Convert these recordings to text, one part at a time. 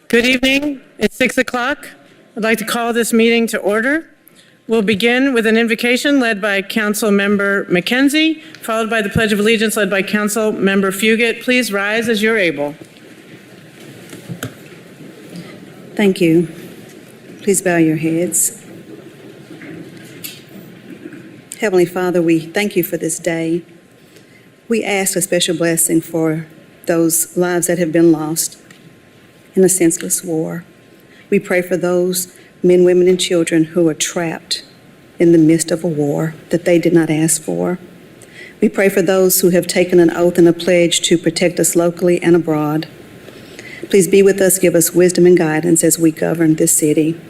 Good evening. It's 6 o'clock. I'd like to call this meeting to order. We'll begin with an invocation led by Council Member McKenzie, followed by the Pledge of Allegiance led by Council Member Fugit. Please rise as you're able. Thank you. Please bow your heads. Heavenly Father, we thank you for this day. We ask a special blessing for those lives that have been lost in a senseless war. We pray for those men, women, and children who are trapped in the midst of a war that they did not ask for. We pray for those who have taken an oath and a pledge to protect us locally and abroad. Please be with us, give us wisdom and guidance as we govern this city.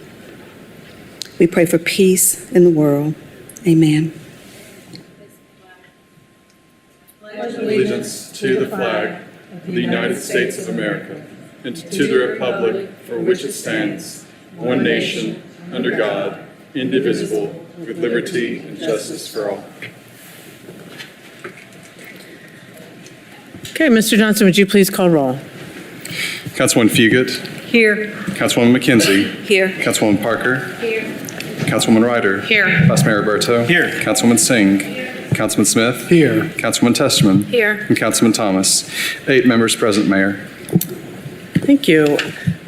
We pray for peace in the world. Amen. Pledge allegiance to the flag of the United States of America and to the republic for which it stands, one nation, under God, indivisible, with liberty and justice for all. Okay, Mr. Johnson, would you please call roll? Councilwoman Fugit. Here. Councilwoman McKenzie. Here. Councilwoman Parker. Here. Councilwoman Ryder. Here. Vice Mayor Roberto. Here. Councilwoman Singh. Councilman Smith. Here. Councilman Testament. Here. And Councilman Thomas. 8 members present, Mayor. Thank you.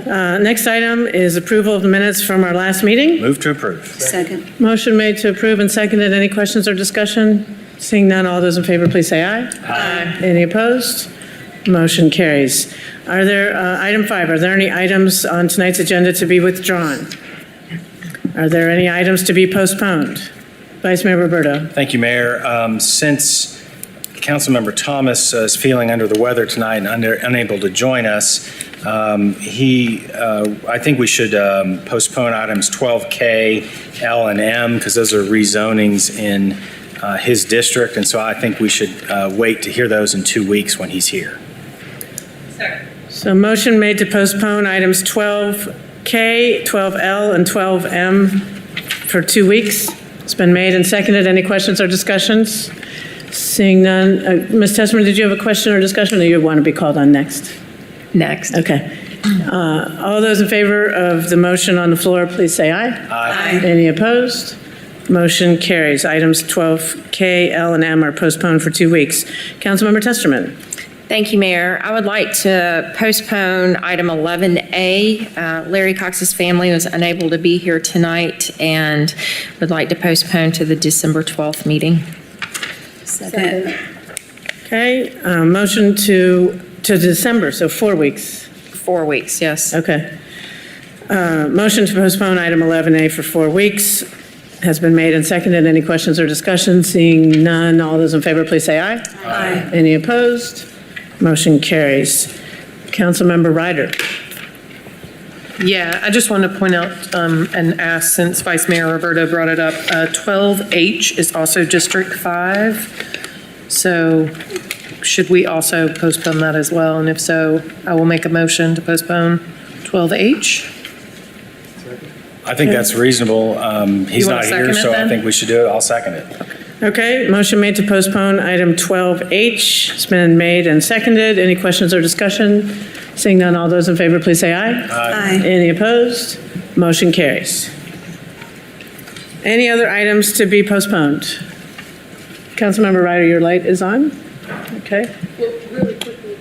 Next item is approval of the minutes from our last meeting. Move to approve. Second. Motion made to approve and seconded. Any questions or discussion? Seeing none, all those in favor, please say aye. Aye. Any opposed? Motion carries. Are there, item 5, are there any items on tonight's agenda to be withdrawn? Are there any items to be postponed? Vice Mayor Roberto. Thank you, Mayor. Since Councilmember Thomas is feeling under the weather tonight and unable to join us, I think we should postpone items 12K, L, and M because those are rezonings in his district, and so I think we should wait to hear those in 2 weeks when he's here. So motion made to postpone items 12K, 12L, and 12M for 2 weeks. It's been made and seconded. Any questions or discussions? Seeing none. Ms. Tessman, did you have a question or discussion, or you want to be called on next? Next. Okay. All those in favor of the motion on the floor, please say aye. Aye. Any opposed? Motion carries. Items 12K, L, and M are postponed for 2 weeks. Councilmember Testerman. Thank you, Mayor. I would like to postpone item 11A. Larry Cox's family was unable to be here tonight and would like to postpone to the December 12th meeting. Second. Okay, motion to December, so 4 weeks. 4 weeks, yes. Okay. Motion to postpone item 11A for 4 weeks has been made and seconded. Any questions or discussion? Seeing none, all those in favor, please say aye. Aye. Any opposed? Motion carries. Councilmember Ryder. Yeah, I just want to point out and ask, since Vice Mayor Roberto brought it up, 12H is also District 5. So should we also postpone that as well? And if so, I will make a motion to postpone 12H. I think that's reasonable. He's You wanna not here, second it so I then? think we should do it. I'll second it. Okay, motion made to postpone item 12H. It's been made and seconded. Any questions or discussion? Seeing none, all those in favor, please say aye. Aye. Any opposed? Motion carries. Any other items to be postponed? Councilmember Ryder, your light is on. Okay. Well, really quickly,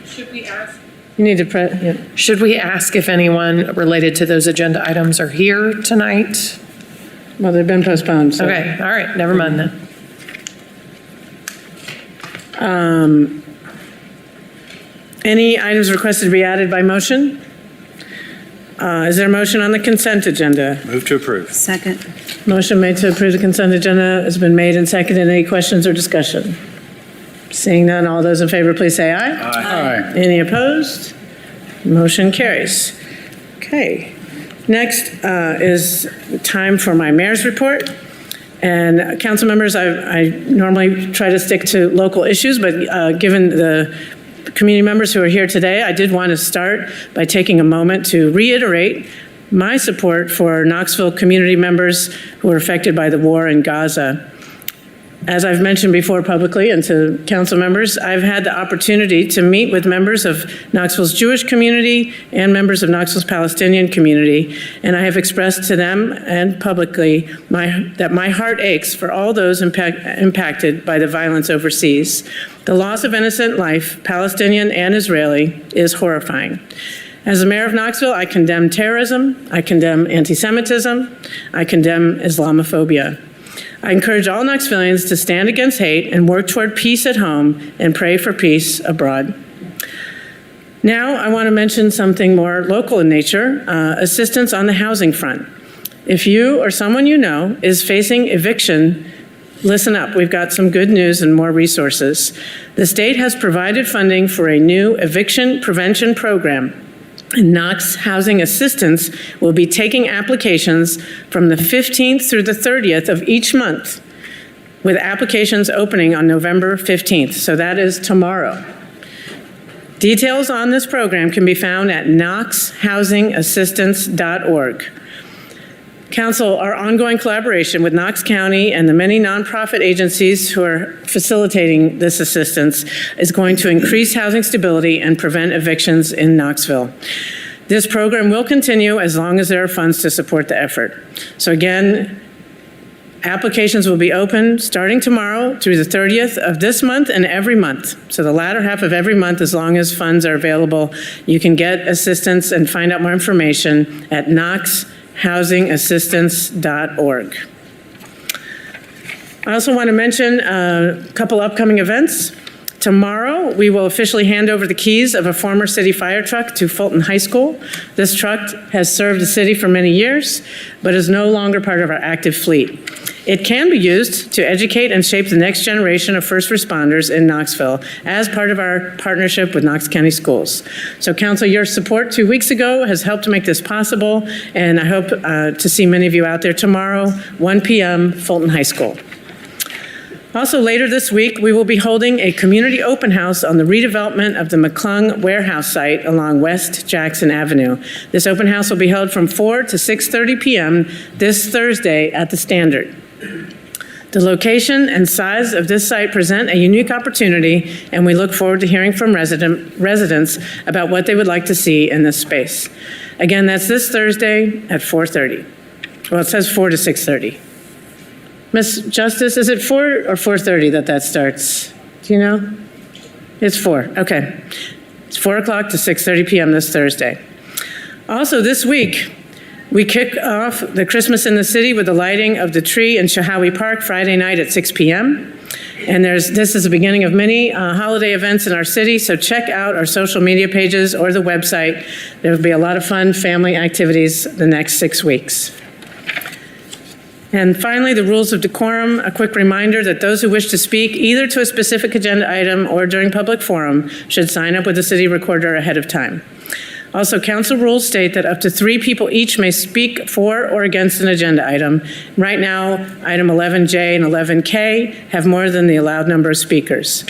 should we ask? You need to yeah. Should we ask if anyone related to those agenda items are here tonight? Well, they've been postponed, so. Okay, all right, never mind then. Any items requested to be added by motion? Is there a motion on the consent agenda? Move to approve. Second. Motion made to approve the consent agenda has been made and seconded. Any questions or discussion? Seeing none, all those in favor, please say aye. Aye. Any opposed? Motion carries. Okay. Next is time for my mayor's report. And council members, I normally try to stick to local issues, but given the community members who are here today, I did want to start by taking a moment to reiterate my support for Knoxville community members who are affected by the war in Gaza. As I've mentioned before publicly and to council members, I've had the opportunity to meet with members of Knoxville's Jewish community and members of Knoxville's Palestinian community, and I have expressed to them and publicly that my heart aches for all those impacted by the violence overseas. The loss of innocent life, Palestinian and Israeli, is horrifying. As the mayor of Knoxville, I condemn terrorism, I condemn anti-Semitism, I condemn Islamophobia. I encourage all Knoxvillians to stand against hate and work toward peace at home and pray for peace abroad. Now, I want to mention something more local in nature, assistance on the housing front. If you or someone you know is facing eviction, listen up. We've got some good news and more resources. The state has provided funding for a new eviction prevention program. And Knox Housing Assistance will be taking applications from the 15th through the 30th of each month, with applications opening on November 15th. So that is tomorrow. Details on this program can be found at knoxhousingassistance.org. Council, our ongoing collaboration with Knox County and the many nonprofit agencies who are facilitating this assistance is going to increase housing stability and prevent evictions in Knoxville. This program will continue as long as there are funds to support the effort. So again, applications will be open starting tomorrow through the 30th of this month and every month. So the latter half of every month, as long as funds are available, you can get assistance and find out more information at knoxhousingassistance.org. I also want to mention a couple upcoming events. Tomorrow, we will officially hand over the keys of a former city fire truck to Fulton High School. This truck has served the city for many years, but is no longer part of our active fleet. It can be used to educate and shape the next generation of first responders in Knoxville as part of our partnership with Knox County Schools. So Council, your support 2 weeks ago has helped make this possible, and I hope to see many of you out there tomorrow, 1 p.m., Fulton High School. Also later this week, we will be holding a community open house on the redevelopment of the McClung warehouse site along West Jackson Avenue. This open house will be held from 4 to 6:30 p.m. this Thursday at the Standard. The location and size of this site present a unique opportunity, and we look forward to hearing from residents about what they would like to see in this space. Again, that's this Thursday at 4:30. Well, it says 4 to 6:30. Ms. Justice, is it 4 or 4:30 that starts? Do you know? It's 4, okay. It's 4 o'clock to 6:30 p.m. this Thursday. Also this week, we kick off the Christmas in the City with the lighting of the tree in Shahawi Park Friday night at 6 p.m. And this is the beginning of many holiday events in our city, so check out our social media pages or the website. There will be a lot of fun family activities the next 6 weeks. And finally, the rules of decorum. A quick reminder that those who wish to speak either to a specific agenda item or during public forum should sign up with the city recorder ahead of time. Also, council rules state that up to 3 people each may speak for or against an agenda item. Right now, item 11J and 11K have more than the allowed number of speakers.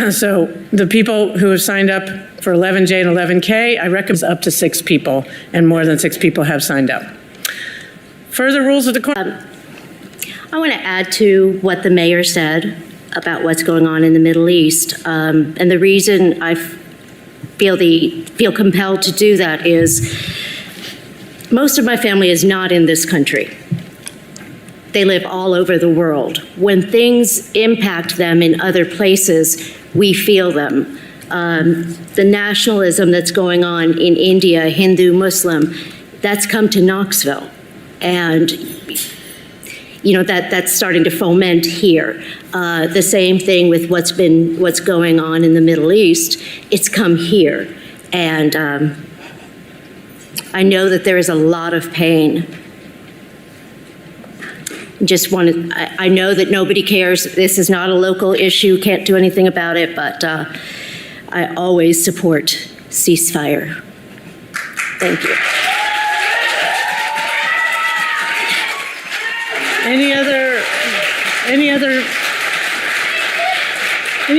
So the people who have signed up for 11J and 11K, I recommend up to 6 people, and more than 6 people have signed up. Further rules of decorum. I want to add to what the mayor said about what's going on in the Middle East. And the reason I feel compelled to do that is most of my family is not in this country. They live all over the world. When things impact them in other places, we feel them. The nationalism that's going on in India, Hindu, Muslim, that's come to Knoxville. And, you know, that's starting to foment here. The same thing with what's going on in the Middle East. It's come here. And I know that there is a lot of pain. I know that nobody cares. This is not a local issue, can't do anything about it, but I always support ceasefire. Thank you. Any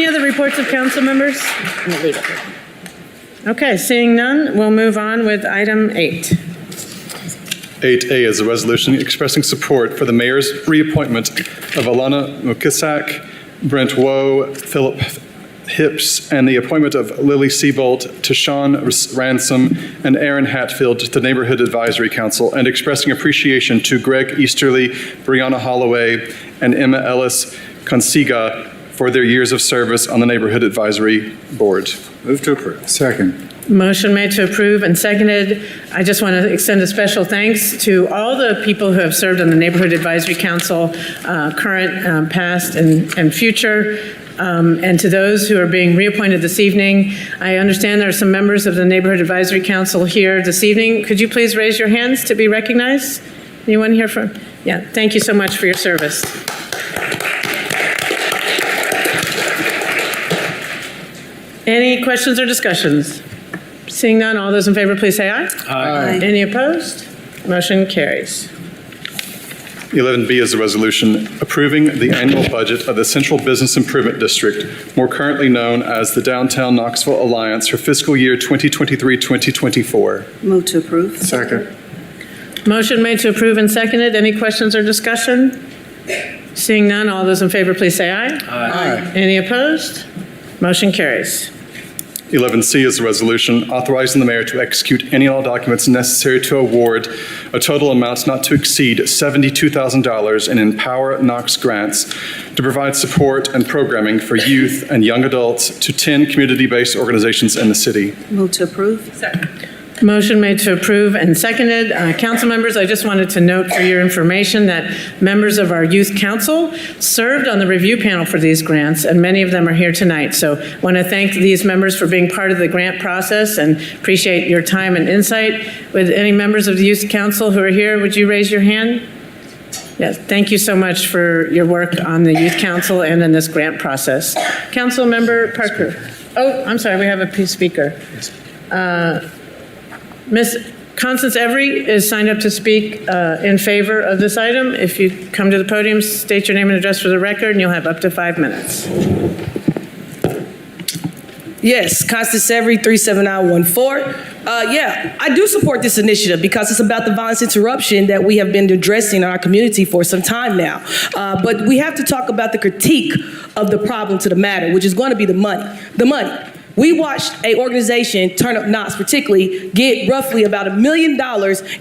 other reports of council members? I'm gonna leave it there. Okay, seeing none, we'll move on with item 8. 8A is a resolution expressing support for the mayor's reappointment of Alana Mukisak, Brent Woe, Philip Hips, and the appointment of Lily Seabolt to Sean Ransom and Aaron Hatfield to the Neighborhood Advisory Council, and expressing appreciation to Greg Easterly, Brianna Holloway, and Emma Ellis Consiga for their years of service on the Neighborhood Advisory Board. Move to approve. Second. Motion made to approve and seconded. I just want to extend a special thanks to all the people who have served on the Neighborhood Advisory Council, current, past, and future, and to those who are being reappointed this evening. I understand there are some members of the Neighborhood Advisory Council here this evening. Could you please raise your hands to be recognized? Anyone here from? Yeah, thank you so much for your service. Any questions or discussions? Seeing none, all those in favor, please say aye. Aye. Any opposed? Motion carries. 11B is a resolution approving the annual budget of the Central Business Improvement District, more currently known as the Downtown Knoxville Alliance, for fiscal year 2023-2024. Move to approve. Second. Motion made to approve and seconded. Any questions or discussion? Seeing none, all those in favor, please say aye. Aye. Any opposed? Motion carries. 11C is a resolution authorizing the mayor to execute any and all documents necessary to award a total amount not to exceed $72,000 in Empower Knox grants to provide support and programming for youth and young adults to 10 community-based organizations in the city. Move to approve. Motion made to approve and seconded. Council members, I just wanted to note for your information that members of our youth council served on the review panel for these grants, and many of them are here tonight. So I want to thank these members for being part of the grant process and appreciate your time and insight. With any members of the youth council who are here, would you raise your hand? Yes, thank you so much for your work on the youth council and in this grant process. Council member Parker. Oh, I'm sorry, we have a speaker. Ms. Constance Every is signed up to speak in favor of this item. If you come to the podium, state your name and address for the record, and you'll have up to 5 minutes. Yes, Constance Every, 37914. Yeah, I do support this initiative because it's about the violence interruption that we have been addressing in our community for some time now. But we have to talk about the critique of the problem to the matter, which is going to be the money. The money. We watched an organization, Turn Up Knox particularly, get roughly about $1 million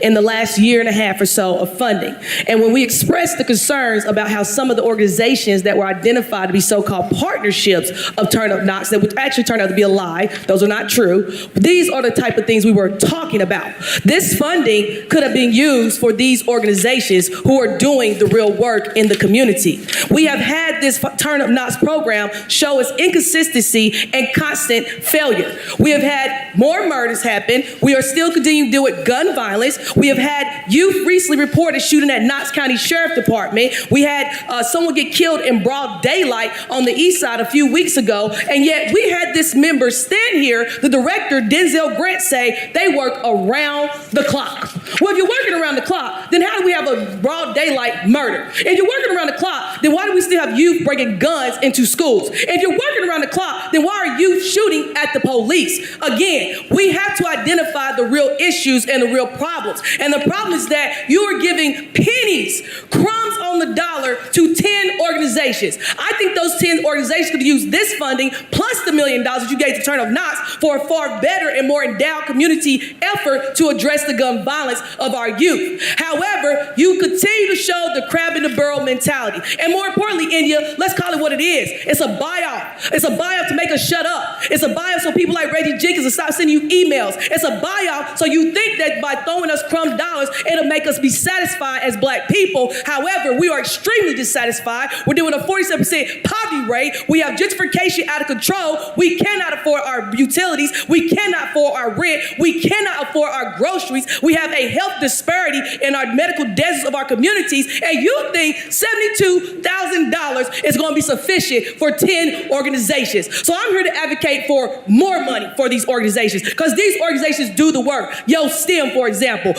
in the last year and a half or so of funding. And when we expressed the concerns about how some of the organizations that were identified to be so-called partnerships of Turn Up Knox that would actually turn out to be a lie, those are not true, these are the type of things we were talking about. This funding could have been used for these organizations who are doing the real work in the community. We have had this Turn Up Knox program show us inconsistency and constant failure. We have had more murders happen. We are still continuing to deal with gun violence. We have had youth recently reported shooting at Knox County Sheriff Department. We had someone get killed in broad daylight on the east side a few weeks ago, and yet we had this member stand here, the director, Denzel Grant, say they work around the clock. Well, if you're working around the clock, then how do we have a broad daylight murder? If you're working around the clock, then why do we still have youth bringing guns into schools? If you're working around the clock, then why are youth shooting at the police? Again, we have to identify the real issues and the real problems. And the problem is that you are giving pennies, crumbs on the dollar to 10 organizations. I think those 10 organizations could use this funding plus the $1 million that you gave to Turn Up Knox for a far better and more endowed community effort to address the gun violence of our youth. However, you continue to show the crab in the barrel mentality. And more importantly, India, let's call it what it is. It's a buyout. It's a buyout to make us shut up. It's a buyout so people like Reggie Jenkins will stop sending you emails. It's a buyout so you think that by throwing us crumb dollars, it'll make us be satisfied as black people. However, we are extremely dissatisfied. We're doing a 47% poverty rate. We have gentrification out of control. We cannot afford our utilities. We cannot afford our rent. We cannot afford our groceries. We have a health disparity in our medical deserts of our communities. And you think $72,000 is going to be sufficient for 10 organizations. So I'm here to advocate for more money for these organizations, because these organizations do the work. Yo, STEM, for example.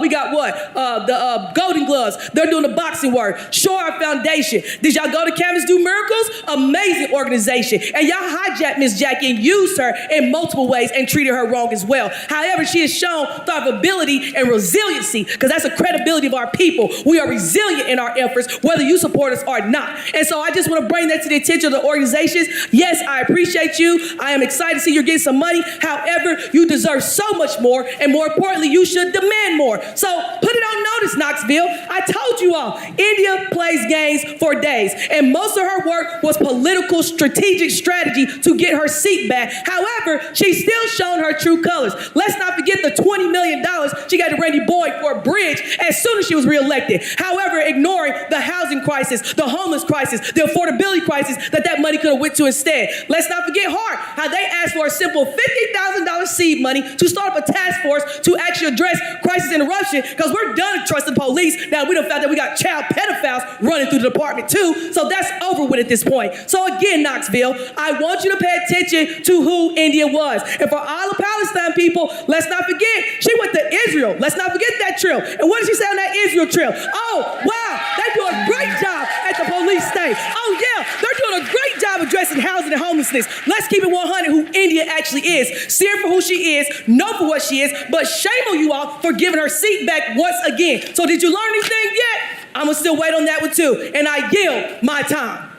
We got what? The Golden Gloves. They're doing the boxing work. Shore Our Foundation. Did y'all go to Canvas Do Miracles? Amazing organization. And y'all hijacked Miss Jackie and used her in multiple ways and treated her wrong as well. However, she has shown thrivability and resiliency, because that's the credibility of our people. We are resilient in our efforts, whether you support us or not. And so I just want to bring that to the attention of the organizations. Yes, I appreciate you. I am excited to see you're getting some money. However, you deserve so much more, and more importantly, you should demand more. So put it on notice, Knoxville. I told you all, India plays games for days, and most of her work was political strategic strategy to get her seat back. However, she's still shown her true colors. Let's not forget the $20 million she got to Randy Boyd for a bridge as soon as she was reelected. However, ignoring the housing crisis, the homeless crisis, the affordability crisis that money could have went to instead. Let's not forget Hart, how they asked for a simple $50,000 seed money to start up a task force to actually address crisis interruption, because we're done trusting police. Now we done found that we got child pedophiles running through the department too, so that's over with at this point. So again, Knoxville, I want you to pay attention to who India was. And for all the Palestine people, let's not forget, she went to Israel. Let's not forget that trip. And what did she say on that Israel trip? Oh, wow, they do a great job at the police state. Oh yeah, they're doing a great job addressing housing and homelessness. Let's keep it 100 who India actually is. See her for who she is, know for what she is, but shame on you all for giving her seat back once again. So did you learn anything yet? I'm gonna still wait on that one too. And I yield my time.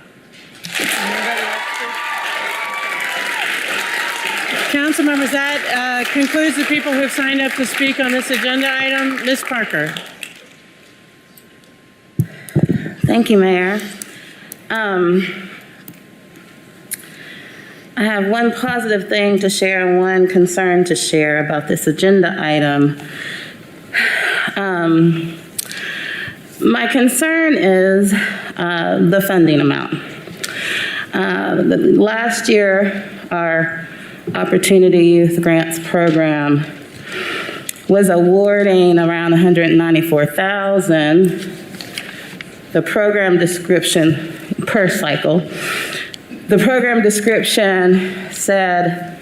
Council members, that concludes the people who have signed up to speak on this agenda item. Ms. Parker. Thank you, Mayor. I have one positive thing to share and one concern to share about this agenda item. My concern is the funding amount. Last year, our Opportunity Youth Grants Program was awarding around $194,000. The program description per cycle. The program description said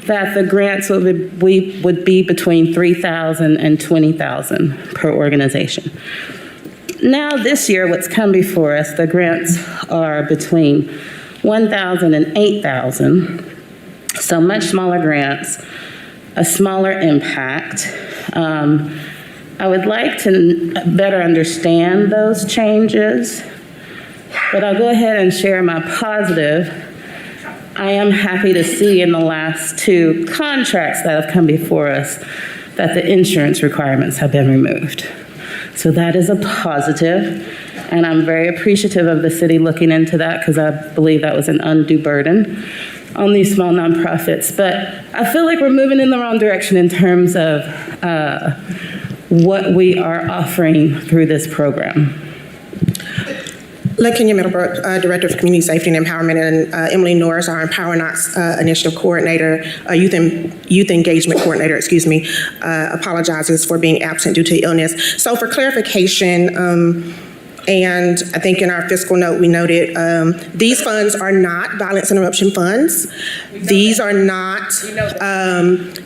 that the grants would be between $3,000 and $20,000 per organization. Now this year, what's come before us, the grants are between $1,000 and $8,000. So much smaller grants, a smaller impact. I would like to better understand those changes, but I'll go ahead and share my positive. I am happy to see in the last two contracts that have come before us that the insurance requirements have been removed. So that is a positive, and I'm very appreciative of the city looking into that, because I believe that was an undue burden on these small nonprofits. But I feel like we're moving in the wrong direction in terms of what we are offering through this program. LaKenya Middlebrook, Director of Community Safety and Empowerment, and Emily Norris, our Empower Knox Initiative Coordinator, Youth Engagement Coordinator, apologizes for being absent due to illness. So for clarification, and I think in our fiscal note we noted, these funds are not violence interruption funds. These are not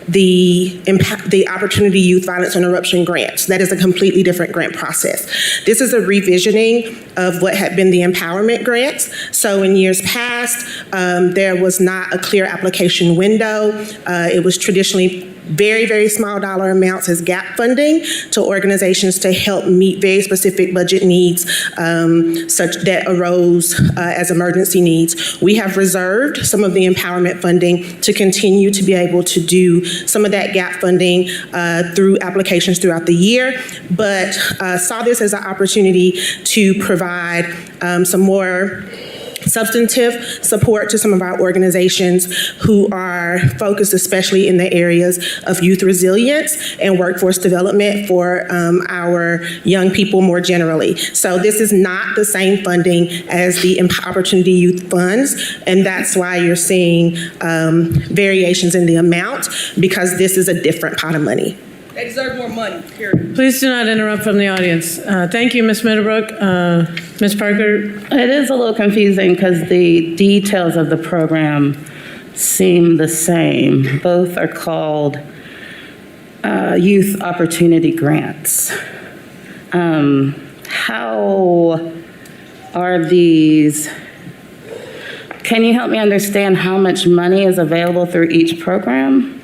the Opportunity Youth Violence Interruption grants. That is a completely different grant process. This is a revisioning of what had been the empowerment grants. So in years past, there was not a clear application window. It was traditionally very, very small dollar amounts as gap funding to organizations to help meet very specific budget needs such that arose as emergency needs. We have reserved some of the empowerment funding to continue to be able to do some of that gap funding through applications throughout the year, but saw this as an opportunity to provide some more substantive support to some of our organizations who are focused especially in the areas of youth resilience and workforce development for our young people more generally. So this is not the same funding as the Opportunity Youth Funds, and that's why you're seeing variations in the amount, because this is a different pot of money. They deserve more money, period. Please do not interrupt from the audience. Thank you, Ms. Middlebrook. Ms. Parker? It is a little confusing because the details of the program seem the same. Both are called Youth Opportunity Grants. How are these? Can you help me understand how much money is available through each program?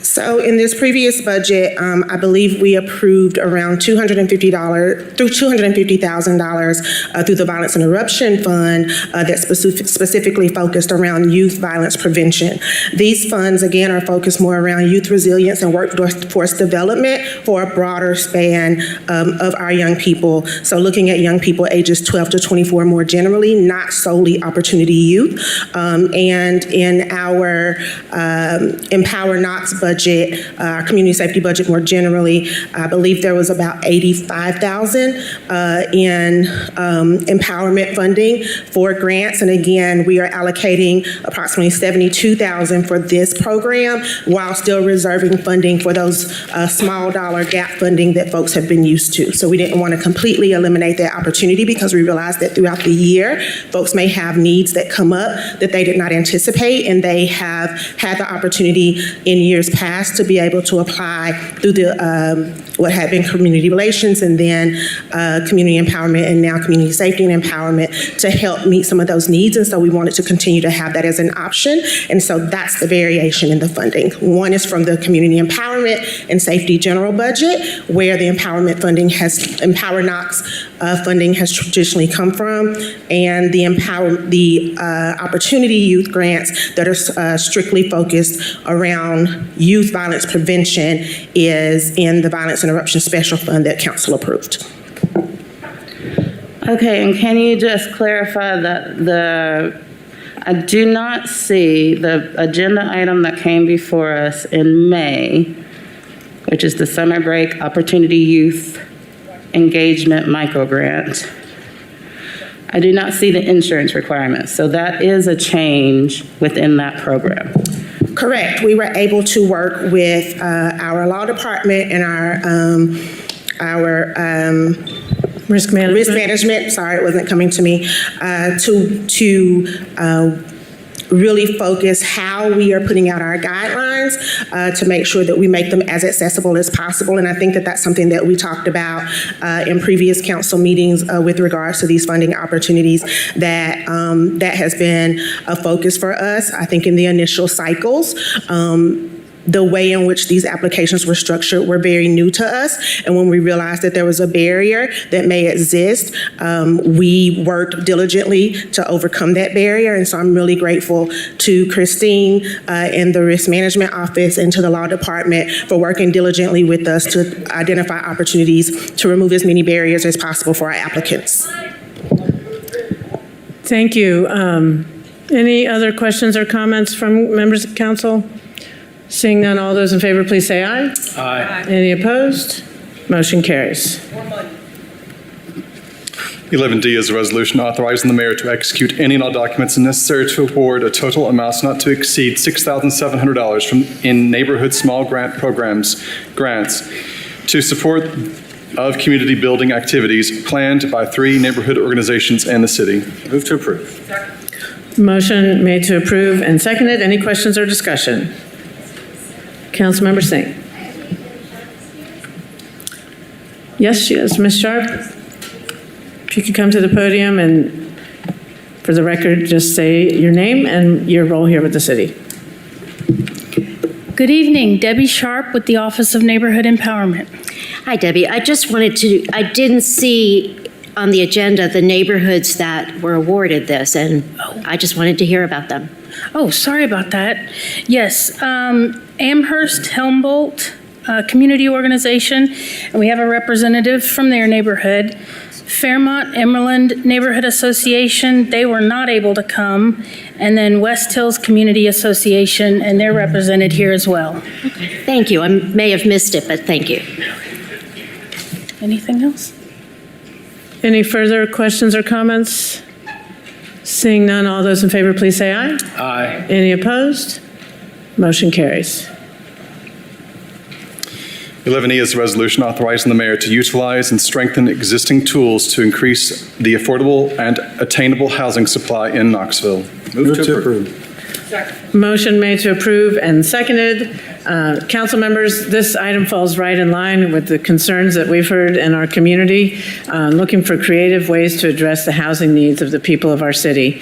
So in this previous budget, I believe we approved around $250,000 through the Violence Interruption Fund that specifically focused around youth violence prevention. These funds, again, are focused more around youth resilience and workforce development for a broader span of our young people. So looking at young people ages 12 to 24 more generally, not solely opportunity youth. And in our Empower Knox budget, our community safety budget more generally, I believe there was about $85,000 in empowerment funding for grants. And again, we are allocating approximately $72,000 for this program while still reserving funding for those small dollar gap funding that folks have been used to. So we didn't want to completely eliminate that opportunity because we realized that throughout the year, folks may have needs that come up that they did not anticipate, and they have had the opportunity in years past to be able to apply through the what had been community relations and then community empowerment and now community safety and empowerment to help meet some of those needs. And so we wanted to continue to have that as an option. And so that's the variation in the funding. One is from the community empowerment and safety general budget, where the empowerment funding has, Empower Knox funding has traditionally come from, and the opportunity youth grants that are strictly focused around youth violence prevention is in the Violence Interruption Special Fund that Council approved. Okay, and can you just clarify that I do not see the agenda item that came before us in May, which is the Summer Break Opportunity Youth Engagement Microgrant. I do not see the insurance requirements, so that is a change within that program. Correct. We were able to work with our law department and our Risk management. Sorry, it wasn't coming to me. To really focus how we are putting out our guidelines to make sure that we make them as accessible as possible. And I think that that's something that we talked about in previous council meetings with regards to these funding opportunities that that has been a focus for us. I think in the initial cycles, the way in which these applications were structured were very new to us. And when we realized that there was a barrier that may exist, we worked diligently to overcome that barrier. And so I'm really grateful to Christine in the risk management office and to the law department for working diligently with us to identify opportunities to remove as many barriers as possible for our applicants. Thank you. Any other questions or comments from members of council? Seeing none, all those in favor, please say aye. Aye. Any opposed? Motion carries. 11D is a resolution authorizing the mayor to execute any and all documents necessary to award a total amount not to exceed $6,700 in neighborhood small grant programs grants to support of community building activities planned by 3 neighborhood organizations and the city. Move to approve. Motion made to approve and seconded. Any questions or discussion? Councilmember Singh. Yes, she is. Ms. Sharp, if you could come to the podium and, for the record, just say your name and your role here with the city. Good evening, Debbie Sharp with the Office of Neighborhood Empowerment. Hi, Debbie. I just wanted to, I didn't see on the agenda the neighborhoods that were awarded this, and I just wanted to hear about them. Oh, sorry about that. Yes, Amherst Helmboldt Community Organization, and we have a representative from their neighborhood. Fairmont Emerald Neighborhood Association, they were not able to come. And then West Hills Community Association, and they're represented here as well. Okay. Thank you. I may have missed it, but thank you. Anything else? Any further questions or comments? Seeing none, all those in favor, please say aye. Aye. Any opposed? Motion carries. 11E is a resolution authorizing the mayor to utilize and strengthen existing tools to increase the affordable and attainable housing supply in Knoxville. Move to approve. Motion made to approve and seconded. Council members, this item falls right in line with the concerns that we've heard in our community, looking for creative ways to address the housing needs of the people of our city.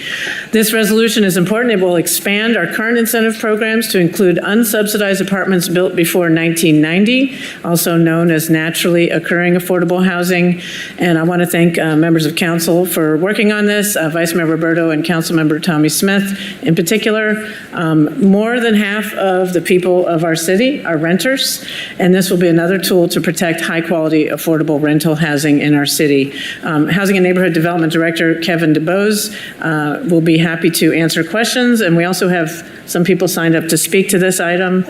This resolution is important. It will expand our current incentive programs to include unsubsidized apartments built before 1990, also known as naturally occurring affordable housing. And I want to thank members of council for working on this, Vice Mayor Roberto and Councilmember Tommy Smith in particular. More than half of the people of our city are renters, and this will be another tool to protect high-quality, affordable rental housing in our city. Housing and Neighborhood Development Director Kevin DeBose will be happy to answer questions, and we also have some people signed up to speak to this item.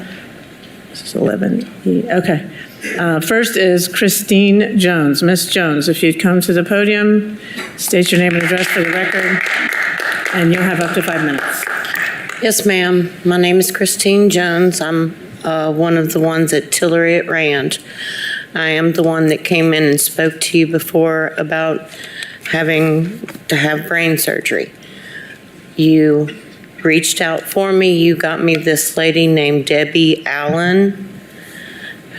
This is 11E. Okay. First is Christine Jones. Miss Jones, if you'd come to the podium, state your name and address for the record, and you'll have up to 5 minutes. Yes, ma'am. My name is Christine Jones. I'm one of the ones at Tillery at Rand. I am the one that came in and spoke to you before about having to have brain surgery. You reached out for me. You got me this lady named Debbie Allen,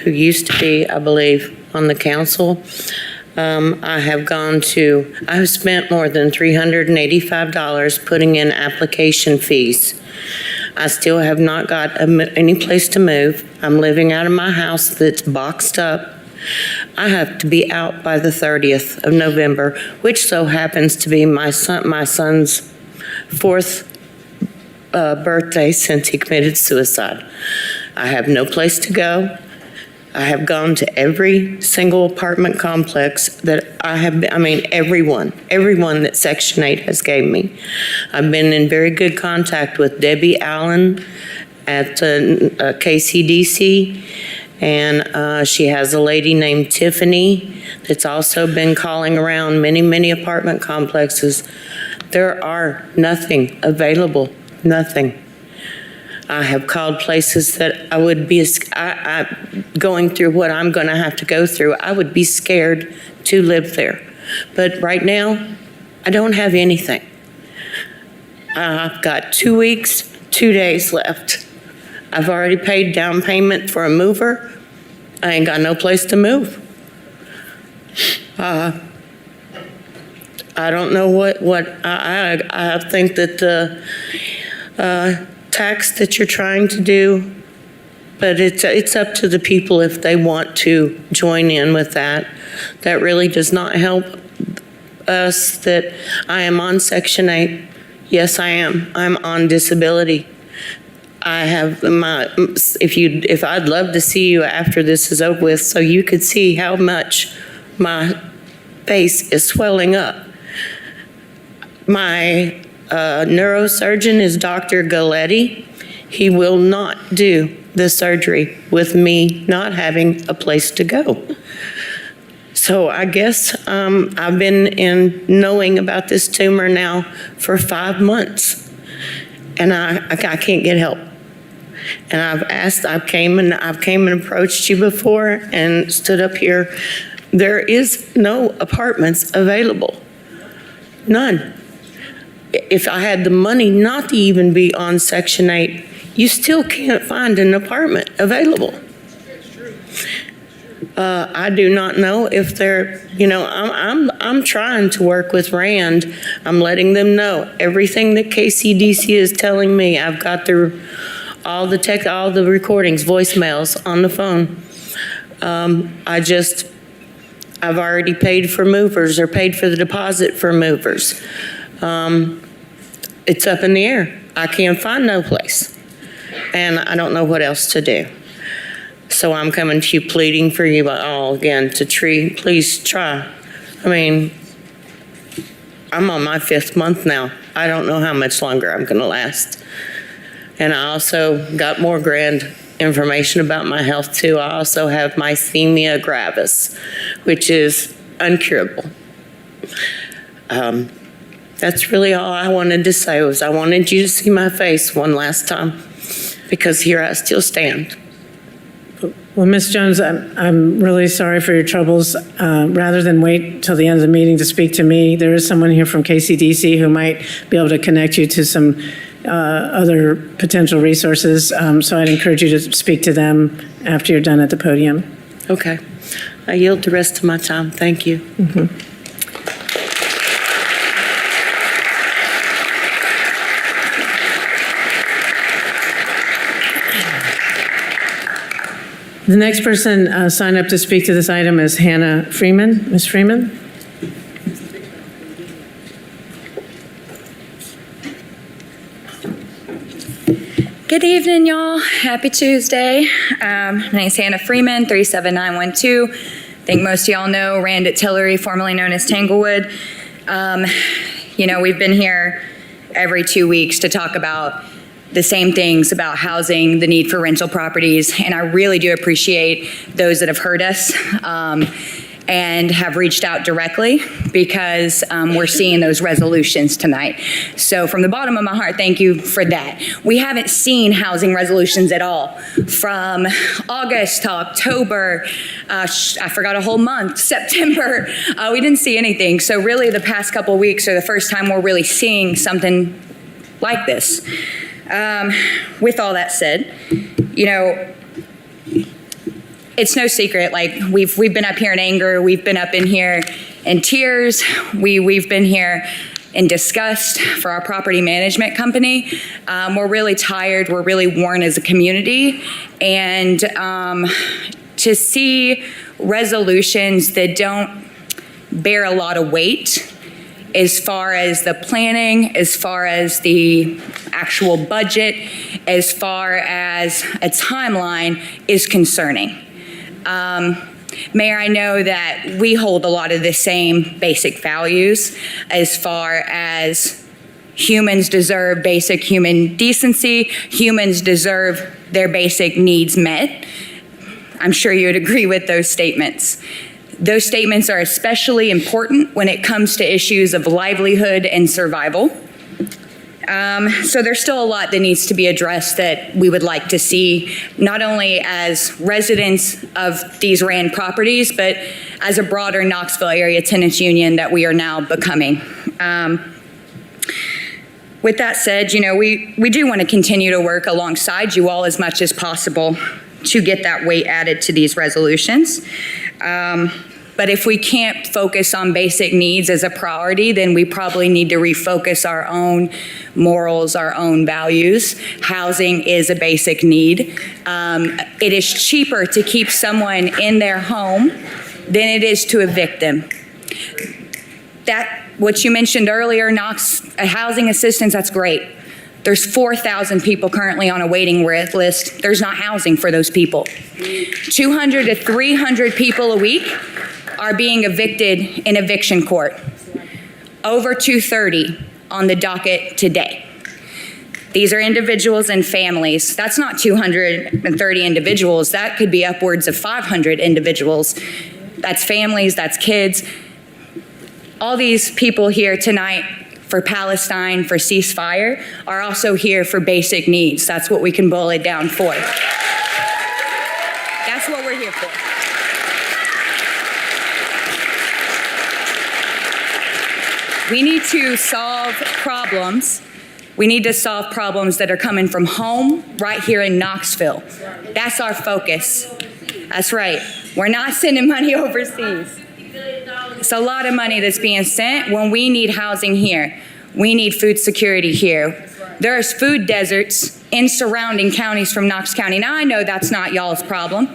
who used to be, I believe, on the council. I have spent more than $385 putting in application fees. I still have not got any place to move. I'm living out of my house that's boxed up. I have to be out by the 30th of November, which so happens to be my son's 4th birthday since he committed suicide. I have no place to go. I have gone to every single apartment complex that everyone that Section 8 has gave me. I've been in very good contact with Debbie Allen at KCDC, and she has a lady named Tiffany that's also been calling around many apartment complexes. There are nothing available, nothing. I have called places that I would be, going through what I'm going to have to go through, I would be scared to live there. But right now, I don't have anything. I've got 2 weeks, 2 days left. I've already paid down payment for a mover. I ain't got no place to move. I don't know what I think that the tax that you're trying to do, but it's up to the people if they want to join in with that. That really does not help us. That I am on Section 8. Yes, I am. I'm on disability. I have if I'd love to see you after this is over with so you could see how much my face is swelling up. My neurosurgeon is Dr. Galletti. He will not do the surgery with me not having a place to go. So I guess I've been knowing about this tumor now for 5 months, and I can't get help. And I've came and approached you before and stood up here. There is no apartments available. None. If I had the money not to even be on Section 8, you still can't find an apartment available. I do not know if they're, I'm trying to work with Rand. I'm letting them know everything that KCDC is telling me. I've got all the recordings, voicemails on the phone. I've already paid for movers or paid for the deposit for movers. It's up in the air. I can't find no place. And I don't know what else to do. So I'm coming to you pleading for you all again to please try. I'm on my 5th month now. I don't know how much longer I'm going to last. And I also got more grand information about my health too. I also have myasthenia gravis, which is uncurable. That's really all I wanted to say was I wanted you to see my face one last time, because here I still stand. Well, Ms. Jones, I'm really sorry for your troubles. Rather than wait till the end of the meeting to speak to me, there is someone here from KCDC who might be able to connect you to some other potential resources. So I'd encourage you to speak to them after you're done at the podium. Okay. I yield the rest of my time. Thank you. The next person signed up to speak to this item is Hannah Freeman. Ms. Freeman? Good evening, y'all. Happy Tuesday. My name's Hannah Freeman, 37912. I think most of y'all know Rand at Tillery, formerly known as Tanglewood. We've been here every 2 weeks to talk about the same things about housing, the need for rental properties, and I really do appreciate those that have heard us and have reached out directly because we're seeing those resolutions tonight. So from the bottom of my heart, thank you for that. We haven't seen housing resolutions at all. From August to October, I forgot a whole month, September, we didn't see anything. So really the past couple of weeks are the first time we're really seeing something like this. With all that said, it's no secret, like we've been up here in anger, we've been up in here in tears, we've been here in disgust for our property management company. We're really tired, we're really worn as a community, and to see resolutions that don't bear a lot of weight as far as the planning, as far as the actual budget, as far as a timeline is concerning. Mayor, I know that we hold a lot of the same basic values as far as humans deserve basic human decency, humans deserve their basic needs met. I'm sure you would agree with those statements. Those statements are especially important when it comes to issues of livelihood and survival. So there's still a lot that needs to be addressed that we would like to see, not only as residents of these Rand properties, but as a broader Knoxville area tenants union that we are now becoming. With that said, we do want to continue to work alongside you all as much as possible to get that weight added to these resolutions. But if we can't focus on basic needs as a priority, then we probably need to refocus our own morals, our own values. Housing is a basic need. It is cheaper to keep someone in their home than it is to evict them. What you mentioned earlier, housing assistance, that's great. There's 4,000 people currently on a waiting list. There's not housing for those people. 200 to 300 people a week are being evicted in eviction court. Over 230 on the docket today. These are individuals and families. That's not 230 individuals. That could be upwards of 500 individuals. That's families, that's kids. All these people here tonight for Palestine, for ceasefire, are also here for basic needs. That's what we can boil it down for. That's what we're here for. We need to solve problems. We need to solve problems that are coming from home right here in Knoxville. That's our focus. That's right. We're not sending money overseas. It's a lot of money that's being sent when we need housing here. We need food security here. There's food deserts in surrounding counties from Knox County. Now, I know that's not y'all's problem.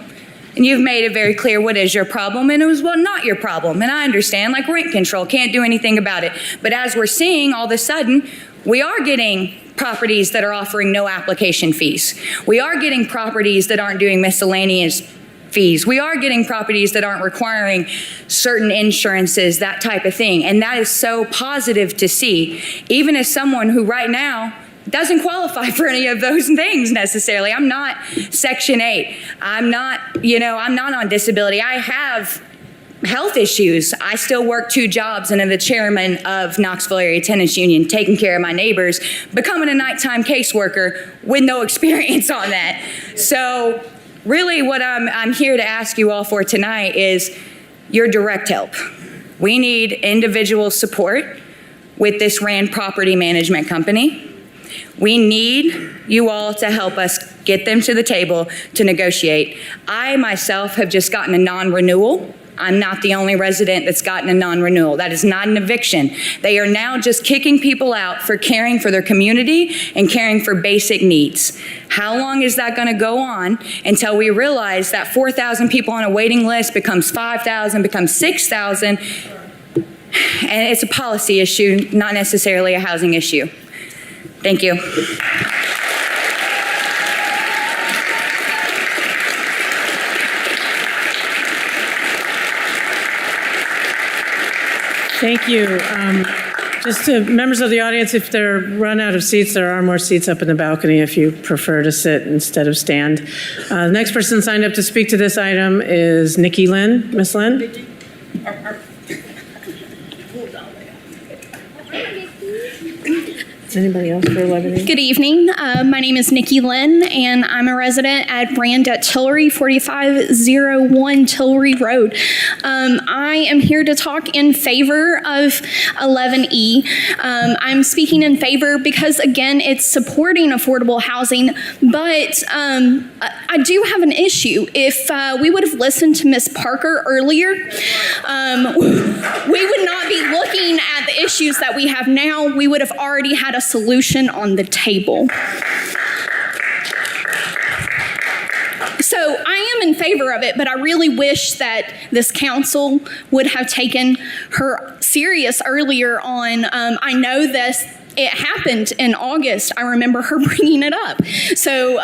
And you've made it very clear what is your problem, and it was, well, not your problem. And I understand, like rent control, can't do anything about it. But as we're seeing, all of a sudden, we are getting properties that are offering no application fees. We are getting properties that aren't doing miscellaneous fees. We are getting properties that aren't requiring certain insurances, that type of thing. And that is so positive to see, even as someone who right now doesn't qualify for any of those things necessarily. I'm not Section 8. I'm not on disability. I have health issues. I still work 2 jobs and am the chairman of Knoxville Area Tenants Union, taking care of my neighbors, becoming a nighttime caseworker with no experience on that. So really what I'm here to ask you all for tonight is your direct help. We need individual support with this RAND property management company. We need you all to help us get them to the table to negotiate. I myself have just gotten a non-renewal. I'm not the only resident that's gotten a non-renewal. That is not an eviction. They are now just kicking people out for caring for their community and caring for basic needs. How long is that going to go on until we realize that 4,000 people on a waiting list becomes 5,000, becomes 6,000? And it's a policy issue, not necessarily a housing issue. Thank you. Thank you. Just to members of the audience, if they're run out of seats, there are more seats up in the balcony if you prefer to sit instead of stand. The next person signed up to speak to this item is Nikki Lynn. Miss Lynn? Anybody else for 11A? Good evening. My name is Nikki Lynn, and I'm a resident at Brand at Tillery, 4501 Tillery Road. I am here to talk in favor of 11E. I'm speaking in favor because, again, it's supporting affordable housing, but I do have an issue. If we would have listened to Ms. Parker earlier, we would not be looking at the issues that we have now. We would have already had a solution on the table. So I am in favor of it, but I really wish that this council would have taken her serious earlier on. I know this. It happened in August. I remember her bringing it up. So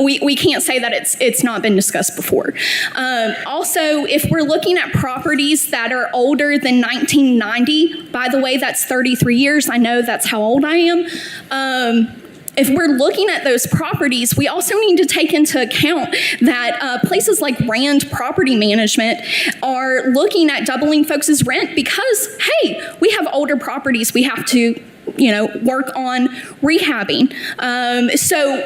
we can't say that it's not been discussed before. Also, if we're looking at properties that are older than 1990, by the way, that's 33 years. I know that's how old I am. If we're looking at those properties, we also need to take into account that places like Rand Property Management are looking at doubling folks' rent because, hey, we have older properties we have to work on rehabbing. So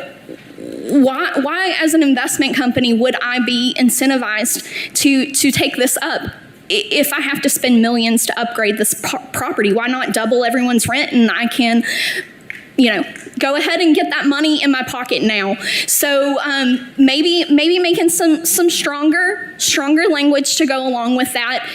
why as an investment company would I be incentivized to take this up? If I have to spend millions to upgrade this property, why not double everyone's rent and I can, go ahead and get that money in my pocket now. So maybe making some stronger language to go along with that.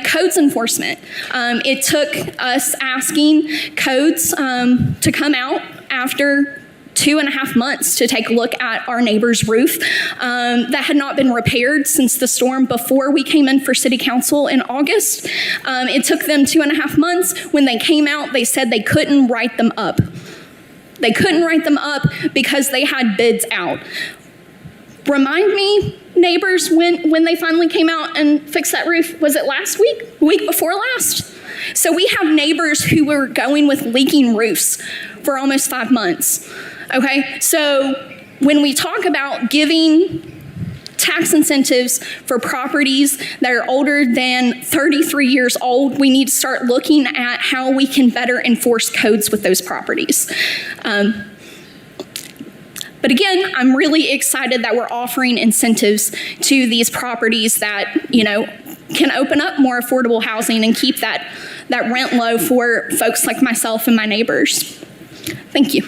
Codes enforcement. It took us asking codes to come out after 2.5 months to take a look at our neighbor's roof that had not been repaired since the storm before we came in for city council in August. It took them 2.5 months. When they came out, they said they couldn't write them up. They couldn't write them up because they had bids out. Remind me, neighbors, when they finally came out and fixed that roof. Was it last week? Week before last? So we have neighbors who were going with leaking roofs for almost 5 months. Okay, so when we talk about giving tax incentives for properties that are older than 33 years old, we need to start looking at how we can better enforce codes with those properties. But again, I'm really excited that we're offering incentives to these properties that, can open up more affordable housing and keep that rent low for folks like myself and my neighbors. Thank you.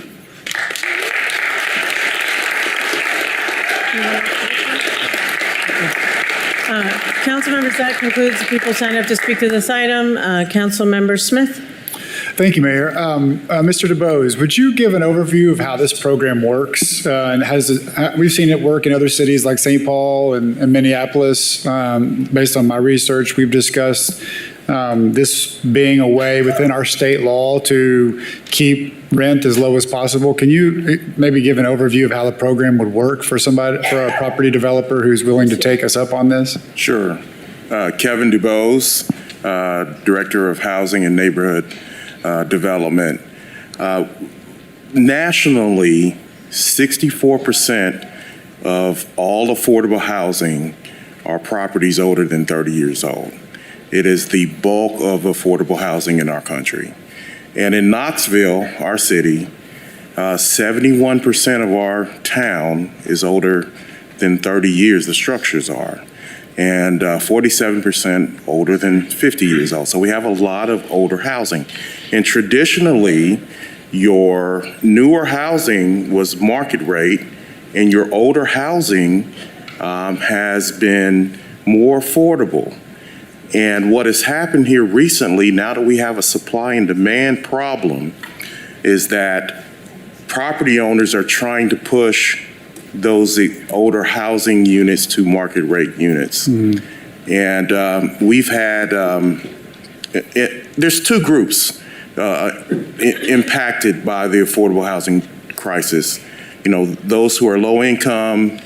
Council members, that concludes the people signed up to speak to this item. Council Member Smith. Thank you, Mayor. Mr. DuBose, would you give an overview of how this program works? And we've seen it work in other cities like St. Paul and Minneapolis. Based on my research, we've discussed this being a way within our state law to keep rent as low as possible. Can you maybe give an overview of how the program would work for a property developer who's willing to take us up on this? Sure. Kevin DuBose, Director of Housing and Neighborhood Development. Nationally, 64% of all affordable housing are properties older than 30 years old. It is the bulk of affordable housing in our country. And in Knoxville, our city, 71% of our town is older than 30 years, the structures are, and 47% older than 50 years old. So we have a lot of older housing. And traditionally, your newer housing was market rate, and your older housing has been more affordable. And what has happened here recently, now that we have a supply and demand problem, is that property owners are trying to push those older housing units to market rate units. And we've had, there's two groups impacted by the affordable housing crisis. You know, those who are low income,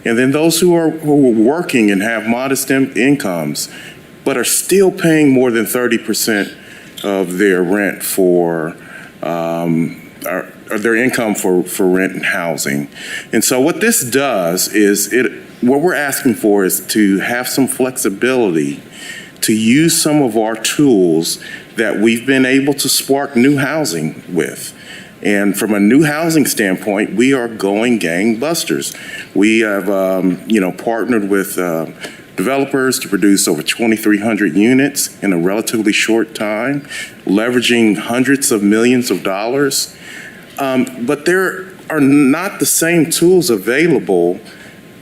and then those who are working and have modest incomes, but are still paying more than 30% of their rent for, or their income for rent and housing. And so what this does is, what we're asking for is to have some flexibility to use some of our tools that we've been able to spark new housing with. And from a new housing standpoint, we are going gangbusters. We have, partnered with developers to produce over 2,300 units in a relatively short time, leveraging hundreds of millions of dollars. But there are not the same tools available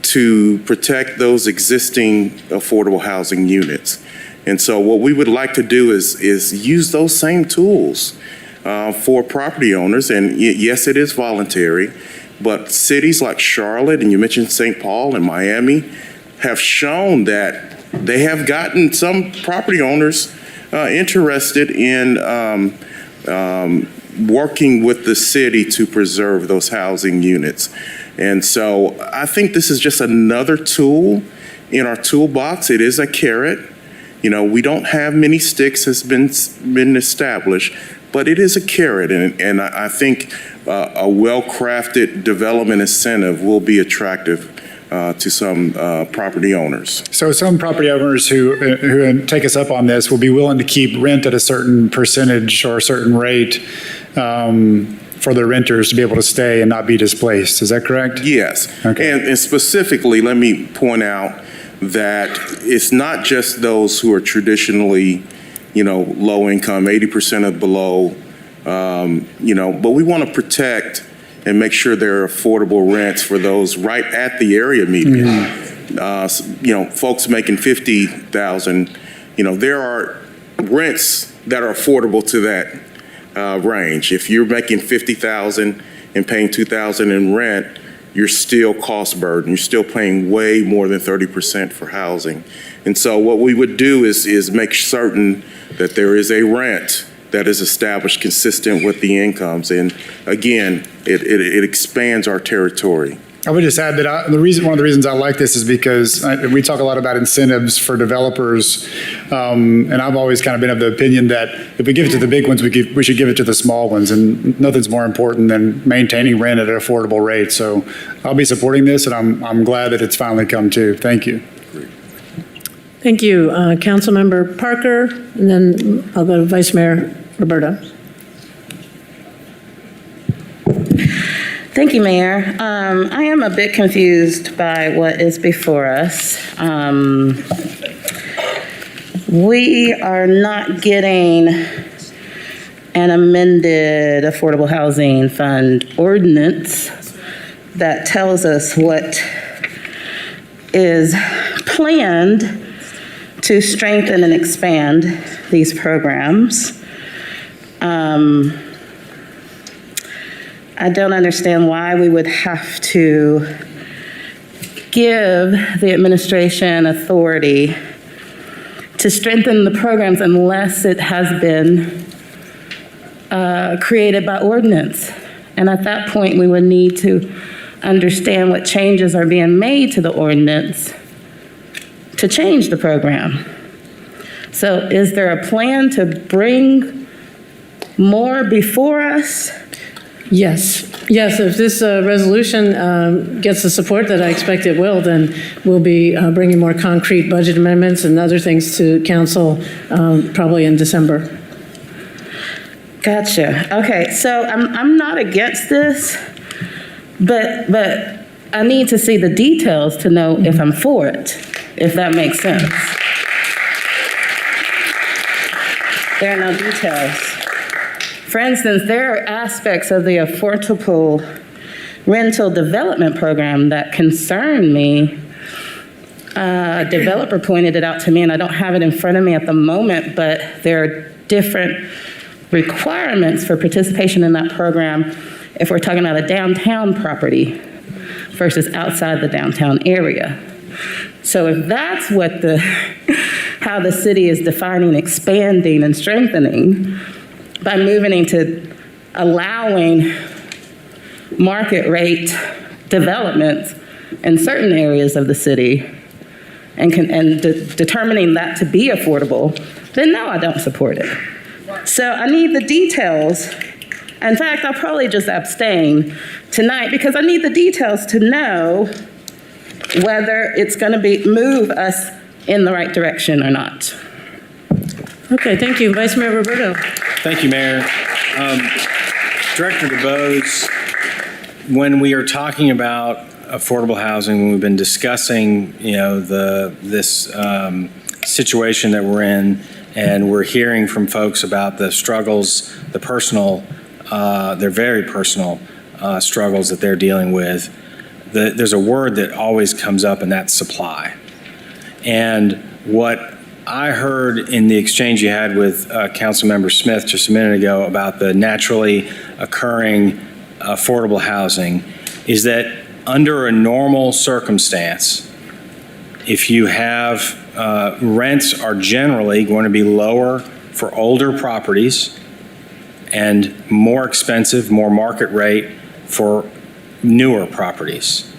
to protect those existing affordable housing units. And so what we would like to do is use those same tools for property owners. And yes, it is voluntary, but cities like Charlotte, and you mentioned St. Paul and Miami, have shown that they have gotten some property owners interested in working with the city to preserve those housing units. And so I think this is just another tool in our toolbox. It is a carrot. You know, we don't have many sticks has been established, but it is a carrot. And I think a well-crafted development incentive will be attractive to some property owners. So some property owners who take us up on this will be willing to keep rent at a certain percentage or a certain rate for their renters to be able to stay and not be displaced. Is that correct? Yes. Okay. And specifically, let me point out that it's not just those who are traditionally, low income, 80% or below, but we want to protect and make sure there are affordable rents for those right at the area median. Folks making $50,000, there are rents that are affordable to that range. If you're making $50,000 and paying $2,000 in rent, you're still cost burden. You're still paying way more than 30% for housing. And so what we would do is make certain that there is a rent that is established consistent with the incomes. And again, it expands our territory. I would just add that one of the reasons I like this is because we talk a lot about incentives for developers, and I've always kind of been of the opinion that if we give it to the big ones, we should give it to the small ones, and nothing's more important than maintaining rent at an affordable rate. So I'll be supporting this, and I'm glad that it's finally come to. Thank you. Thank you, Councilmember Parker, and then I'll go to Vice Mayor Roberta. Thank you, Mayor. I am a bit confused by what is before us. We are not getting an amended Affordable Housing Fund ordinance that tells us what is planned to strengthen and expand these programs. I don't understand why we would have to give the administration authority to strengthen the programs unless it has been created by ordinance. And at that point, we would need to understand what changes are being made to the ordinance to change the program. So is there a plan to bring more before us? Yes, if this resolution gets the support that I expect it will, then we'll be bringing more concrete budget amendments and other things to council probably in December. Gotcha. Okay, so I'm not against this, but I need to see the details to know if I'm for it, if that makes sense. There are no details. For instance, there are aspects of the affordable rental development program that concern me. A developer pointed it out to me, and I don't have it in front of me at the moment, but there are different requirements for participation in that program if we're talking about a downtown property versus outside the downtown area. So if that's what how the city is defining expanding and strengthening by moving into allowing market rate development in certain areas of the city and determining that to be affordable, then no, I don't support it. So I need the details. In fact, I'll probably just abstain tonight because I need the details to know whether it's going to move us in the right direction or not. Okay, thank you. Vice Mayor Roberto. Thank you, Mayor. Director DeBose, when we are talking about affordable housing, when we've been discussing, this situation that we're in, and we're hearing from folks about the struggles, the personal, they're very personal struggles that they're dealing with. There's a word that always comes up, and that's supply. And what I heard in the exchange you had with Councilmember Smith just a minute ago about the naturally occurring affordable housing is that under a normal circumstance, if you have rents are generally going to be lower for older properties and more expensive, more market rate for newer properties.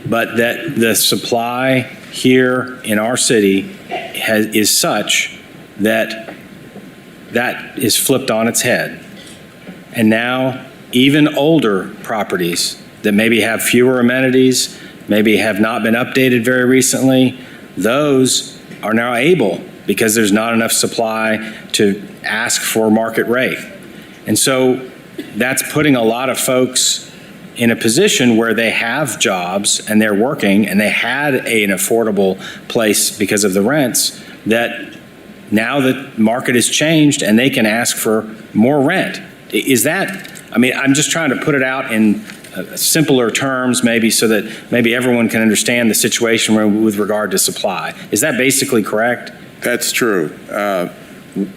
But that the supply here in our city is such that is flipped on its head. And now even older properties that maybe have fewer amenities, maybe have not been updated very recently, those are now able, because there's not enough supply, to ask for market rate. And so that's putting a lot of folks in a position where they have jobs and they're working and they had an affordable place because of the rents, that now the market has changed and they can ask for more rent. Is that, I'm just trying to put it out in simpler terms, maybe, so that maybe everyone can understand the situation with regard to supply. Is that basically correct? That's true.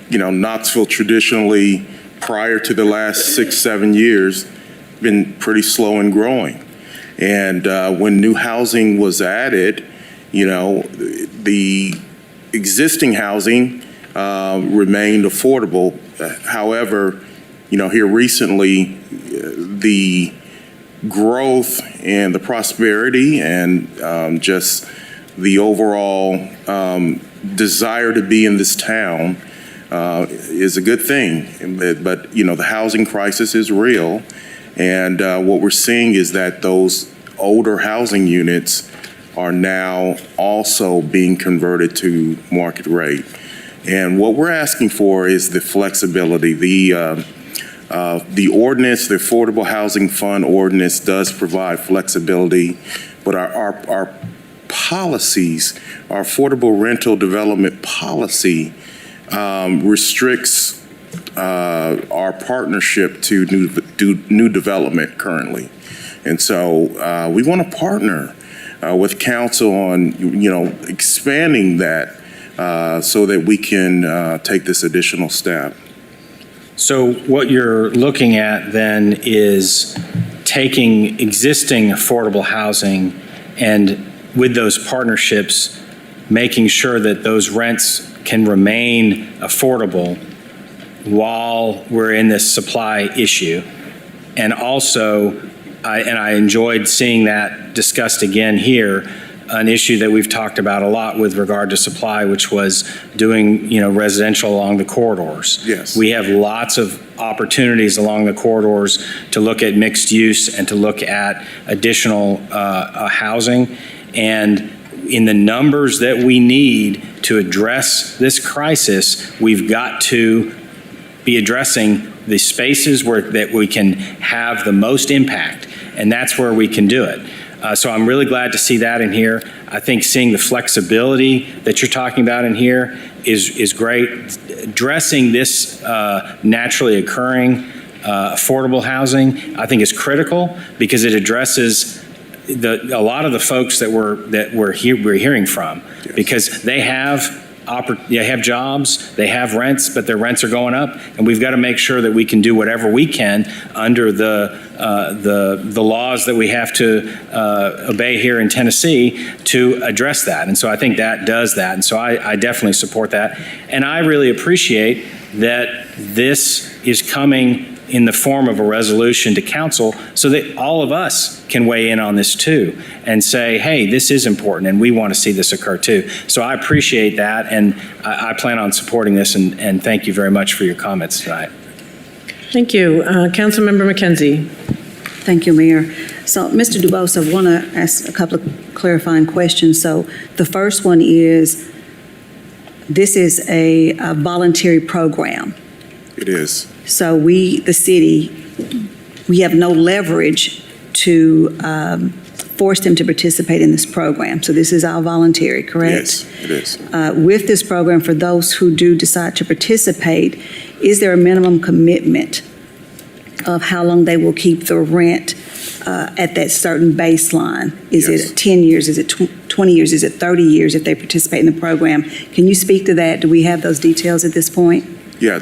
Knoxville traditionally, prior to the last 6-7 years, been pretty slow in growing. And when new housing was added, the existing housing remained affordable. However, here recently, the growth and the prosperity and just the overall desire to be in this town is a good thing. But the housing crisis is real. And what we're seeing is that those older housing units are now also being converted to market rate. And what we're asking for is the flexibility. The ordinance, the Affordable Housing Fund ordinance, does provide flexibility, but our policies, our affordable rental development policy restricts our partnership to new development currently. And so we want to partner with council on, expanding that so that we can take this additional step. So what you're looking at then is taking existing affordable housing and with those partnerships, making sure that those rents can remain affordable while we're in this supply issue. And also, I enjoyed seeing that discussed again here, an issue that we've talked about a lot with regard to supply, which was doing, residential along the corridors. Yes. We have lots of opportunities along the corridors to look at mixed use and to look at additional housing. And in the numbers that we need to address this crisis, we've got to be addressing the spaces that we can have the most impact, and that's where we can do it. So I'm really glad to see that in here. I think seeing the flexibility that you're talking about in here is great. Addressing this naturally occurring affordable housing, I think, is critical because it addresses a lot of the folks that we're hearing from, because they have jobs, they have rents, but their rents are going up, and we've got to make sure that we can do whatever we can under the laws that we have to obey here in Tennessee to address that. And so I think that does that, and so I definitely support that. And I really appreciate that this is coming in the form of a resolution to council so that all of us can weigh in on this too and say, hey, this is important and we want to see this occur too. So I appreciate that, and I plan on supporting this, and thank you very much for your comments tonight. Thank you. Councilmember McKenzie. Thank you, Mayor. So, Mr. DuBose, I want to ask a couple of clarifying questions. So the first one is, this is a voluntary program. It is. So we, the city, we have no leverage to force them to participate in this program. So this is all voluntary, correct? Yes, it is. With this program, for those who do decide to participate, is there a minimum commitment of how long they will keep the rent at that certain baseline? Is it 10 years? Is it 20 years? Is it 30 years if they participate in the program? Can you speak to that? Do we have those details at this point? Yeah.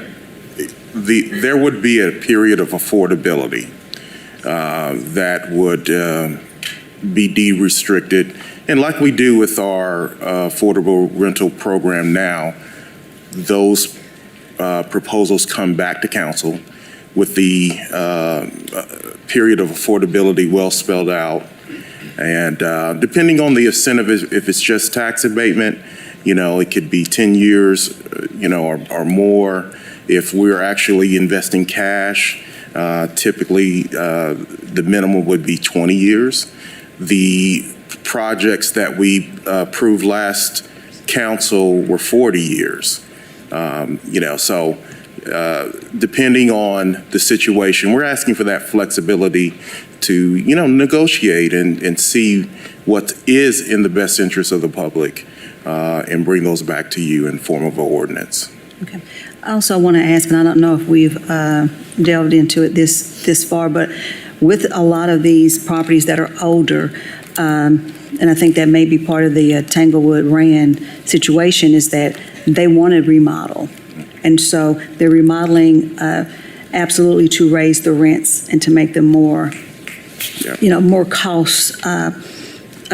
There would be a period of affordability that would be de-restricted. And like we do with our affordable rental program now, those proposals come back to council with the period of affordability well spelled out. And depending on the incentive, if it's just tax abatement, it could be 10 years, or more. If we're actually investing cash, typically the minimum would be 20 years. The projects that we approved last council were 40 years. So depending on the situation, we're asking for that flexibility to, negotiate and see what is in the best interest of the public and bring those back to you in form of an ordinance. Okay. I also want to ask, and I don't know if we've delved into it this far, but with a lot of these properties that are older, and I think that may be part of the Tanglewood Rand situation, is that they want to remodel. And so they're remodeling absolutely to raise the rents and to make them more, more cost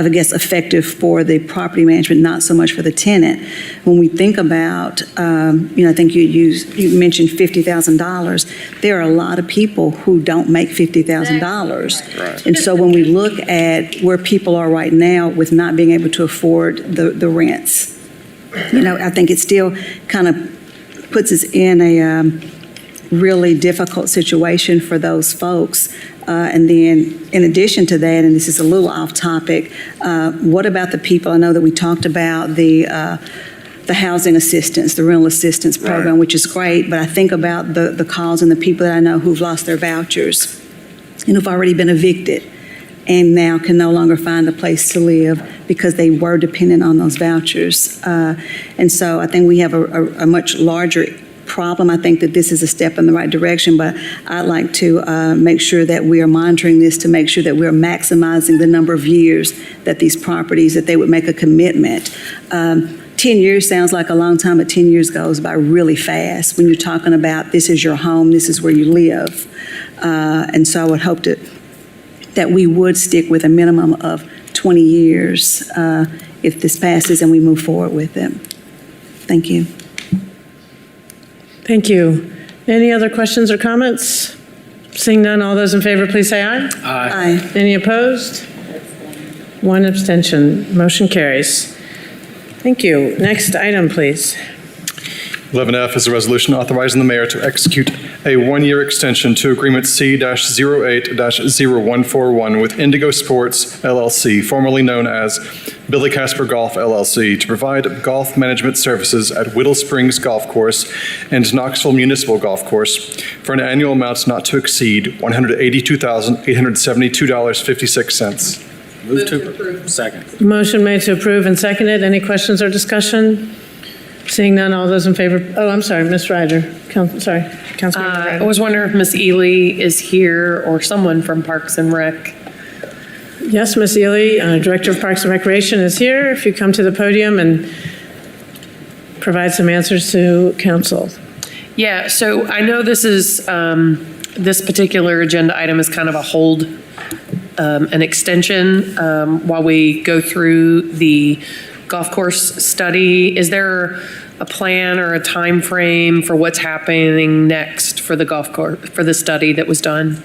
effective for the property management, not so much for the tenant. When we think about, I think you mentioned $50,000. There are a lot of people who don't make $50,000. Right. And so when we look at where people are right now with not being able to afford the rents, I think it still kind of puts us in a really difficult situation for those folks. And then in addition to that, and this is a little off topic, what about the people? I know that we talked about the housing assistance, the rental assistance program, right, which is great, but I think about the calls and the people that I know who've lost their vouchers and who've already been evicted and now can no longer find a place to live because they were dependent on those vouchers. And so I think we have a much larger problem. I think that this is a step in the right direction, but I'd like to make sure that we are monitoring this to make sure that we're maximizing the number of years that these properties, that they would make a commitment. 10 years sounds like a long time, but 10 years goes by really fast when you're talking about this is your home, this is where you live. And so I would hope that we would stick with a minimum of 20 years if this passes and we move forward with it. Thank you. Thank you. Any other questions or comments? Seeing none, all those in favor, please say aye. Aye. Any opposed? One abstention. Motion carries. Thank you. Next item, please. 11F is a resolution authorizing the mayor to execute a one-year extension to Agreement C-08-0141 with Indigo Sports LLC, formerly known as Billy Casper Golf LLC, to provide golf management services at Whittle Springs Golf Course and Knoxville Municipal Golf Course for an annual amount not to exceed $182,872.56. Move to approve. Second. Motion made to approve and seconded. Any questions or discussion? Seeing none, all those in favor, oh, I'm sorry, Ms. Ryder. Councilmember I Ryder. was wondering if Ms. Ely is here or someone from Parks and Rec. Yes, Ms. Ely, Director of Parks and Recreation is here. If you come to the podium and provide some answers to council. Yeah, so I know this is, this particular agenda item is kind of a hold, an extension while we go through the golf course study. Is there a plan or a time frame for what's happening next for the golf course, for the study that was done?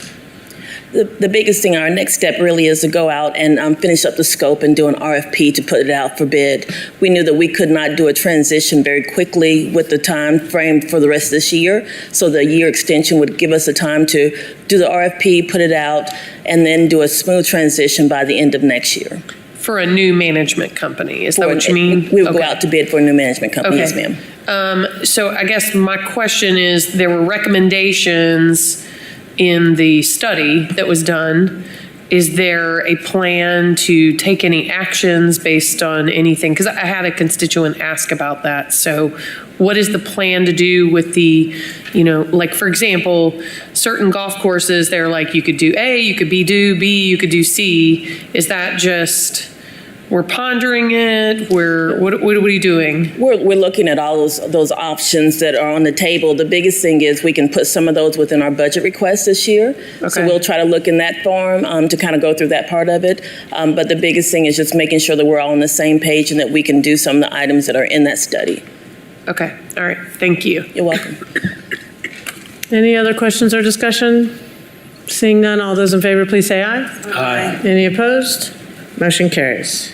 The biggest thing, our next step really is to go out and finish up the scope and do an RFP to put it out for bid. We knew that we could not do a transition very quickly with the time frame for the rest of this year. So the year extension would give us the time to do the RFP, put it out, and then do a smooth transition by the end of next year. For a new management company, is that what you mean? We will go out to bid for a new management company, yes, Okay. ma'am. So I guess my question is, there were recommendations in the study that was done. Is there a plan to take any actions based on anything? Because I had a constituent ask about that. So what is the plan to do with the, like, for example, certain golf courses, they're like, you could do A, you could do B, you could do C. Is that just, we're pondering it? What are we doing? We're looking at all those options that are on the table. The biggest thing is we can put some of those within our budget request this year. Okay. So we'll try to look in that form to kind of go through that part of it. But the biggest thing is just making sure that we're all on the same page and that we can do some of the items that are in that study. Okay, all right, thank you. You're welcome. Any other questions or discussion? Seeing none, all those in favor, please say aye. Aye. Any opposed? Motion carries.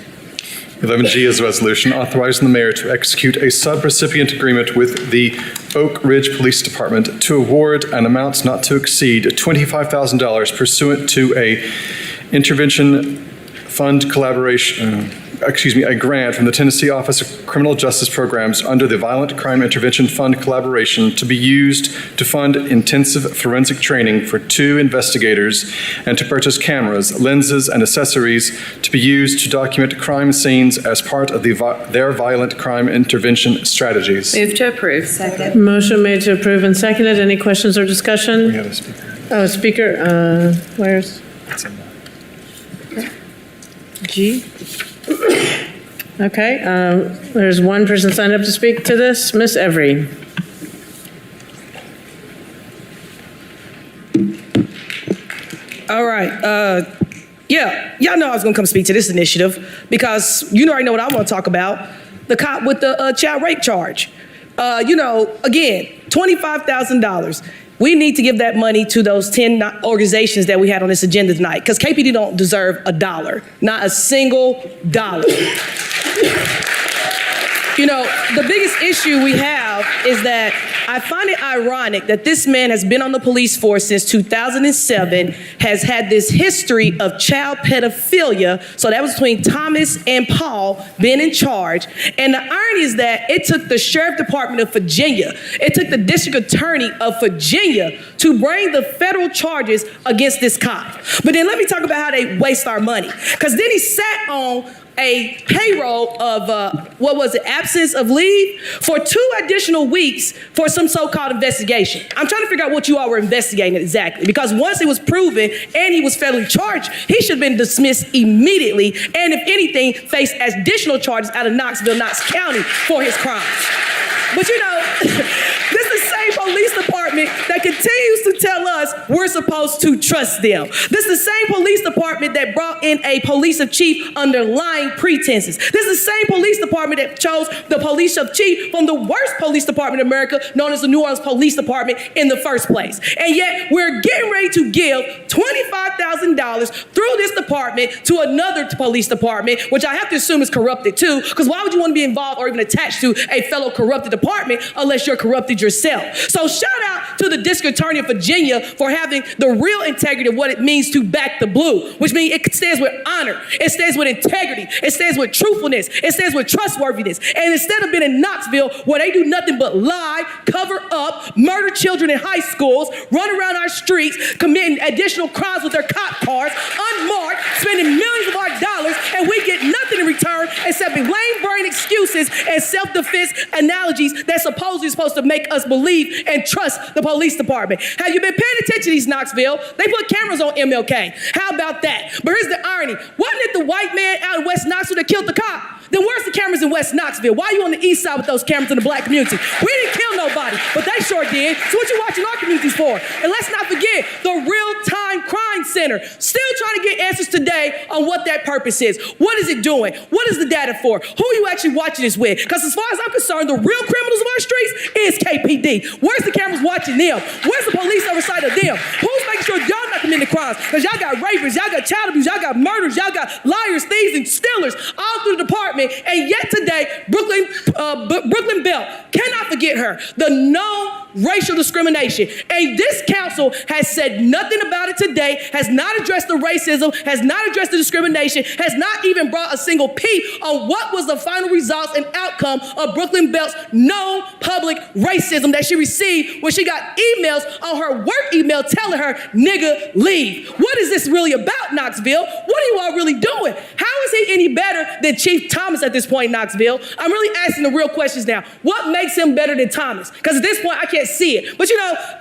11G is a resolution authorizing the mayor to execute a sub-recipient agreement with the Oak Ridge Police Department to award an amount not to exceed $25,000 pursuant to a intervention fund collaboration, a grant from the Tennessee Office of Criminal Justice Programs under the Violent Crime Intervention Fund collaboration to be used to fund intensive forensic training for 2 investigators and to purchase cameras, lenses, and accessories to be used to document crime scenes as part of their violent crime intervention strategies. Move to approve. Second. Motion made to approve and seconded. Any questions or discussion? We have a speaker. Oh, speaker, where's? G? Okay, there's one person signed up to speak to this, Miss Every. All right. Y'all know I was going to come speak to this initiative because you already know what I want to talk about. The cop with the child rape charge. Again, $25,000. We need to give that money to those 10 organizations that we had on this agenda tonight because KPD don't deserve a dollar, not a single dollar. The biggest issue we have is that I find it ironic that this man has been on the police force since 2007, has had this history of child pedophilia. So that was between Thomas and Paul being in charge. And the irony is that it took the Sheriff Department of Virginia, it took the District Attorney of Virginia to bring the federal charges against this cop. But then let me talk about how they waste our money. Because then he sat on a payroll of, absence of leave for 2 additional weeks for some so-called investigation. I'm trying to figure out what you all were investigating exactly, because once it was proven and he was federally charged, he should have been dismissed immediately, and if anything, faced additional charges out of Knoxville, Knox County for his crimes. But this is the same police department that continues to tell us we're supposed to trust them. This is the same police department that brought in a police chief under lying pretenses. This is the same police department that chose the police chief from the worst police department in America, known as the New Orleans Police Department in the first place. And yet we're getting ready to give $25,000 through this department to another police department, which I have to assume is corrupted too, because why would you want to be involved or even attached to a fellow corrupted department unless you're corrupted yourself? So shout out to the district attorney of Virginia for having the real integrity of what it means to back the blue, which means it stands with honor, it stands with integrity, it stands with truthfulness, it stands with trustworthiness. And instead of being in Knoxville, where they do nothing but lie, cover up, murder children in high schools, run around our streets, committing additional crimes with their cop cars, unmarked, spending millions of our dollars, and we get nothing in return except lame brain excuses and self-defense analogies that supposedly is supposed to make us believe and trust the police department. Have you been paying attention to these Knoxville? They put cameras on MLK. How about that? But here's the irony. Wasn't it the white man out in West Knoxville that killed the cop? Then where's the cameras in West Knoxville? Why are you on the east side with those cameras in the black community? We didn't kill nobody, but they sure did. So what you watching our communities for? And let's not forget the Real-Time Crime Center. Still trying to get answers today on what that purpose is. What is it doing? What is the data for? Who are you actually watching this with? Because as far as I'm concerned, the real criminals of our streets is KPD. Where's the cameras watching them? Where's the police oversight of them? Who's making sure y'all not committing crimes? Because y'all got rapists, y'all got child abuse, y'all got murders, y'all got liars, thieves, and stealers all through the department. And yet today, Brooklyn Bell, cannot forget her, the no racial discrimination. And this council has said nothing about it today, has not addressed the racism, has not addressed the discrimination, has not even brought a single peep on what was the final results and outcome of Brooklyn Bell's no public racism that she received when she got emails on her work email telling her, nigga, leave. What is this really about, Knoxville? What are you all really doing? How is he any better than Chief Thomas at this point, Knoxville? I'm really asking the real questions now. What makes him better than Thomas? Because at this point, I can't see it. But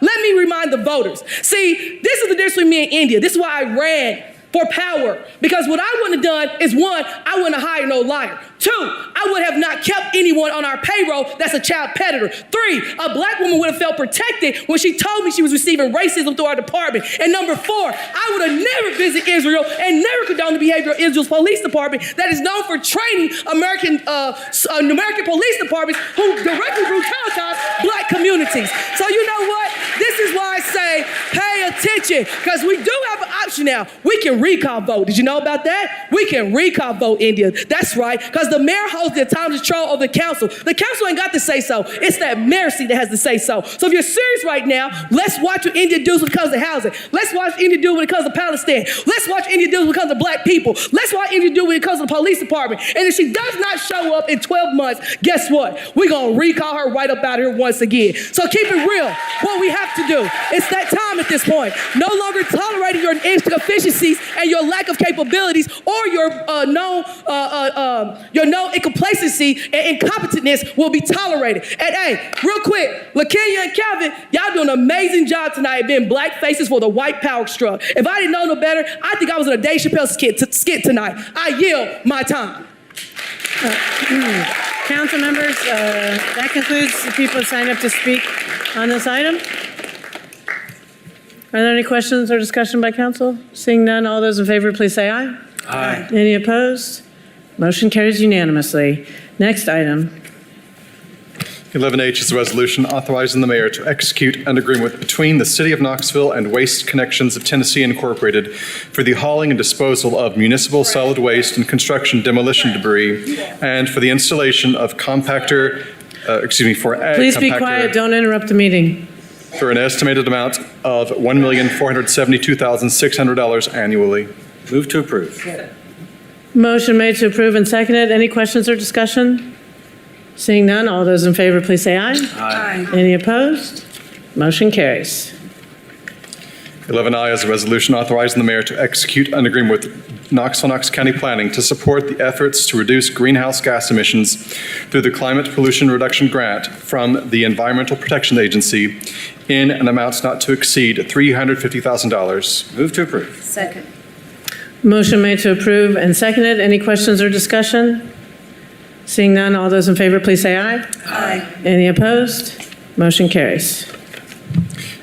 let me remind the voters. See, this is the difference between me and India. This is why I ran for power. Because what I wouldn't have done is, one, I wouldn't have hired no liar. Two, I would have not kept anyone on our payroll that's a child predator. Three, a black woman would have felt protected when she told me she was receiving racism through our department. And number four, I would have never visited Israel and never condoned the behavior of Israel's police department that is known for training American police departments who directly brutalize black communities. So you know what? This is why I say pay attention, because we do have an option now. We can recall vote. Did you know about that? We can recall vote, India. That's right, because the mayor holds the autonomous control of the council. The council ain't got to say so. It's that mayor seat that has to say so. So if you're serious right now, let's watch what India does when it comes to housing. Let's watch India do when it comes to Palestine. Let's watch India do when it comes to black people. Let's watch India do when it comes to the police department. And if she does not show up in 12 months, guess what? We're going to recall her right up out here once again. So keep it real. What we have to do, it's that time at this point. No longer tolerating your inefficiencies and your lack of capabilities or your incomplacency and incompetentness will be tolerated. And hey, real quick, LaKenya and Calvin, y'all doing an amazing job tonight being black faces for the white power struggle. If I didn't know no better, I think I was in a Dave Chappelle skit tonight. I yield my time. Council members, that concludes the people who signed up to speak on this item. Are there any questions or discussion by council? Seeing none, all those in favor, please say aye. Aye. Any opposed? Motion carries unanimously. Next item. 11H is a resolution authorizing the mayor to execute an agreement between the City of Knoxville and Waste Connections of Tennessee Incorporated for the hauling and disposal of municipal solid waste and construction demolition debris, and for the installation of compactor, Please be quiet, don't interrupt the meeting. for an estimated amount of $1,472,600 annually. Move to approve. Motion made to approve and seconded. Any questions or discussion? Seeing none, all those in favor, please say aye. Aye. Any opposed? Motion carries. 11I is a resolution authorizing the mayor to execute an agreement with Knox County Planning to support the efforts to reduce greenhouse gas emissions through the Climate Pollution Reduction Grant from the Environmental Protection Agency in an amount not to exceed $350,000. Move to approve. Second. Motion made to approve and seconded. Any questions or discussion? Seeing none, all those in favor, please say aye. Aye. Any opposed? Motion carries.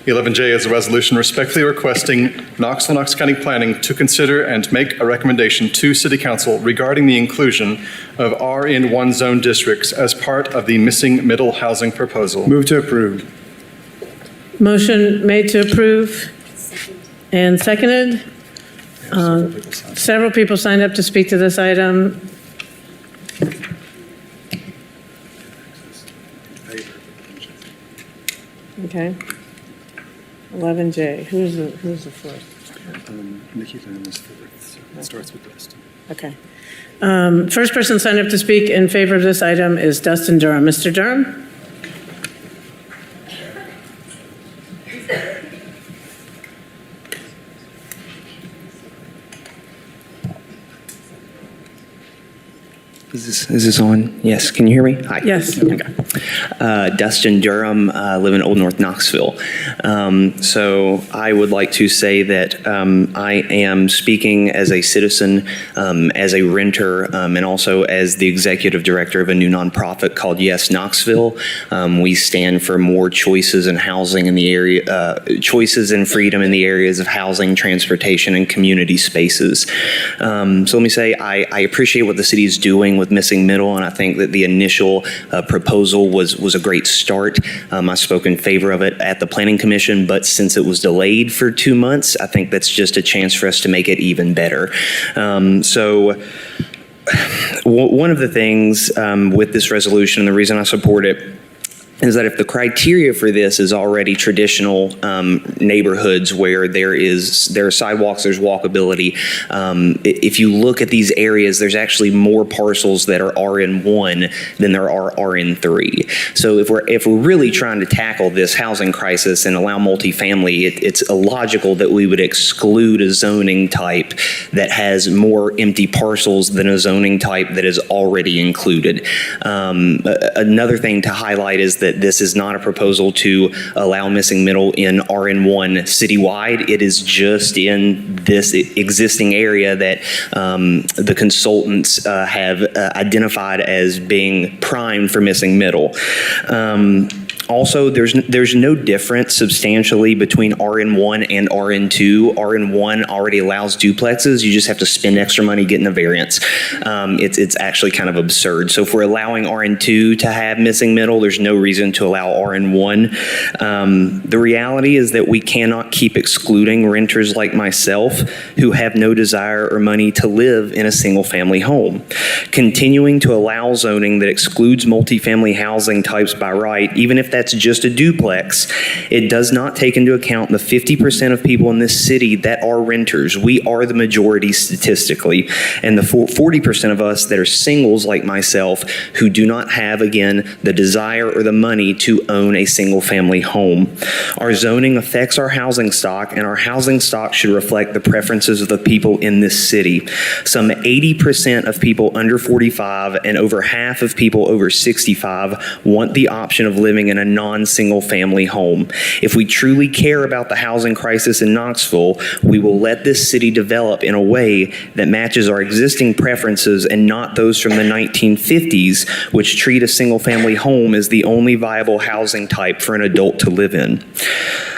11J is a resolution respectfully requesting Knoxville County Planning to consider and make a recommendation to City Council regarding the inclusion of RN1 zone districts as part of the missing middle housing proposal. Move to approve. Motion made to approve and seconded. Several people signed up to speak to this item. Okay. 11J. Who's the fourth? Nikki Lynn is fourth, so it starts with Dustin. Okay. First person signed up to speak in favor of this item is Dustin Durham. Mr. Durham? Is this on? Yes. Can you hear me? Hi. Yes. Okay. Dustin Durham, live in Old North Knoxville. So I would like to say that I am speaking as a citizen, as a renter, and also as the executive director of a new nonprofit called Yes Knoxville. We stand for more choices in housing in the area, choices and freedom in the areas of housing, transportation, and community spaces. So let me say I appreciate what the city is doing with Missing Middle, and I think that the initial proposal was a great start. I spoke in favor of it at the Planning Commission, but since it was delayed for 2 months, I think that's just a chance for us to make it even better. One of the things with this resolution, and the reason I support it, is that if the criteria for this is already traditional neighborhoods where there are sidewalks, there's walkability, if you look at these areas, there's actually more parcels that are RN1 than there are RN3. So if we're really trying to tackle this housing crisis and allow multifamily, it's illogical that we would exclude a zoning type that has more empty parcels than a zoning type that is already included. Another thing to highlight is that this is not a proposal to allow Missing Middle in RN1 citywide. It is just in this existing area that the consultants have identified as being primed for Missing Middle. Also, there's no difference substantially between RN1 and RN2. RN1 already allows duplexes. You just have to spend extra money getting a variance. It's actually kind of absurd. So if we're allowing RN2 to have Missing Middle, there's no reason to allow RN1. The reality is that we cannot keep excluding renters like myself who have no desire or money to live in a single-family home. Continuing to allow zoning that excludes multifamily housing types by right, even if that's just a duplex, it does not take into account the 50% of people in this city that are renters. We are the majority statistically, and the 40% of us that are singles like myself who do not have, again, the desire or the money to own a single family home. Our zoning affects our housing stock, and our housing stock should reflect the preferences of the people in this city. Some 80% of people under 45 and over half of people over 65 want the option of living in a non-single family home. If we truly care about the housing crisis in Knoxville, we will let this city develop in a way that matches our existing preferences and not those from the 1950s, which treat a single family home as the only viable housing type for an adult to live in.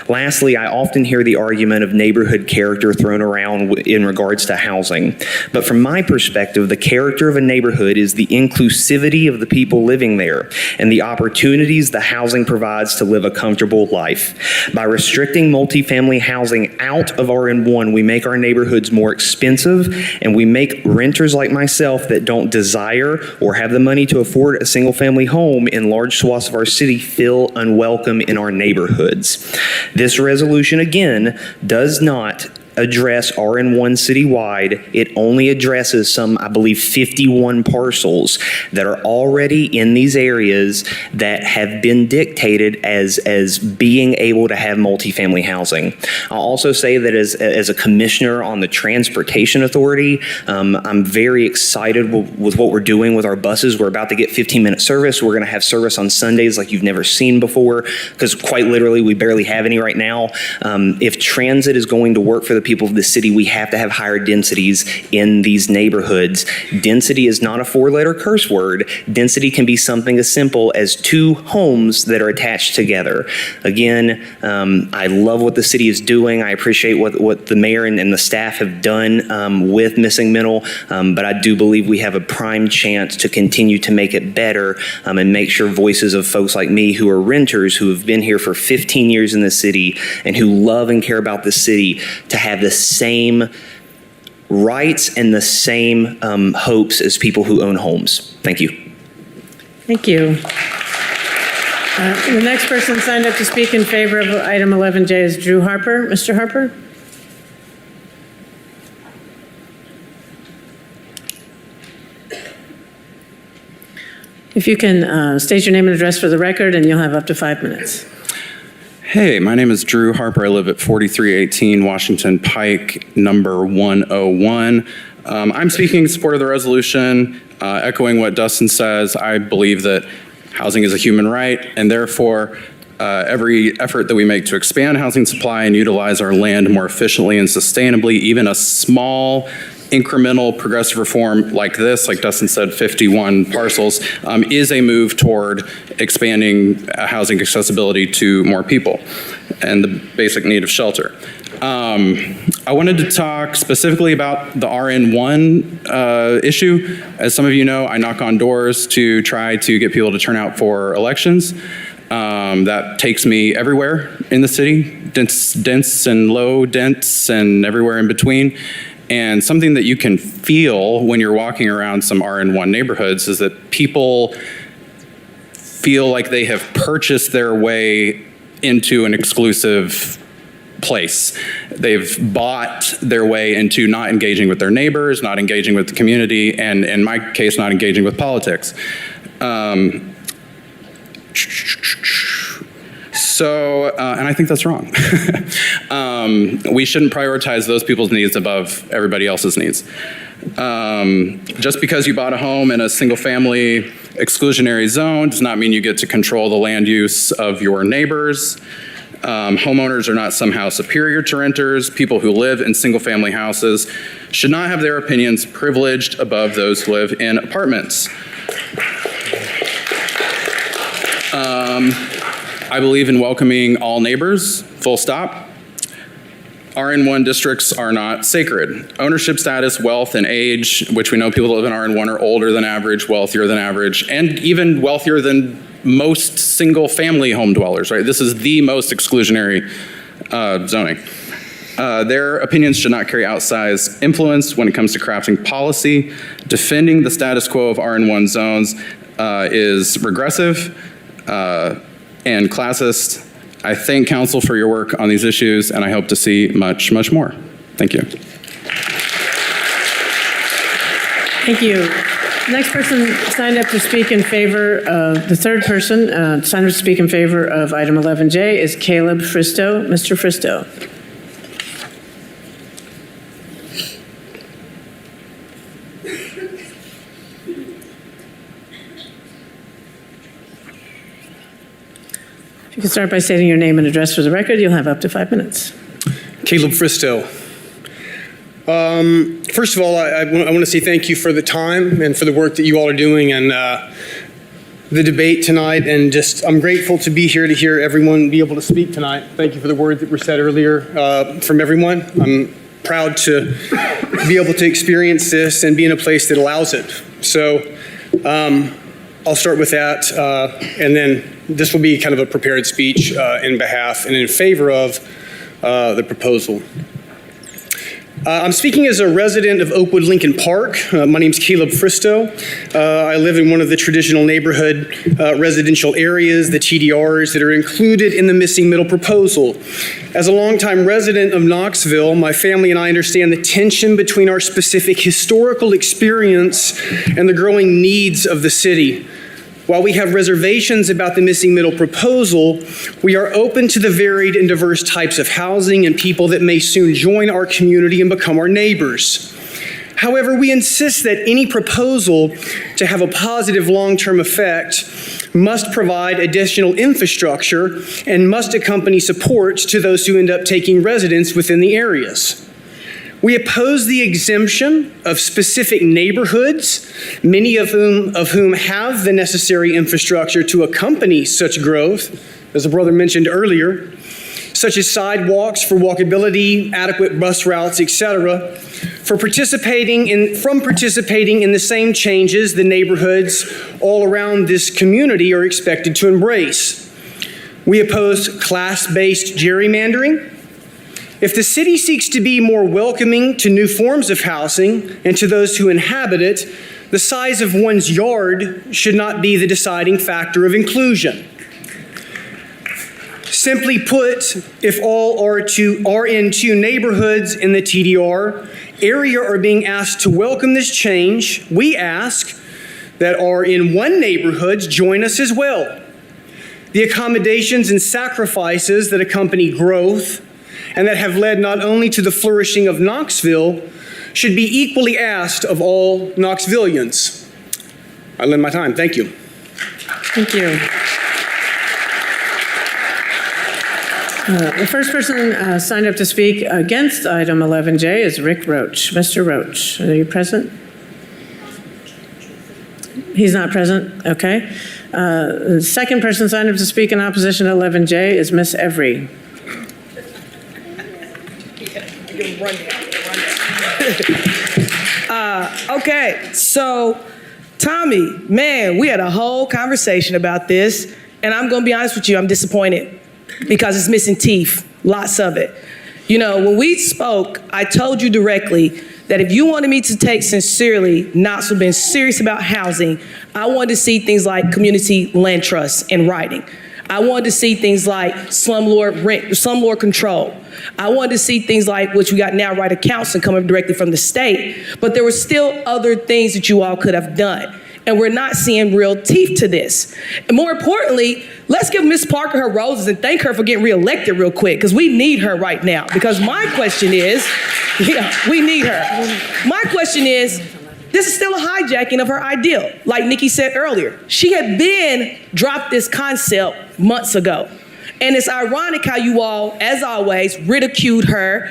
Lastly, I often hear the argument of neighborhood character thrown around in regards to housing. But from my perspective, the character of a neighborhood is the inclusivity of the people living there and the opportunities the housing provides to live a comfortable life. By restricting multifamily housing out of RN1, we make our neighborhoods more expensive, and we make renters like myself that don't desire or have the money to afford a single family home in large swaths of our city feel unwelcome in our neighborhoods. This resolution, again, does not address RN1 citywide. It only addresses some, I believe, 51 parcels that are already in these areas that have been dictated as being able to have multifamily housing. I'll also say that as a commissioner on the Transportation Authority, I'm very excited with what we're doing with our buses. We're about to get 15-minute service. We're going to have service on Sundays like you've never seen before, because quite literally we barely have any right now. If transit is going to work for the people of the city, we have to have higher densities in these neighborhoods. Density is not a four-letter curse word. Density can be something as simple as two homes that are attached together. Again, I love what the city is doing. I appreciate what the mayor and the staff have done with Missing Middle, but I do believe we have a prime chance to continue to make it better and make sure voices of folks like me who are renters, who have been here for 15 years in the city and who love and care about the city, to have the same rights and the same hopes as people who own homes. Thank you. Thank you. The next person signed up to speak in favor of item 11J is Drew Harper. Mr. Harper? If you can state your name and address for the record, and you'll have up to 5 minutes. Hey, my name is Drew Harper. I live at 4318 Washington Pike, number 101. I'm speaking in support of the resolution, echoing what Dustin says. I believe that housing is a human right, and therefore, every effort that we make to expand housing supply and utilize our land more efficiently and sustainably, even a small incremental progressive reform like this, like Dustin said, 51 parcels, is a move toward expanding housing accessibility to more people and the basic need of shelter. I wanted to talk specifically about the RN1 issue. As some of you know, I knock on doors to try to get people to turn out for elections. That takes me everywhere in the city, dense and low dense and everywhere in between. And something that you can feel when you're walking around some RN1 neighborhoods is that people feel like they have purchased their way into an exclusive place. They've bought their way into not engaging with their neighbors, not engaging with the community, and in my case, not engaging with politics. And I think that's wrong. We shouldn't prioritize those people's needs above everybody else's needs. Just because you bought a home in a single-family exclusionary zone does not mean you get to control the land use of your neighbors. Homeowners are not somehow superior to renters. People who live in single-family houses should not have their opinions privileged above those who live in apartments. I believe in welcoming all neighbors, full stop. RN1 districts are not sacred. Ownership status, wealth, and age, which we know people that live in RN1 are older than average, wealthier than average, and even wealthier than most single-family home dwellers, right? This is the most exclusionary zoning. Their opinions should not carry outsized influence when it comes to crafting policy. Defending the status quo of RN1 zones is regressive and classist. I thank council for your work on these issues, and I hope to see much, much more. Thank you. Thank you. Next person signed up to speak in favor of, the third person signed up to speak in favor of item 11J is Caleb Fristow. Mr. Fristow. You can start by stating your name and address for the record. You'll have up to 5 minutes. Caleb Fristow. First of all, I want to say thank you for the time and for the work that you all are doing and the debate tonight. And just, I'm grateful to be here to hear everyone be able to speak tonight. Thank you for the words that were said earlier from everyone. I'm proud to be able to experience this and be in a place that allows it. So I'll start with that, and then this will be kind of a prepared speech in behalf and in favor of the proposal. I'm speaking as a resident of Oakwood Lincoln Park. My name's Caleb Fristow. I live in one of the traditional neighborhood residential areas, the TDRs, that are included in the missing middle proposal. As a longtime resident of Knoxville, my family and I understand the tension between our specific historical experience and the growing needs of the city. While we have reservations about the missing middle proposal, we are open to the varied and diverse types of housing and people that may soon join our community and become our neighbors. However, we insist that any proposal to have a positive long-term effect must provide additional infrastructure and must accompany support to those who end up taking residence within the areas. We oppose the exemption of specific neighborhoods, many of whom have the necessary infrastructure to accompany such growth, as the brother mentioned earlier, such as sidewalks for walkability, adequate bus routes, etc., from participating in the same changes the neighborhoods all around this community are expected to embrace. We oppose class-based gerrymandering. If the city seeks to be more welcoming to new forms of housing and to those who inhabit it, the size of one's yard should not be the deciding factor of inclusion. Simply put, if all are in two neighborhoods in the TDR area are being asked to welcome this change, we ask that are in one neighborhood join us as well. The accommodations and sacrifices that accompany growth and that have led not only to the flourishing of Knoxville should be equally asked of all Knoxvillians. I lend my time. Thank you. Thank you. The first person signed up to speak against item 11J is Rick Roach. Mr. Roach, are you present? He's not present? Okay. The second person signed up to speak in opposition to 11J is Miss Every. Okay, so Tommy, man, we had a whole conversation about this, and I'm gonna be honest with you, I'm disappointed because it's missing teeth, lots of it. You know, when we spoke, I told you directly that if you wanted me to take sincerely Knoxville being serious about housing, I wanted to see things like community land trusts in writing. I wanted to see things like slumlord control. I wanted to see things like, which we got now, right of counsel coming directly from the state, but there were still other things that you all could have done. And we're not seeing real teeth to this. And more importantly, let's give Ms. Parker her roses and thank her for getting reelected real quick, because we need her right now. Because my question is, yeah, we need her. My question is, this is still a hijacking of her ideal. Like Nikki said earlier, she had been dropped this concept months ago. And it's ironic how you all, as always, ridiculed her,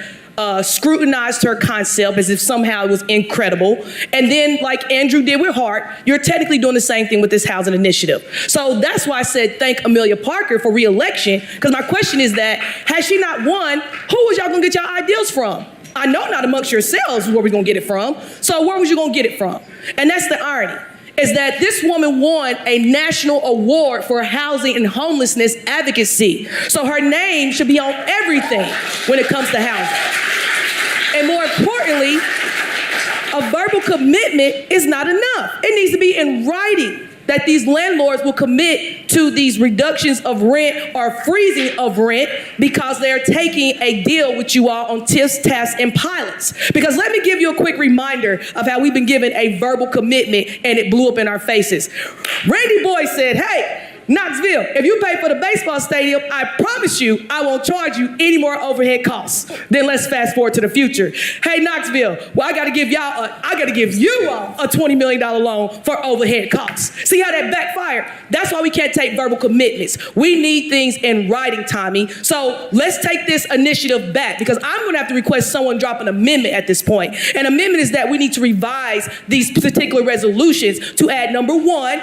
scrutinized her concept as if somehow it was incredible. And then, like Andrew did with Hart, you're technically doing the same thing with this housing initiative. So that's why I said thank Amelia Parker for re-election, because my question is that, had she not won, who was y'all gonna get y'all ideals from? I know not amongst yourselves where we're gonna get it from. So where was you gonna get it from? And that's the irony, is that this woman won a national award for housing and homelessness advocacy. So her name should be on everything when it comes to housing. And more importantly, a verbal commitment is not enough. It needs to be in writing that these landlords will commit to these reductions of rent or freezing of rent because they're taking a deal with you all on TIFs, tasks, and pilots. Because let me give you a quick reminder of how we've been given a verbal commitment and it blew up in our faces. Randy Boyd said, hey, Knoxville, if you pay for the baseball stadium, I promise you I won't charge you any more overhead costs. Then let's fast forward to the future. Hey, Knoxville, well, I got to give you all a $20 million loan for overhead costs. See how that backfired? That's why we can't take verbal commitments. We need things in writing, Tommy. So let's take this initiative back, because I'm going to have to request someone drop an amendment at this point. An amendment is that we need to revise these particular resolutions to add, number one,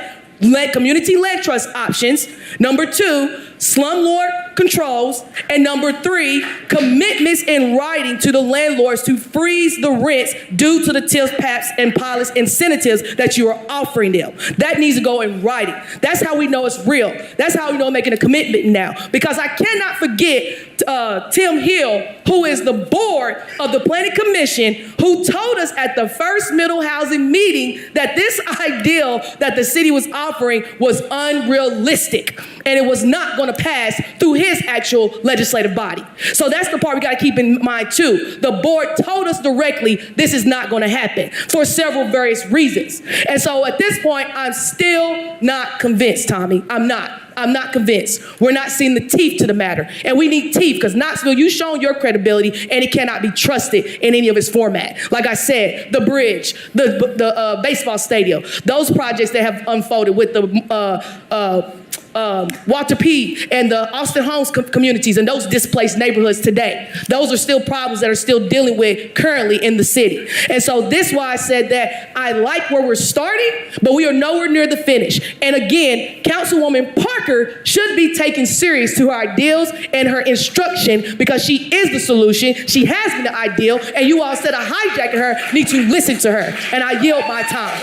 community land trust options, number two, slumlord controls, and number three, commitments in writing to the landlords to freeze the rents due to the TIFs, PAPs, and pilots incentives that you are offering them. That needs to go in writing. That's how we know it's real. That's how we know I'm making a commitment now. Because I cannot forget Tim Hill, who is the board of the Planning Commission, who told us at the first middle housing meeting that this ideal that the city was offering was unrealistic and it was not going to pass through his actual legislative body. So that's the part we got to keep in mind too. The board told us directly this is not going to happen for several various reasons. And so at this point, I'm still not convinced, Tommy. I'm not convinced. We're not seeing the teeth to the matter. And we need teeth, because Knoxville, you've shown your credibility and it cannot be trusted in any of its format. Like I said, the bridge, the baseball stadium, those projects that have unfolded with the Walter P. and the Austin Homes communities and those displaced neighborhoods today. Those are still problems that are still dealing with currently in the city. And so this is why I said that I like where we're starting, but we are nowhere near the finish. And again, Councilwoman Parker should be taken serious to her ideals and her instruction, because she is the solution. She has been the ideal, and you all, instead of hijacking her, need to listen to her. And I yield my time.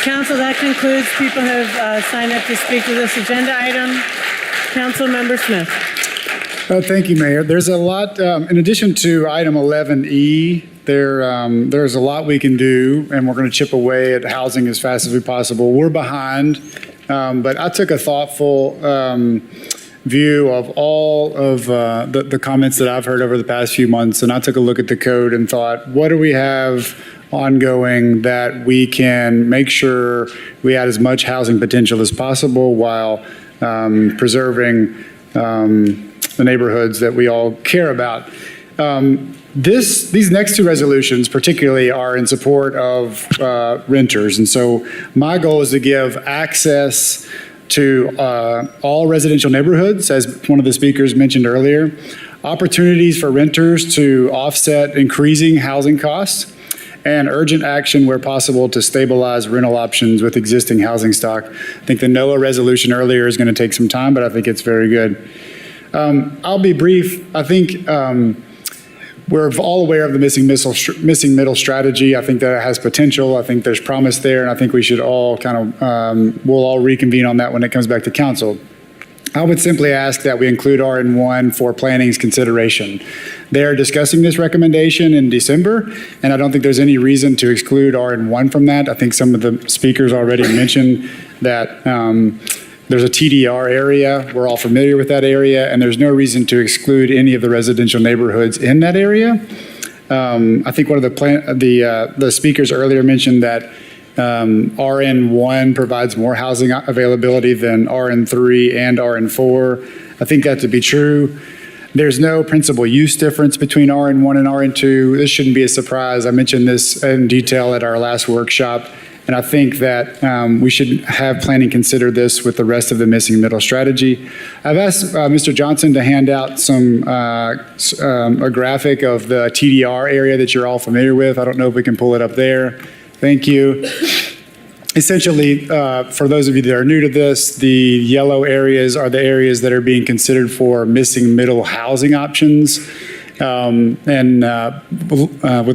Council, that concludes people who have signed up to speak to this agenda item. Councilmember Smith. Thank you, Mayor. There's a lot, in addition to item 11E, there's a lot we can do, and we're going to chip away at housing as fast as we possible. We're behind, but I took a thoughtful view of all of the comments that I've heard over the past few months, and I took a look at the code and thought, what do we have ongoing that we can make sure we add as much housing potential as possible while preserving the neighborhoods that we all care about. These next two resolutions particularly are in support of renters. And so my goal is to give access to all residential neighborhoods, as one of the speakers mentioned earlier, opportunities for renters to offset increasing housing costs, and urgent action where possible to stabilize rental options with existing housing stock. I think the NOAA resolution earlier is going to take some time, but I think it's very good. I'll be brief. I think we're all aware of the missing middle strategy. I think that it has potential. I think there's promise there, and I think we should all we'll all reconvene on that when it comes back to council. I would simply ask that we include RN1 for planning's consideration. They are discussing this recommendation in December, and I don't think there's any reason to exclude RN1 from that. I think some of the speakers already mentioned that there's a TDR area. We're all familiar with that area, and there's no reason to exclude any of the residential neighborhoods in that area. I think one of the speakers earlier mentioned that RN1 provides more housing availability than RN3 and RN4. I think that to be true. There's no principal use difference between RN1 and RN2. This shouldn't be a surprise. I mentioned this in detail at our last workshop, and I think that we should have planning consider this with the rest of the missing middle strategy. I've asked Mr. Johnson to hand out a graphic of the TDR area that you're all familiar with. I don't know if we can pull it up there. Thank you. Essentially, for those of you that are new to this, the yellow areas are the areas that are being considered for missing middle housing options. With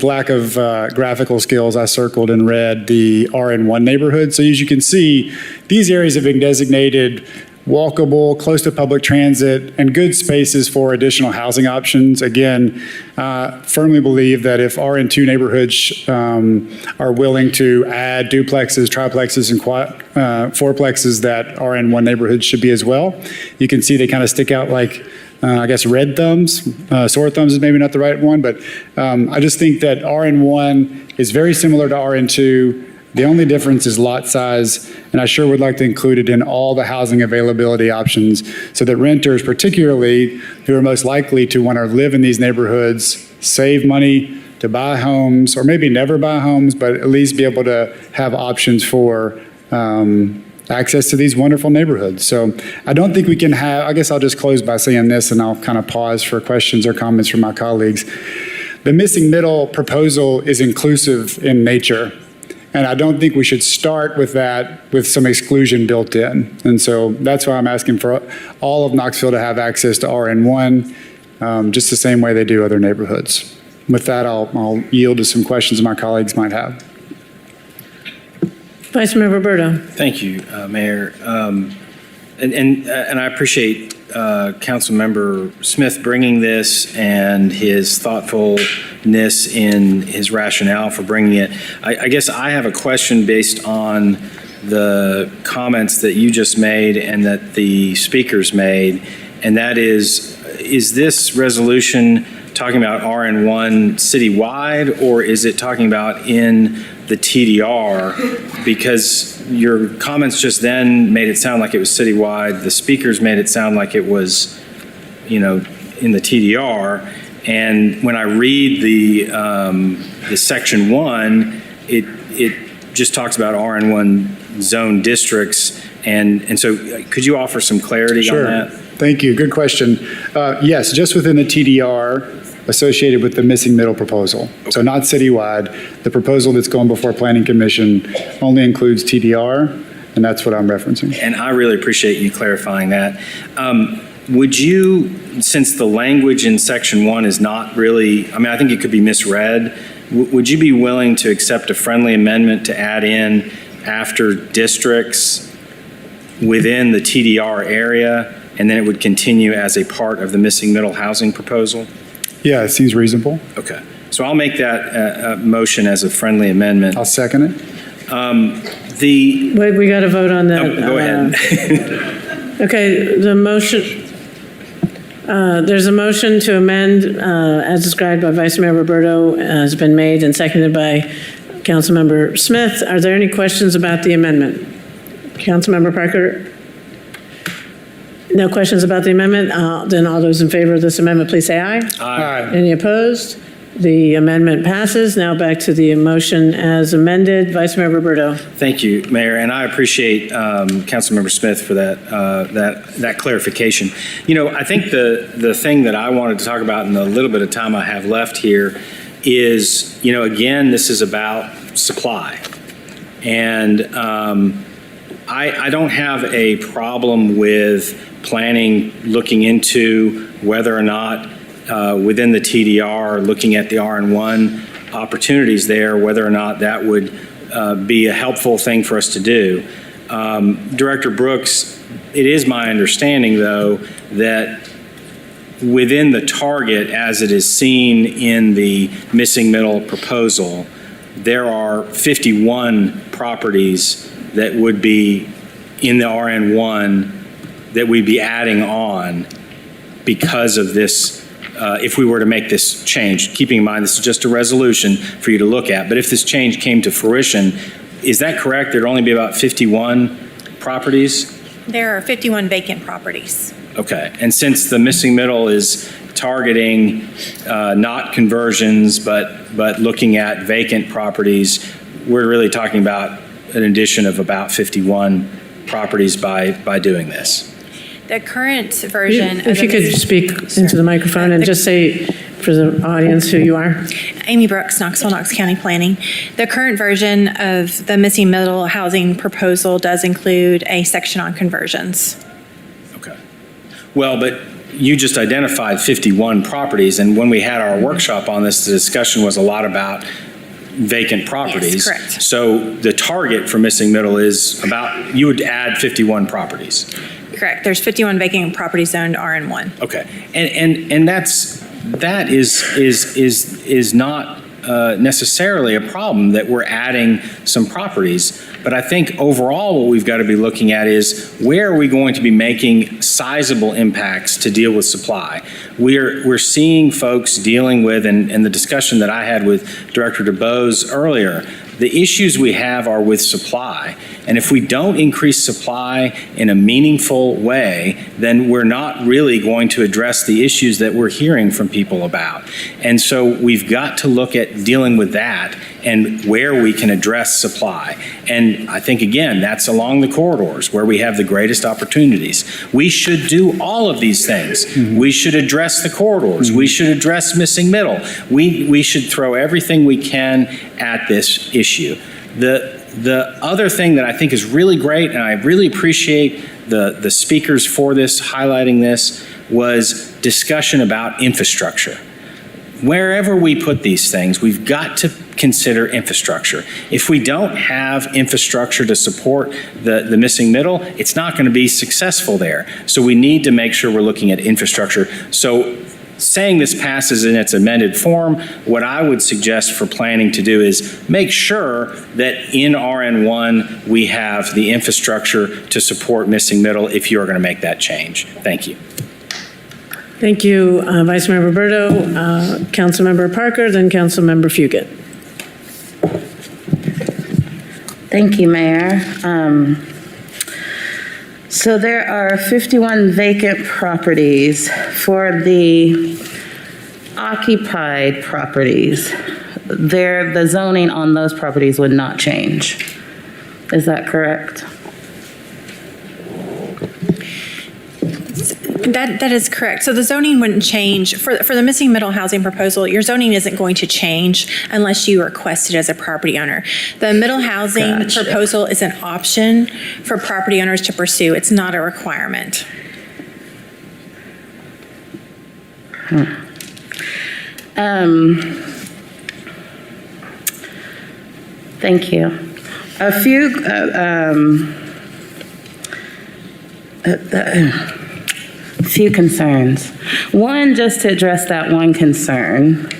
lack of graphical skills, I circled in red the RN1 neighborhood. So as you can see, these areas have been designated walkable, close to public transit, and good spaces for additional housing options. Again, firmly believe that if RN2 neighborhoods are willing to add duplexes, triplexes, and fourplexes, that RN1 neighborhoods should be as well. You can see they kind of stick out like I guess red thumbs. Sore thumbs is maybe not the right one, but I just think that RN1 is very similar to RN2. The only difference is lot size, and I sure would like to include it in all the housing availability options so that renters, particularly who are most likely to want to live in these neighborhoods, save money to buy homes, or maybe never buy homes, but at least be able to have options for access to these wonderful neighborhoods. So I don't think we can have, I guess I'll just close by saying this, and I'll kind of pause for questions or comments from my colleagues. The missing middle proposal is inclusive in nature. And I don't think we should start with that with some exclusion built in. And so that's why I'm asking for all of Knoxville to have access to RN1, just the same way they do other neighborhoods. With that, I'll yield to some questions my colleagues might have. Vice Mayor Roberto. Thank you, Mayor. And I appreciate Councilmember Smith bringing this and his thoughtfulness in his rationale for bringing it. I guess I have a question based on the comments that you just made and that the speakers made, and that is this resolution talking about RN1 citywide, or is it talking about in the TDR? Because your comments just then made it sound like it was citywide. The speakers made it sound like it was, in the TDR. And when I read the section 1, it just talks about RN1 zone districts. And so could you offer some clarity on that? Thank you. Good question. Yes, just within the TDR associated with the missing middle proposal. So not citywide. The proposal that's going before Planning Commission only includes TDR, and that's what I'm referencing. And I really appreciate you clarifying that. Would you, since the language in section 1 is not really, I think it could be misread, would you be willing to accept a friendly amendment to add in after districts within the TDR area, and then it would continue as a part of the missing middle housing proposal? Yeah, it seems reasonable. Okay. So I'll make that motion as a friendly amendment. I'll second it. Wait, we got to vote on that. Go ahead. Okay, the motion, There's a motion to amend, as described by Vice Mayor Roberto, has been made and seconded by Councilmember Smith. Are there any questions about the amendment? Councilmember Parker? No questions about the amendment? Then all those in favor of this amendment, please say aye. Aye. Any opposed? The amendment passes. Now back to the motion as amended. Vice Mayor Roberto. Thank you, Mayor, and I appreciate Councilmember Smith for that clarification. You know, I think the thing that I wanted to talk about in the little bit of time I have left here is, you know, again, this is about supply. And I don't have a problem with planning looking into whether or not within the TDR, looking at the RN1 opportunities there, whether or not that would be a helpful thing for us to do. Director Brooks, it is my understanding, though, that within the target as it is seen in the missing middle proposal, there are 51 properties that would be in the RN1 that we'd be adding on because of this, if we were to make this change. Keeping in mind, this is just a resolution for you to look at, but if this change came to fruition, is that correct? There'd only be about 51 properties? There are 51 vacant properties. Okay, and since the missing middle is targeting not conversions, but looking at vacant properties, we're really talking about an addition of about 51 properties by doing this. The current version of If you could speak into the microphone and just say for the audience who you are. Amy Brooks, Knoxville, Knox County Planning. The current version of the missing middle housing proposal does include a section on conversions. Okay. Well, but you just identified 51 properties, and when we had our workshop on this, the discussion was a lot about vacant properties. Yes, correct. So the target for missing middle is about, you would add 51 properties. Correct. There's 51 vacant properties zoned RN1. Okay. And that is not necessarily a problem that we're adding some properties. But I think overall what we've got to be looking at is where are we going to be making sizable impacts to deal with supply? We're seeing folks dealing with, and the discussion that I had with Director DeBose earlier, the issues we have are with supply. And if we don't increase supply in a meaningful way, then we're not really going to address the issues that we're hearing from people about. And so we've got to look at dealing with that and where we can address supply. And I think, again, that's along the corridors where we have the greatest opportunities. We should do all of these things. Mm-hmm. We should address the corridors. Mm-hmm. We should address missing middle. We should throw everything we can at this issue. The other thing that I think is really great, and I really appreciate the speakers for this, highlighting this, was discussion about infrastructure. Wherever we put these things, we've got to consider infrastructure. If we don't have infrastructure to support the missing middle, it's not going to be successful there. So we need to make sure we're looking at infrastructure. So saying this passes in its amended form, what I would suggest for planning to do is make sure that in RN1 we have the infrastructure to support missing middle if you're going to make that change. Thank you. Thank you, Vice Mayor Roberto, Councilmember Parker, then Councilmember Fugit. Thank you, Mayor. So there are 51 vacant properties. For the occupied properties, the zoning on those properties would not change. Is that correct? That is correct. So the zoning wouldn't change. For the missing middle housing proposal, your zoning isn't going to change unless you request it as a property owner. The middle housing proposal is an option for property owners to pursue. It's not a requirement. Thank you. A few concerns. One, just to address that one concern,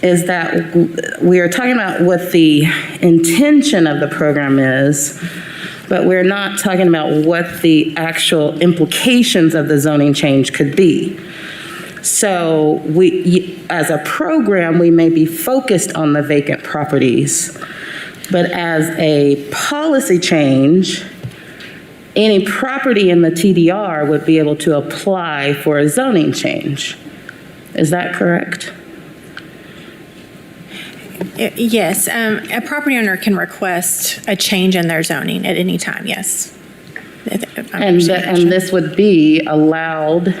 is that we are talking about what the intention of the program is, but we're not talking about what the actual implications of the zoning change could be. So as a program, we may be focused on the vacant properties, but as a policy change, any property in the TDR would be able to apply for a zoning change. Is that correct? Yes, a property owner can request a change in their zoning at any time, yes. And this would be allowed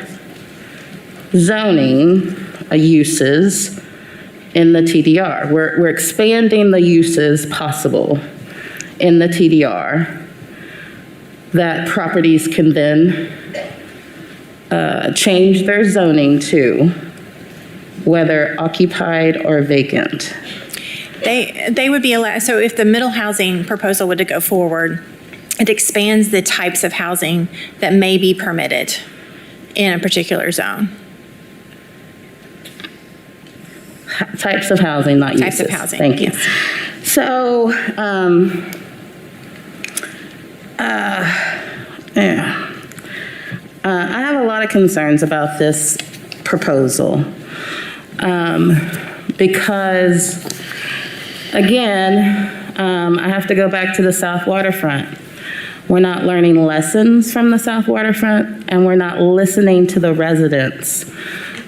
zoning uses in the TDR. We're expanding the uses possible in the TDR that properties can then change their zoning to, whether occupied or vacant. They would be allowed, so if the middle housing proposal were to go forward, it expands the types of housing that may be permitted in a particular zone. Types of housing, not uses. Types of housing, Thank you. yes. So, I have a lot of concerns about this proposal because, again, I have to go back to the South Waterfront. We're not learning lessons from the South Waterfront, and we're not listening to the residents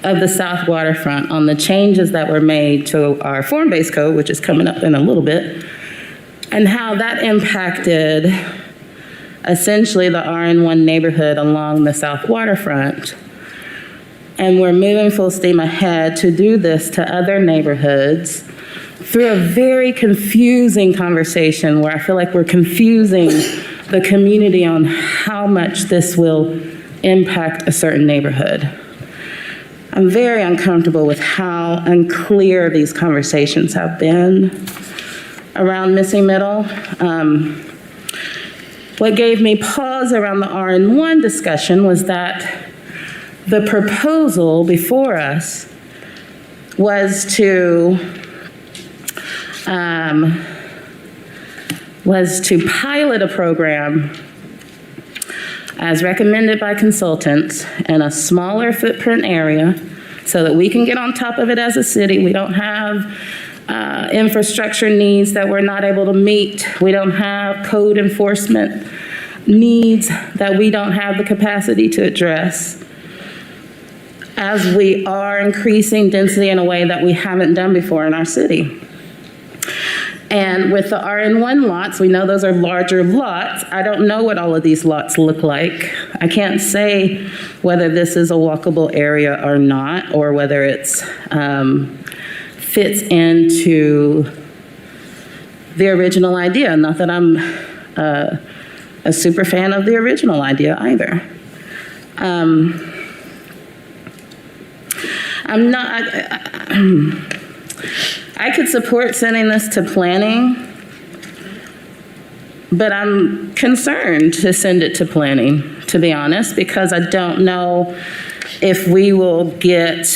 of the South Waterfront on the changes that were made to our form-based code, which is coming up in a little bit, and how that impacted essentially the RN1 neighborhood along the South Waterfront. And we're moving full steam ahead to do this to other neighborhoods through a very confusing conversation where I feel like we're confusing the community on how much this will impact a certain neighborhood. I'm very uncomfortable with how unclear these conversations have been around missing middle. What gave me pause around the RN1 discussion was that the proposal before us was to pilot a program as recommended by consultants in a smaller footprint area so that we can get on top of it as a city. We don't have infrastructure needs that we're not able to meet. We don't have code enforcement needs that we don't have the capacity to address, as we are increasing density in a way that we haven't done before in our city. And with the RN1 lots, we know those are larger lots. I don't know what all of these lots look like. I can't say whether this is a walkable area or not, or whether it's fits into the original idea. Not that I'm a super fan of the original idea either. I could support sending this to planning, but I'm concerned to send it to planning, to be honest, because I don't know if we will get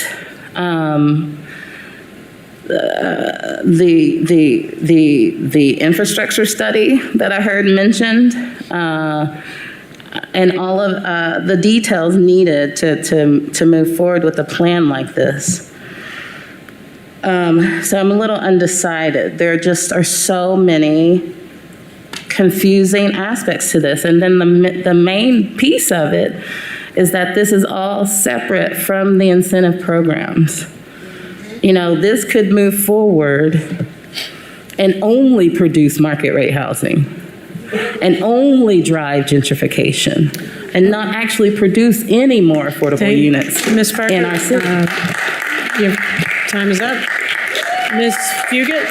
the infrastructure study that I heard mentioned, and all of the details needed to move forward with a plan like this. So I'm a little undecided. There just are so many confusing aspects to this. And then the main piece of it is that this is all separate from the incentive programs. You know, this could move forward and only produce market rate housing and only drive gentrification and not actually produce any more affordable units Ms. Parker, in our city. Your time is up. Ms. Fugit?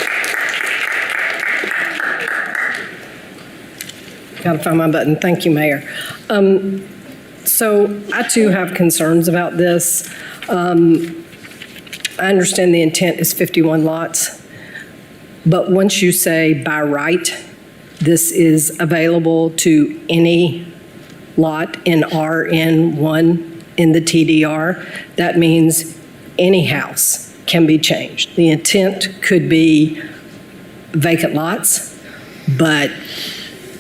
Got to find my button. Thank you, Mayor. So I too have concerns about this. I understand the intent is 51 lots, but once you say by right, this is available to any lot in RN1 in the TDR, that means any house can be changed. The intent could be vacant lots, but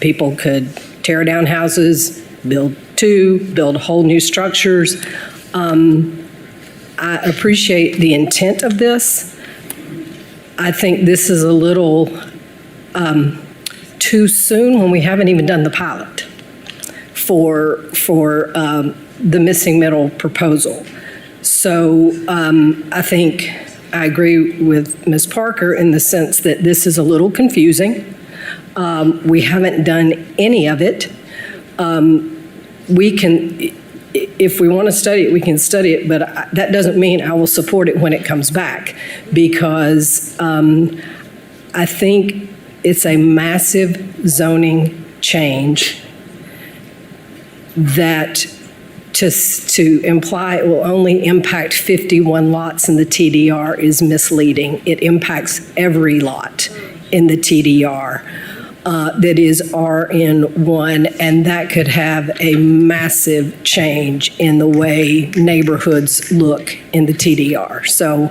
people could tear down houses, build two, build whole new structures. I appreciate the intent of this. I think this is a little too soon when we haven't even done the pilot for the missing middle proposal. So I think I agree with Ms. Parker in the sense that this is a little confusing. We haven't done any of it. We can, if we want to study it, we can study it, but that doesn't mean I will support it when it comes back, because I think it's a massive zoning change that to imply it will only impact 51 lots in the TDR is misleading. It impacts every lot in the TDR that is RN1, and that could have a massive change in the way neighborhoods look in the TDR. So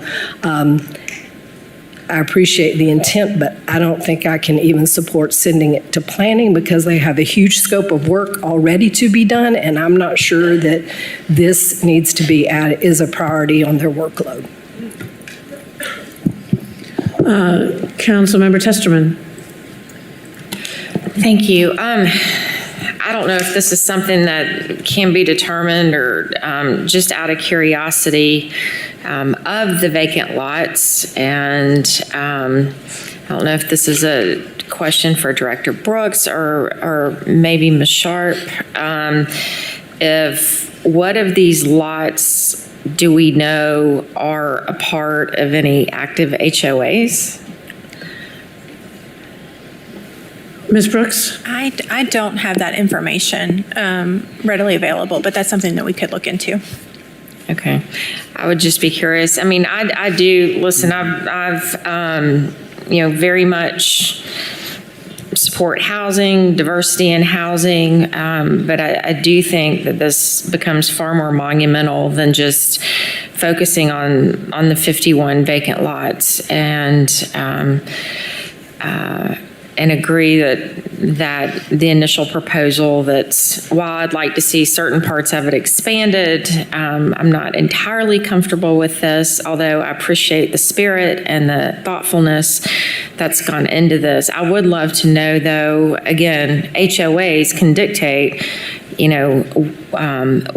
I appreciate the intent, but I don't think I can even support sending it to planning because they have a huge scope of work already to be done, and I'm not sure that this needs to be added, is a priority on their workload. Councilmember Testerman. Thank you. I don't know if this is something that can be determined or just out of curiosity of the vacant lots. And I don't know if this is a question for Director Brooks or maybe Ms. Sharp. If what of these lots do we know are a part of any active HOAs? Ms. Brooks? I don't have that information readily available, but that's something that we could look into. Okay. I would just be curious. I mean, I do, listen, I've very much support housing, diversity in housing, but I do think that this becomes far more monumental than just focusing on the 51 vacant lots, and agree that the initial proposal, that's while I'd like to see certain parts of it expanded, I'm not entirely comfortable with this, although I appreciate the spirit and the thoughtfulness that's gone into this. I would love to know, though, again, HOAs can dictate,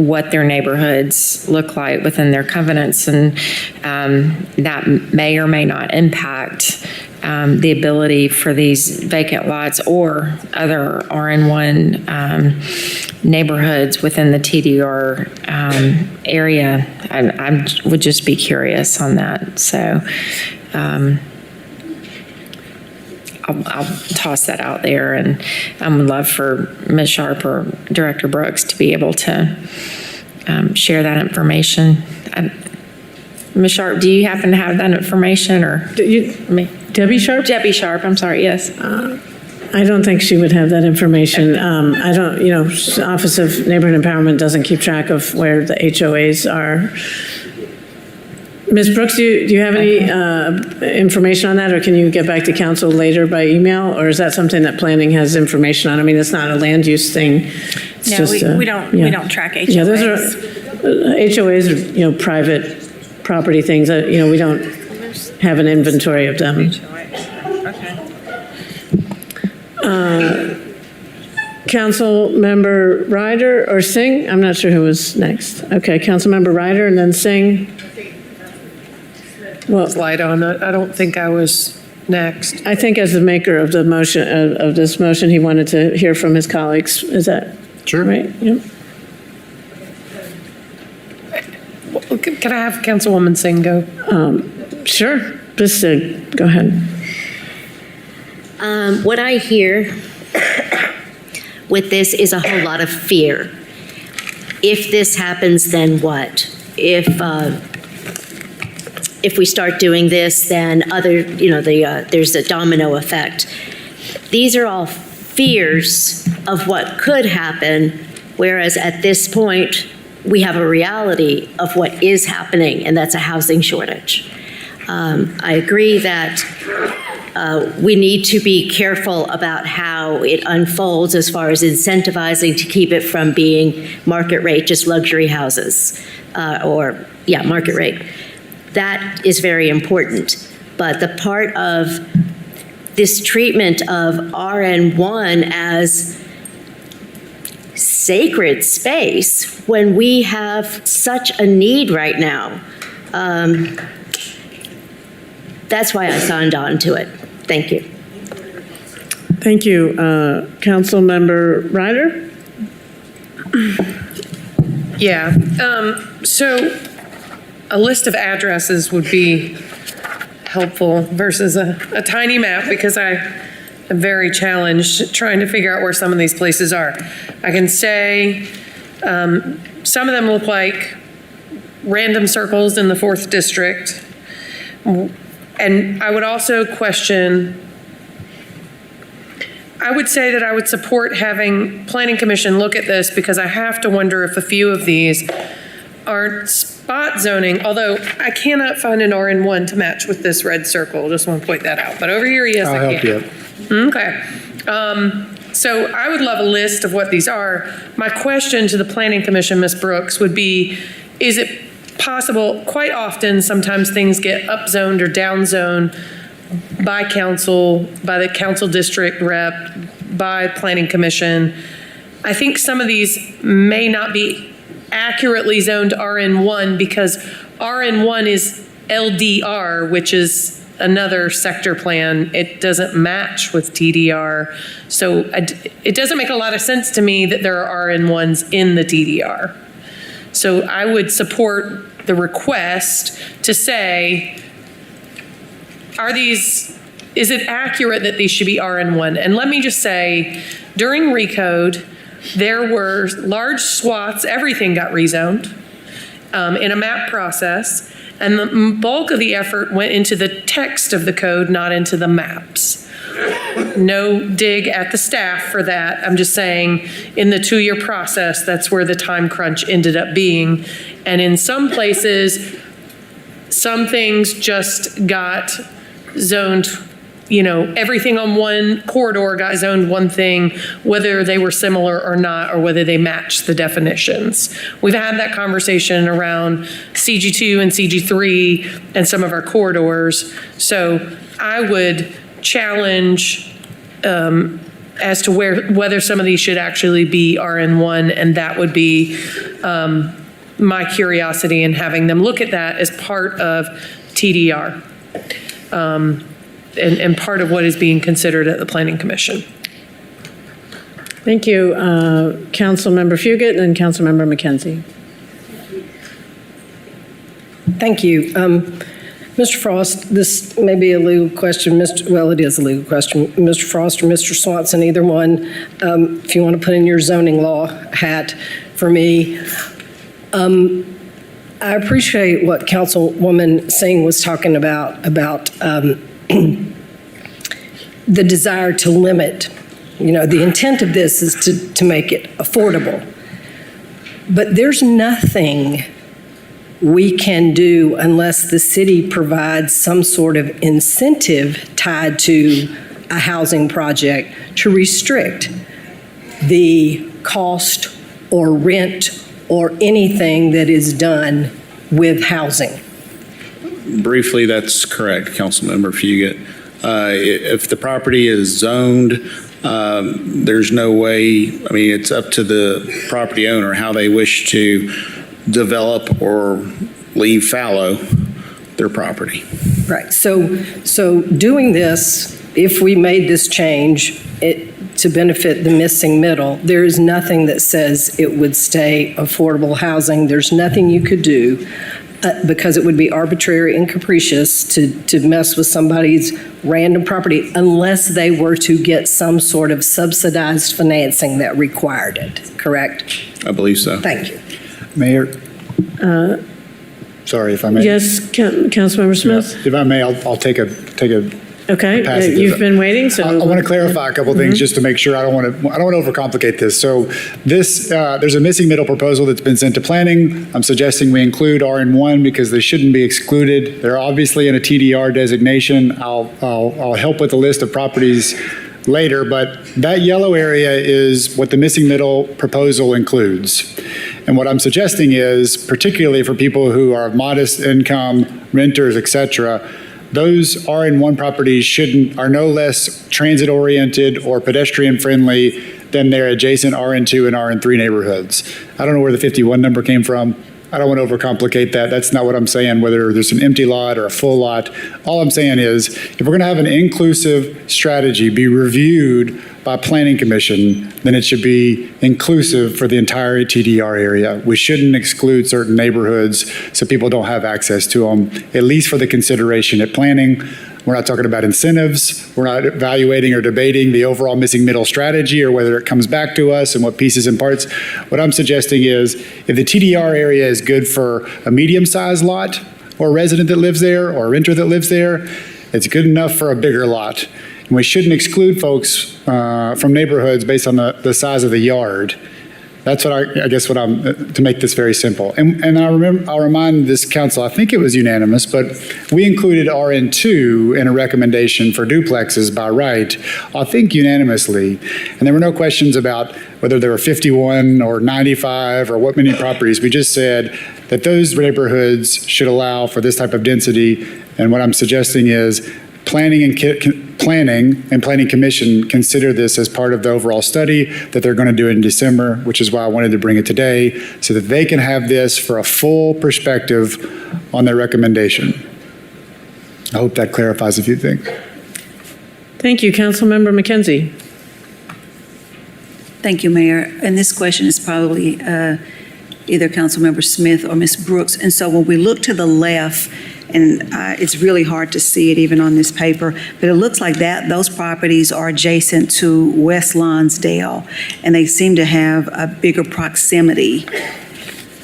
what their neighborhoods look like within their covenants, and that may or may not impact the ability for these vacant lots or other RN1 neighborhoods within the TDR area. I would just be curious on that. So I'll toss that out there, and I would love for Ms. Sharp or Director Brooks to be able to share that information. Ms. Sharp, do you happen to have that information, or Debbie Sharp? Debbie Sharp, I'm sorry, yes. I don't think she would have that information. I don't, Office of Neighborhood Empowerment doesn't keep track of where the HOAs are. Ms. Brooks, do you have any information on that, or can you get back to council later by email, or is that something that planning has information on? I mean, it's not a land use thing. It's No, just, we don't track HOAs. Yeah, those are HOAs are private property things. We don't have an inventory of them. Council Member Ryder or Singh? I'm not sure who was next. Okay, Council Member Ryder and then Singh. Well, Light on it. I don't think I was next. I think as the maker of the motion, of this motion, he wanted to hear from his colleagues. Is that right? Yep. Can I have Councilwoman Singh go? Sure. Just go ahead. What I hear with this is a whole lot of fear. If this happens, then what? If we start doing this, then there's a domino effect. These are all fears of what could happen, whereas at this point, we have a reality of what is happening, and that's a housing shortage. I agree that we need to be careful about how it unfolds as far as incentivizing to keep it from being market rate, just luxury houses, market rate. That is very important. But the part of this treatment of RN1 as sacred space when we have such a need right now, that's why I signed on to it. Thank you. Thank you. Councilmember Ryder? Yeah, so a list of addresses would be helpful versus a tiny map, because I am very challenged trying to figure out where some of these places are. I can say some of them look like random circles in the 4th district. And I would also question, I would say that I would support having Planning Commission look at this, because I have to wonder if a few of these aren't spot zoning, although I cannot find an RN1 to match with this red circle. Just want to point that out. But over here, yes, I can. I'll help you. Okay. So I would love a list of what these are. My question to the Planning Commission, Ms. Brooks, would be, is it possible, quite often, sometimes things get upzoned or downzoned by council, by the council district rep, by Planning Commission. I think some of these may not be accurately zoned RN1, because RN1 is LDR, which is another sector plan. It doesn't match with TDR. So it doesn't make a lot of sense to me that there are RN1s in the TDR. So I would support the request to say, is it accurate that these should be RN1? And let me just say, during recode, there were large swaths, everything got rezoned in a map process, and the bulk of the effort went into the text of the code, not into the maps. No dig at the staff for that. I'm just saying, in the 2-year process, that's where the time crunch ended up being. And in some places, some things just got zoned, everything on one corridor got zoned one thing, whether they were similar or not, or whether they matched the definitions. We've had that conversation around CG2 and CG3 and some of our corridors. So I would challenge as to whether some of these should actually be RN1, and that would be my curiosity in having them look at that as part of TDR. And part of what is being considered at the Planning Commission. Thank you, Councilmember Fugit and Councilmember McKenzie. Thank you. Mr. Frost, this may be a legal question. Well, it is a legal question. Mr. Frost or Mr. Swanson, either one, if you want to put in your zoning law hat for me. I appreciate what Councilwoman Singh was talking about the desire to limit. The intent of this is to make it affordable. But there's nothing we can do unless the city provides some sort of incentive tied to a housing project to restrict the cost or rent or anything that is done with housing. Briefly, that's correct, Councilmember Fugit. If the property is zoned, there's no way, it's up to the property owner how they wish to develop or leave fallow their property. Right. So doing this, if we made this change to benefit the missing middle, there is nothing that says it would stay affordable housing. There's nothing you could do because it would be arbitrary and capricious to mess with somebody's random property unless they were to get some sort of subsidized financing that required it, correct? I believe so. Thank you. Mayor, sorry if I may. Yes, Councilmember Smith? If I may, I'll take a Okay, pass it to you've them. been waiting, so. I want to clarify a couple of things just to make sure I don't want to overcomplicate this. So this, there's a missing middle proposal that's been sent to planning. I'm suggesting we include RN1 because they shouldn't be excluded. They're obviously in a TDR designation. I'll help with the list of properties later, but that yellow area is what the missing middle proposal includes. And what I'm suggesting is, particularly for people who are of modest income, renters, et cetera, those RN1 properties are no less transit-oriented or pedestrian-friendly than their adjacent RN2 and RN3 neighborhoods. I don't know where the 51 number came from. I don't want to overcomplicate that. That's not what I'm saying, whether there's an empty lot or a full lot. All I'm saying is, if we're going to have an inclusive strategy be reviewed by Planning Commission, then it should be inclusive for the entire TDR area. We shouldn't exclude certain neighborhoods so people don't have access to them, at least for the consideration at planning. We're not talking about incentives. We're not evaluating or debating the overall missing middle strategy or whether it comes back to us and what pieces and parts. What I'm suggesting is, if the TDR area is good for a medium-sized lot or a resident that lives there or a renter that lives there, it's good enough for a bigger lot. And we shouldn't exclude folks from neighborhoods based on the size of the yard. That's what I guess what I'm, to make this very simple. And I'll remind this council, I think it was unanimous, but we included RN2 in a recommendation for duplexes by right, I think unanimously. And there were no questions about whether there were 51 or 95 or what many properties. We just said that those neighborhoods should allow for this type of density. And what I'm suggesting is Planning and Planning Commission consider this as part of the overall study that they're going to do in December, which is why I wanted to bring it today, so that they can have this for a full perspective on their recommendation. I hope that clarifies a few things. Thank you, Councilmember McKenzie. Thank you, Mayor. And this question is probably either Councilmember Smith or Ms. Brooks. And so when we look to the left, and it's really hard to see it even on this paper, but it looks like those properties are adjacent to West Lonsdale, and they seem to have a bigger proximity.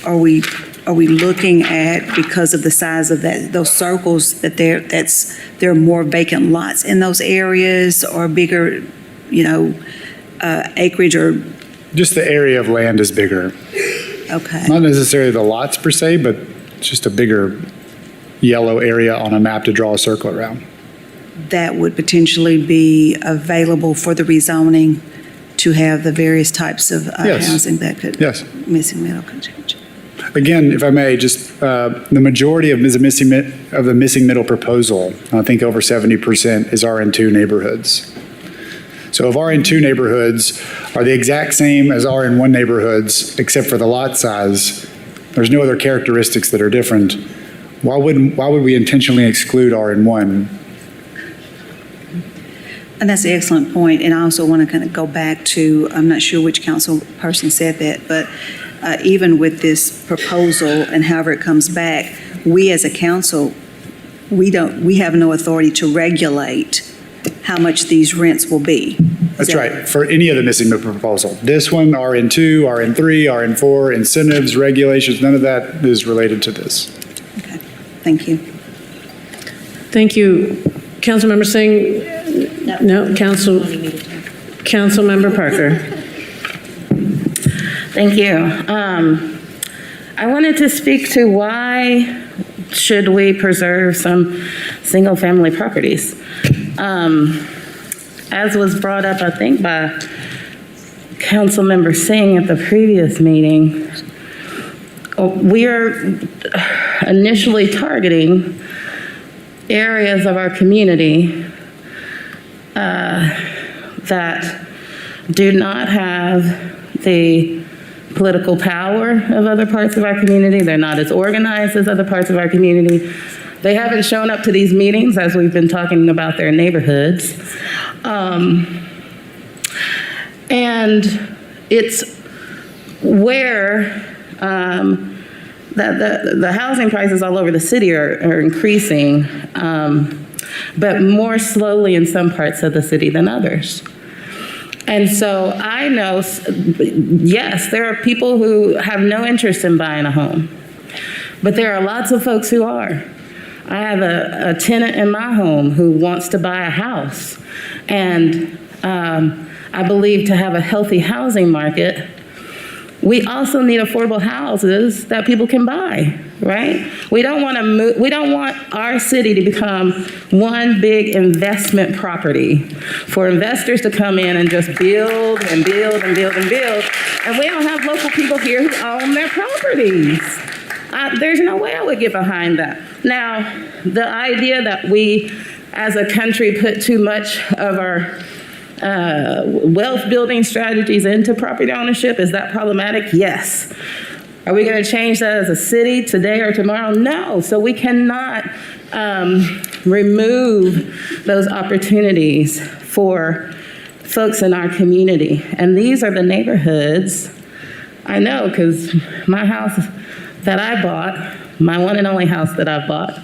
Are we looking at, because of the size of those circles, that there are more vacant lots in those areas, or bigger, acreage, or? Just the area of land is bigger. Okay. Not necessarily the lots per se, but just a bigger yellow area on a map to draw a circle around. That would potentially be available for the rezoning to have the various types of Yes. housing that could. Yes. Missing middle could change. Again, if I may, just the majority of the missing middle proposal, I think over 70%, is RN2 neighborhoods. So if RN2 neighborhoods are the exact same as RN1 neighborhoods, except for the lot size, there's no other characteristics that are different. Why would we intentionally exclude RN1? And that's an excellent point. And I also want to kind of go back to, I'm not sure which council person said that, but even with this proposal and however it comes back, we as a council, we have no authority to regulate how much these rents will be. That's right, for any of the missing middle proposal. This one, RN2, RN3, RN4, incentives, regulations, none of that is related to this. Okay, thank you. Thank you. Councilmember Singh? No, Councilmember Parker. Thank you. I wanted to speak to why should we preserve some single-family properties. As was brought up, I think, by Councilmember Singh at the previous meeting, we are initially targeting areas of our community that do not have the political power of other parts of our community. They're not as organized as other parts of our community. They haven't shown up to these meetings as we've been talking about their neighborhoods. And it's where the housing prices all over the city are increasing, but more slowly in some parts of the city than others. And so I know, yes, there are people who have no interest in buying a home, but there are lots of folks who are. I have a tenant in my home who wants to buy a house. And I believe to have a healthy housing market, we also need affordable houses that people can buy, right? We don't want to move, we don't want our city to become one big investment property for investors to come in and just build and build and build and build. And we don't have local people here who own their properties. There's no way I would get behind that. Now, the idea that we as a country put too much of our wealth building strategies into property ownership, is that problematic? Yes. Are we going to change that as a city today or tomorrow? No. So we cannot remove those opportunities for folks in our community. And these are the neighborhoods, I know, because my house that I bought, my one and only house that I bought,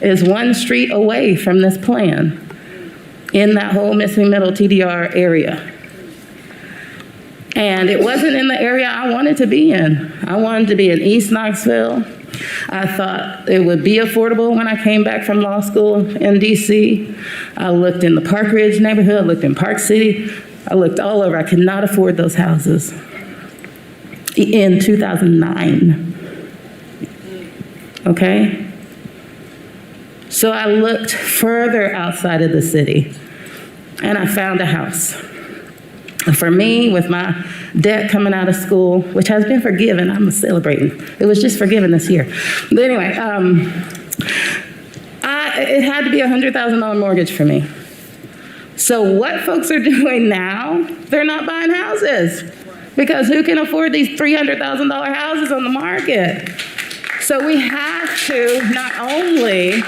is one street away from this plan in that whole missing middle TDR area. And it wasn't in the area I wanted to be in. I wanted to be in East Knoxville. I thought it would be affordable when I came back from law school in DC. I looked in the Park Ridge neighborhood, I looked in Park City, I looked all over. I could not afford those houses in 2009. Okay? So I looked further outside of the city, and I found a house. For me, with my debt coming out of school, which has been forgiven, I'm celebrating. It was just forgiven this year. But anyway, it had to be a $100,000 mortgage for me. So what folks are doing now, they're not buying houses, because who can afford these $300,000 houses on the market? So we have to not only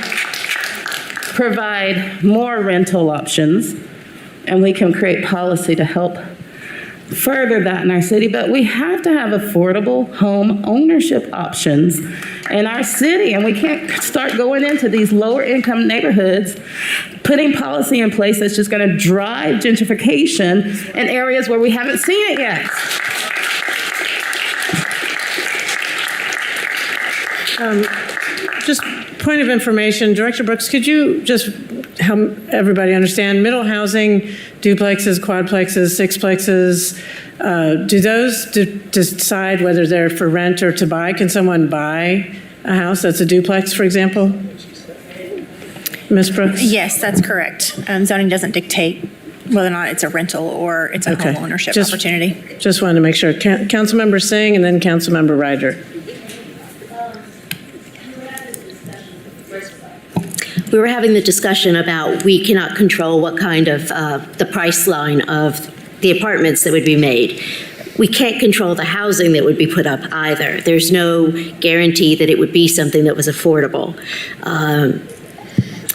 provide more rental options, and we can create policy to help further that in our city, but we have to have affordable home ownership options in our city, and we can't start going into these lower income neighborhoods, putting policy in place that's just going to drive gentrification in areas where we haven't seen it yet. Just point of information, Director Brooks, could you just help everybody understand, middle housing, duplexes, quadplexes, sixplexes, do those decide whether they're for rent or to buy? Can someone buy a house that's a duplex, for example? Ms. Brooks? Yes, that's correct. Zoning doesn't dictate whether or not it's a rental or it's a home ownership opportunity. Just wanted to make sure. Councilmember Singh and then Councilmember Ryder. We were having the discussion about we cannot control what kind of the price line of the apartments that would be made. We can't control the housing that would be put up either. There's no guarantee that it would be something that was affordable.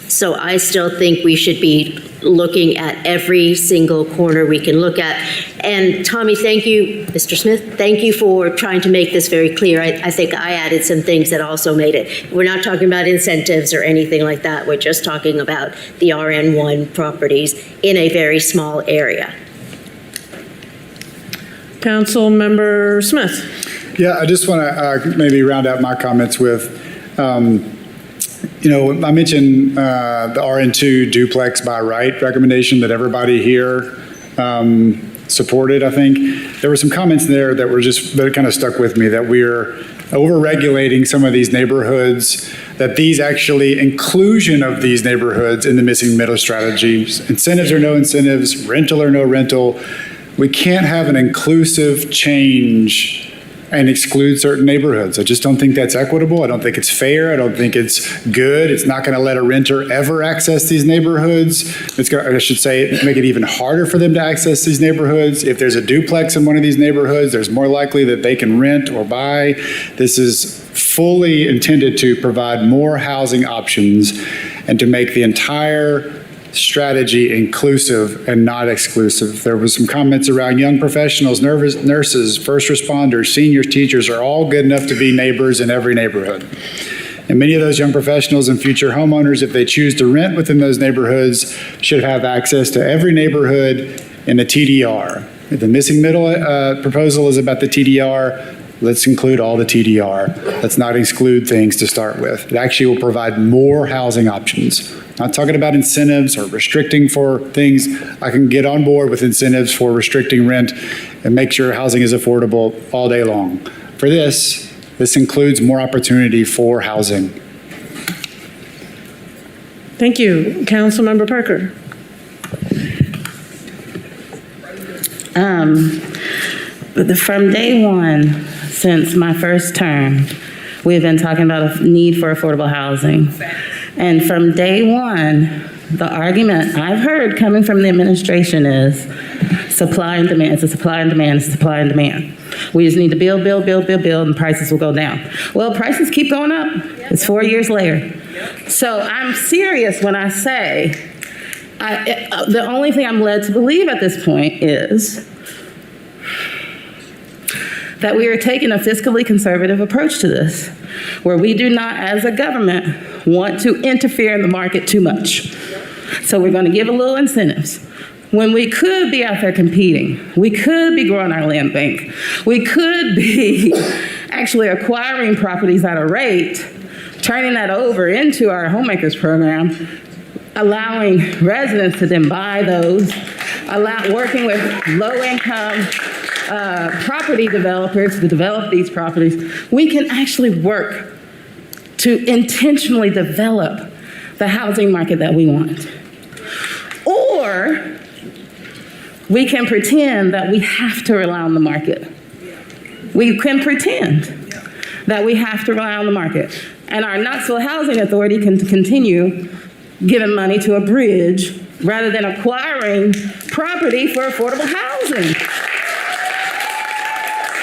So I still think we should be looking at every single corner we can look at. And Tommy, thank you, Mr. Smith, thank you for trying to make this very clear. I think I added some things that also made it. We're not talking about incentives or anything like that. We're just talking about the RN1 properties in a very small area. Councilmember Smith. Yeah, I just want to maybe round out my comments with, I mentioned the RN2 duplex by right recommendation that everybody here supported, I think. There were some comments there that kind of stuck with me, that we're over-regulating some of these neighborhoods, that these actually, inclusion of these neighborhoods in the missing middle strategies, incentives or no incentives, rental or no rental. We can't have an inclusive change and exclude certain neighborhoods. I just don't think that's equitable. I don't think it's fair. I don't think it's good. It's not going to let a renter ever access these neighborhoods. It's going to, I should say, make it even harder for them to access these neighborhoods. If there's a duplex in one of these neighborhoods, there's more likely that they can rent or buy. This is fully intended to provide more housing options and to make the entire strategy inclusive and not exclusive. There was some comments around young professionals, nurses, first responders, seniors, teachers are all good enough to be neighbors in every neighborhood. And many of those young professionals and future homeowners, if they choose to rent within those neighborhoods, should have access to every neighborhood in the TDR. The missing middle proposal is about the TDR. let's include all the TDR. Let's not exclude things to start with. It actually will provide more housing options. Not talking about incentives or restricting for things. I can get on board with incentives for restricting rent and make sure housing is affordable all day long. For this includes more opportunity for housing. Thank you. Councilmember Parker. From day one, since my first term, we've been talking about a need for affordable housing. And from day one, the argument I've heard coming from the administration is supply and demand. It's a supply and demand, it's supply and demand. We just need to build, and prices will go down. Well, prices keep going up. It's 4 years later. So I'm serious when I say, the only thing I'm led to believe at this point is that we are taking a fiscally conservative approach to this, where we do not, as a government, want to interfere in the market too much. So we're going to give a little incentives. When we could be out there competing, we could be growing our land bank, we could be actually acquiring properties at a rate, turning that over into our homemakers program, allowing residents to then buy those, working with low-income property developers to develop these properties. We can actually work to intentionally develop the housing market that we want. Or we can pretend that we have to rely on the market. We can pretend that we have to rely on the market. And our Knoxville Housing Authority can continue giving money to a bridge rather than acquiring property for affordable housing.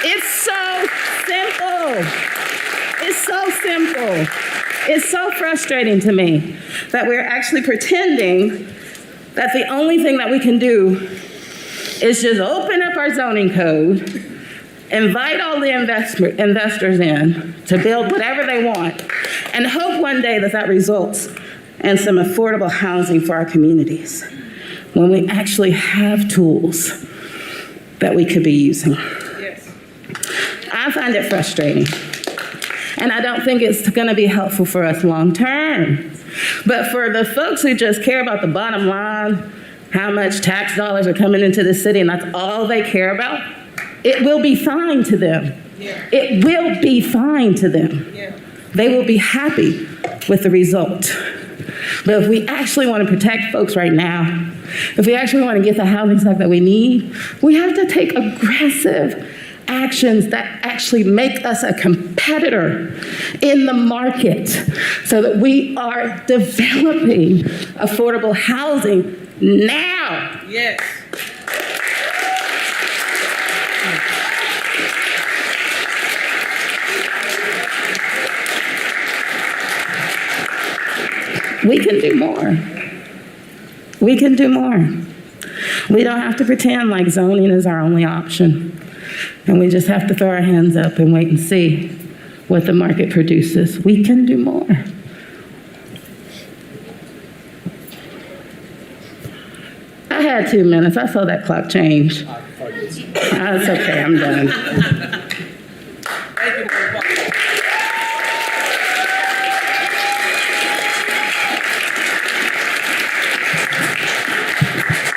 It's so simple. It's so simple. It's so frustrating to me that we're actually pretending that the only thing that we can do is just open up our zoning code, invite all the investors in to build whatever they want, and hope one day that results in some affordable housing for our communities, when we actually have tools that we could be using. I find it frustrating, and I don't think it's going to be helpful for us long term. But for the folks who just care about the bottom line, how much tax dollars are coming into the city, and that's all they care about, it will be fine to them. It will be fine to them. They will be happy with the result. But if we actually want to protect folks right now, if we actually want to get the housing stock that we need, we have to take aggressive actions that actually make us a competitor in the market so that we are developing affordable housing now. Yes. We can do more. We can do more. We don't have to pretend like zoning is our only option. And we just have to throw our hands up and wait and see what the market produces. We can do more. I had 2 minutes. I saw that clock change. That's okay, I'm done.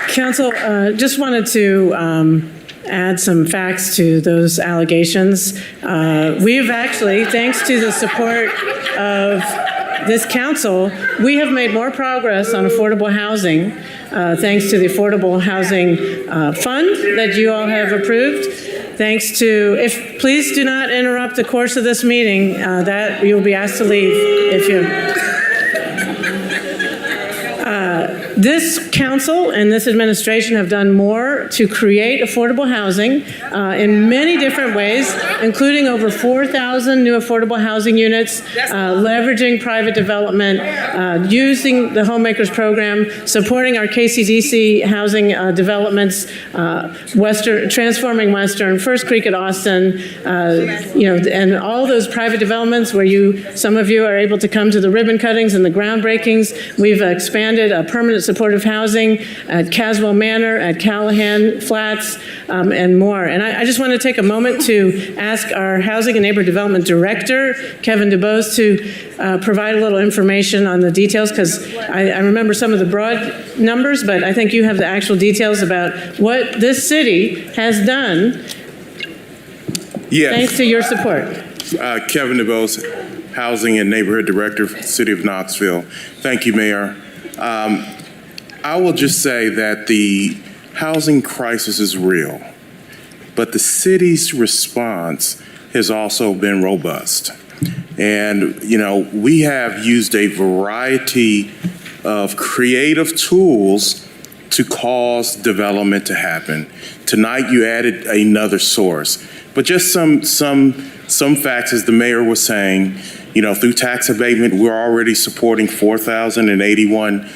Council, just wanted to add some facts to those allegations. We've actually, thanks to the support of this council, we have made more progress on affordable housing, thanks to the Affordable Housing Fund that you all have approved. Thanks to, please do not interrupt the course of this meeting, that you'll be asked to leave if you. This council and this administration have done more to create affordable housing in many different ways, including over 4,000 new affordable housing units, leveraging private development, using the Homemakers Program, supporting our KCDC housing developments, transforming Western, First Creek at Austin, and all those private developments where some of you are able to come to the ribbon cuttings and the groundbreakings. We've expanded a permanent supportive housing at Caswell Manor, at Callahan Flats, and more. And I just want to take a moment to ask our Housing and Neighbor Development Director, Kevin DuBose, to provide a little information on the details, because I remember some of the broad numbers, but I think you have the actual details about what this city has done thanks to your support. Kevin DuBose, Housing and Neighborhood Director for the City of Knoxville. Thank you, Mayor. I will just say that the housing crisis is real, but the city's response has also been robust. And, you know, we have used a variety of creative tools to cause development to happen. Tonight, you added another source. But just some facts, as the mayor was saying, you know, through tax abatement, we're already supporting 4,081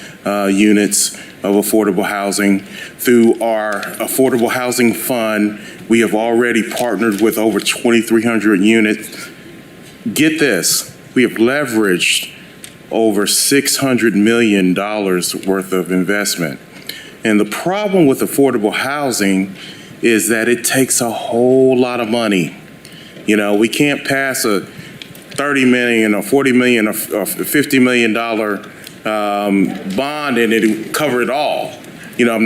units of affordable housing. Through our Affordable Housing Fund, we have already partnered with over 2,300 units. Get this, we have leveraged over $600 million worth of investment. And the problem with affordable housing is that it takes a whole lot of money. You know, we can't pass a $30 million or $40 million or $50 million bond and it cover it all. You know,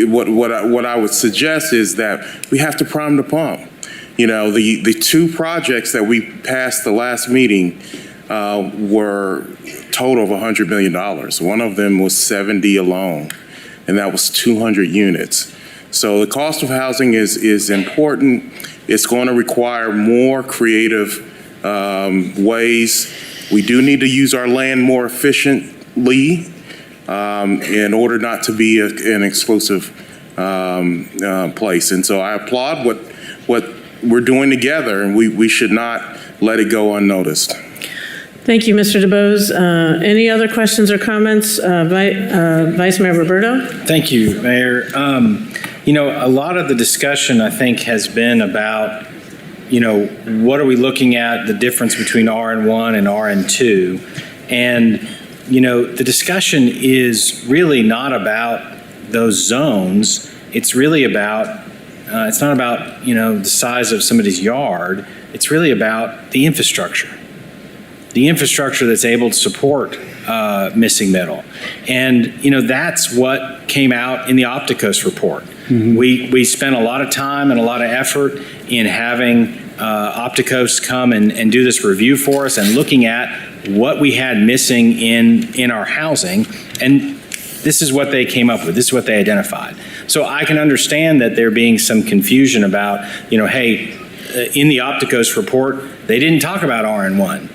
what I would suggest is that we have to prime the pump. You know, the two projects that we passed the last meeting were total of $100 million. One of them was 70 alone, and that was 200 units. So the cost of housing is important. It's going to require more creative ways. We do need to use our land more efficiently in order not to be an exclusive place. And so I applaud what we're doing together, and we should not let it go unnoticed. Thank you, Mr. DuBose. Any other questions or comments? Vice Mayor Roberto? Thank you, Mayor. You know, a lot of the discussion, I think, has been about, you know, what are we looking at, the difference between RN1 and RN2. And, you know, the discussion is really not about those zones. It's really about, it's not about, you know, the size of somebody's yard. It's really about the infrastructure that's able to support missing middle. And, you know, that's what came out in the Opticos report. Mm-hmm. We spent a lot of time and a lot of effort in having Opticos come and do this review for us and looking at what we had missing in our housing. And this is what they came up with. This is what they identified. So I can understand that there being some confusion about, you know, hey, in the Opticos report, they didn't talk about RN1.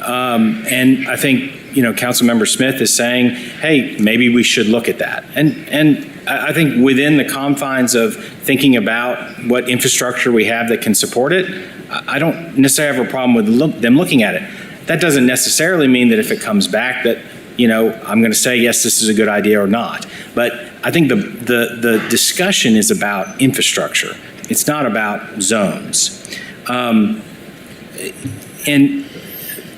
And I think, you know, Councilmember Smith is saying, hey, maybe we should look at that. And I think within the confines of thinking about what infrastructure we have that can support it, I don't necessarily have a problem with them looking at it. That doesn't necessarily mean that if it comes back that, you know, I'm going to say, yes, this is a good idea or not. But I think the discussion is about infrastructure. It's not about zones. And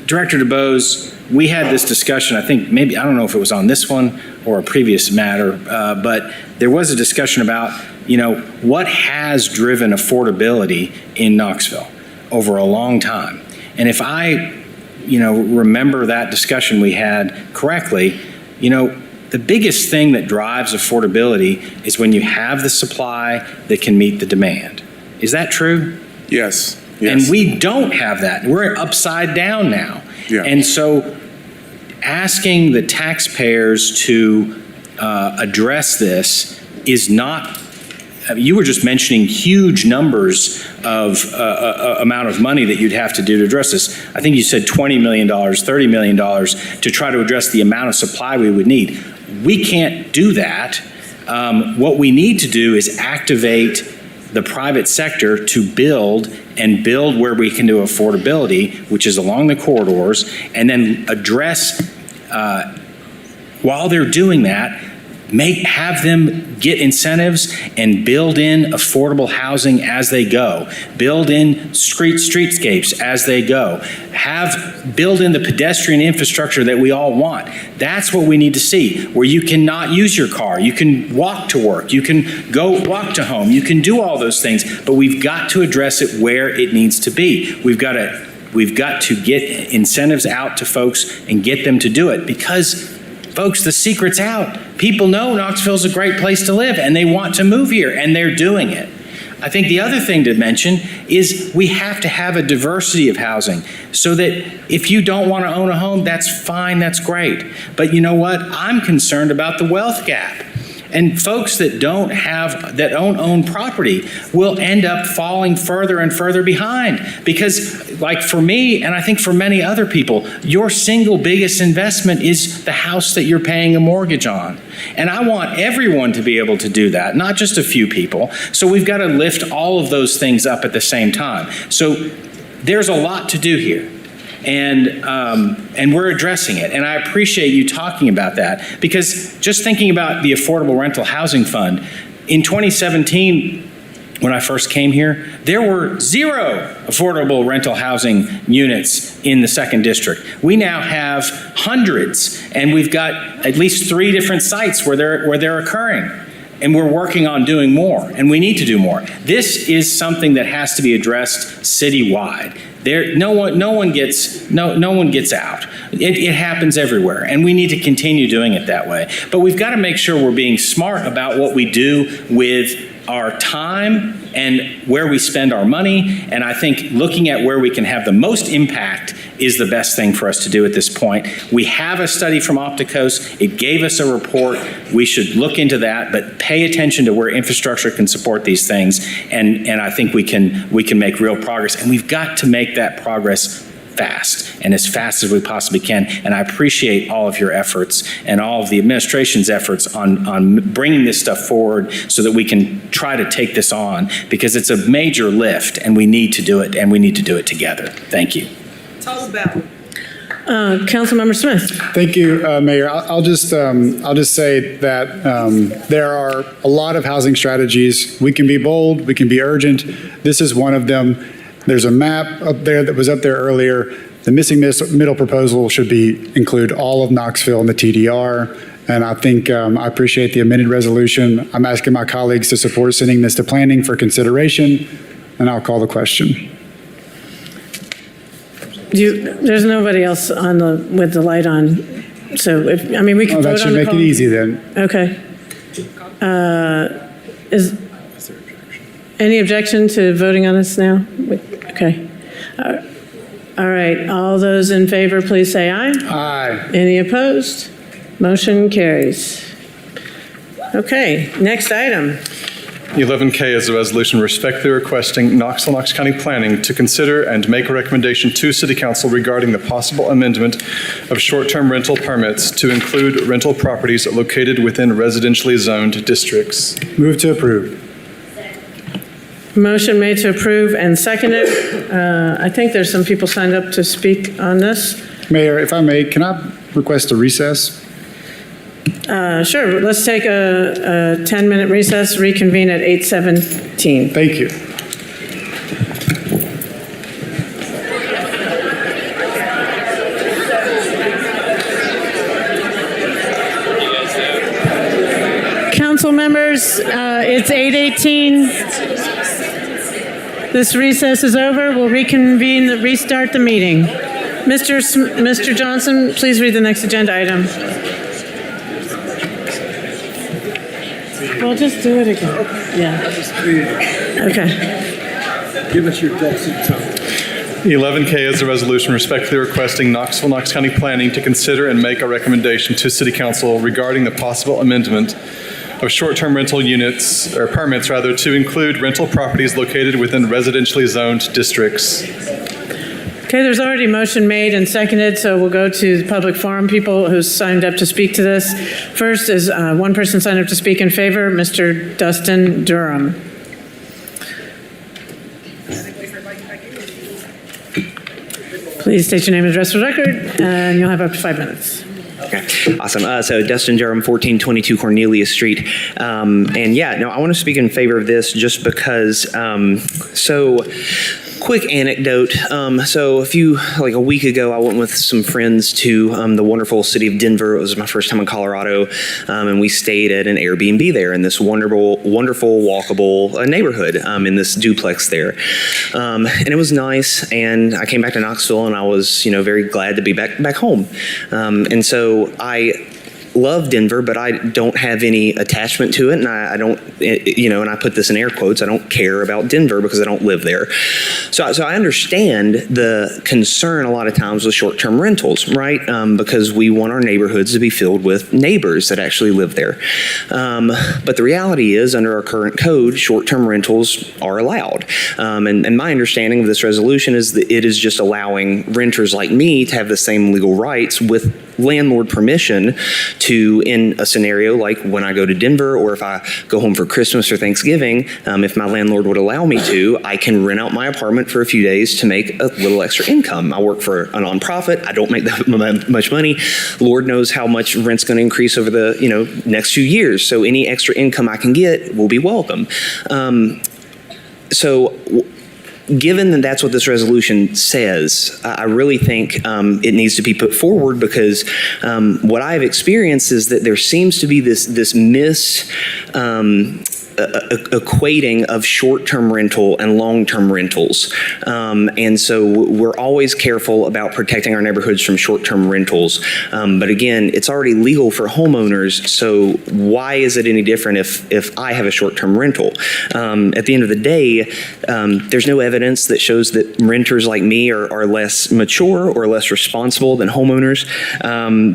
Director DuBose, we had this discussion, I think maybe, I don't know if it was on this one or a previous matter, but there was a discussion about, you know, what has driven affordability in Knoxville over a long time. And if I, you know, remember that discussion we had correctly, you know, the biggest thing that drives affordability is when you have the supply that can meet the demand. Is that true? Yes. And we don't have that. We're upside down now. Yeah. And so asking the taxpayers to address this is not, you were just mentioning huge numbers of amount of money that you'd have to do to address this. I think you said $20 million, $30 million to try to address the amount of supply we would need. We can't do that. What we need to do is activate the private sector to build where we can do affordability, which is along the corridors, and then address, while they're doing that, have them get incentives and build in affordable housing as they go. Build in streetscapes as they go. Build in the pedestrian infrastructure that we all want. That's what we need to see, where you cannot use your car. You can walk to work. You can go walk to home. You can do all those things, but we've got to address it where it needs to be. We've got to get incentives out to folks and get them to do it, because folks, the secret's out. People know Knoxville's a great place to live and they want to move here, and they're doing it. I think the other thing to mention is we have to have a diversity of housing, so that if you don't want to own a home, that's fine, that's great. But you know what? I'm concerned about the wealth gap. And folks that don't own property will end up falling further and further behind. Because, like for me, and I think for many other people, your single biggest investment is the house that you're paying a mortgage on. And I want everyone to be able to do that, not just a few people. So we've got to lift all of those things up at the same time. So there's a lot to do here. And we're addressing it. And I appreciate you talking about that, because just thinking about the Affordable Rental Housing Fund, in 2017, when I first came here, there were 0 affordable rental housing units in the 2nd District. We now have hundreds, and we've got at least 3 different sites where they're occurring. And we're working on doing more, and we need to do more. This is something that has to be addressed citywide. No one gets out. It happens everywhere, and we need to continue doing it that way. But we've got to make sure we're being smart about what we do with our time and where we spend our money. And I think looking at where we can have the most impact is the best thing for us to do at this point. We have a study from Opticos. It gave us a report. We should look into that, but pay attention to where infrastructure can support these things. And I think we can make real progress. And we've got to make that progress fast, and as fast as we possibly can. And I appreciate all of your efforts and all of the administration's efforts on bringing this stuff forward so that we can try to take this on, because it's a major lift and we need to do it, and we need to do it together. Thank you. Tell us about it. Councilmember Smith. Thank you, Mayor. I'll just say that there are a lot of housing strategies. We can be bold, we can be urgent. This is one of them. There's a map up there that was up there earlier. The missing middle proposal should include all of Knoxville in the TDR. And I think I appreciate the amended resolution. I'm asking my colleagues to support sending this to planning for consideration, and I'll call the question. There's nobody else with the light on. So we can vote on the call. That should make it easy then. Okay. Is any objection to voting on this now? Okay. All right. All those in favor, please say aye. Aye. Any opposed? Motion carries. Okay. Next item. 11K is a resolution respectfully requesting Knoxville, Knox County Planning to consider and make a recommendation to City Council regarding the possible amendment of short-term rental permits to include rental properties located within residentially zoned districts. Move to approve. Motion made to approve and seconded. I think there's some people signed up to speak on this. Mayor, if I may, can I request a recess? Sure. Let's take a 10-minute recess, reconvene at 8:17. Thank you. Council members, it's 8:18. This recess is over. We'll reconvene, restart the meeting. Mr. Johnson, please read the next agenda item. We'll just do it again. Yeah. Okay. Give us your dulcet tone. 11K is a resolution respectfully requesting Knoxville, Knox County Planning to consider and make a recommendation to City Council regarding the possible amendment of short-term rental units, or permits rather, to include rental properties located within residentially zoned districts. Okay, there's already a motion made and seconded, so we'll go to the public forum people who signed up to speak to this. First is one person signed up to speak in favor, Mr. Dustin Durham. Please state your name and address for the record, and you'll have up to 5 minutes. Okay, awesome. So Dustin Durham, 1422 Cornelia Street. And yeah, no, I want to speak in favor of this just because, quick anecdote. So a week ago, I went with some friends to the wonderful city of Denver. It was my first time in Colorado, and we stayed at an Airbnb there in this wonderful, walkable neighborhood in this duplex there. And it was nice, and I came back to Knoxville, and I was, very glad to be back home. And so I love Denver, but I don't have any attachment to it, and I don't, and I put this in air quotes, I don't care about Denver because I don't live there. So I understand the concern a lot of times with short-term rentals, right? Because we want our neighborhoods to be filled with neighbors that actually live there. But the reality is, under our current code, short-term rentals are allowed. And my understanding of this resolution is that it is just allowing renters like me to have the same legal rights with landlord permission to, in a scenario like when I go to Denver or if I go home for Christmas or Thanksgiving, if my landlord would allow me to, I can rent out my apartment for a few days to make a little extra income. I work for a nonprofit. I don't make that much money. Lord knows how much rent's going to increase over the next few years. So any extra income I can get will be welcome. Given that that's what this resolution says, I really think it needs to be put forward because what I've experienced is that there seems to be this equating of short-term rental and long-term rentals. And so we're always careful about protecting our neighborhoods from short-term rentals. But again, it's already legal for homeowners, so why is it any different if I have a short-term rental? At the end of the day, there's no evidence that shows that renters like me are less mature or less responsible than homeowners.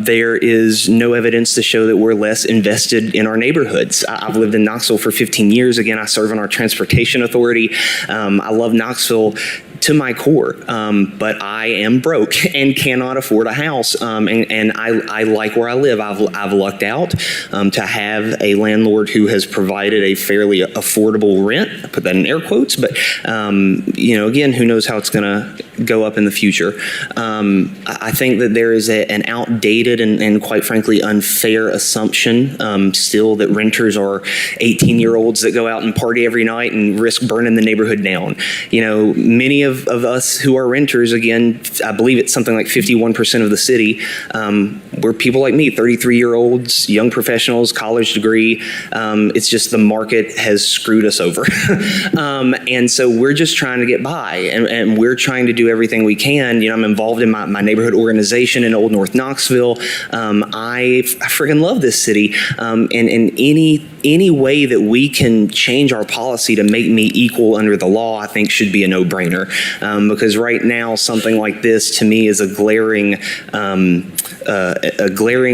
There is no evidence to show that we're less invested in our neighborhoods. I've lived in Knoxville for 15 years. Again, I serve on our transportation authority. I love Knoxville to my core, but I am broke and cannot afford a house, and I like where I live. I've lucked out to have a landlord who has provided a fairly affordable rent. I put that in air quotes, but again, who knows how it's going to go up in the future. I think that there is an outdated and quite frankly unfair assumption still that renters are 18-year-olds that go out and party every night and risk burning the neighborhood down. Many of us who are renters, again, I believe it's something like 51% of the city, we're people like me, 33-year-olds, young professionals, college degree. It's just the market has screwed us over. And so we're just trying to get by, and we're trying to do everything we can. I'm involved in my neighborhood organization in Old North Knoxville. I friggin' love this city. And any way that we can change our policy to make me equal under the law, I think should be a no-brainer. Because right now, something like this to me is a glaring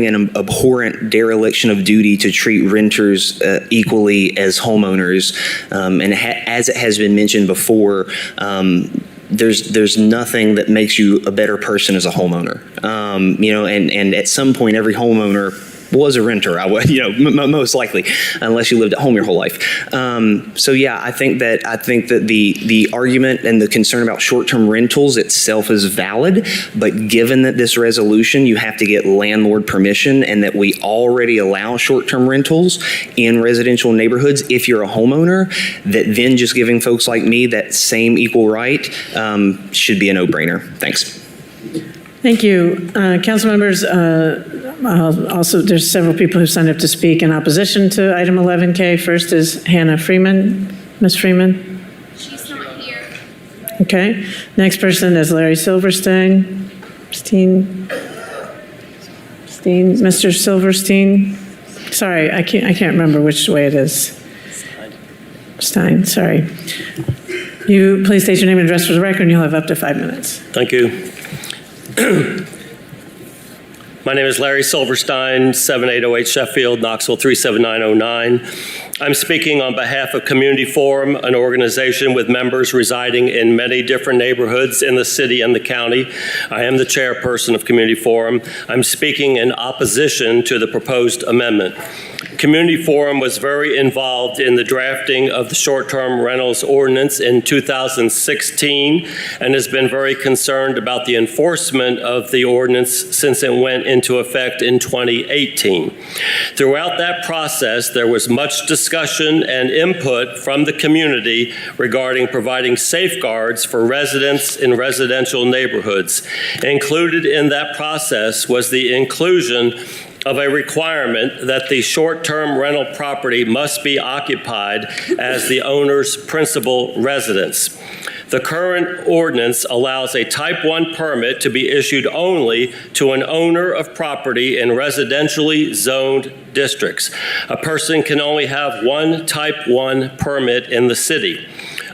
and abhorrent dereliction of duty to treat renters equally as homeowners. And as it has been mentioned before, there's nothing that makes you a better person as a homeowner. And at some point, every homeowner was a renter, most likely, unless you lived at home your whole life. So yeah, I think that the argument and the concern about short-term rentals itself is valid, but given that this resolution, you have to get landlord permission and that we already allow short-term rentals in residential neighborhoods if you're a homeowner, that then just giving folks like me that same equal right should be a no-brainer. Thanks. Thank you. Council members, also there's several people who signed up to speak in opposition to item 11K. First is Hannah Freeman. Ms. Freeman? She's not here. Okay. Next person is Larry Silverstein. Mr. Silverstein. Sorry, I can't remember which way it is. Stein, sorry. You please state your name and address for the record, and you'll have up to 5 minutes. Thank you. My name is Larry Silverstein, 7808 Sheffield, Knoxville 37909. I'm speaking on behalf of Community Forum, an organization with members residing in many different neighborhoods in the city and the county. I am the chairperson of Community Forum. I'm speaking in opposition to the proposed amendment. Community Forum was very involved in the drafting of the short-term rentals ordinance in 2016 and has been very concerned about the enforcement of the ordinance since it went into effect in 2018. Throughout that process, there was much discussion and input from the community regarding providing safeguards for residents in residential neighborhoods. Included in that process was the inclusion of a requirement that the short-term rental property must be occupied as the owner's principal residence. The current ordinance allows a Type 1 permit to be issued only to an owner of property in residentially zoned districts. A person can only have one Type 1 permit in the city.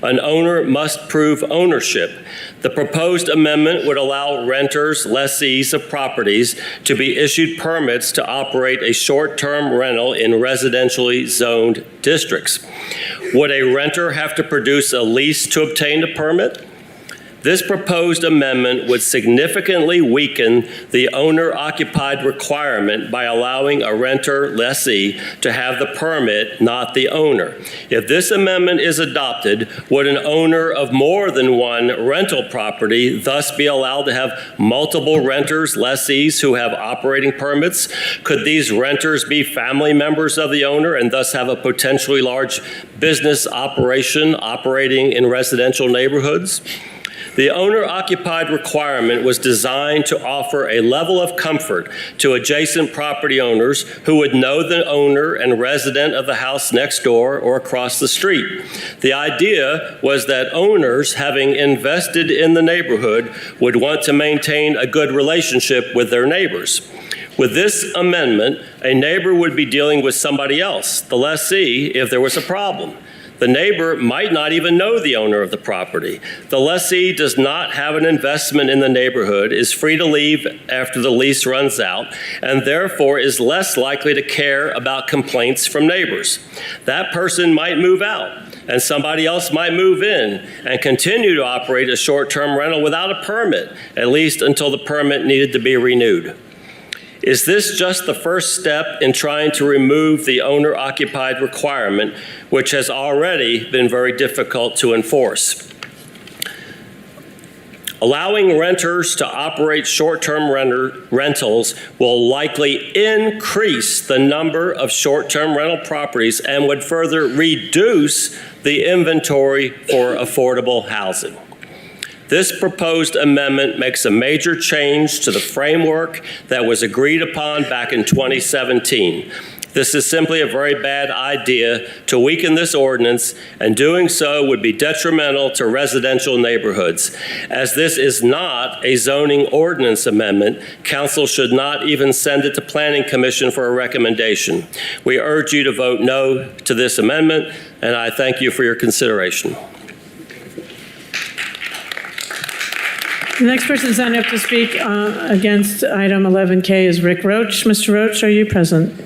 An owner must prove ownership. The proposed amendment would allow renters, lessees of properties, to be issued permits to operate a short-term rental in residentially zoned districts. Would a renter have to produce a lease to obtain a permit? This proposed amendment would significantly weaken the owner-occupied requirement by allowing a renter lessee to have the permit, not the owner. If this amendment is adopted, would an owner of more than one rental property thus be allowed to have multiple renters, lessees who have operating permits? Could these renters be family members of the owner and thus have a potentially large business operation operating in residential neighborhoods? The owner-occupied requirement was designed to offer a level of comfort to adjacent property owners who would know the owner and resident of the house next door or across the street. The idea was that owners, having invested in the neighborhood, would want to maintain a good relationship with their neighbors. With this amendment, a neighbor would be dealing with somebody else, the lessee, if there was a problem. The neighbor might not even know the owner of the property. The lessee does not have an investment in the neighborhood, is free to leave after the lease runs out, and therefore is less likely to care about complaints from neighbors. That person might move out, and somebody else might move in and continue to operate a short-term rental without a permit, at least until the permit needed to be renewed. Is this just the first step in trying to remove the owner-occupied requirement, which has already been very difficult to enforce? Allowing renters to operate short-term rentals will likely increase the number of short-term rental properties and would further reduce the inventory for affordable housing. This proposed amendment makes a major change to the framework that was agreed upon back in 2017. This is simply a very bad idea to weaken this ordinance, and doing so would be detrimental to residential neighborhoods. As this is not a zoning ordinance amendment, council should not even send it to Planning Commission for a recommendation. We urge you to vote no to this amendment, and I thank you for your consideration. The next person signed up to speak against item 11K is Rick Roach. Mr. Roach, are you present?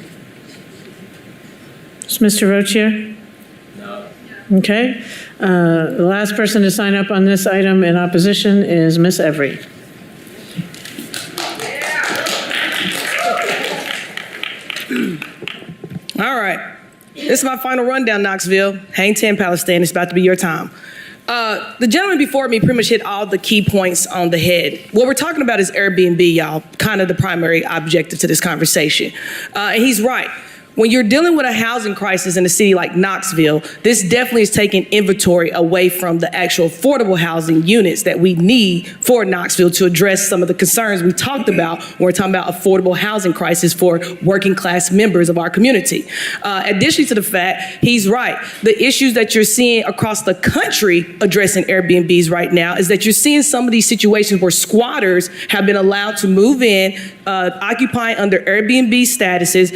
Is Mr. Roach here? No. Okay. The last person to sign up on this item in opposition is Ms. Every. All right. This is my final rundown, Knoxville. Hang 10, Palestine. It's about to be your time. The gentleman before me pretty much hit all the key points on the head. What we're talking about is Airbnb, y'all, kind of the primary objective to this conversation. And he's right. When you're dealing with a housing crisis in a city like Knoxville, this definitely is taking inventory away from the actual affordable housing units that we need for Knoxville to address some of the concerns we talked about when we're talking about affordable housing crisis for working class members of our community. Additionally to the fact, he's right. The issues that you're seeing across the country addressing Airbnbs right now is that you're seeing some of these situations where squatters have been allowed to move in, occupying under Airbnb statuses.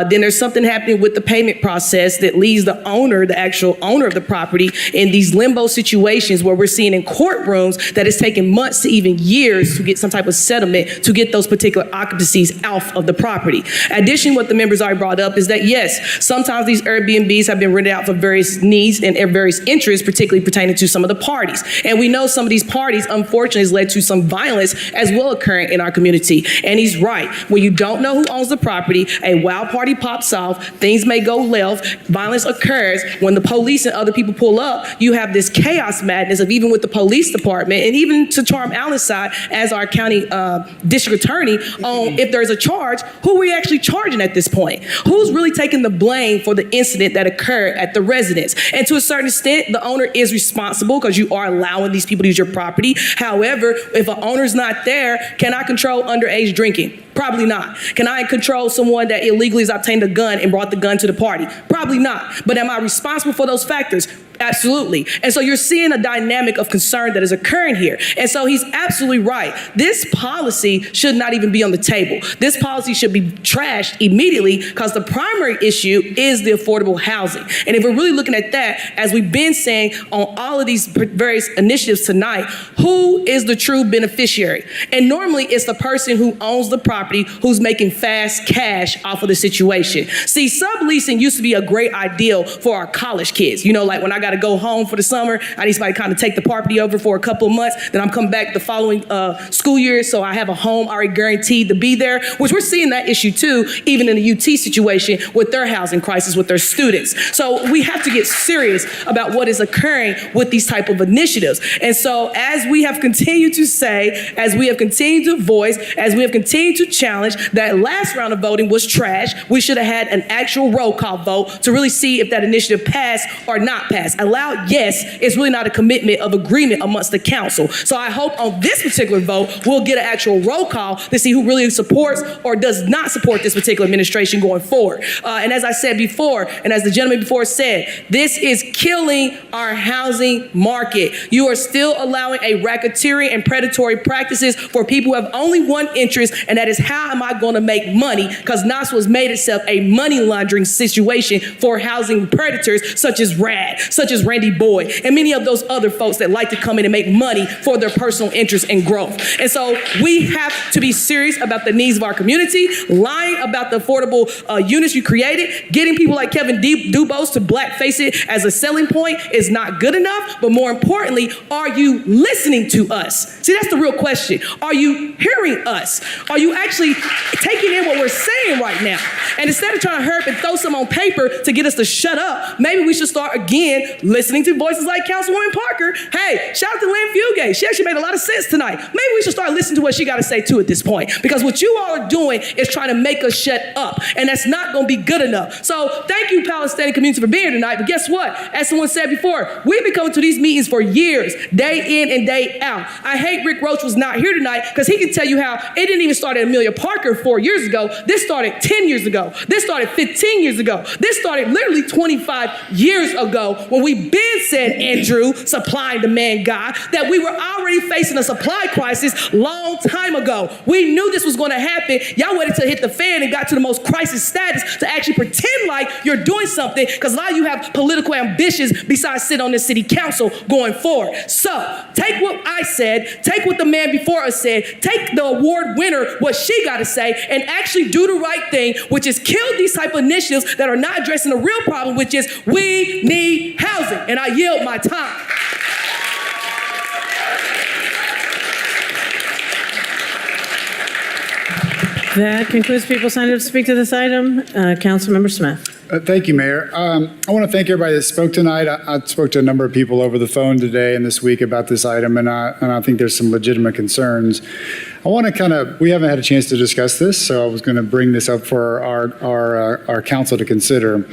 Then there's something happening with the payment process that leaves the owner, the actual owner of the property, in these limbo situations where we're seeing in courtrooms that it's taking months to even years to get some type of settlement to get those particular occupancies out of the property. Additionally, what the members already brought up is that yes, sometimes these Airbnbs have been rented out for various needs and various interests, particularly pertaining to some of the parties. And we know some of these parties, unfortunately, has led to some violence as well occurring in our community. And he's right. When you don't know who owns the property, a wild party pops off, things may go left, violence occurs. When the police and other people pull up, you have this chaos madness of even with the police department and even to Charm Allen's side as our county district attorney on if there's a charge, who are we actually charging at this point? Who's really taking the blame for the incident that occurred at the residence? And to a certain extent, the owner is responsible because you are allowing these people to use your property. However, if an owner's not there, can I control underage drinking? Probably not. Can I control someone that illegally has obtained a gun and brought the gun to the party? Probably not. But am I responsible for those factors? Absolutely. And so you're seeing a dynamic of concern that is occurring here. And so he's absolutely right. This policy should not even be on the table. This policy should be trashed immediately because the primary issue is the affordable housing. And if we're really looking at that, as we've been saying on all of these various initiatives tonight, who is the true beneficiary? And normally it's the person who owns the property who's making fast cash off of the situation. See, subleasing used to be a great ideal for our college kids. You know, like when I got to go home for the summer, I need somebody to kind of take the property over for a couple of months, then I'm coming back the following school year, so I have a home already guaranteed to be there, which we're seeing that issue too, even in the UT situation with their housing crisis with their students. So we have to get serious about what is occurring with these type of initiatives. And so as we have continued to say, as we have continued to voice, as we have continued to challenge, that last round of voting was trash. We should have had an actual roll call vote to really see if that initiative passed or not passed. A loud yes is really not a commitment of agreement amongst the council. So I hope on this particular vote, we'll get an actual roll call to see who really supports or does not support this particular administration going forward. And as I said before, and as the gentleman before said, this is killing our housing market. You are still allowing a racketeering and predatory practices for people who have only one interest, and that is how am I going to make money? Because Knoxville has made itself a money laundering situation for housing predators such as RAD, such as Randy Boyd, and many of those other folks that like to come in and make money for their personal interest and growth. And so we have to be serious about the needs of our community, lying about the affordable units you created, getting people like Kevin Dubose to blackface it as a selling point is not good enough, but more importantly, are you listening to us? See, that's the real question. Are you hearing us? Are you actually taking in what we're saying right now? And instead of trying to hurry up and throw some on paper to get us to shut up, maybe we should start again listening to voices like Councilwoman Parker. Hey, shout out to Lynn Fugate. She actually made a lot of sense tonight. Maybe we should start listening to what she got to say too at this point, because what you all are doing is trying to make us shut up, and that's not going to be good enough. So thank you, Palestinian community, for being here tonight. But guess what? As someone said before, we've been coming to these meetings for years, day in and day out. I hate Rick Roach was not here tonight because he can tell you how it didn't even start at Amelia Parker 4 years ago. This started 10 years ago. This started 15 years ago. This started literally 25 years ago when we been said, Andrew, supply and demand guy, that we were already facing a supply crisis long time ago. We knew this was going to happen. Y'all waited till it hit the fan and got to the most crisis status to actually pretend like you're doing something, because a lot of you have political ambitions besides sit on this city council going forward. So take what I said, take what the man before us said, take the award winner, what she got to say, and actually do the right thing, which is kill these type of initiatives that are not addressing the real problem, which is we need housing. And I yield my time. That concludes people signed up to speak to this item. Councilmember Smith. Thank you, Mayor. I want to thank everybody that spoke tonight. I spoke to a number of people over the phone today and this week about this item, and I think there's some legitimate concerns. I want to we haven't had a chance to discuss this, so I was going to bring this up for our council to consider.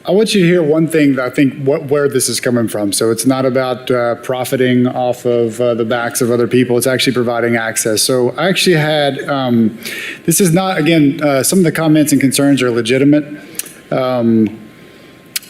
I want you to hear one thing that I think where this is coming from. So it's not about profiting off of the backs of other people. It's actually providing access. So I actually had, this is not, again, some of the comments and concerns are legitimate.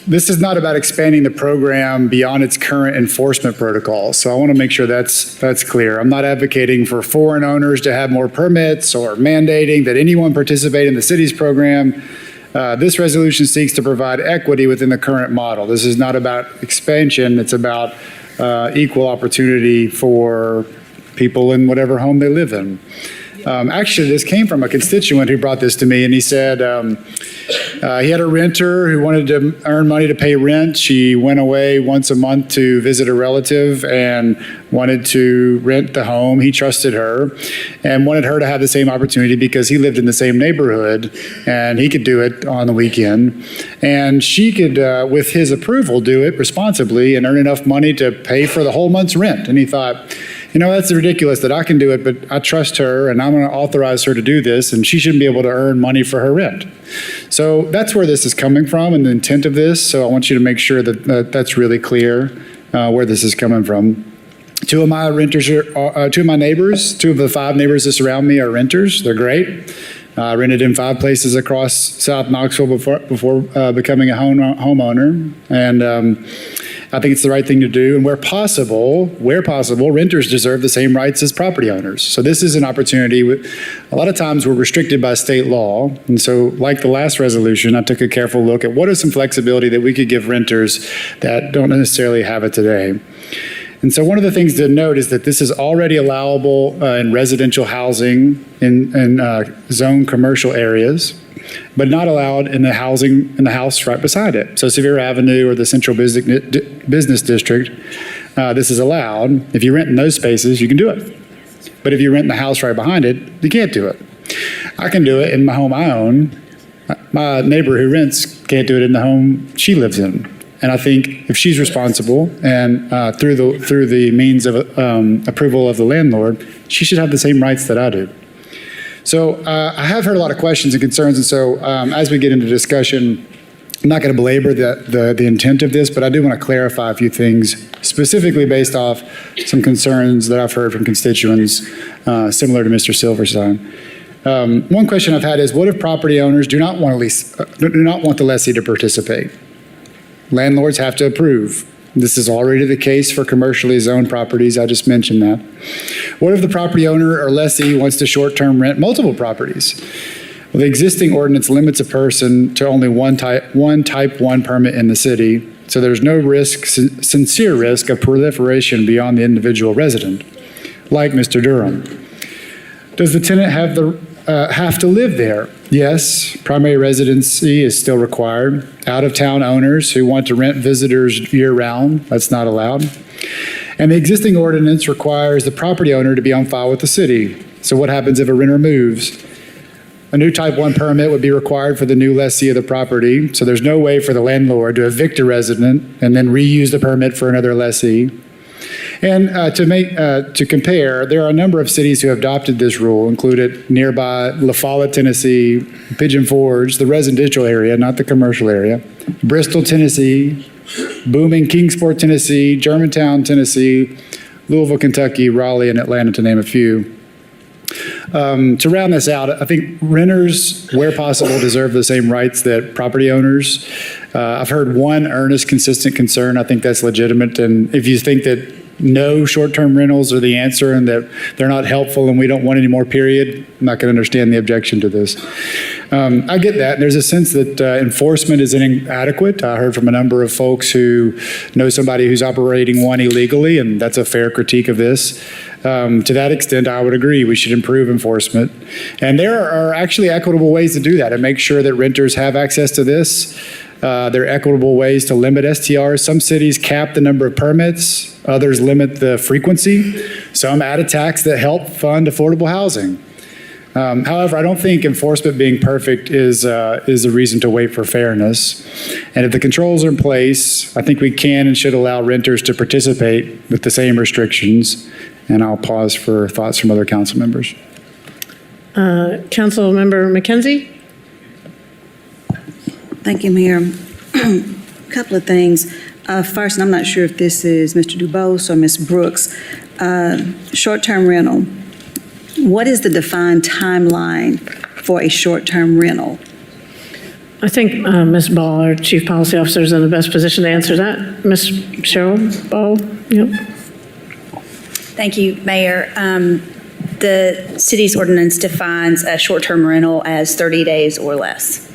This is not about expanding the program beyond its current enforcement protocols. So I want to make sure that's clear. I'm not advocating for foreign owners to have more permits or mandating that anyone participate in the city's program. This resolution seeks to provide equity within the current model. This is not about expansion. It's about equal opportunity for people in whatever home they live in. Actually, this came from a constituent who brought this to me, and he said he had a renter who wanted to earn money to pay rent. She went away once a month to visit a relative and wanted to rent the home. He trusted her and wanted her to have the same opportunity because he lived in the same neighborhood and he could do it on the weekend. And she could, with his approval, do it responsibly and earn enough money to pay for the whole month's rent. And he thought, you know, that's ridiculous that I can do it, but I trust her and I'm going to authorize her to do this, and she shouldn't be able to earn money for her rent. So that's where this is coming from and the intent of this. So I want you to make sure that that's really clear where this is coming from. Two of my neighbors, two of the 5 neighbors that surround me are renters. They're great. I rented in 5 places across South Knoxville before becoming a homeowner. And I think it's the right thing to do. And where possible, renters deserve the same rights as property owners. So this is an opportunity. A lot of times we're restricted by state law. And so like the last resolution, I took a careful look at what is some flexibility that we could give renters that don't necessarily have it today. And so one of the things to note is that this is already allowable in residential housing in zone commercial areas, but not allowed in the house right beside it. So Sevier Avenue or the Central Business District, this is allowed. If you rent in those spaces, you can do it. But if you rent in the house right behind it, you can't do it. I can do it in my home I own. My neighbor who rents can't do it in the home she lives in. And I think if she's responsible and through the means of approval of the landlord, she should have the same rights that I do. So I have heard a lot of questions and concerns, and so as we get into discussion, I'm not going to belabor the intent of this, but I do want to clarify a few things, specifically based off some concerns that I've heard from constituents similar to Mr. Silverstein. One question I've had is, what if property owners do not want the lessee to participate? Landlords have to approve. This is already the case for commercially zoned properties. I just mentioned that. What if the property owner or lessee wants to short-term rent multiple properties? Well, the existing ordinance limits a person to only one type 1 permit in the city, so there's no risk, sincere risk of proliferation beyond the individual resident, like Mr. Durham. Does the tenant have to live there? Yes, primary residency is still required. Out-of-town owners who want to rent visitors year-round, that's not allowed. And the existing ordinance requires the property owner to be on file with the city. So what happens if a renter moves? A new type 1 permit would be required for the new lessee of the property. So there's no way for the landlord to evict a resident and then reuse the permit for another lessee. And to compare, there are a number of cities who have adopted this rule, included nearby La Follette, Tennessee, Pigeon Forge, the residential area, not the commercial area, Bristol, Tennessee, booming Kingsport, Tennessee, Germantown, Tennessee, Louisville, Kentucky, Raleigh, and Atlanta, to name a few. To round this out, I think renters, where possible, deserve the same rights that property owners. I've heard one earnest, consistent concern. I think that's legitimate. And if you think that no short-term rentals are the answer and that they're not helpful and we don't want any more, period, I'm not going to understand the objection to this. I get that. There's a sense that enforcement is inadequate. I heard from a number of folks who know somebody who's operating one illegally, and that's a fair critique of this. To that extent, I would agree we should improve enforcement. And there are actually equitable ways to do that and make sure that renters have access to this. There are equitable ways to limit STRs. Some cities cap the number of permits. Others limit the frequency. Some add a tax that help fund affordable housing. However, I don't think enforcement being perfect is a reason to wait for fairness. And if the controls are in place, I think we can and should allow renters to participate with the same restrictions. And I'll pause for thoughts from other council members. Council Member McKenzie? Thank you, Mayor. A couple of things. First, and I'm not sure if this is Mr. Dubose or Ms. Brooks, short-term rental. What is the defined timeline for a short-term rental? I think Ms. Ball, our Chief Policy Officer, is in the best position to answer that. Ms. Cheryl Ball? Yep. Thank you, Mayor. The city's ordinance defines a short-term rental as 30 days or less.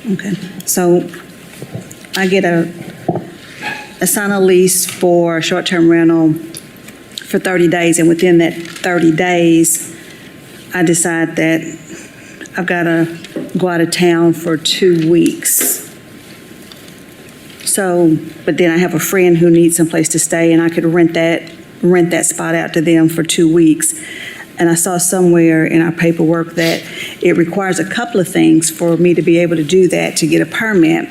Okay, so I get sign a lease for a short-term rental for 30 days, and within that 30 days, I decide that I've got to go out of town for 2 weeks. So, but then I have a friend who needs someplace to stay, and I could rent that spot out to them for 2 weeks. And I saw somewhere in our paperwork that it requires a couple of things for me to be able to do that, to get a permit.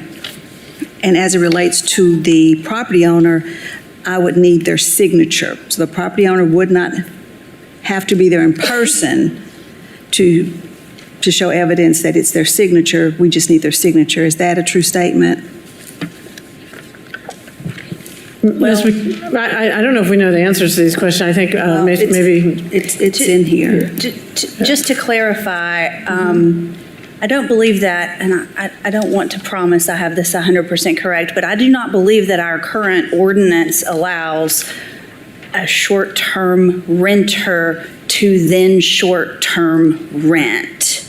And as it relates to the property owner, I would need their signature. So the property owner would not have to be there in person to show evidence that it's their signature. We just need their signature. Is that a true statement? I don't know if we know the answers to these questions. I think maybe. It's in here. Just to clarify, I don't believe that, and I don't want to promise I have this 100% correct, but I do not believe that our current ordinance allows a short-term renter to then short-term rent.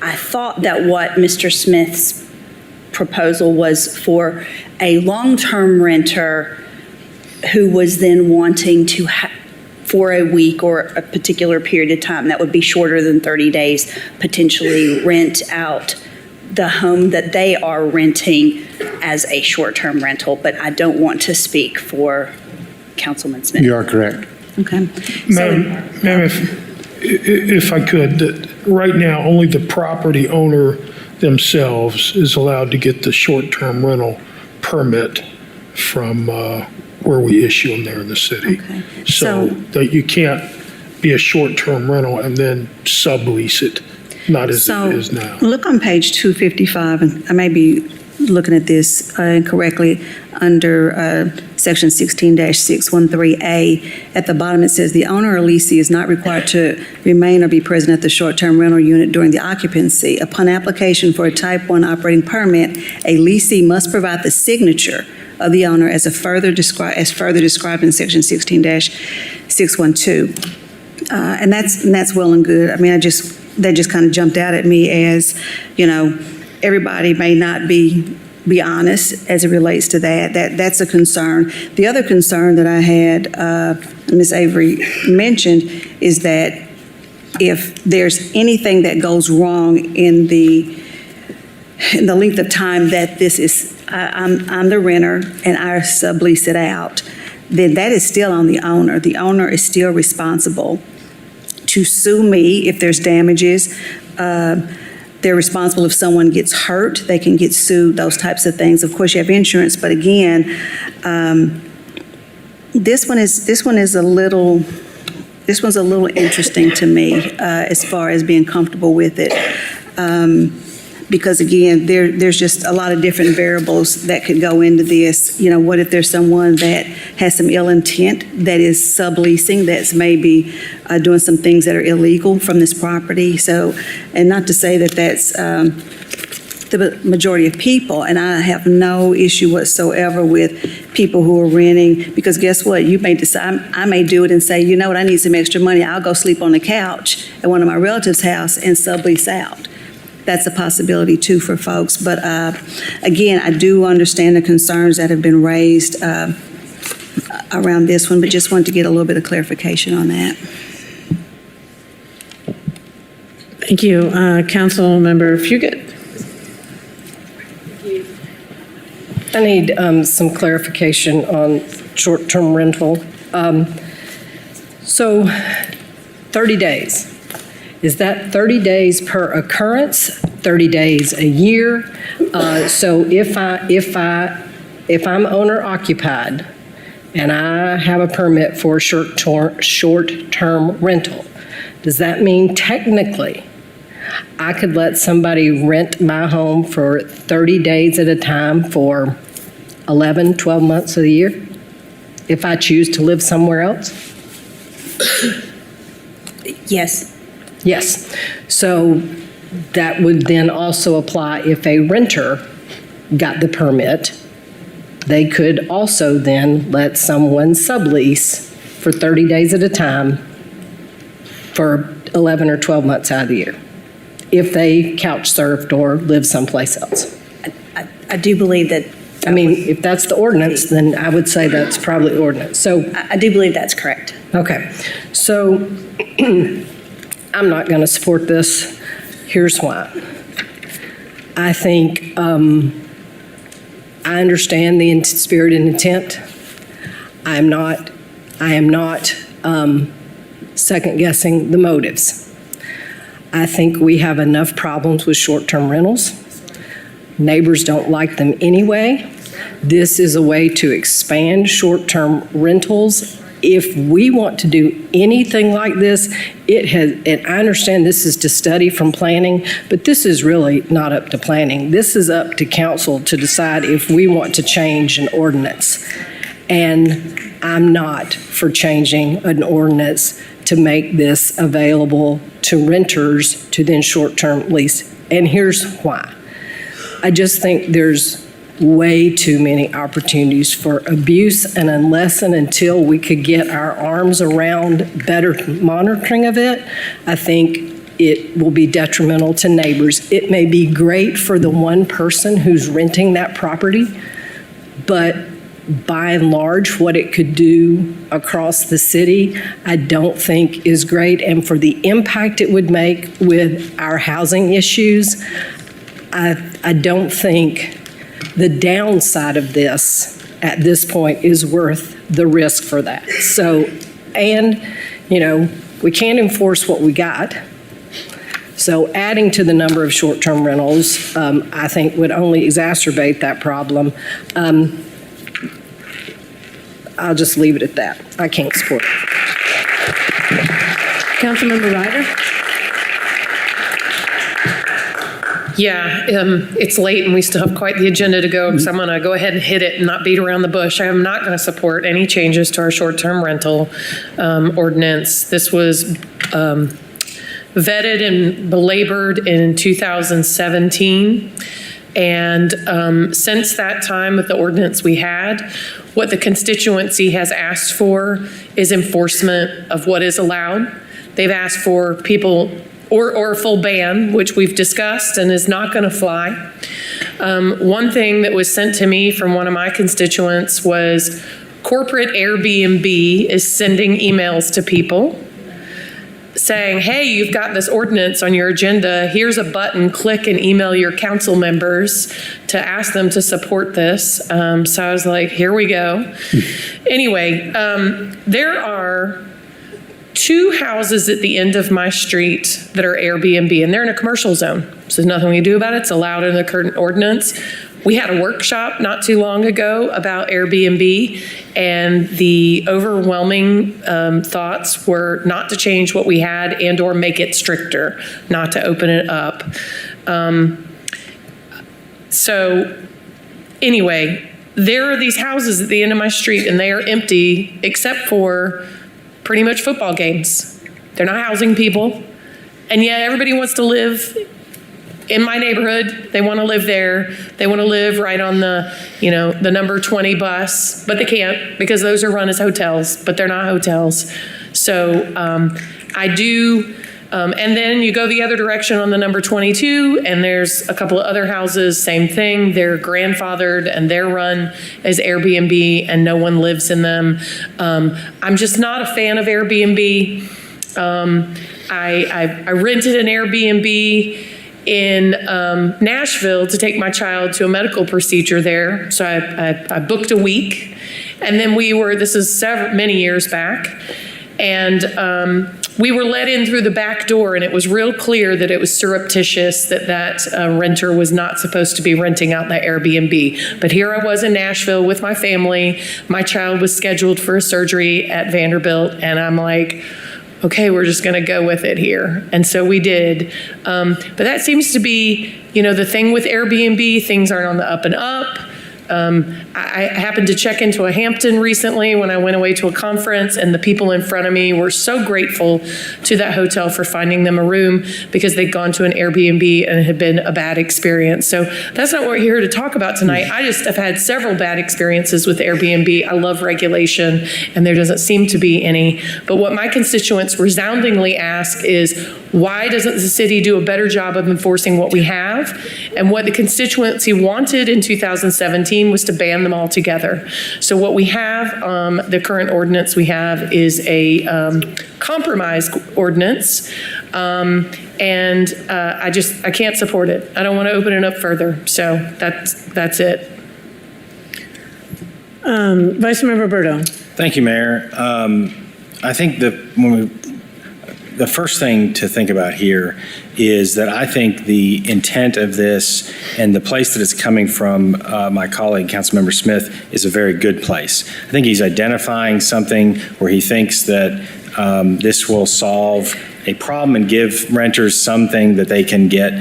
I thought that what Mr. Smith's proposal was for a long-term renter who was then wanting to, for a week or a particular period of time, that would be shorter than 30 days, potentially rent out the home that they are renting as a short-term rental. But I don't want to speak for Councilman Smith. You are correct. Okay. Ma'am, if I could, that right now, only the property owner themselves is allowed to get the short-term rental permit from where we issue them there in the city. Okay. So that you can't be a short-term rental and then sublease it, not as it is now. Look on page 255, and I may be looking at this incorrectly, under section 16-613A. At the bottom, it says, the owner or leasee is not required to remain or be present at the short-term rental unit during the occupancy. Upon application for a type 1 operating permit, a leasee must provide the signature of the owner as further described in section 16-612. And that's well and good. I mean, that just kind of jumped out at me as, everybody may not be honest as it relates to that. That's a concern. The other concern that I had, Ms. Avery mentioned, is that if there's anything that goes wrong in the length of time that this is, I'm the renter and I sublease it out, then that is still on the owner. The owner is still responsible to sue me if there's damages. They're responsible if someone gets hurt. They can get sued, those types of things. Of course, you have insurance, but again, this one's a little interesting to me as far as being comfortable with it. Because again, there's just a lot of different variables that could go into this. What if there's someone that has some ill intent that is subleasing, that's maybe doing some things that are illegal from this property? So, and not to say that that's the majority of people, and I have no issue whatsoever with people who are renting, because guess what? You may decide, I may do it and say, you know what, I need some extra money. I'll go sleep on the couch at one of my relatives' house and sublease out. That's a possibility too for folks. But again, I do understand the concerns that have been raised around this one, but just wanted to get a little bit of clarification on that. Thank you. Councilmember Fugit. I need some clarification on short-term rental. So 30 days. Is that 30 days per occurrence, 30 days a year? So if I'm owner occupied and I have a permit for short-term rental, does that mean technically I could let somebody rent my home for 30 days at a time for 11, 12 months of the year if I choose to live somewhere else? Yes. Yes. So that would then also apply if a renter got the permit. They could also then let someone sublease for 30 days at a time for 11 or 12 months out of the year, if they couch surfed or live someplace else. I do believe that. I mean, if that's the ordinance, then I would say that's probably ordinance. So I do believe that's correct. Okay, so I'm not going to support this. Here's why. I think I understand the spirit and intent. I am not second guessing the motives. I think we have enough problems with short-term rentals. Neighbors don't like them anyway. This is a way to expand short-term rentals. If we want to do anything like this, and I understand this is to study from planning, but this is really not up to planning. This is up to council to decide if we want to change an ordinance. And I'm not for changing an ordinance to make this available to renters to then short-term lease. And here's why. I just think there's way too many opportunities for abuse, and unless and until we could get our arms around better monitoring of it, I think it will be detrimental to neighbors. It may be great for the one person who's renting that property, but by and large, what it could do across the city, I don't think is great. And for the impact it would make with our housing issues, I don't think the downside of this at this point is worth the risk for that. So, and, we can't enforce what we got. So adding to the number of short-term rentals, I think would only exacerbate that problem. I'll just leave it at that. I can't support it. Councilmember Ryder? Yeah, it's late and we still have quite the agenda to go, so I'm going to go ahead and hit it and not beat around the bush. I am not going to support any changes to our short-term rental ordinance. This was vetted and belabored in 2017. And since that time with the ordinance we had, what the constituency has asked for is enforcement of what is allowed. They've asked for people or a full ban, which we've discussed and is not going to fly. One thing that was sent to me from one of my constituents was corporate Airbnb is sending emails to people saying, hey, you've got this ordinance on your agenda. Here's a button, click and email your council members to ask them to support this. So I was like, here we go. Anyway, there are 2 houses at the end of my street that are Airbnb, and they're in a commercial zone. So there's nothing we can do about it. It's allowed in the current ordinance. We had a workshop not too long ago about Airbnb, and the overwhelming thoughts were not to change what we had and or make it stricter, not to open it up. So anyway, there are these houses at the end of my street, and they are empty except for pretty much football games. They're not housing people. And yet everybody wants to live in my neighborhood. They want to live there. They want to live right on the, the number 20 bus, but they can't because those are run as hotels, but they're not hotels. So I do, and then you go the other direction on the number 22, and there's a couple of other houses, same thing. They're grandfathered and they're run as Airbnb and no one lives in them. I'm just not a fan of Airbnb. I rented an Airbnb in Nashville to take my child to a medical procedure there. So I booked a week, and then this is many years back, and we were let in through the back door, and it was real clear that it was surreptitious that renter was not supposed to be renting out that Airbnb. But here I was in Nashville with my family. My child was scheduled for a surgery at Vanderbilt, and I'm like, okay, we're just going to go with it here. And so we did. But that seems to be, the thing with Airbnb, things aren't on the up and up. I happened to check into a Hampton recently when I went away to a conference, and the people in front of me were so grateful to that hotel for finding them a room because they'd gone to an Airbnb and it had been a bad experience. So that's not what we're here to talk about tonight. I just have had several bad experiences with Airbnb. I love regulation, and there doesn't seem to be any. But what my constituents resoundingly ask is, why doesn't the city do a better job of enforcing what we have? And what the constituency wanted in 2017 2017 was to ban them altogether. So what we have, the current ordinance we have is a compromise ordinance. I can't support it. I don't want to open it up further. So that's it. Vice Mayor Roberto. Thank you, Mayor. I think the first thing to think about here is that I think the intent of this and the place that it's coming from, my colleague, Councilmember Smith, is a very good place. I think he's identifying something where he thinks that this will solve a problem and give renters something that they can get,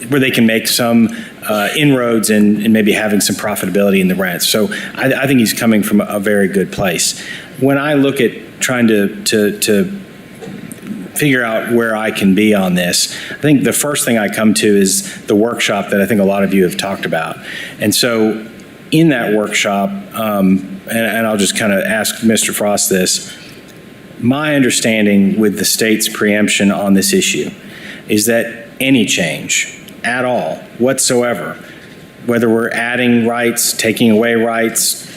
where they can make some inroads in maybe having some profitability in the rent. So I think he's coming from a very good place. When I look at trying to figure out where I can be on this, I think the first thing I come to is the workshop that I think a lot of you have talked about. And so in that workshop, and I'll just kind of ask Mr. Frost this, my understanding with the state's preemption on this issue is that any change at all whatsoever, whether we're adding rights, taking away rights,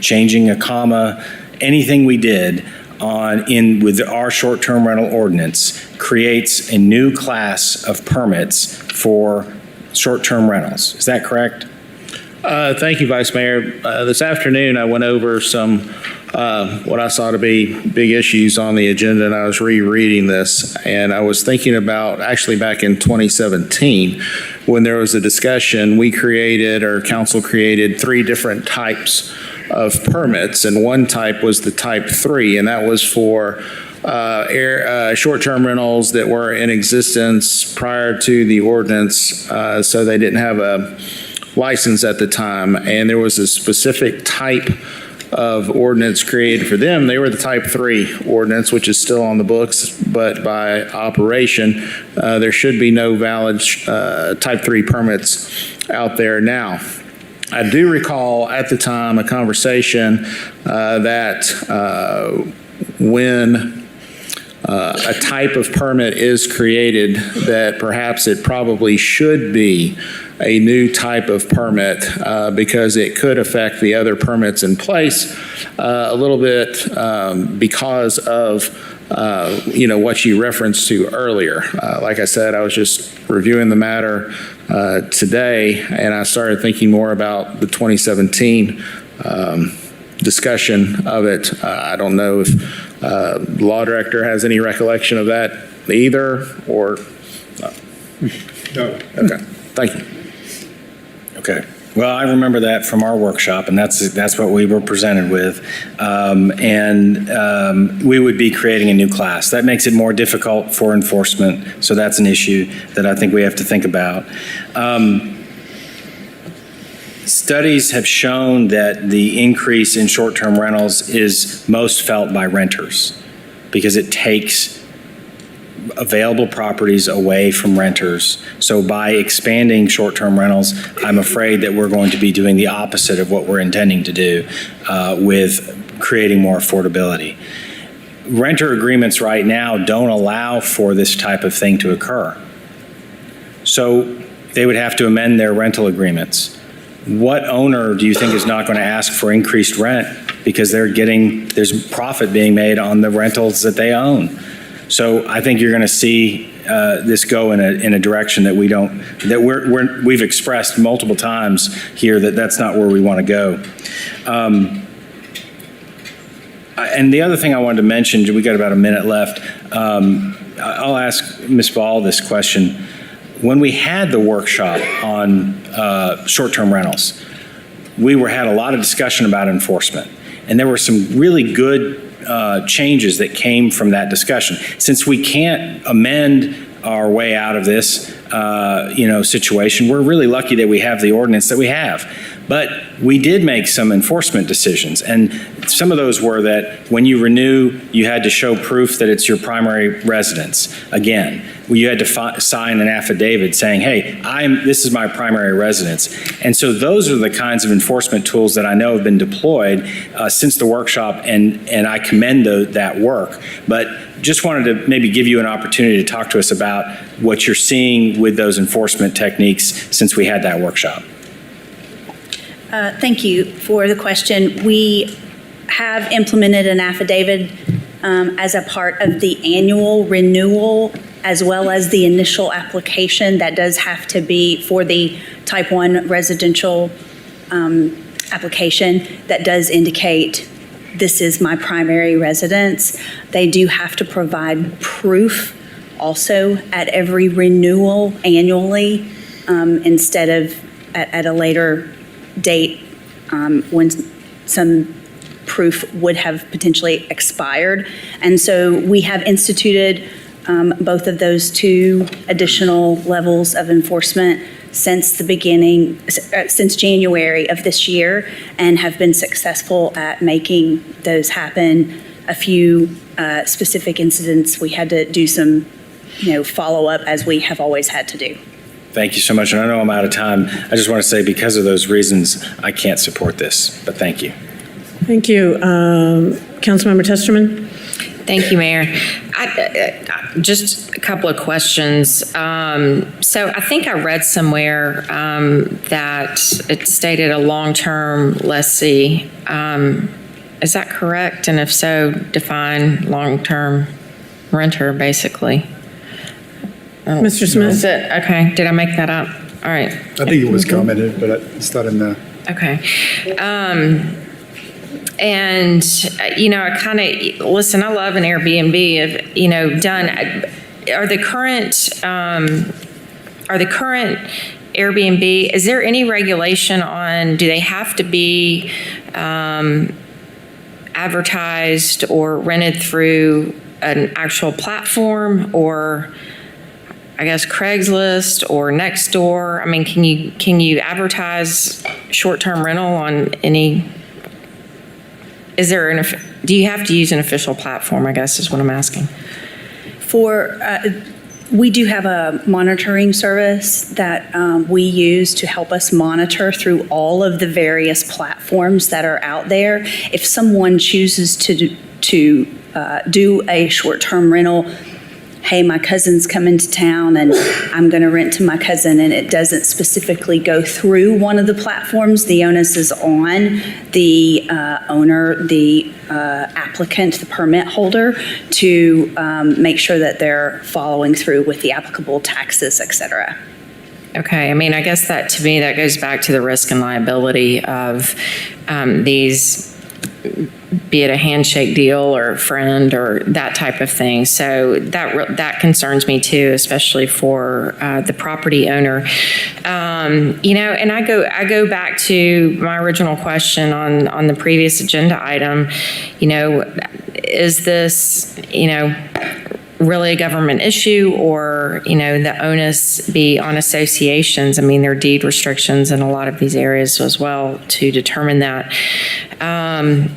changing a comma, anything we did with our short-term rental ordinance creates a new class of permits for short-term rentals. Is that correct? Thank you, Vice Mayor. This afternoon, I went over some what I saw to be big issues on the agenda, and I was rereading this, and I was thinking about actually back in 2017 when there was a discussion, council created 3 different types of permits, and one type was the type 3, and that was for short-term rentals that were in existence prior to the ordinance, so they didn't have a license at the time, and there was a specific type of ordinance created for them. They were the type 3 ordinance, which is still on the books, but by operation, there should be no valid type 3 permits out there now. I do recall at the time a conversation that when a type of permit is created, that perhaps it probably should be a new type of permit because it could affect the other permits in place a little bit because of what you referenced to earlier. Like I said, I was just reviewing the matter today, and I started thinking more about the 2017 discussion of it. I don't know if the law director has any recollection of that either, or? No. Okay, thank you. Okay. Well, I remember that from our workshop, and that's what we were presented with. We would be creating a new class. That makes it more difficult for enforcement, so that's an issue that I think we have to think about. Studies have shown that the increase in short-term rentals is most felt by renters because it takes available properties away from renters. So by expanding short-term rentals, I'm afraid that we're going to be doing the opposite of what we're intending to do with creating more affordability. Renter agreements right now don't allow for this type of thing to occur. So they would have to amend their rental agreements. What owner do you think is not going to ask for increased rent because there's profit being made on the rentals that they own? So I think you're going to see this go in a direction that we've expressed multiple times here that's not where we want to go. And the other thing I wanted to mention, we got about a minute left. I'll ask Ms. Ball this question. When we had the workshop on short-term rentals, we had a lot of discussion about enforcement, and there were some really good changes that came from that discussion. Since we can't amend our way out of this, situation, we're really lucky that we have the ordinance that we have. But we did make some enforcement decisions, and some of those were that when you renew, you had to show proof that it's your primary residence. Again, you had to sign an affidavit saying, hey, this is my primary residence. And so those are the kinds of enforcement tools that I know have been deployed since the workshop, and I commend that work. But just wanted to maybe give you an opportunity to talk to us about what you're seeing with those enforcement techniques since we had that workshop. Thank you for the question. We have implemented an affidavit as a part of the annual renewal, as well as the initial application that does have to be for the type 1 residential application that does indicate this is my primary residence. They do have to provide proof also at every renewal annually instead of at a later date when some proof would have potentially expired. And so we have instituted both of those two additional levels of enforcement since the beginning, since January of this year, and have been successful at making those happen. A few specific incidents, we had to do some, follow-up as we have always had to do. Thank you so much. And I know I'm out of time. I just want to say because of those reasons, I can't support this, but thank you. Thank you. Councilmember Testerman? Thank you, Mayor. Just a couple of questions. So I think I read somewhere that it stated a long-term lessee. Is that correct? And if so, define long-term renter, basically. Mr. Smith? Is it? Okay. Did I make that up? All right. I think it was commented, but it's not in the. Okay. And, I kind of, listen, I love an Airbnb, done, are the current Airbnb, is there any regulation on, do they have to be advertised or rented through an actual platform, or I guess Craigslist or Nextdoor? I mean, can you advertise short-term rental on any? Do you have to use an official platform, I guess is what I'm asking. We do have a monitoring service that we use to help us monitor through all of the various platforms that are out there. If someone chooses to do a short-term rental, hey, my cousin's coming to town and I'm going to rent to my cousin, and it doesn't specifically go through one of the platforms, the onus is on the owner, the applicant, the permit holder, to make sure that they're following through with the applicable taxes, et cetera. Okay, I mean, I guess that, to me, that goes back to the risk and liability of these, be it a handshake deal or a friend or that type of thing. So that concerns me too, especially for the property owner. And I go back to my original question on the previous agenda item. Is this, really a government issue, or, the onus be on associations? I mean, there are deed restrictions in a lot of these areas as well to determine that. I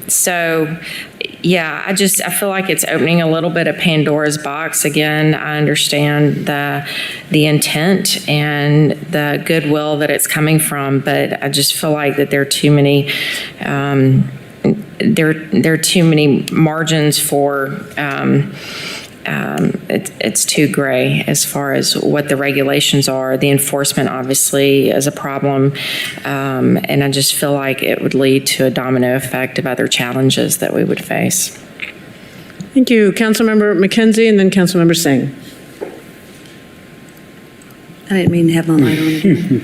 feel like it's opening a little bit of Pandora's box. Again, I understand the intent and the goodwill that it's coming from, but I just feel like that there are too many, there are too many margins for, it's too gray as far as what the regulations are. The enforcement obviously is a problem, and I just feel like it would lead to a domino effect of other challenges that we would face. Thank you. Councilmember McKenzie and then Councilmember Singh. I didn't mean to have my light on again.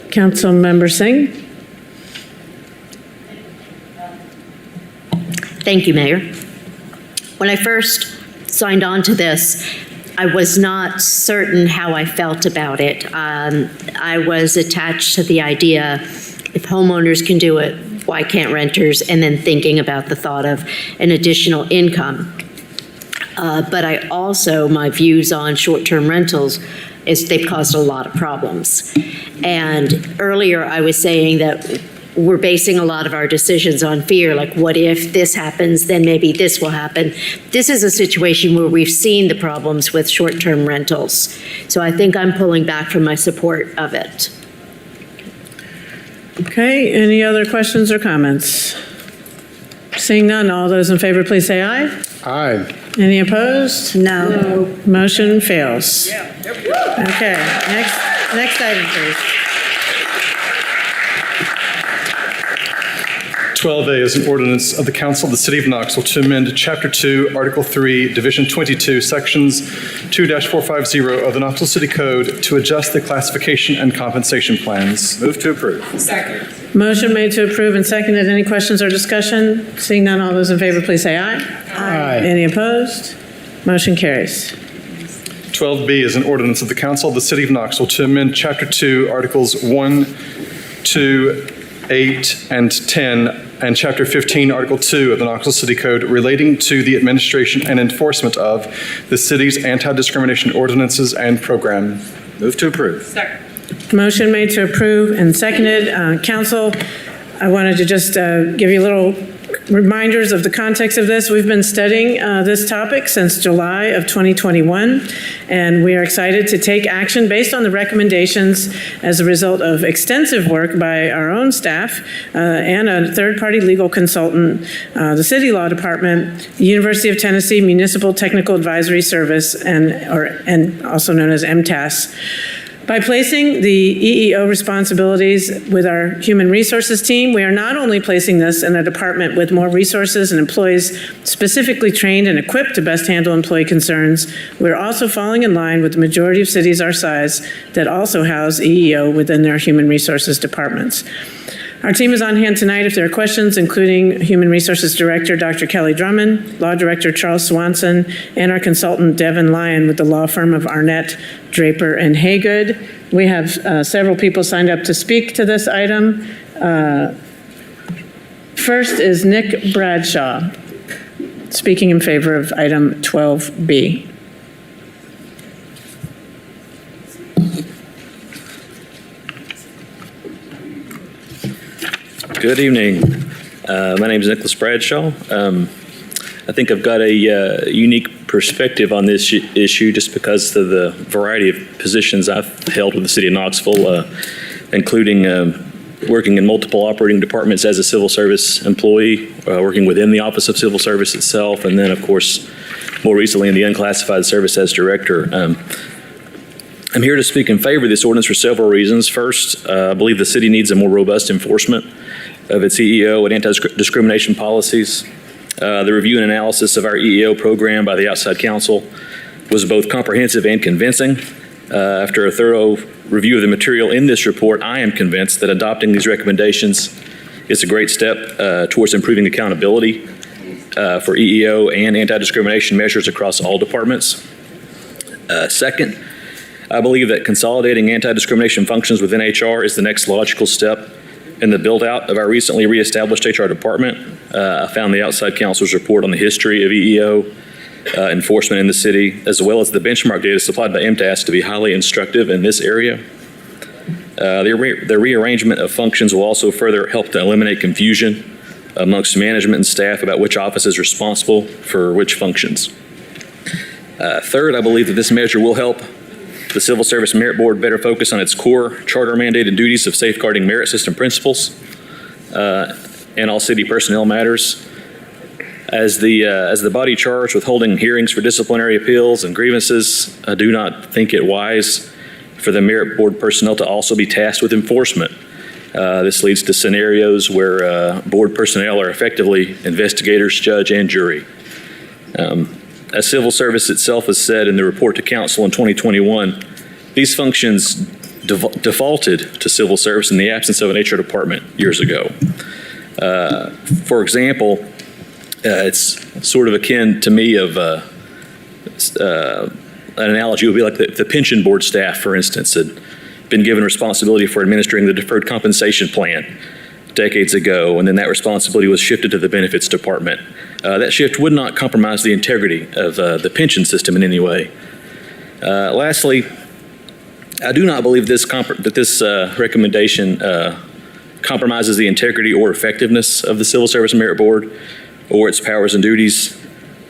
Councilmember Singh. Thank you, Mayor. When I first signed on to this, I was not certain how I felt about it. I was attached to the idea, if homeowners can do it, why can't renters? And then thinking about the thought of an additional income. But I also, my views on short-term rentals they've caused a lot of problems. And earlier I was saying that we're basing a lot of our decisions on fear, like what if this happens, then maybe this will happen. This is a situation where we've seen the problems with short-term rentals. So I think I'm pulling back from my support of it. Okay, any other questions or comments? Seeing none, all those in favor, please say aye. Aye. Any opposed? No. Motion fails. Okay, next item, please. 12A is an ordinance of the Council of the City of Knoxville to amend Chapter 2, Article 3, Division 22, Sections 2-450 of the Knoxville City Code to adjust the classification and compensation plans. Move to approve. Motion made to approve and seconded. Any questions or discussion? Seeing none, all those in favor, please say aye. Aye. Any opposed? Motion carries. 12B is an ordinance of the Council of the City of Knoxville to amend Chapter 2, Articles 1, 2, 8, and 10, and Chapter 15, Article 2 of the Knoxville City Code relating to the administration and enforcement of the city's anti-discrimination ordinances and program. Move to approve. Motion made to approve and seconded. Council, I wanted to just give you little reminders of the context of this. We've been studying this topic since July of 2021, and we are excited to take action based on the recommendations as a result of extensive work by our own staff and a third-party legal consultant, the City Law Department, the University of Tennessee Municipal Technical Advisory Service, and also known as MTAS. By placing the EEO responsibilities with our human resources team, we are not only placing this in a department with more resources and employees specifically trained and equipped to best handle employee concerns, we're also falling in line with the majority of cities our size that also house EEO within their human resources departments. Our team is on hand tonight if there are questions, including Human Resources Director Dr. Kelly Drummond, Law Director Charles Swanson, and our consultant Devin Lyon with the law firm of Arnett, Draper, and Haygood. We have several people signed up to speak to this item. First is Nick Bradshaw, speaking in favor of item 12B. Good evening. My name is Nicholas Bradshaw. I think I've got a unique perspective on this issue just because of the variety of positions I've held with the City of Knoxville, including working in multiple operating departments as a civil service employee, working within the Office of Civil Service itself, and then, of course, more recently in the unclassified service as director. I'm here to speak in favor of this ordinance for several reasons. First, I believe the city needs a more robust enforcement of its EEO and anti-discrimination policies. The review and analysis of our EEO program by the outside counsel was both comprehensive and convincing. After a thorough review of the material in this report, I am convinced that adopting these recommendations is a great step towards improving accountability for EEO and anti-discrimination measures across all departments. Second, I believe that consolidating anti-discrimination functions within HR is the next logical step in the build-out of our recently reestablished HR department. I found the outside counsel's report on the history of EEO enforcement in the city, as well as the benchmark data supplied by MTAS, to be highly instructive in this area. The rearrangement of functions will also further help to eliminate confusion amongst management and staff about which office is responsible for which functions. Third, I believe that this measure will help the Civil Service Merit Board better focus on its core charter-mandated duties of safeguarding merit system principles and all city personnel matters. As the body charged with holding hearings for disciplinary appeals and grievances, I do not think it wise for the Merit Board personnel to also be tasked with enforcement. This leads to scenarios where board personnel are effectively investigators, judge, and jury. As Civil Service itself has said in the report to Council in 2021, these functions defaulted to Civil Service in the absence of an HR department years ago. For example, it's sort of akin to me of an analogy would be like the pension board staff, for instance, had been given responsibility for administering the deferred compensation plan decades ago, and then that responsibility was shifted to the benefits department. That shift would not compromise the integrity of the pension system in any way. Lastly, I do not believe that this recommendation compromises the integrity or effectiveness of the Civil Service Merit Board or its powers and duties.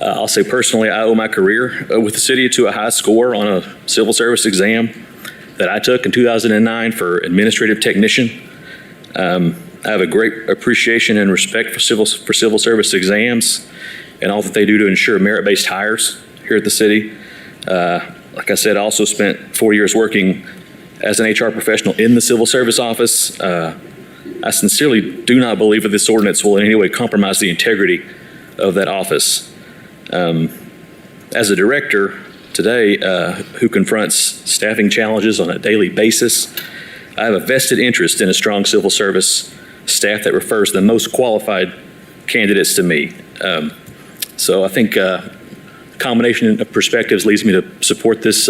I'll say personally, I owe my career with the city to a high score on a civil service exam that I took in 2009 for administrative technician. I have a great appreciation and respect for civil service exams and all that they do to ensure merit-based hires here at the city. Like I said, I also spent 4 years working as an HR professional in the civil service office. I sincerely do not believe that this ordinance will in any way compromise the integrity of that office. As a director today who confronts staffing challenges on a daily basis, I have a vested interest in a strong civil service staff that refers the most qualified candidates to me. So I think a combination of perspectives leads me to support this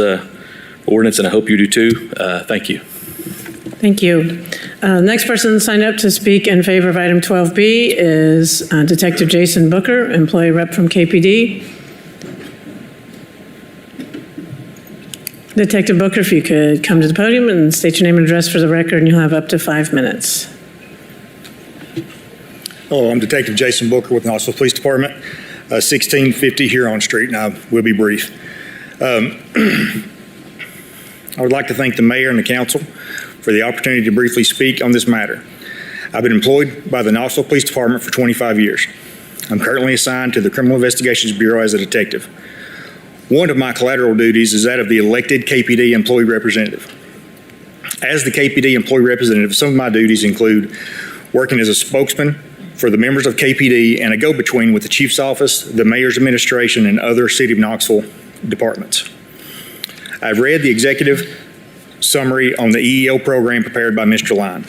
ordinance, and I hope you do too. Thank you. Thank you. Next person signed up to speak in favor of item 12B is Detective Jason Booker, employee rep from KPD. Detective Booker, if you could come to the podium and state your name and address for the record, and you'll have up to 5 minutes. Hello, I'm Detective Jason Booker with the Knoxville Police Department, 1650 Huron Street, and I will be brief. I would like to thank the mayor and the council for the opportunity to briefly speak on this matter. I've been employed by the Knoxville Police Department for 25 years. I'm currently assigned to the Criminal Investigations Bureau as a detective. One of my collateral duties is that of the elected KPD employee representative. As the KPD employee representative, some of my duties include working as a spokesman for the members of KPD and a go-between with the chief's office, the mayor's administration, and other City of Knoxville departments. I've read the executive summary on the EEO program prepared by Mr. Line.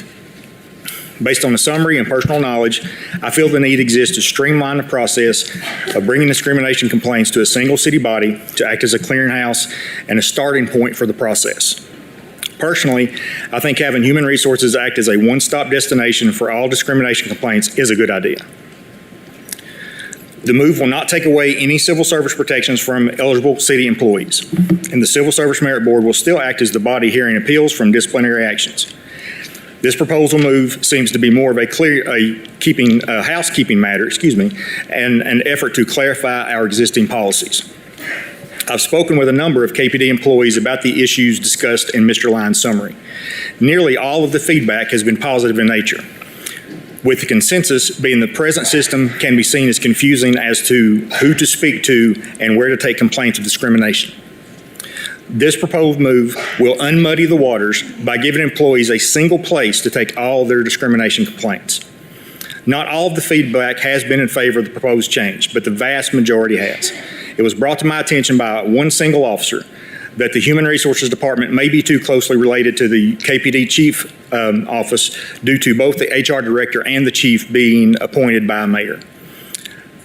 Based on the summary and personal knowledge, I feel the need exists to streamline the process of bringing discrimination complaints to a single city body to act as a clearinghouse and a starting point for the process. Personally, I think having human resources act as a one-stop destination for all discrimination complaints is a good idea. The move will not take away any civil service protections from eligible city employees, and the Civil Service Merit Board will still act as the body hearing appeals from disciplinary actions. This proposal move seems to be more of a housekeeping matter, and an effort to clarify our existing policies. I've spoken with a number of KPD employees about the issues discussed in Mr. Line's summary. Nearly all of the feedback has been positive in nature, with the consensus being the present system can be seen as confusing as to who to speak to and where to take complaints of discrimination. This proposed move will unmuddy the waters by giving employees a single place to take all their discrimination complaints. Not all of the feedback has been in favor of the proposed change, but the vast majority has. It was brought to my attention by one single officer that the Human Resources Department may be too closely related to the KPD Chief office due to both the HR Director and the Chief being appointed by a mayor.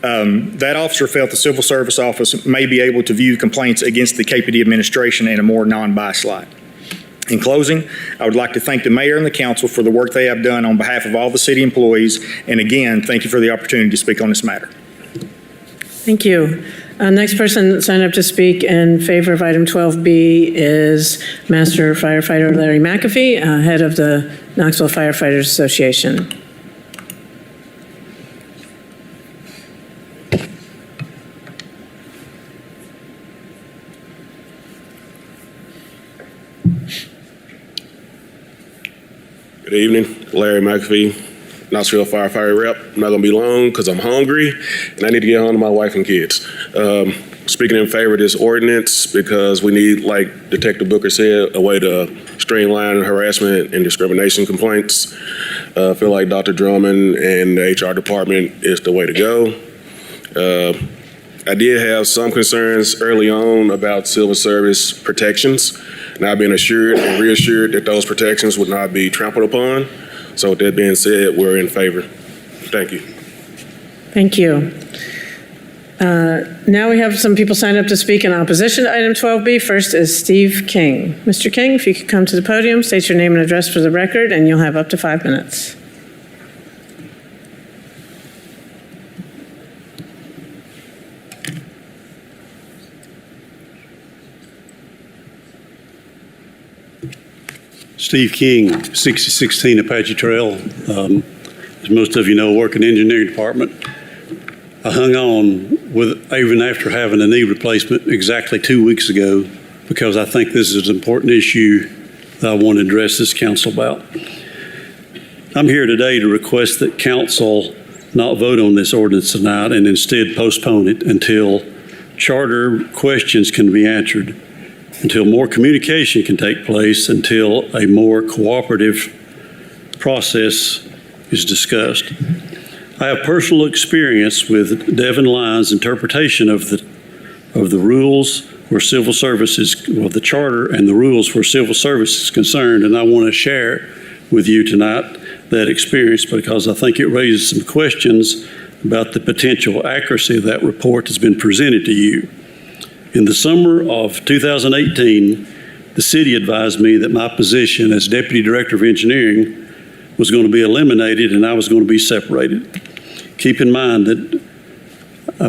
That officer felt the Civil Service Office may be able to view complaints against the KPD administration in a more non-biased light. In closing, I would like to thank the mayor and the council for the work they have done on behalf of all the city employees, and again, thank you for the opportunity to speak on this matter. Thank you. Next person that signed up to speak in favor of item 12B is Master Firefighter Larry McAfee, head of the Knoxville Firefighters Association. Good evening, Larry McAfee, Knoxville Firefighter Rep. I'm not gonna be long because I'm hungry and I need to get home to my wife and kids. Speaking in favor of this ordinance because we need, like Detective Booker said, a way to streamline harassment and discrimination complaints. I feel like Dr. Drummond and the HR department is the way to go. I did have some concerns early on about civil service protections. And I've been assured and reassured that those protections would not be trampled upon. So with that being said, we're in favor. Thank you. Thank you. Now we have some people signed up to speak in opposition to item 12B. First is Steve King. Mr. King, if you could come to the podium, state your name and address for the record, and you'll have up to 5 minutes. Steve King, 6016 Apache Trail. As most of you know, I work in the engineering department. I hung on with even after having a knee replacement exactly 2 weeks ago because I think this is an important issue that I want to address this council about. I'm here today to request that council not vote on this ordinance tonight and instead postpone it until charter questions can be answered, until more communication can take place, until a more cooperative process is discussed. I have personal experience with Devin Lyons' interpretation of the rules where civil services, well, the charter and the rules where civil service is concerned, and I want to share with you tonight that experience because I think it raises some questions about the potential accuracy of that report that's been presented to you. In the summer of 2018, the city advised me that my position as Deputy Director of Engineering was going to be eliminated and I was going to be separated. Keep in mind that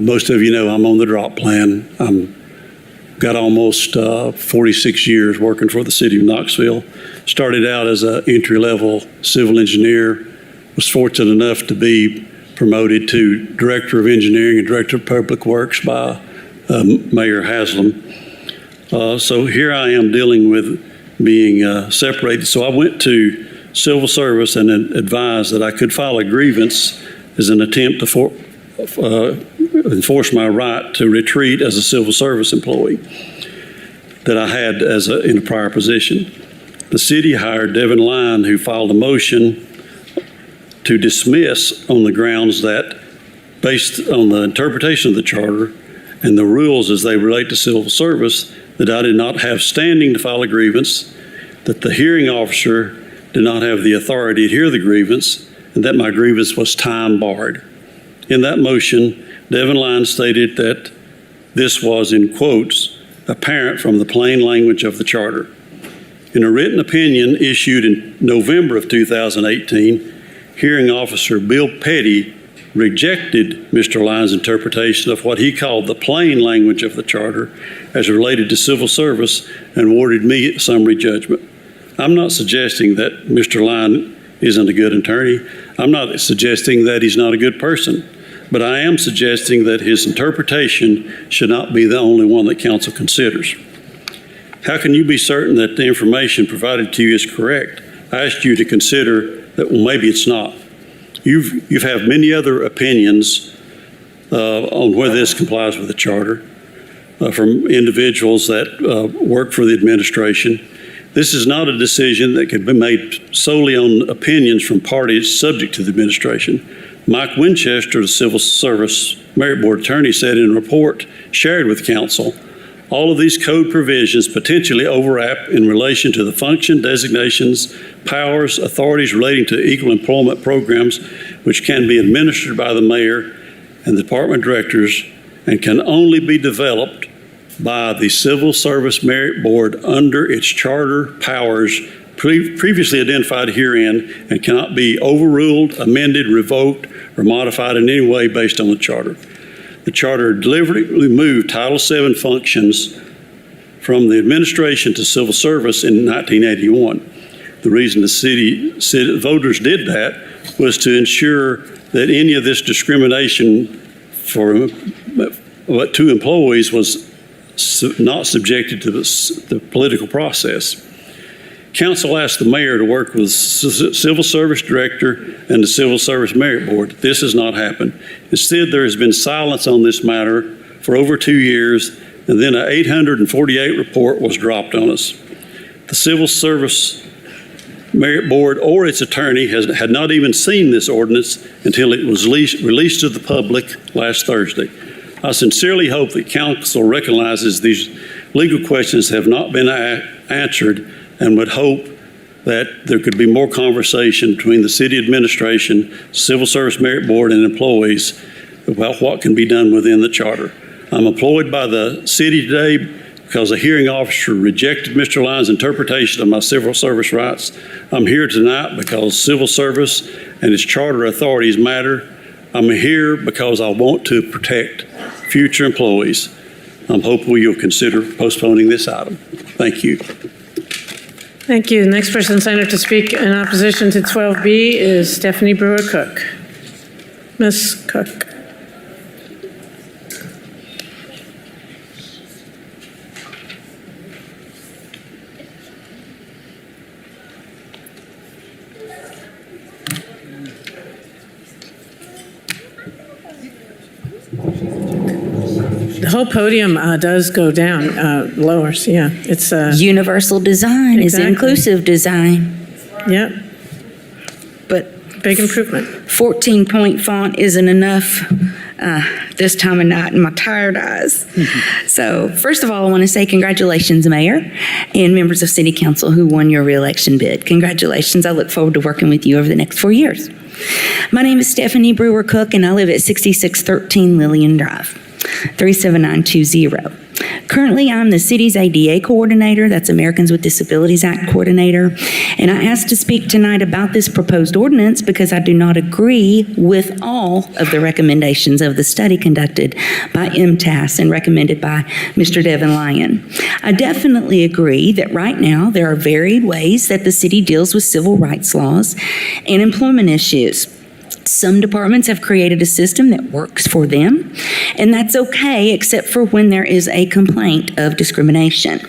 most of you know I'm on the drop plan. Got almost 46 years working for the city of Knoxville. Started out as an entry-level civil engineer, was fortunate enough to be promoted to Director of Engineering and Director of Public Works by Mayor Haslam. So here I am dealing with being separated. So I went to Civil Service and advised that I could file a grievance as an attempt to enforce my right to retreat as a civil service employee that I had in a prior position. The city hired Devin Lyon, who filed a motion to dismiss on the grounds that, based on the interpretation of the charter and the rules as they relate to civil service, that I did not have standing to file a grievance, that the hearing officer did not have the authority to hear the grievance, and that my grievance was time barred. In that motion, Devin Lyon stated that this was, in quotes, apparent from the plain language of the charter. In a written opinion issued in November of 2018, hearing officer Bill Petty rejected Mr. Lyon's interpretation of what he called the plain language of the charter as related to civil service and awarded me summary judgment. I'm not suggesting that Mr. Lyon isn't a good attorney. I'm not suggesting that he's not a good person, but I am suggesting that his interpretation should not be the only one that council considers. How can you be certain that the information provided to you is correct? I asked you to consider that, well, maybe it's not. You've had many other opinions on whether this complies with the charter from individuals that work for the administration. This is not a decision that can be made solely on opinions from parties subject to the administration. Mike Winchester, the Civil Service Merit Board attorney, said in a report shared with council, all of these code provisions potentially overlap in relation to the function, designations, powers, authorities relating to equal employment programs, which can be administered by the mayor and the department directors and can only be developed by the Civil Service Merit Board under its charter powers previously identified herein and cannot be overruled, amended, revoked, or modified in any way based on the charter. The charter deliberately moved Title VII functions from the administration to civil service in 1981. The reason the city voters did that was to ensure that any of this discrimination to employees was not subjected to the political process. Council asked the mayor to work with Civil Service Director and the Civil Service Merit Board. This has not happened. Instead, there has been silence on this matter for over 2 years, and then an 848 report was dropped on us. The Civil Service Merit Board or its attorney had not even seen this ordinance until it was released to the public last Thursday. I sincerely hope that council recognizes these legal questions have not been answered and would hope that there could be more conversation between the city administration, Civil Service Merit Board, and employees about what can be done within the charter. I'm employed by the city today because a hearing officer rejected Mr. Lyon's interpretation of my civil service rights. I'm here tonight because civil service and its charter authorities matter. I'm here because I want to protect future employees. I'm hopeful you'll consider postponing this item. Thank you. Thank you. The next person signed up to speak in opposition to 12B is Stephanie Brewer-Cook. Ms. Cook. The whole podium does go down, lower, so yeah. It's universal design is Exactly. inclusive design. Yep. But big improvement. 14-point font isn't enough this time of night in my tired eyes. So first of all, I want to say congratulations, Mayor and members of City Council who won your reelection bid. Congratulations. I look forward to working with you over the next 4 years. My name is Stephanie Brewer-Cook, and I live at 6613 Lillian Drive, 37920. Currently, I'm the city's ADA coordinator, that's Americans with Disabilities Act coordinator, and I asked to speak tonight about this proposed ordinance because I do not agree with all of the recommendations of the study conducted by MTAS and recommended by Mr. Devin Lyon. I definitely agree that right now there are varied ways that the city deals with civil rights laws and employment issues. Some departments have created a system that works for them, and that's okay except for when there is a complaint of discrimination.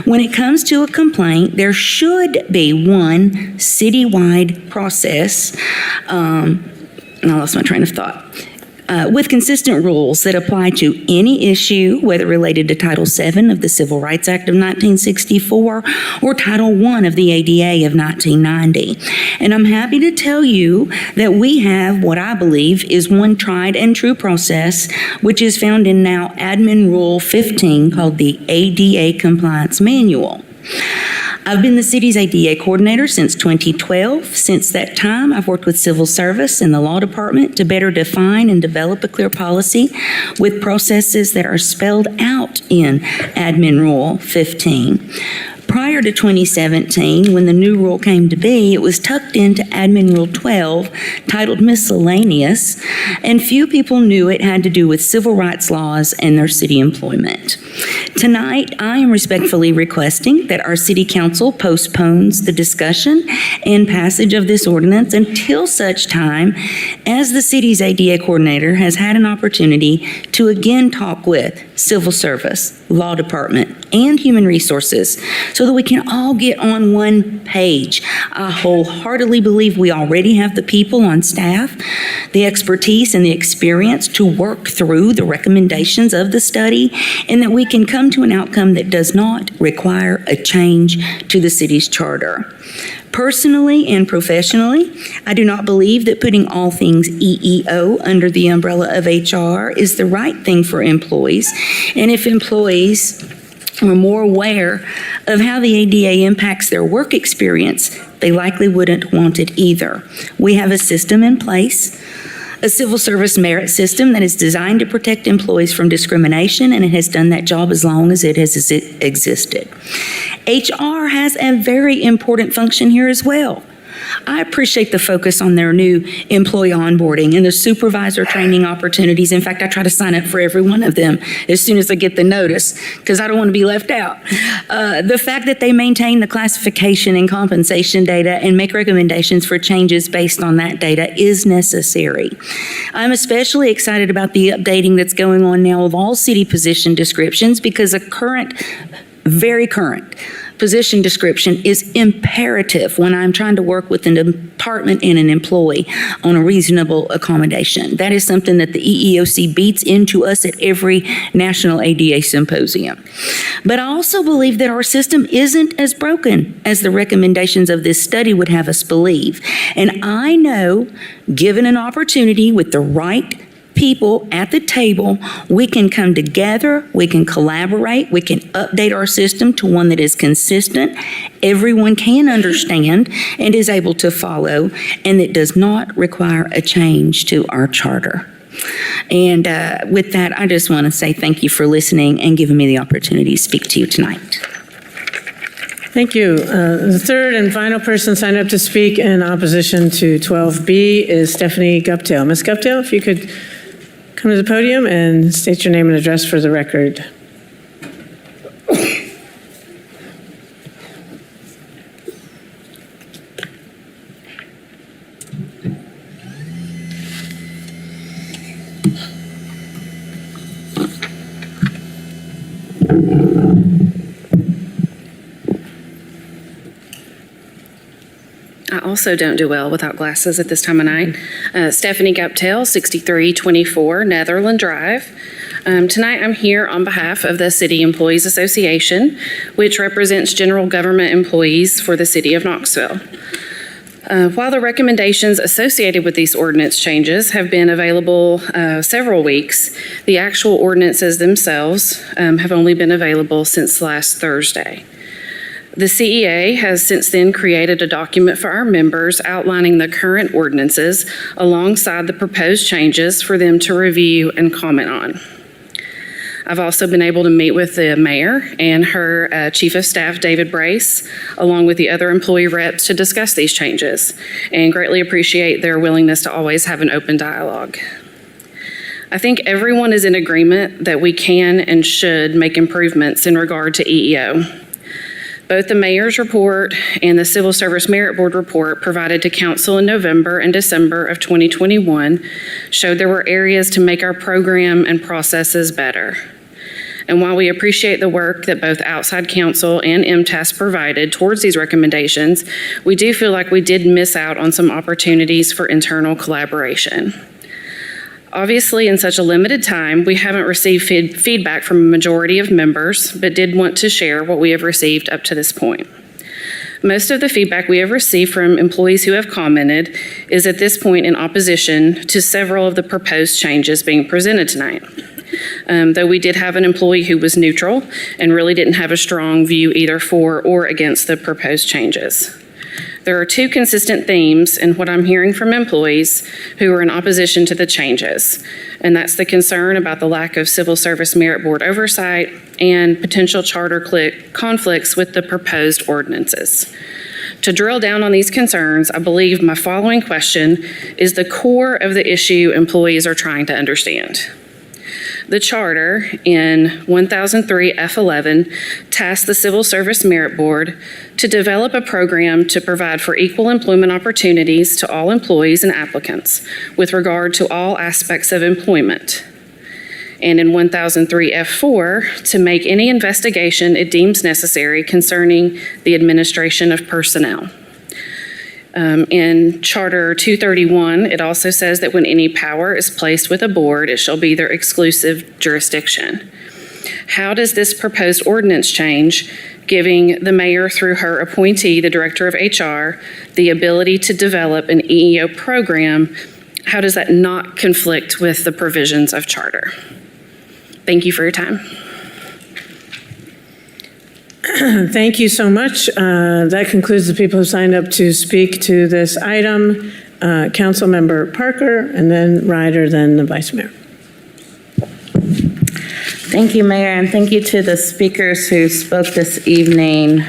When it comes to a complaint, there should be one citywide process. I lost my train of thought. With consistent rules that apply to any issue, whether related to Title VII of the Civil Rights Act of 1964 or Title I of the ADA of 1990. And I'm happy to tell you that we have what I believe is one tried and true process, which is found in now Admin Rule 15 called the ADA Compliance Manual. I've been the city's ADA coordinator since 2012. Since that time, I've worked with civil service and the law department to better define and develop a clear policy with processes that are spelled out in Admin Rule 15. Prior to 2017, when the new rule came to be, it was tucked into Admin Rule 12, titled Miscellaneous, and few people knew it had to do with civil rights laws and their city employment. Tonight, I am respectfully requesting that our City Council postpones the discussion and passage of this ordinance until such time as the city's ADA coordinator has had an opportunity to again talk with civil service, law department, and human resources so that we can all get on one page. I wholeheartedly believe we already have the people on staff, the expertise and the experience to work through the recommendations of the study, and that we can come to an outcome that does not require a change to the city's charter. Personally and professionally, I do not believe that putting all things EEO under the umbrella of HR is the right thing for employees. And if employees were more aware of how the ADA impacts their work experience, they likely wouldn't want it either. We have a system in place, a civil service merit system that is designed to protect employees from discrimination, and it has done that job as long as it has existed. HR has a very important function here as well. I appreciate the focus on their new employee onboarding and the supervisor training opportunities. In fact, I try to sign up for every one of them as soon as I get the notice because I don't want to be left out. The fact that they maintain the classification and compensation data and make recommendations for changes based on that data is necessary. I'm especially excited about the updating that's going on now of all city position descriptions because a very current position description is imperative when I'm trying to work with a department and an employee on a reasonable accommodation. That is something that the EEOC beats into us at every national ADA symposium. But I also believe that our system isn't as broken as the recommendations of this study would have us believe. And I know, given an opportunity with the right people at the table, we can come together, we can collaborate, we can update our system to one that is consistent, everyone can understand and is able to follow, and that does not require a change to our charter. And with that, I just want to say thank you for listening and giving me the opportunity to speak to you tonight. Thank you. The third and final person signed up to speak in opposition to 12B is Stephanie Guptill. Ms. Guptill, if you could come to the podium and state your name and address for the record. also don't do well without glasses at this time of night. Stephanie Gaptel, 6324 Netherland Drive. Tonight I'm here on behalf of the City Employees Association, which represents general government employees for the City of Knoxville. While the recommendations associated with these ordinance changes have been available several weeks, the actual ordinances themselves have only been available since last Thursday. The CEA has since then created a document for our members outlining the current ordinances alongside the proposed changes for them to review and comment on. I've also been able to meet with the mayor and her chief of staff, David Brace, along with the other employee reps to discuss these changes, and greatly appreciate their willingness to always have an open dialogue. I think everyone is in agreement that we can and should make improvements in regard to EEO. Both the mayor's report and the Civil Service Merit Board report provided to council in November and December of 2021 showed there were areas to make our program and processes better. And while we appreciate the work that both outside counsel and MTAS provided towards these recommendations, we do feel like we did miss out on some opportunities for internal collaboration. Obviously, in such a limited time, we haven't received feedback from a majority of members, but did want to share what we have received up to this point. Most of the feedback we have received from employees who have commented is at this point in opposition to several of the proposed changes being presented tonight. Though we did have an employee who was neutral and really didn't have a strong view either for or against the proposed changes. There are two consistent themes in what I'm hearing from employees who are in opposition to the changes, and that's the concern about the lack of Civil Service Merit Board oversight and potential charter conflicts with the proposed ordinances. To drill down on these concerns, I believe my following question is the core of the issue employees are trying to understand. The charter in 1003 F11 tasked the Civil Service Merit Board to develop a program to provide for equal employment opportunities to all employees and applicants with regard to all aspects of employment. And in 1003 F4 to make any investigation it deems necessary concerning the administration of personnel. In Charter 231, it also says that when any power is placed with a board, it shall be their exclusive jurisdiction. How does this proposed ordinance change, giving the mayor through her appointee, the director of HR, the ability to develop an EEO program? How does that not conflict with the provisions of charter? Thank you for your time. Thank you so much. That concludes the people who signed up to speak to this item. Councilmember Parker, and then Ryder, then the Vice Mayor. Thank you, Mayor, and thank you to the speakers who spoke this evening.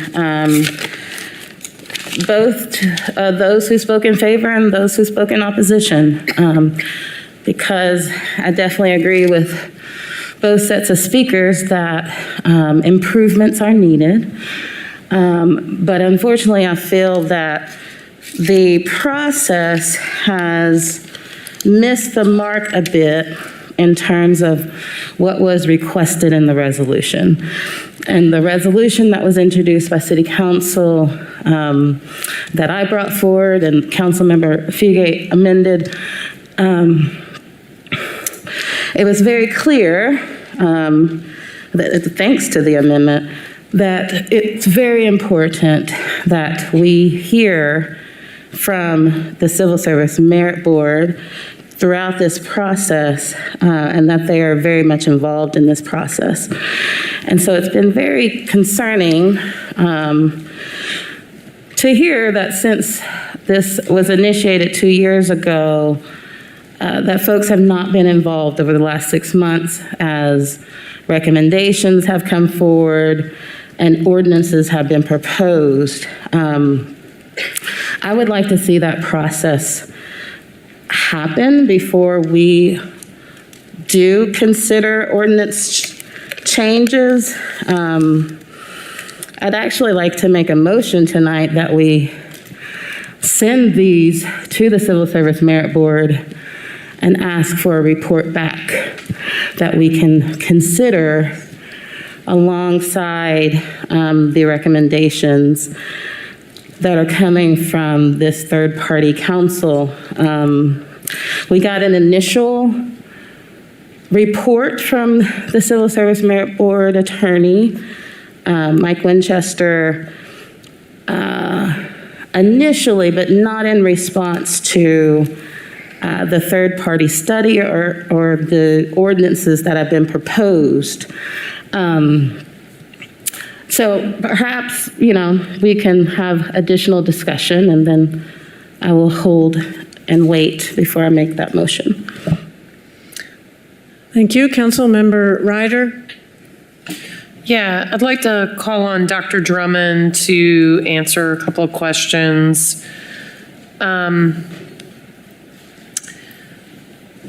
Both those who spoke in favor and those who spoke in opposition, because I definitely agree with both sets of speakers that improvements are needed. But unfortunately, I feel that the process has missed the mark a bit in terms of what was requested in the resolution. And the resolution that was introduced by City Council that I brought forward and Councilmember Fugate amended, it was very clear, that, thanks to the amendment, that it's very important that we hear from the Civil Service Merit Board throughout this process, and that they are very much involved in this process. And so it's been very concerning to hear that since this was initiated 2 years ago, that folks have not been involved over the last 6 months as recommendations have come forward and ordinances have been proposed. I would like to see that process happen before we do consider ordinance changes. I'd actually like to make a motion tonight that we send these to the Civil Service Merit Board and ask for a report back that we can consider alongside the recommendations that are coming from this third-party counsel. We got an initial report from the Civil Service Merit Board attorney, Mike Winchester, initially, but not in response to the third-party study or the ordinances that have been proposed. So perhaps, we can have additional discussion, and then I will hold and wait before I make that motion. Thank you. Councilmember Ryder? Yeah, I'd like to call on Dr. Drummond to answer a couple of questions.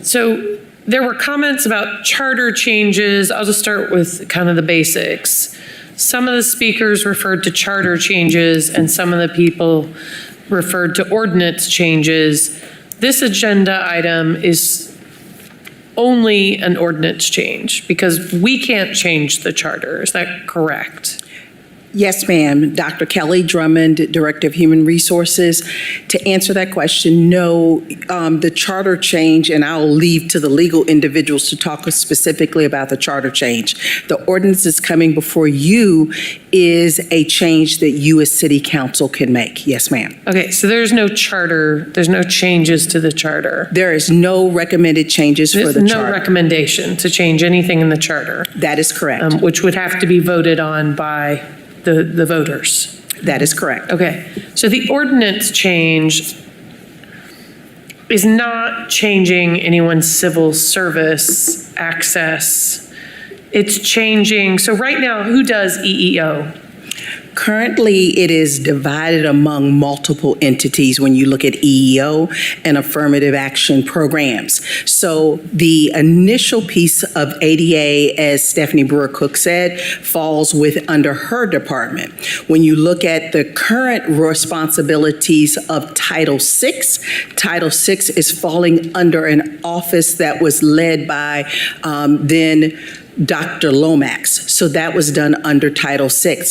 So there were comments about charter changes. I'll just start with kind of the basics. Some of the speakers referred to charter changes, and some of the people referred to ordinance changes. This agenda item is only an ordinance change because we can't change the charter. Is that correct? Yes, ma'am. Dr. Kelly Drummond, Director of Human Resources. To answer that question, no, the charter change, and I'll leave to the legal individuals to talk specifically about the charter change. The ordinance that's coming before you is a change that you as City Council can make. Yes, ma'am. Okay, so there's no charter, there's no changes to the charter. There is no recommended changes for the charter. There's no recommendation to change anything in the charter. That is correct. Which would have to be voted on by the voters. That is correct. Okay, so the ordinance change is not changing anyone's civil service access. It's changing, so right now, who does EEO? Currently, it is divided among multiple entities when you look at EEO and affirmative action programs. So the initial piece of ADA, as Stephanie Brewer-Cook said, falls under her department. When you look at the current responsibilities of Title VI, Title VI is falling under an office that was led by then Dr. Lomax. So that was done under Title VI.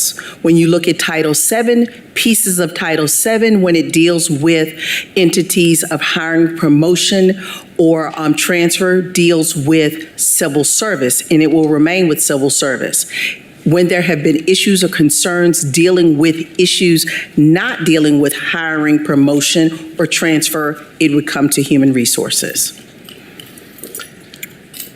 When you look at Title VII, pieces of Title VII, when it deals with entities of hiring, promotion, or transfer, deals with civil service, and it will remain with civil service. When there have been issues or concerns dealing with issues not dealing with hiring, promotion, or transfer, it would come to human resources.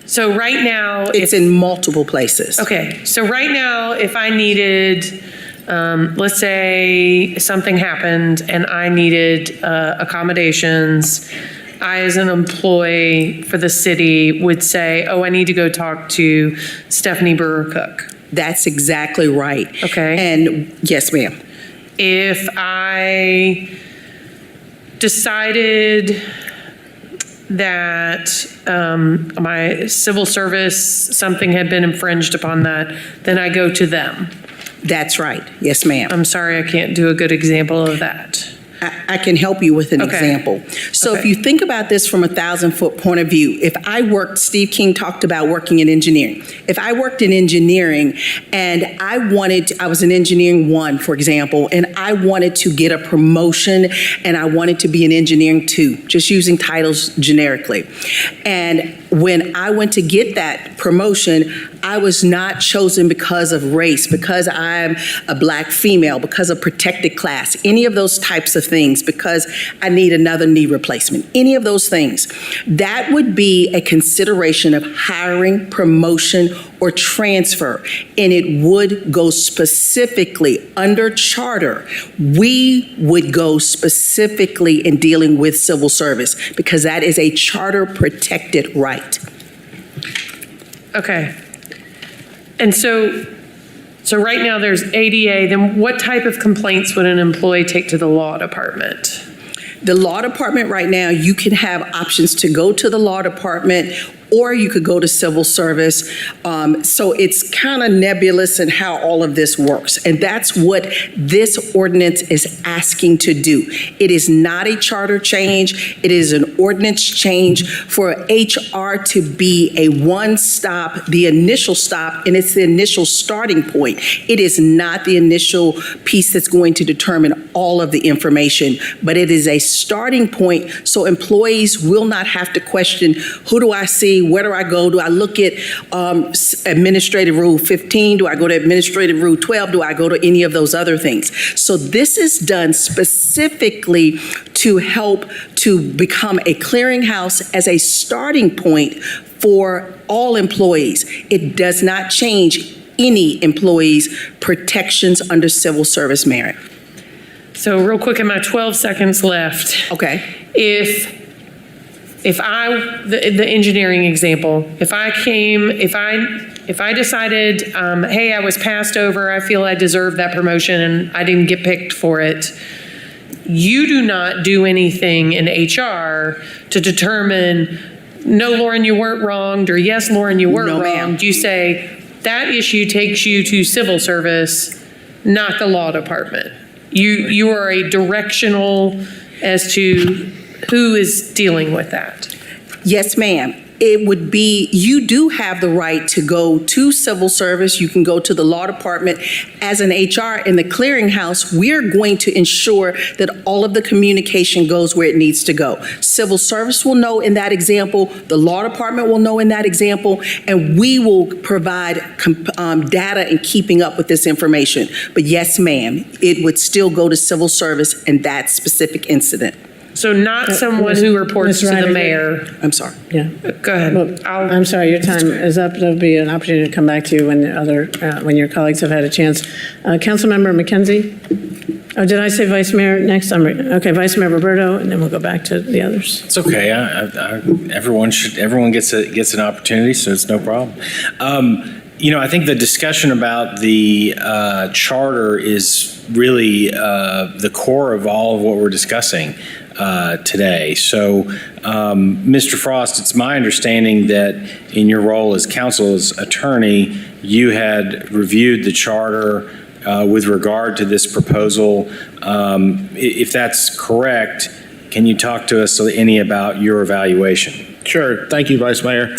So right now, it's in multiple places. Okay, so right now, if I needed, let's say something happened and I needed accommodations, I, as an employee for the city, would say, oh, I need to go talk to Stephanie Brewer-Cook. That's exactly right. Okay. And yes, ma'am. If I decided that my civil service, something had been infringed upon that, then I go to them. That's right. Yes, ma'am. I'm sorry, I can't do a good example of that. I can help you with an example. So if you think about this from a 1,000-foot point of view, if I worked, Steve King talked about working in engineering. If I worked in engineering and I was in engineering 1, for example, and I wanted to get a promotion and I wanted to be in engineering 2, just using titles generically. And when I went to get that promotion, I was not chosen because of race, because I'm a Black female, because of protected class, any of those types of things, because I need another knee replacement, any of those things. That would be a consideration of hiring, promotion, or transfer, and it would go specifically under charter. We would go specifically in dealing with civil service because that is a charter protected right. Okay. And so right now there's ADA, then what type of complaints would an employee take to the law department? The law department right now, you can have options to go to the law department or you could go to civil service. So it's kind of nebulous in how all of this works. And that's what this ordinance is asking to do. It is not a charter change. It is an ordinance change for HR to be a one-stop, the initial stop, and it's the initial starting point. It is not the initial piece that's going to determine all of the information, but it is a starting point so employees will not have to question, who do I see, where do I go? Do I look at Administrative Rule 15? Do I go to Administrative Rule 12? Do I go to any of those other things? So this is done specifically to help to become a clearinghouse as a starting point for all employees. It does not change any employee's protections under civil service merit. So real quick, in my 12 seconds left. Okay. If the engineering example, if I decided, hey, I was passed over, I feel I deserve that promotion and I didn't get picked for it, you do not do anything in HR to determine, no, Lauren, you weren't wronged, or yes, Lauren, you weren't wronged. You say, that issue takes you to civil service, not the law department. You are a directional as to who is dealing with that. Yes, ma'am. It would be, you do have the right to go to civil service. You can go to the law department. As an HR in the clearinghouse, we're going to ensure that all of the communication goes where it needs to go. Civil service will know in that example, the law department will know in that example, and we will provide data and keeping up with this information. But yes, ma'am, it would still go to civil service in that specific incident. So not someone who reports to the mayor. I'm sorry. Yeah. Go ahead. Well, I'm sorry, your time is up. There'll be an opportunity to come back to you when when your colleagues have had a chance. Councilmember McKenzie? Oh, did I say Vice Mayor next? Okay, Vice Mayor Roberto, and then we'll go back to the others. It's okay. Everyone gets an opportunity, so it's no problem. I think the discussion about the charter is really the core of all of what we're discussing today. So, Mr. Frost, it's my understanding that in your role as council's attorney, you had reviewed the charter with regard to this proposal. If that's correct, can you talk to us any about your evaluation? Sure. Thank you, Vice Mayor.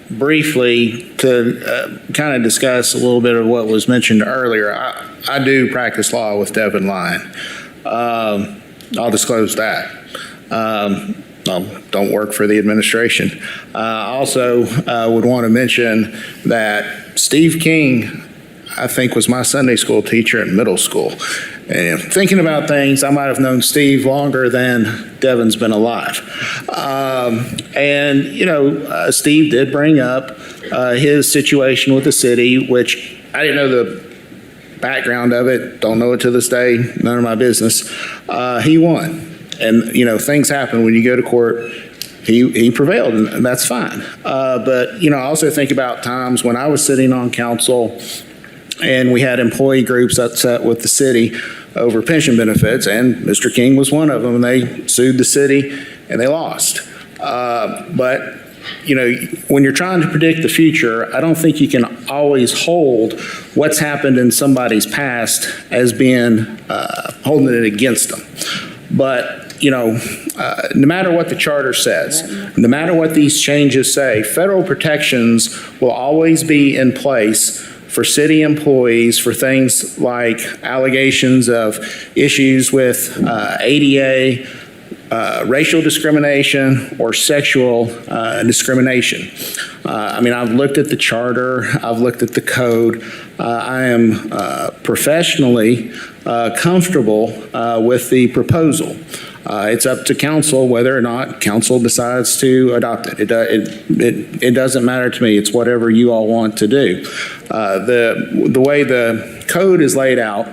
Briefly, to kind of discuss a little bit of what was mentioned earlier, I do practice law with Devin Lyon. I'll disclose that. I don't work for the administration. I also would want to mention that Steve King, I think, was my Sunday school teacher in middle school. And thinking about things, I might have known Steve longer than Devin's been alive. Steve did bring up his situation with the city, which I didn't know the background of it, don't know it to this day, none of my business. He won. And, things happen when you go to court. He prevailed, and that's fine. But I also think about times when I was sitting on council and we had employee groups upset with the city over pension benefits, and Mr. King was one of them, and they sued the city and they lost. But when you're trying to predict the future, I don't think you can always hold what's happened in somebody's past as being holding it against them. But no matter what the charter says, no matter what these changes say, federal protections will always be in place for city employees for things like allegations of issues with ADA, racial discrimination, or sexual discrimination. I've looked at the charter, I've looked at the code. I am professionally comfortable with the proposal. It's up to council whether or not council decides to adopt it. It doesn't matter to me. It's whatever you all want to do. The way the code is laid out,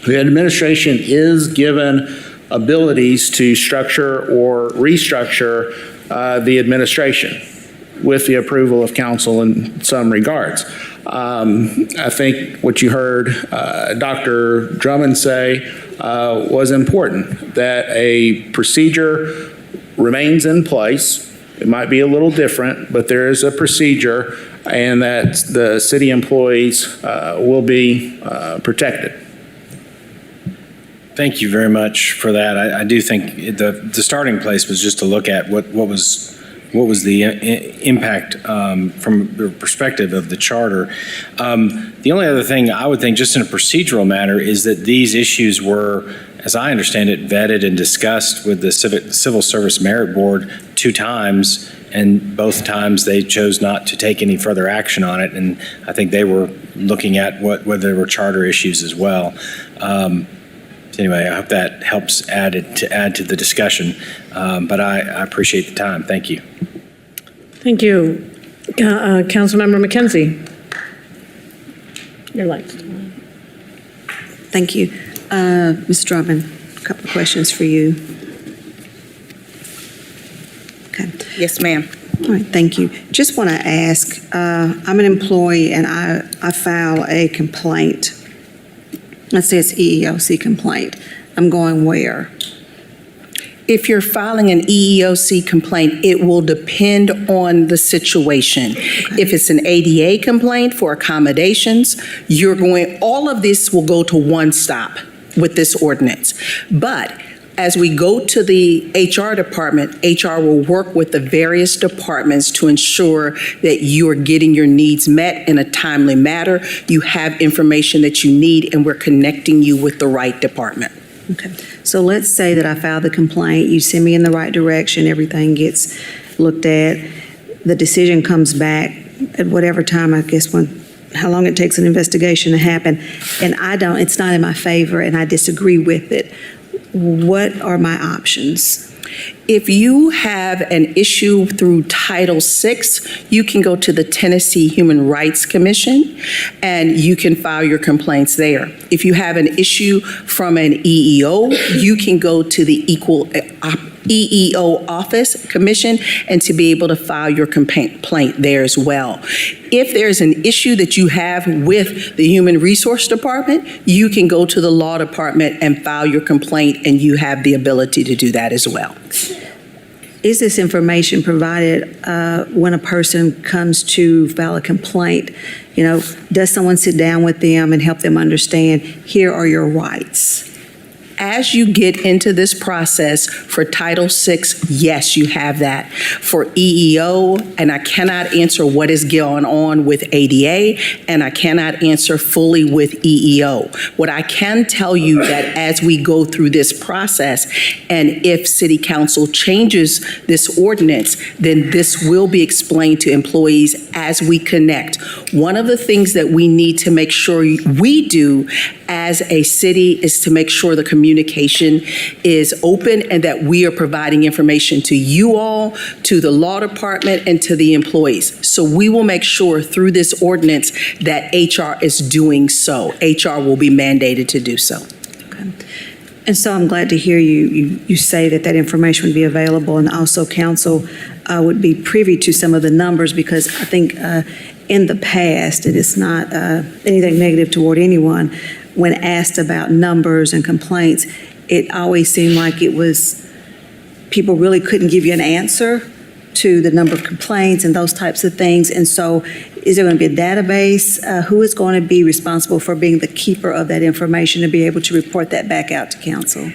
the administration is given abilities to structure or restructure the administration with the approval of council in some regards. I think what you heard Dr. Drummond say was important, that a procedure remains in place It might be a little different, but there is a procedure, and that the city employees will be protected. Thank you very much for that. I do think the starting place was just to look at what was the impact from the perspective of the charter. The only other thing I would think, just in a procedural matter, is that these issues were, as I understand it, vetted and discussed with the Civil Service Merit Board 2 times, and both times they chose not to take any further action on it. And I think they were looking at whether there were charter issues as well. Anyway, I hope that helps add to the discussion. But I appreciate the time. Thank you. Thank you. Councilmember McKenzie. Your light. Thank you. Ms. Drummond, a couple of questions for you. Okay. Yes, ma'am. All right, thank you. Just want to ask, I'm an employee and I file a complaint. Let's say it's EEOC complaint. I'm going where? If you're filing an EEOC complaint, it will depend on the situation. Okay. If it's an ADA complaint for accommodations, all of this will go to one stop with this ordinance. But as we go to the HR department, HR will work with the various departments to ensure that you are getting your needs met in a timely manner. You have information that you need, and we're connecting you with the right department. Okay. So let's say that I file the complaint, you send me in the right direction, everything gets looked at, the decision comes back at whatever time, I guess, how long it takes an investigation to happen, and it's not in my favor and I disagree with it. What are my options? If you have an issue through Title VI, you can go to the Tennessee Human Rights Commission and you can file your complaints there. If you have an issue from an EEO, you can go to the EEO office commission and to be able to file your complaint there as well. If there's an issue that you have with the Human Resource Department, you can go to the Law Department and file your complaint, and you have the ability to do that as well. Is this information provided when a person comes to file a complaint? Does someone sit down with them and help them understand, here are your rights? As you get into this process for Title VI, yes, you have that. For EEO, and I cannot answer what is going on with ADA, and I cannot answer fully with EEO. What I can tell you that as we go through this process, and if City Council changes this ordinance, then this will be explained to employees as we connect. One of the things that we need to make sure we do as a city is to make sure the communication is open and that we are providing information to you all, to the law department, and to the employees. So we will make sure through this ordinance that HR is doing so. HR will be mandated to do so. Okay. And so I'm glad to hear you say that information would be available, and also council would be privy to some of the numbers, because I think in the past, it is not anything negative toward anyone, when asked about numbers and complaints, it always seemed like it was, people really couldn't give you an answer to the number of complaints and those types of things. And so is there going to be a database? Who is going to be responsible for being the keeper of that information to be able to report that back out to council?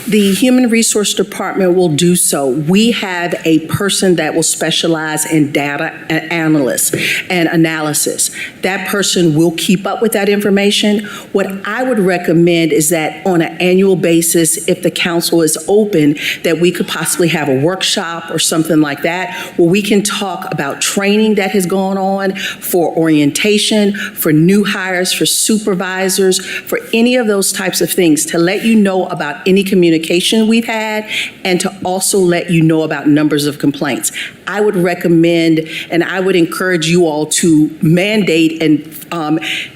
The Human Resource Department will do so. We have a person that will specialize in data analysis and analysis. That person will keep up with that information. What I would recommend is that on an annual basis, if the council is open, that we could possibly have a workshop or something like that, where we can talk about training that has gone on, for orientation, for new hires, for supervisors, for any of those types of things, to let you know about any communication we've had, and to also let you know about numbers of complaints. I would recommend, and I would encourage you all to mandate and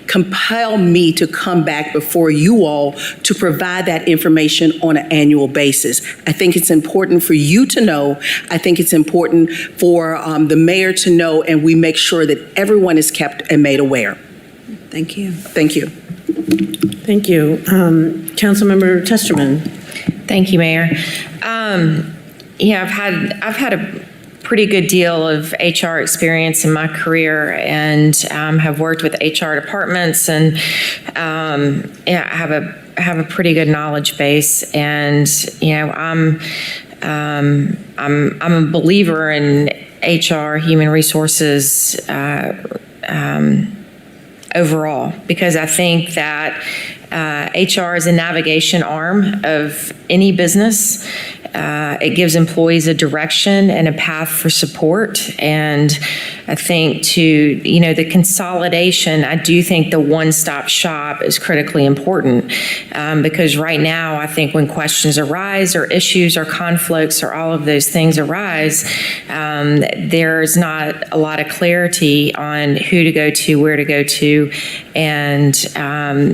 compel me to come back before you all to provide that information on an annual basis. I think it's important for you to know. I think it's important for the mayor to know, and we make sure that everyone is kept and made aware. Thank you. Thank you. Thank you. Councilmember Testerman. Thank you, Mayor. Yeah, I've had pretty good deal of HR experience in my career and have worked with HR departments and yeah, I have a pretty good knowledge base. And I'm a believer in HR, human resources overall, because I think that HR is a navigation arm of any business. It gives employees a direction and a path for support. And I think the consolidation, I do think the one-stop shop is critically important because right now, I think when questions arise or issues or conflicts or all of those things arise, there's not a lot of clarity on who to go to, where to go to, and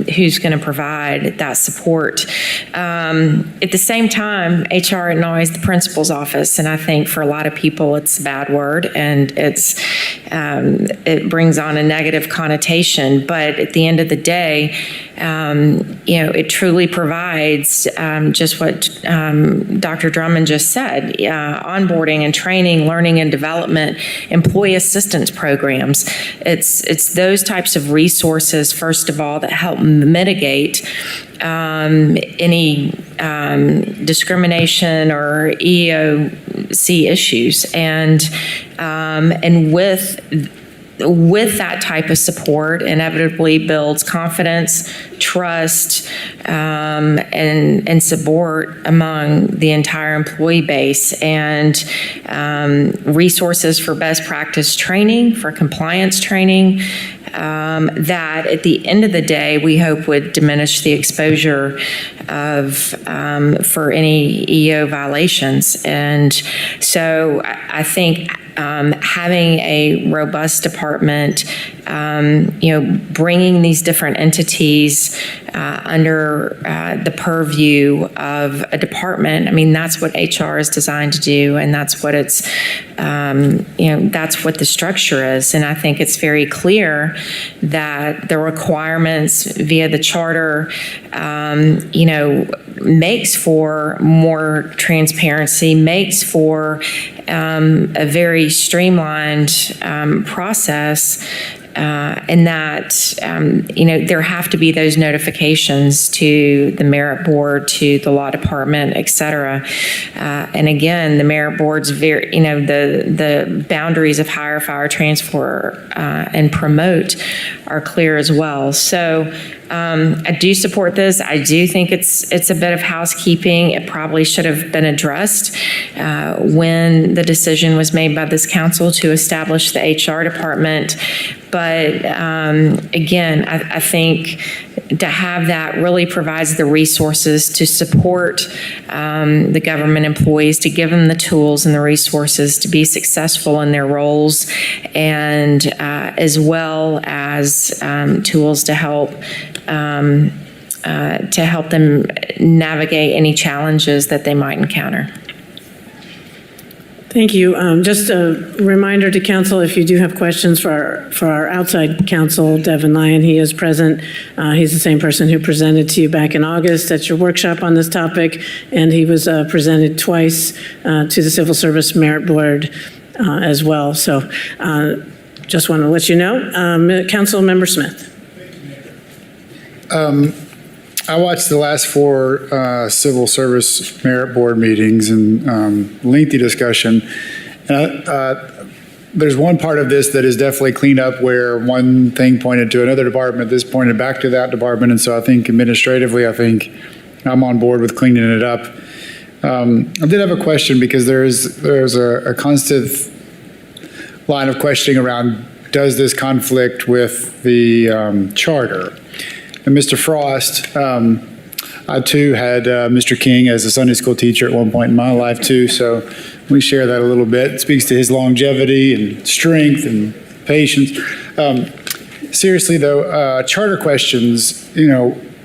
who's going to provide that support. At the same time, HR isn't always the principal's office, and I think for a lot of people it's a bad word and it brings on a negative connotation. But at the end of the day, it truly provides just what Dr. Drummond just said: onboarding and training, learning and development, employee assistance programs. It's those types of resources, first of all, that help mitigate any discrimination or EEOC issues, and with that type of support, inevitably builds confidence, trust, and support among the entire employee base, and resources for best practice training, for compliance training, that at the end of the day, we hope would diminish the exposure for any EEO violations. And so I think having a robust department, bringing these different entities under the purview of a department. I mean, that's what HR is designed to do, and that's what that's what the structure is. And I think it's very clear that the requirements via the charter, makes for more transparency, makes for a very streamlined process, and that there have to be those notifications to the merit board, to the law department, et cetera. And again, the merit board's very, the boundaries of hire, fire, transfer, and promote are clear as well. So I do support this. I do think it's a bit of housekeeping. It probably should have been addressed when the decision was made by this council to establish the HR department. But again, I think to have that really provides the resources to support the government employees, to give them the tools and the resources to be successful in their roles, and as well as tools to help them navigate any challenges that they might encounter. Thank you. Just a reminder to council, if you do have questions for our outside counsel, Devin Lyon, he is present. He's the same person who presented to you back in August at your workshop on this topic, and he was presented twice to the Civil Service Merit Board as well. So just want to let you know. Council Member Smith. I watched the last 4 Civil Service Merit Board meetings and lengthy discussion. There's one part of this that is definitely cleanup where one thing pointed to another department, this pointed back to that department. And so I think administratively, I'm on board with cleaning it up. I did have a question because there's a constant line of questioning around, does this conflict with the charter? And Mr. Frost, I too had Mr. King as a Sunday school teacher at one point in my life too, so we share that a little bit. It speaks to his longevity and strength and patience. Seriously though, charter questions,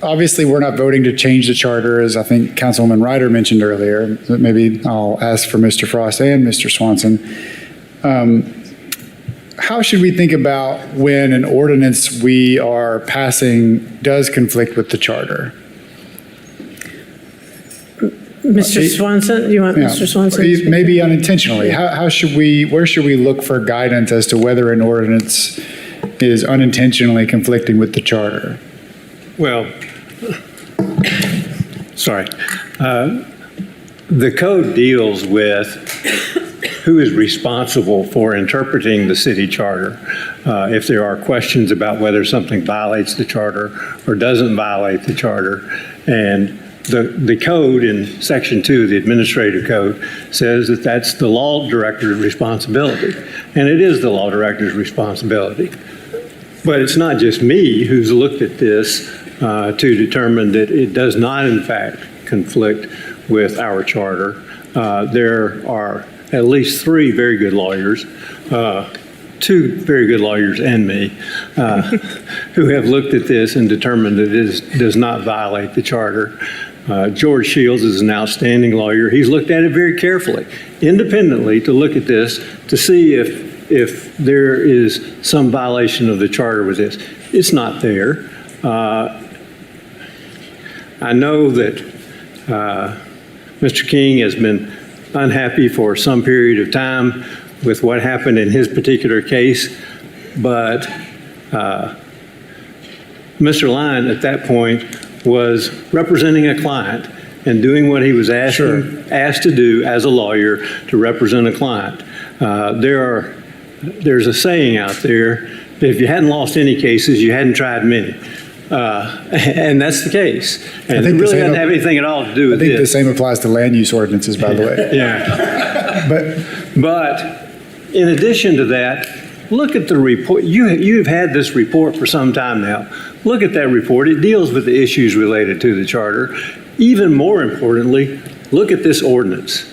obviously we're not voting to change the charter, as I think Councilwoman Ryder mentioned earlier. Maybe I'll ask for Mr. Frost and Mr. Swanson. How should we think about when an ordinance we are passing does conflict with the charter? Mr. Swanson, you want Yeah. Mr. Swanson? to speak? Maybe unintentionally. Where should we look for guidance as to whether an ordinance is unintentionally conflicting with the charter? Well, sorry. The code deals with who is responsible for interpreting the city charter. If there are questions about whether something violates the charter or doesn't violate the charter. And the code in Section 2 of the Administrative Code says that that's the law director's responsibility. And it is the law director's responsibility. But it's not just me who's looked at this to determine that it does not, in fact, conflict with our charter. There are at least 3 very good lawyers, 2 very good lawyers and me, who have looked at this and determined that it does not violate the charter. George Shields is an outstanding lawyer. He's looked at it very carefully, independently, to look at this to see if there is some violation of the charter with this. It's not there. I know that Mr. King has been unhappy for some period of time with what happened in his particular case, but Mr. Lyon at that point was representing a client and doing what he was asked to do as a lawyer to represent a client. There's a saying out there that if you hadn't lost any cases, you hadn't tried many. And that's the case. And it really doesn't have anything at all to do with this. I think the same applies to land use ordinances, by the way. Yeah. But in addition to that, look at the report. You've had this report for some time now. Look at that report. It deals with the issues related to the charter. Even more importantly, look at this ordinance.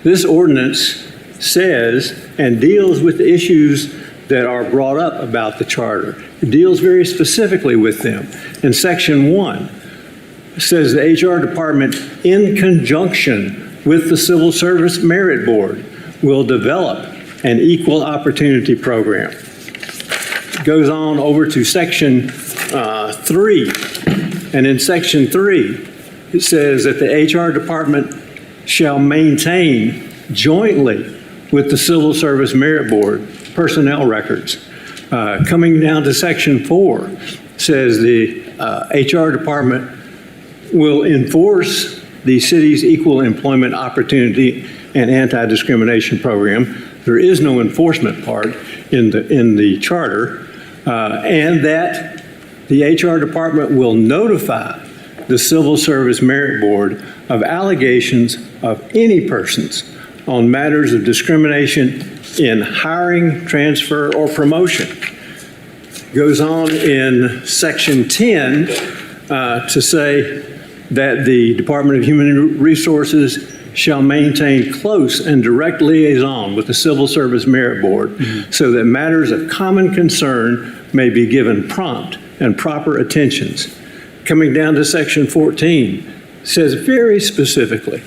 This ordinance says and deals with the issues that are brought up about the charter. It deals very specifically with them. In Section 1, it says the HR department, in conjunction with the Civil Service Merit Board, will develop an equal opportunity program. It goes on over to Section 3, and in Section 3, it says that the HR department shall maintain jointly with the Civil Service Merit Board personnel records. Coming down to Section 4, says the HR department will enforce the city's equal employment opportunity and anti-discrimination program. There is no enforcement part in the charter, and that the HR department will notify the Civil Service Merit Board of allegations of any persons on matters of discrimination in hiring, transfer, or promotion. Goes on in Section 10 to say that the Department of Human Resources shall maintain close and direct liaison with the Civil Service Merit Board so that matters of common concern may be given prompt and proper attentions. Coming down to Section 14, says very specifically,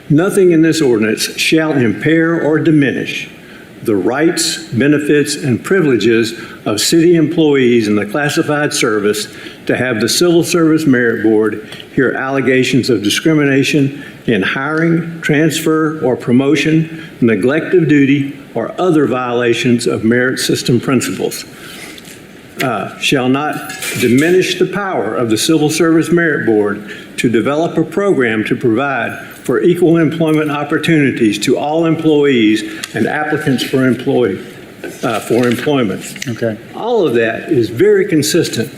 nothing in this ordinance shall impair or diminish the rights, benefits, and privileges of city employees in the classified service to have the Civil Service Merit Board hear allegations of discrimination in hiring, transfer, or promotion, neglect of duty, or other violations of merit system principles. Shall not diminish the power of the Civil Service Merit Board to develop a program to provide for equal employment opportunities to all employees and applicants for employment. Okay. All of that is very consistent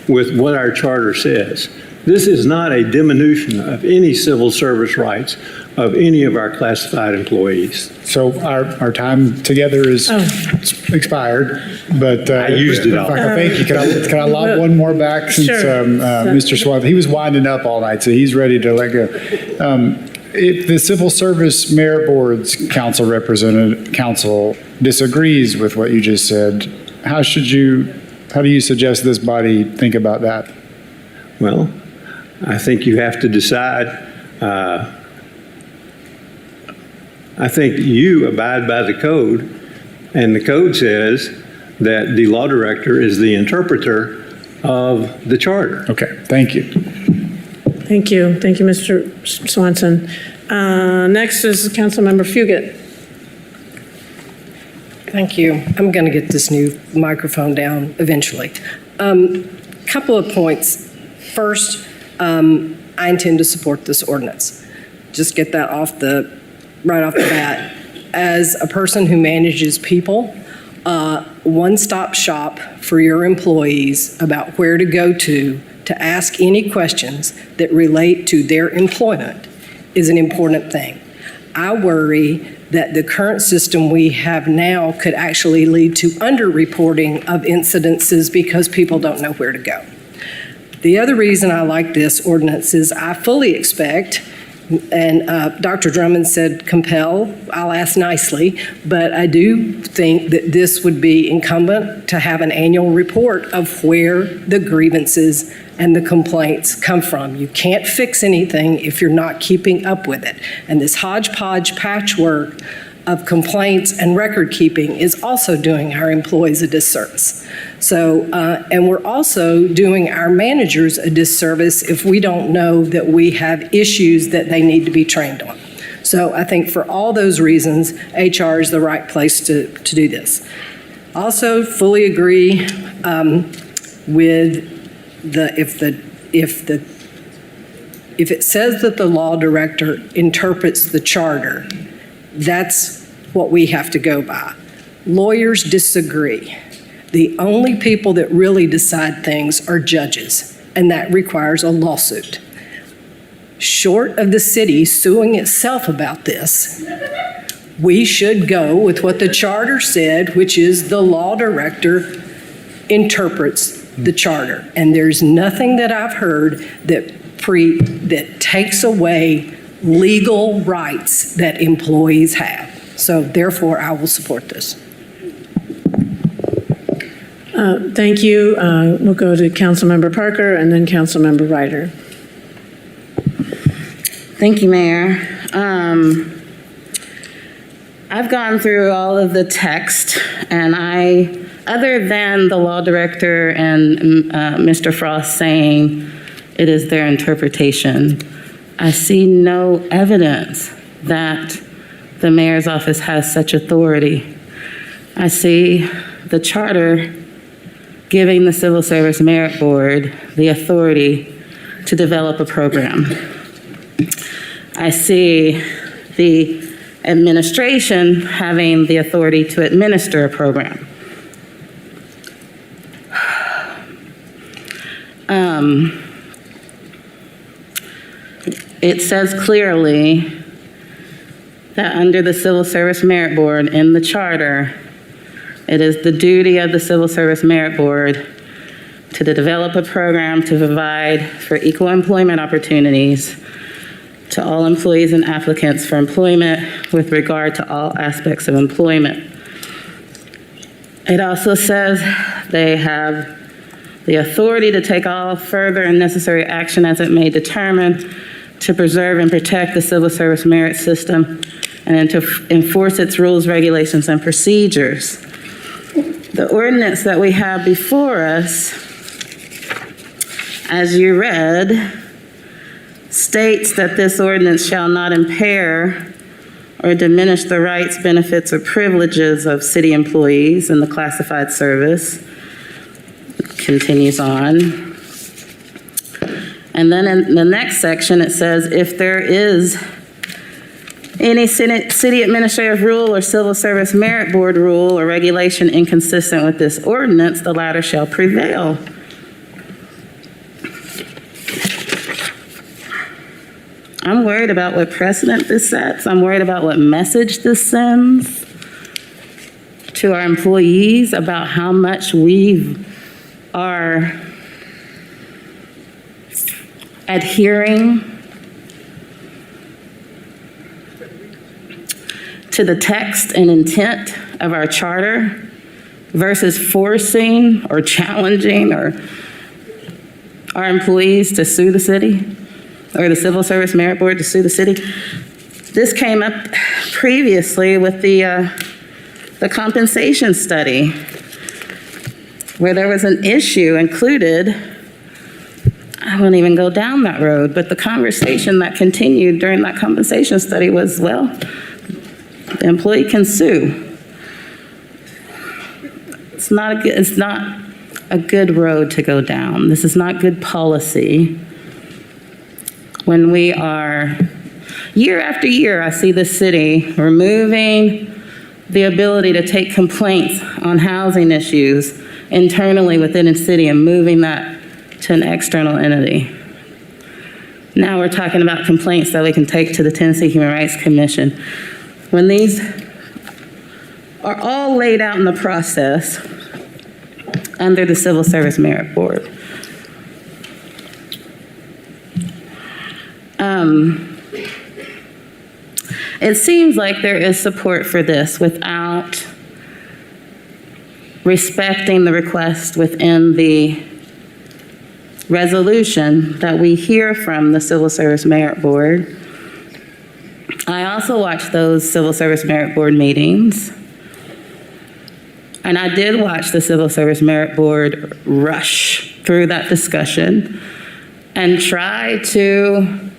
with what our charter says. This is not a diminution of any civil service rights of any of our classified employees. So our time together is expired, but I used it all. Thank you. Can I lob one more back since Mr. Swanson, he was winding up all night, so he's ready to let go. If the Civil Service Merit Board's council disagrees with what you just said, how do you suggest this body think about that? Well, I think you have to decide. I think you abide by the code, and the code says that the law director is the interpreter of the charter. Okay, thank you. Thank you. Thank you, Mr. Swanson. Next is Councilmember Fugit. Thank you. I'm going to get this new microphone down eventually. Couple of points. First, I intend to support this ordinance. Just get that right off the bat. As a person who manages people, one-stop shop for your employees about where to go to ask any questions that relate to their employment is an important thing. I worry that the current system we have now could actually lead to underreporting of incidences because people don't know where to go. The other reason I like this ordinance is I fully expect, and Dr. Drummond said compel, I'll ask nicely, but I do think that this would be incumbent to have an annual report of where the grievances and the complaints come from. You can't fix anything if you're not keeping up with it. And this hodgepodge patchwork of complaints and record keeping is also doing our employees a disservice. So, and we're also doing our managers a disservice if we don't know that we have issues that they need to be trained on. So I think for all those reasons, HR is the right place to do this. Also, fully agree with if it says that the law director interprets the charter, that's what we have to go by. Lawyers disagree. The only people that really decide things are judges, and that requires a lawsuit. Short of the city suing itself about this, we should go with what the charter said, which is the law director interprets the charter. And there's nothing that I've heard that takes away legal rights that employees have. So therefore, I will support this. Thank you. We'll go to Councilmember Parker and then Councilmember Ryder. Thank you, Mayor. I've gone through all of the text, and other than the law director and Mr. Frost saying it is their interpretation, I see no evidence that the mayor's office has such authority. I see the charter giving the Civil Service Merit Board the authority to develop a program. I see the administration having the authority to administer a program. It says clearly that under the Civil Service Merit Board in the charter, it is the duty of the Civil Service Merit Board to develop a program to provide for equal employment opportunities to all employees and applicants for employment with regard to all aspects of employment. It also says they have the authority to take all further and necessary action as it may determine to preserve and protect the civil service merit system and to enforce its rules, regulations, and procedures. The ordinance that we have before us, as you read, states that this ordinance shall not impair or diminish the rights, benefits, or privileges of city employees in the classified service. It continues on. And then in the next section, it says, if there is any city administrative rule or civil service merit board rule or regulation inconsistent with this ordinance, the latter shall prevail. I'm worried about what precedent this sets. I'm worried about what message this sends to our employees about how much we are adhering to the text and intent of our charter versus forcing or challenging or our employees to sue the city or the Civil Service Merit Board to sue the city. This came up previously with the compensation study where there was an issue included I won't even go down that road, but the conversation that continued during that compensation study was, well, the employee can sue. It's not a good road to go down. This is not good policy. When we are, year after year, I see the city removing the ability to take complaints on housing issues internally within a city and moving that to an external entity. Now we're talking about complaints that we can take to the Tennessee Human Rights Commission. When these are all laid out in the process under the Civil Service Merit Board. It seems like there is support for this without respecting the request within the resolution that we hear from the Civil Service Merit Board. I also watched those Civil Service Merit Board meetings. And I did watch the Civil Service Merit Board rush through that discussion and try to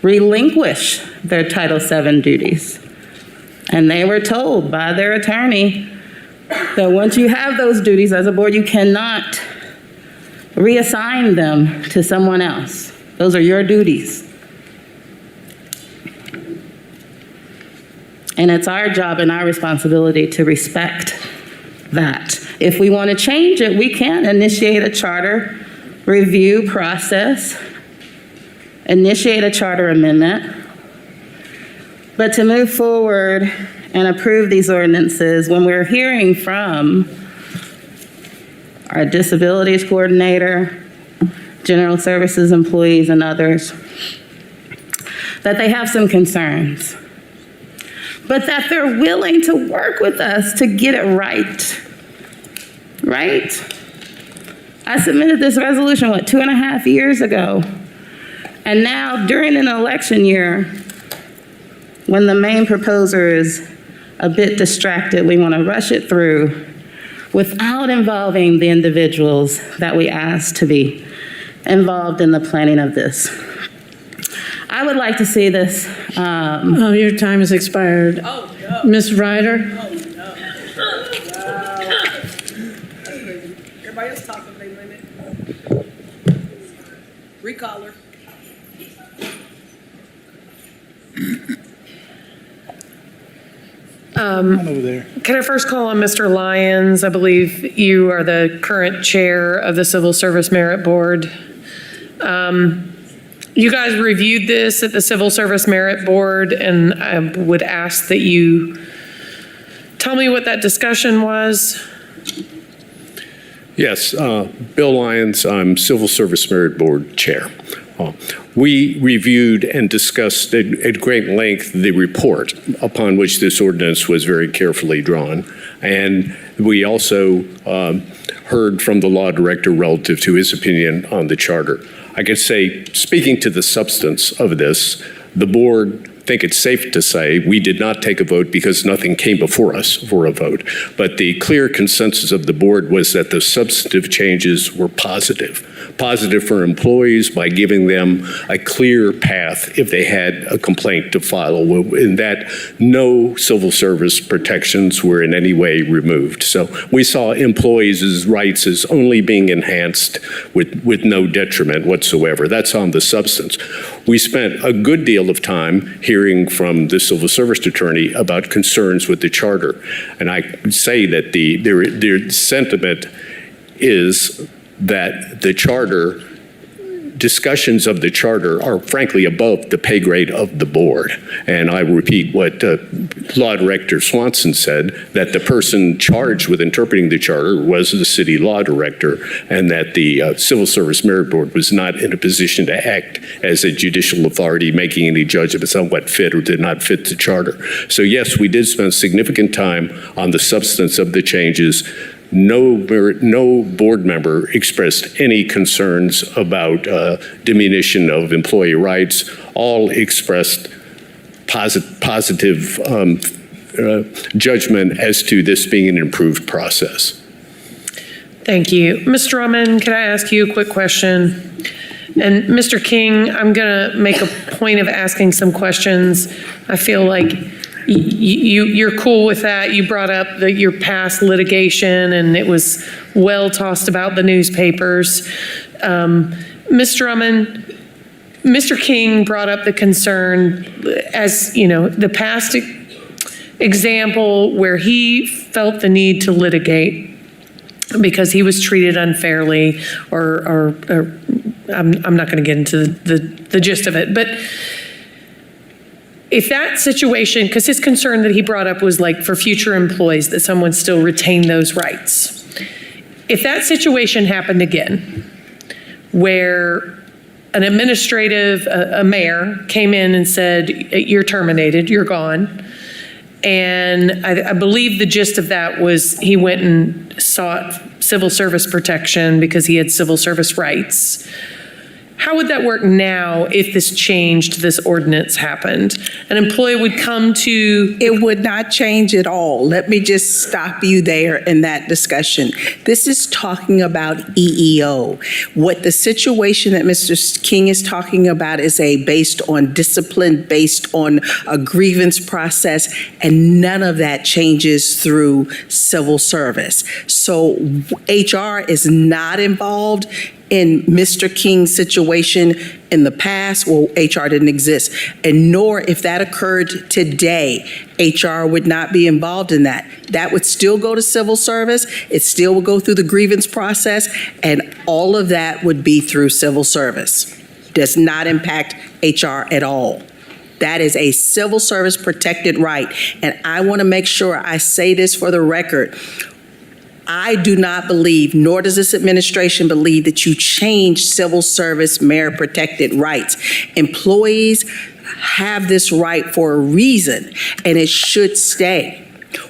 relinquish their Title VII duties. And they were told by their attorney that once you have those duties as a board, you cannot reassign them to someone else. Those are your duties. And it's our job and our responsibility to respect that. If we want to change it, we can initiate a charter review process, initiate a charter amendment. But to move forward and approve these ordinances, when we're hearing from our disabilities coordinator, general services employees, and others, that they have some concerns, but that they're willing to work with us to get it right. Right? I submitted this resolution, 2.5 years ago? And now, during an election year, when the main proposer is a bit distracted, we want to rush it through without involving the individuals that we asked to be involved in the planning of this. I would like to see this. Your time has expired. Oh, no. Ms. Ryder? Everybody else talking, they limit. Recaller. Over there. Can I first call on Mr. Lyons? I believe you are the current chair of the Civil Service Merit Board. You guys reviewed this at the Civil Service Merit Board, and I would ask that you tell me what that discussion was. Yes, Bill Lyons, I'm Civil Service Merit Board Chair. We reviewed and discussed at great length the report upon which this ordinance was very carefully drawn. And we also heard from the law director relative to his opinion on the charter. I could say, speaking to the substance of this, the board think it's safe to say we did not take a vote because nothing came before us for a vote. But the clear consensus of the board was that the substantive changes were positive. Positive for employees by giving them a clear path if they had a complaint to file, in that no civil service protections were in any way removed. So we saw employees' rights as only being enhanced with no detriment whatsoever. That's on the substance. We spent a good deal of time hearing from the civil service attorney about concerns with the charter. And I say that their sentiment is that the charter, discussions of the charter are frankly above the pay grade of the board. And I repeat what Law Director Swanson said, that the person charged with interpreting the charter was the city law director, and that the Civil Service Merit Board was not in a position to act as a judicial authority making any judgments on what fit or did not fit the charter. So yes, we did spend significant time on the substance of the changes. No board member expressed any concerns about diminution of employee rights. All expressed positive judgment as to this being an improved process. Thank you. Ms. Drummond, can I ask you a quick question? And Mr. King, I'm going to make a point of asking some questions. I feel like you're cool with that. You brought up your past litigation, and it was well tossed about the newspapers. Ms. Drummond, Mr. King brought up the concern, as you know, the past example where he felt the need to litigate because he was treated unfairly, or I'm not going to get into the gist of it, but if that situation, because his concern that he brought up was like for future employees, that someone still retain those rights. If that situation happened again, where an administrative, a mayor came in and said, you're terminated, you're gone, and I believe the gist of that was he went and sought civil service protection because he had civil service rights. How would that work now if this changed, this ordinance happened? An employee would come to... It would not change at all. Let me just stop you there in that discussion. This is talking about EEO. What the situation that Mr. King is talking about is based on discipline, based on a grievance process, and none of that changes through civil service. So HR is not involved in Mr. King's situation in the past. Well, HR didn't exist. And nor if that occurred today, HR would not be involved in that. That would still go to civil service. It still would go through the grievance process, and all of that would be through civil service. Does not impact HR at all. That is a civil service protected right. And I want to make sure I say this for the record. I do not believe, nor does this administration believe, that you change civil service merit protected rights. Employees have this right for a reason, and it should stay.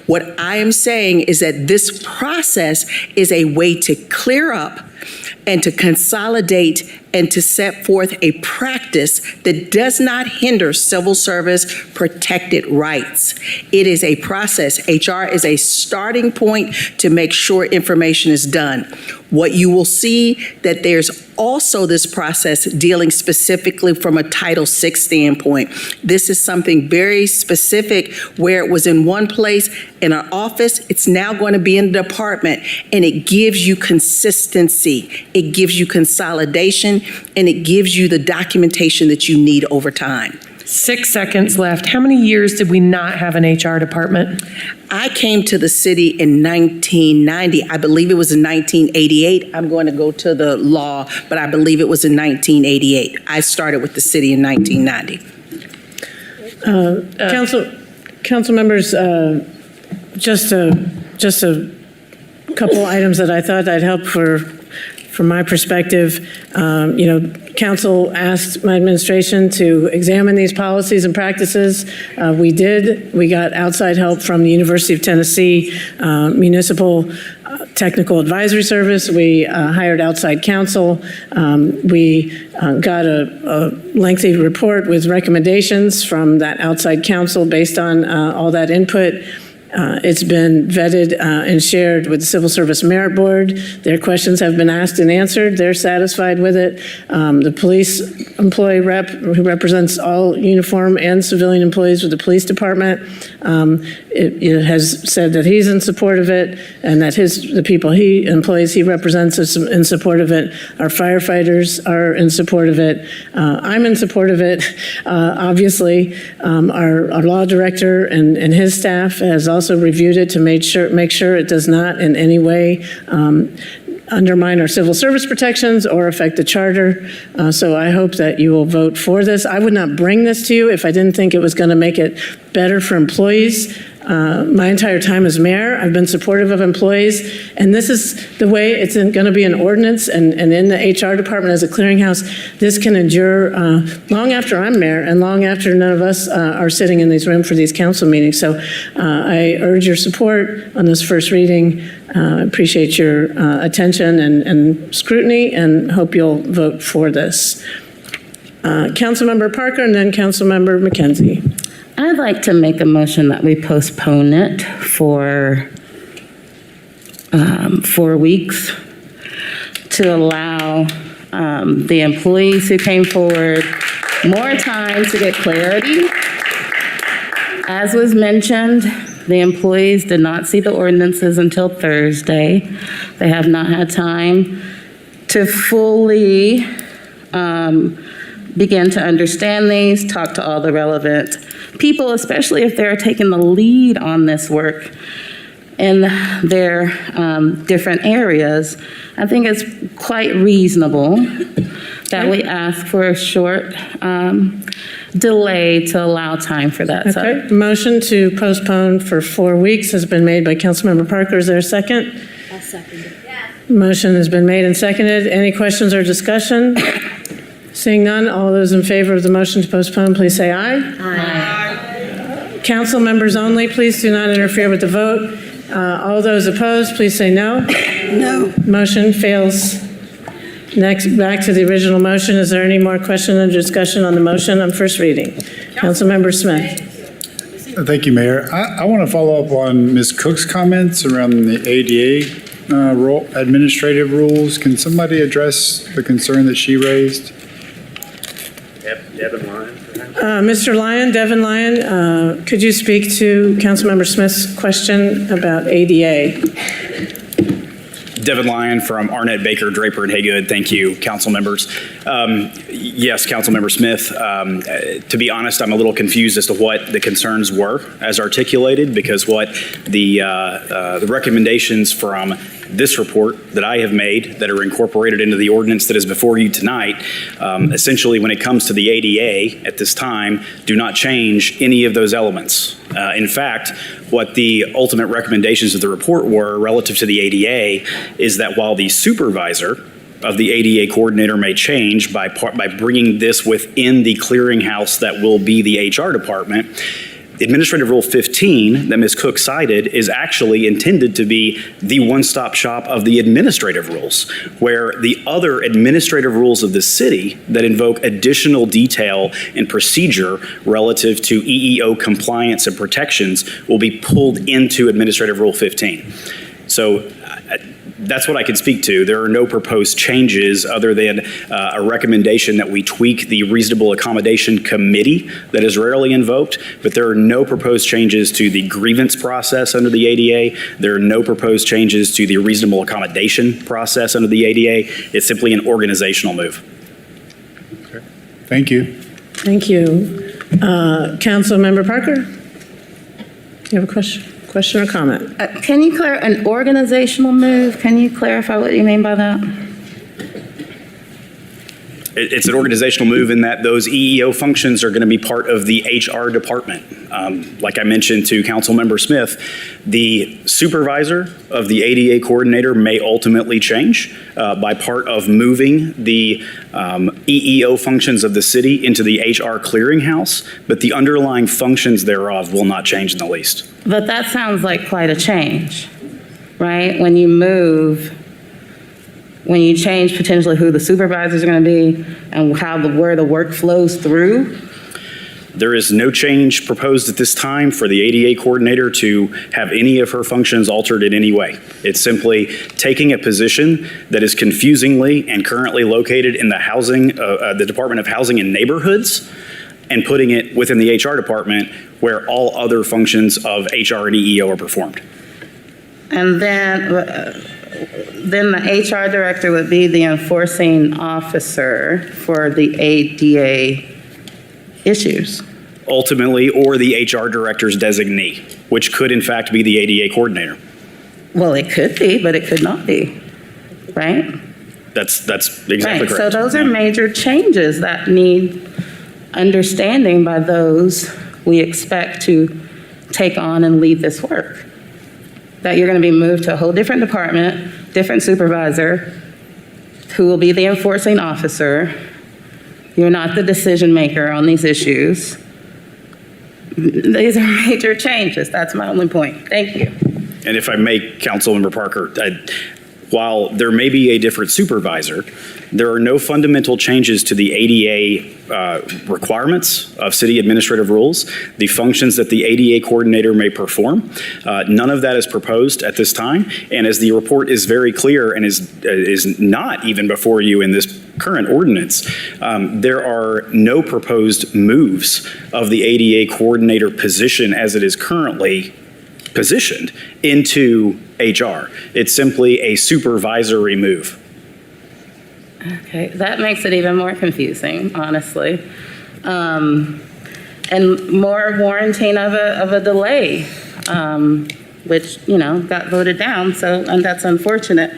What I am saying is that this process is a way to clear up and to consolidate and to set forth a practice that does not hinder civil service protected rights. It is a process. HR is a starting point to make sure information is done. What you will see that there's also this process dealing specifically from a Title VI standpoint. This is something very specific where it was in one place in an office, it's now going to be in the department, and it gives you consistency, it gives you consolidation, and it gives you the documentation that you need over time. 6 seconds left. How many years did we not have an HR department? I came to the city in 1990. I believe it was in 1988. I'm going to go to the law, but I believe it was in 1988. I started with the city in 1990. Council members, just a couple items that I thought I'd help from my perspective. Council asked my administration to examine these policies and practices. We did. We got outside help from the University of Tennessee Municipal Technical Advisory Service. We hired outside counsel. We got a lengthy report with recommendations from that outside counsel based on all that input. It's been vetted and shared with the Civil Service Merit Board. Their questions have been asked and answered. They're satisfied with it. The police employee rep, who represents all uniform and civilian employees with the police department, it has said that he's in support of it, and that the employees he represents is in support of it. Our firefighters are in support of it. I'm in support of it. Obviously, our law director and his staff has also reviewed it to make sure it does not in any way undermine our civil service protections or affect the charter. So I hope that you will vote for this. I would not bring this to you if I didn't think it was going to make it better for employees. My entire time as mayor, I've been supportive of employees, and this is the way it's going to be an ordinance, and in the HR department as a clearinghouse, this can endure long after I'm mayor and long after none of us are sitting in these rooms for these council meetings. So I urge your support on this first reading. I appreciate your attention and scrutiny, and hope you'll vote for this. Councilmember Parker, and then Councilmember McKenzie. I'd like to make a motion that we postpone it for 4 weeks to allow the employees who came forward more time to get clarity. As was mentioned, the employees did not see the ordinances until Thursday. They have not had time to fully begin to understand these, talk to all the relevant people, especially if they're taking the lead on this work in their different areas. I think it's quite reasonable that we ask for a short delay to allow time for that. Okay, motion to postpone for 4 weeks has been made by Councilmember Parker. Is there a second? I'll second it. Motion has been made and seconded. Any questions or discussion? Seeing none, all those in favor of the motion to postpone, please say aye. Aye. Council members only, please do not interfere with the vote. All those opposed, please say no. No. Motion fails. Next, back to the original motion. Is there any more question or discussion on the motion on first reading? Councilmember Smith. Thank you, Mayor. I want to follow up on Ms. Cook's comments around the ADA administrative rules. Can somebody address the concern that she raised? Devin Lyon. Mr. Lyon, Devin Lyon, could you speak to Councilmember Smith's question about ADA? Devin Lyon from Arnett, Baker, Draper, and Haygood. Thank you, council members. Yes, Councilmember Smith, to be honest, I'm a little confused as to what the concerns were as articulated, because what the recommendations from this report that I have made that are incorporated into the ordinance that is before you tonight, essentially when it comes to the ADA at this time, do not change any of those elements. In fact, what the ultimate recommendations of the report were relative to the ADA is that while the supervisor of the ADA coordinator may change by bringing this within the clearinghouse that will be the HR department, Administrative Rule 15 that Ms. Cook cited is actually intended to be the one-stop shop of the administrative rules, where the other administrative rules of the city that invoke additional detail and procedure relative to EEO compliance and protections will be pulled into Administrative Rule 15. So that's what I can speak to. There are no proposed changes other than a recommendation that we tweak the reasonable accommodation committee that is rarely invoked, but there are no proposed changes to the grievance process under the ADA. There are no proposed changes to the reasonable accommodation process under the ADA. It's simply an organizational move. Okay. Thank you. Thank you. Councilmember Parker? Do you have a question? Question or comment? Can you clarify an organizational move? Can you clarify what you mean by that? It's an organizational move in that those EEO functions are going to be part of the HR department. Like I mentioned to Councilmember Smith, the supervisor of the ADA coordinator may ultimately change by part of moving the EEO functions of the city into the HR clearinghouse, but the underlying functions thereof will not change in the least. But that sounds like quite a change, right? When you move, when you change potentially who the supervisors are going to be and where the work flows through. There is no change proposed at this time for the ADA coordinator to have any of her functions altered in any way. It's simply taking a position that is confusingly and currently located in the Department of Housing and Neighborhoods and putting it within the HR department where all other functions of HR and EEO are performed. And then the HR director would be the enforcing officer for the ADA issues. Ultimately, or the HR director's designee, which could in fact be the ADA coordinator. Well, it could be, but it could not be, right? That's exactly Right. correct. So those are major changes that need understanding by those we expect to take on and lead this work. That you're going to be moved to a whole different department, different supervisor, who will be the enforcing officer. You're not the decision maker on these issues. These are major changes. That's my only point. Thank you. And if I may, Councilmember Parker, while there may be a different supervisor, there are no fundamental changes to the ADA requirements of city administrative rules, the functions that the ADA coordinator may perform. None of that is proposed at this time. And as the report is very clear and is not even before you in this current ordinance, there are no proposed moves of the ADA coordinator position as it is currently positioned into HR. It's simply a supervisory move. Okay, that makes it even more confusing, honestly. And more warranting of a delay, which, got voted down, and that's unfortunate.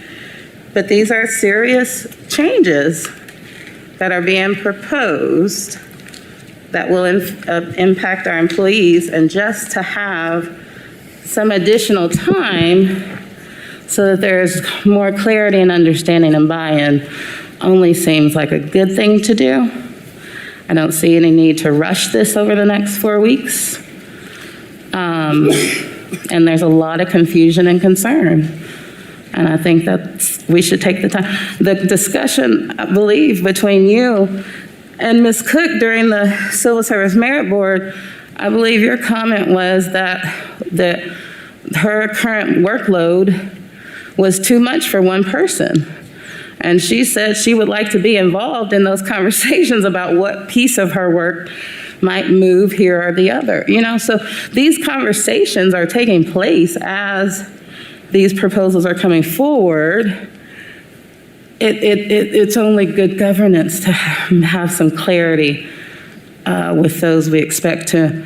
But these are serious changes that are being proposed that will impact our employees, and just to have some additional time so that there's more clarity and understanding and buy-in only seems like a good thing to do. I don't see any need to rush this over the next 4 weeks. And there's a lot of confusion and concern. And I think that we should take the time. The discussion, I believe, between you and Ms. Cook during the Civil Service Merit Board, I believe your comment was that her current workload was too much for one person. And she said she would like to be involved in those conversations about what piece of her work might move here or the other. So these conversations are taking place as these proposals are coming forward. It's only good governance to have some clarity with those we expect to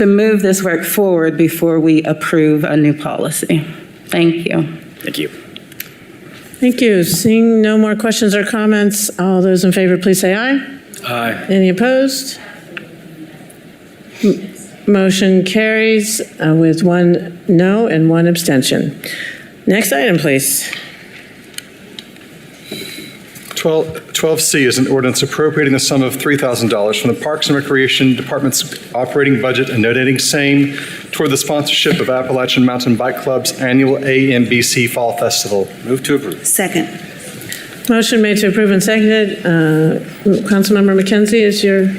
move this work forward before we approve a new policy. Thank you. Thank you. Thank you. Seeing no more questions or comments, all those in favor, please say aye. Aye. Any opposed? Motion carries with 1 no and 1 abstention. Next item, please. 12C is an ordinance appropriating the sum of $3,000 from the Parks and Recreation Department's operating budget and donating same toward the sponsorship of Appalachian Mountain Bike Club's annual AMBC Fall Festival. Move to approve. Second. Motion made to approve and seconded. Councilmember McKenzie is your,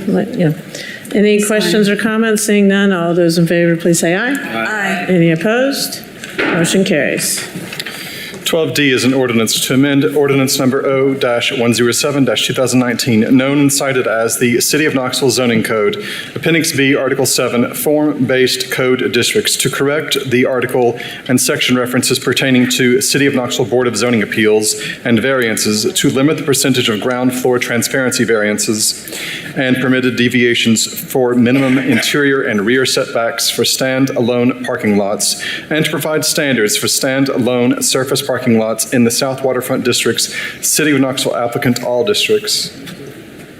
Any questions or comments? Seeing none, all those in favor, please say aye. Aye. Any opposed? Motion carries. 12D is an ordinance to amend ordinance number O-107-2019, known and cited as the City of Knoxville Zoning Code, Appendix B, Article 7, Form-Based Code Districts, to correct the article and section references pertaining to City of Knoxville Board of Zoning Appeals and variances to limit the percentage of ground floor transparency variances and permitted deviations for minimum interior and rear setbacks for stand-alone parking lots, and to provide standards for stand-alone surface parking lots in the South Waterfront District's City of Knoxville applicant all districts.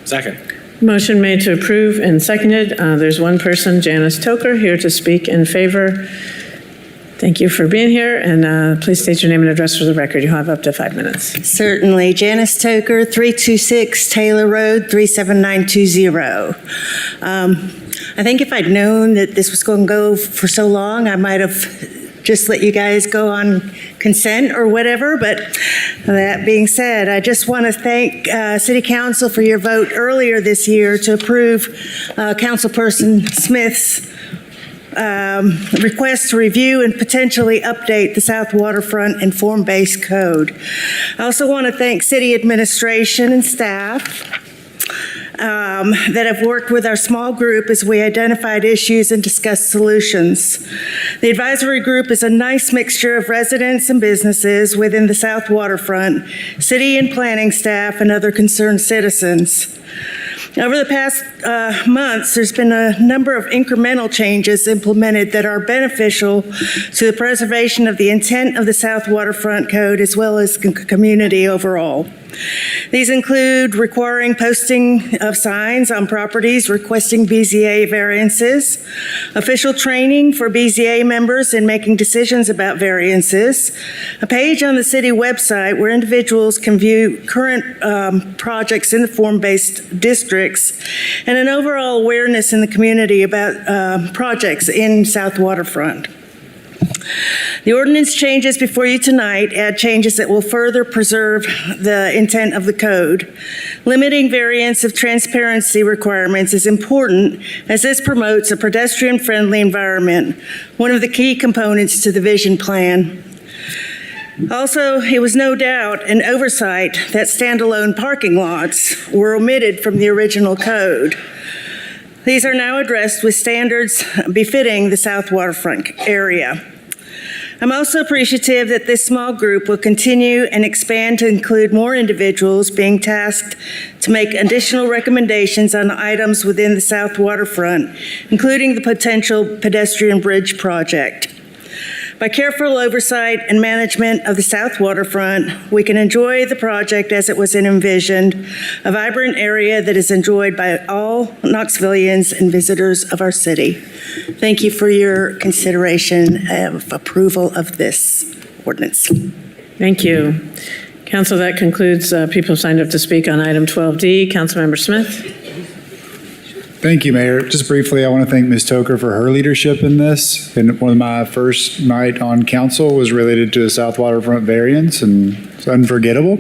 Second. Motion made to approve and seconded. There's one person, Janice Toker, here to speak in favor. Thank you for being here, and please state your name and address for the record. You have up to 5 minutes. Certainly. Janice Toker, 326 Taylor Road, 37920. I think if I'd known that this was going to go for so long, I might have just let you guys go on consent or whatever. But that being said, I just want to thank City Council for your vote earlier this year to approve Councilperson Smith's request to review and potentially update the South Waterfront and form-based code. I also want to thank City administration and staff that have worked with our small group as we identified issues and discussed solutions. The advisory group is a nice mixture of residents and businesses within the South Waterfront, city and planning staff, and other concerned citizens. Over the past months, there's been a number of incremental changes implemented that are beneficial to the preservation of the intent of the South Waterfront Code as well as community overall. These include requiring posting of signs on properties requesting BZA variances, official training for BZA members in making decisions about variances, a page on the city website where individuals can view current projects in the form-based districts, and an overall awareness in the community about projects in South Waterfront. The ordinance changes before you tonight add changes that will further preserve the intent of the code. Limiting variance of transparency requirements is important as this promotes a pedestrian-friendly environment, one of the key components to the vision plan. Also, it was no doubt an oversight that standalone parking lots were omitted from the original code. These are now addressed with standards befitting the South Waterfront area. I'm also appreciative that this small group will continue and expand to include more individuals being tasked to make additional recommendations on items within the South Waterfront, including the potential pedestrian bridge project. By careful oversight and management of the South Waterfront, we can enjoy the project as it was envisioned, a vibrant area that is enjoyed by all Knoxvillians and visitors of our city. Thank you for your consideration of approval of this ordinance. Thank you. Council, that concludes people signed up to speak on item 12D. Councilmember Smith. Thank you, Mayor. Just briefly, I want to thank Ms. Toker for her leadership in this. And one of my first night on council was related to the South Waterfront variance, and it's unforgettable.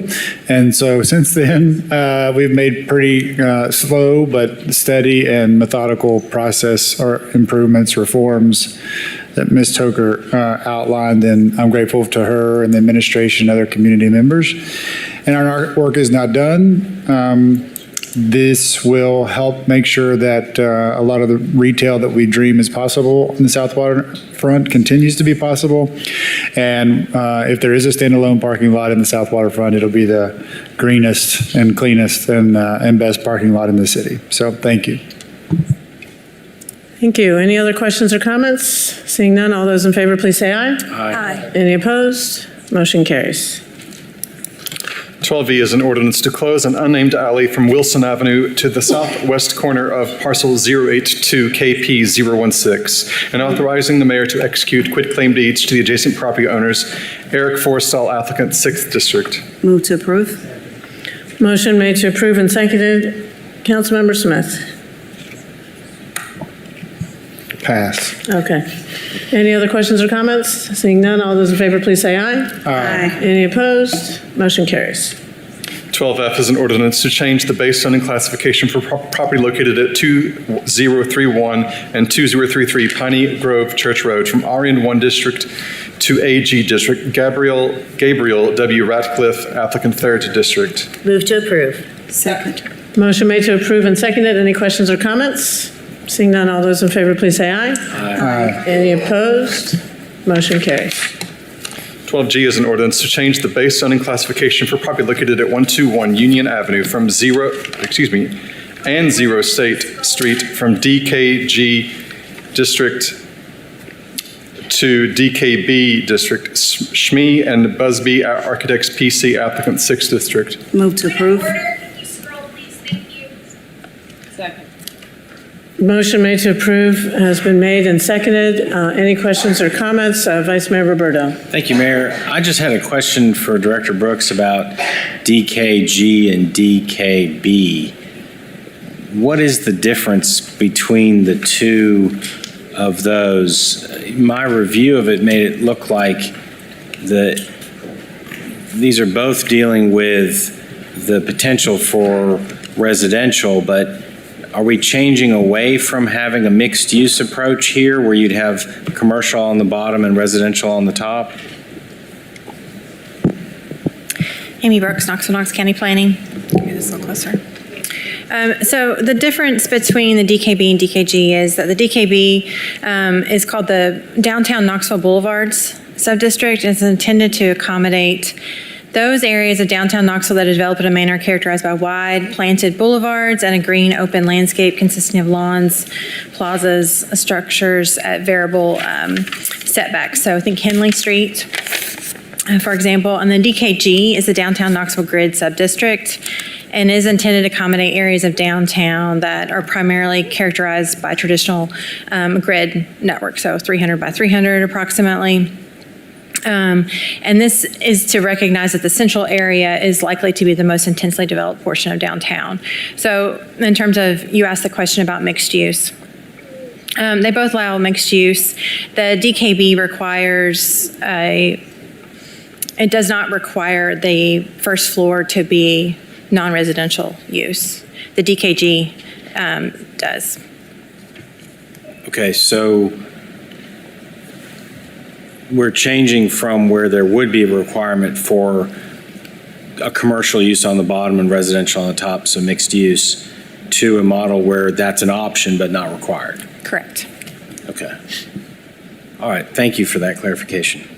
And so since then, we've made pretty slow but steady and methodical process or improvements, reforms that Ms. Toker outlined, and I'm grateful to her and the administration and other community members. And our work is not done. This will help make sure that a lot of the retail that we dream is possible in the South Waterfront continues to be possible. And if there is a standalone parking lot in the South Waterfront, it'll be the greenest and cleanest and best parking lot in the city. So thank you. Thank you. Any other questions or comments? Seeing none, all those in favor, please say aye. Aye. Any opposed? Motion carries. 12E is an ordinance to close an unnamed alley from Wilson Avenue to the southwest corner of parcel 082 KP 016 and authorizing the mayor to execute quitclaim deeds to the adjacent property owners, Eric Forstall, applicant, 6th District. Move to approve. Motion made to approve and seconded. Councilmember Smith. Pass. Okay. Any other questions or comments? Seeing none, all those in favor, please say aye. Aye. Any opposed? Motion carries. 12F is an ordinance to change the base zoning classification for property located at 2031 and 2033 Piney Grove Church Road from RN1 District to AG District. Gabriel W. Ratcliffe, applicant, 3rd District. Move to approve. Second. Motion made to approve and seconded. Any questions or comments? Seeing none, all those in favor, please say aye. Aye. Any opposed? Motion carries. 12G is an ordinance to change the base zoning classification for property located at 121 Union Avenue from 0 State Street from DKG District to DKB District. Shmee and Busby Architects PC, applicant, 6th District. Move to approve. Motion made to approve has been made and seconded. Any questions or comments? Vice Mayor Roberto. Thank you, Mayor. I just had a question for Director Brooks about DKG and DKB. What is the difference between the two of those? My review of it made it look like these are both dealing with the potential for residential, but are we changing away from having a mixed-use approach here where you'd have commercial on the bottom and residential on the top? Amy Brooks, Knoxville, Knox County Planning. Get this a little closer. So the difference between the DKB and DKG is that the DKB is called the Downtown Knoxville Boulevards Subdistrict, and it's intended to accommodate those areas of downtown Knoxville that are developed in a manner characterized by wide planted boulevards and a green open landscape consisting of lawns, plazas, structures at variable setbacks. So I think Henley Street, for example, and then DKG is the Downtown Knoxville Grid Subdistrict and is intended to accommodate areas of downtown that are primarily characterized by traditional grid network, so 300 by 300 approximately. And this is to recognize that the central area is likely to be the most intensely developed portion of downtown. So in terms of, you asked the question about mixed use. They both allow mixed use. The DKB requires it does not require the first floor to be non-residential use. The DKG does. Okay, so we're changing from where there would be a requirement for a commercial use on the bottom and residential on the top, so mixed use, to a model where that's an option but not required. Correct. Okay. All right, thank you for that clarification.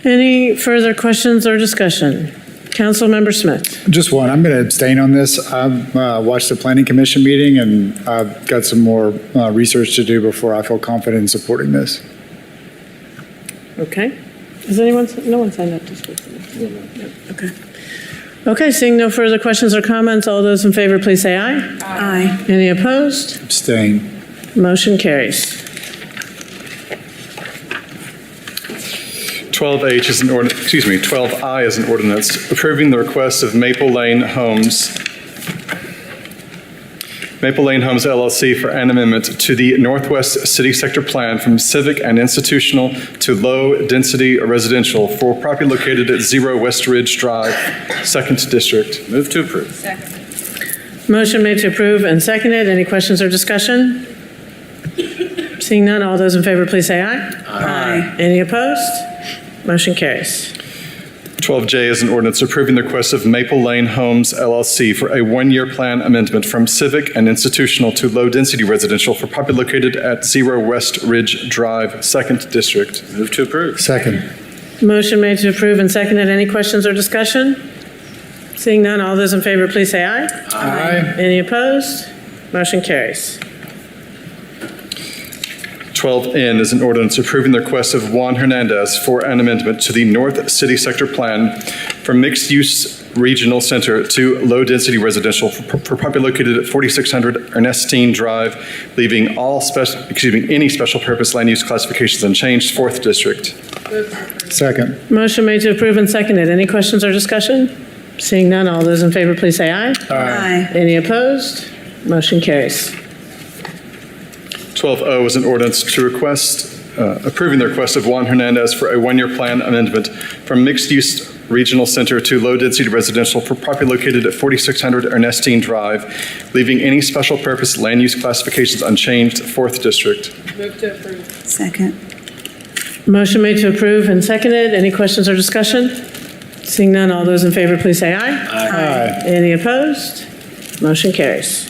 Any further questions or discussion? Councilmember Smith. Just one. I'm going to abstain on this. I've watched the Planning Commission meeting, and I've got some more research to do before I feel confident in supporting this. Okay. Has no one signed up to speak? No. Okay. Okay, seeing no further questions or comments, all those in favor, please say aye. Aye. Any opposed? Abstain. Motion carries. 12H is an ordinance, 12I is an ordinance approving the request of Maple Lane Homes LLC for an amendment to the Northwest City Sector Plan from civic and institutional to low-density residential for property located at 0 West Ridge Drive, 2nd District. Move to approve. Motion made to approve and seconded. Any questions or discussion? Seeing none, all those in favor, please say aye. Aye. Any opposed? Motion carries. 12J is an ordinance approving the request of Maple Lane Homes LLC for a one-year plan amendment from civic and institutional to low-density residential for property located at 0 West Ridge Drive, 2nd District. Move to approve. Second. Motion made to approve and seconded. Any questions or discussion? Seeing none, all those in favor, please say aye. Aye. Any opposed? Motion carries. 12N is an ordinance approving the request of Juan Hernandez for an amendment to the North City Sector Plan from mixed-use regional center to low-density residential for property located at 4600 Ernestine Drive, leaving any special purpose land use classifications unchanged, 4th District. Second. Motion made to approve and seconded. Any questions or discussion? Seeing none, all those in favor, please say aye. Aye. Any opposed? Motion carries. 12O is an ordinance to approving the request of Juan Hernandez for a one-year plan amendment from mixed-use regional center to low-density residential for property located at 4600 Ernestine Drive, leaving any special purpose land use classifications unchanged, 4th District. Move to approve. Second. Motion made to approve and seconded. Any questions or discussion? Seeing none, all those in favor, please say aye. Aye. Any opposed? Motion carries.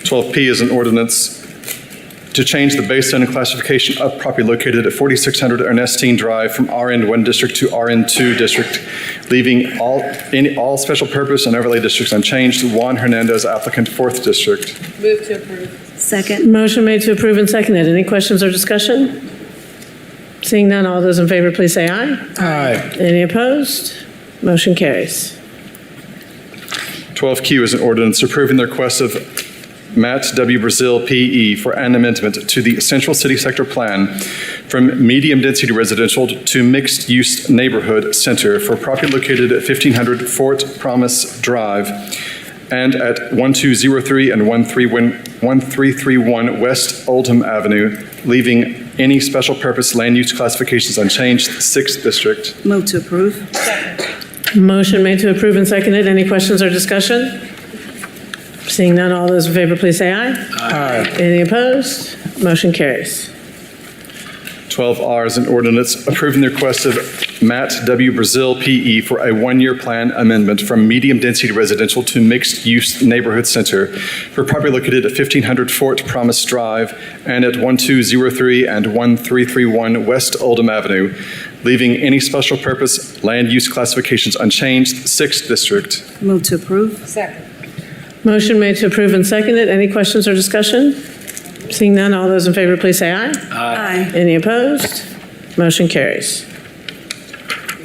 12P is an ordinance to change the base zoning classification of property located at 4600 Ernestine Drive from RN1 District to RN2 District, leaving all special purpose and overlay districts unchanged. Juan Hernandez, applicant, 4th District. Move to approve. Second. Motion made to approve and seconded. Any questions or discussion? Seeing none, all those in favor, please say aye. Aye. Any opposed? Motion carries. 12Q is an ordinance approving the request of Matt W. Brazil, P.E., for an amendment to the Central City Sector Plan from medium-density residential to mixed-use neighborhood center for property located at 1500 Fort Promise Drive and at 1203 and 1331 West Oldham Avenue, leaving any special purpose land use classifications unchanged, 6th District. Move to approve. Motion made to approve and seconded. Any questions or discussion? Seeing none, all those in favor, please say aye. Aye. Any opposed? Motion carries. 12R is an ordinance approving the request of Matt W. Brazil, P.E., for a one-year plan amendment from medium-density residential to mixed-use neighborhood center for property located at 1500 Fort Promise Drive and at 1203 and 1331 West Oldham Avenue, leaving any special purpose land use classifications unchanged, 6th District. Move to approve. Second. Motion made to approve and seconded. Any questions or discussion? Seeing none, all those in favor, please say aye. Aye. Any opposed? Motion carries.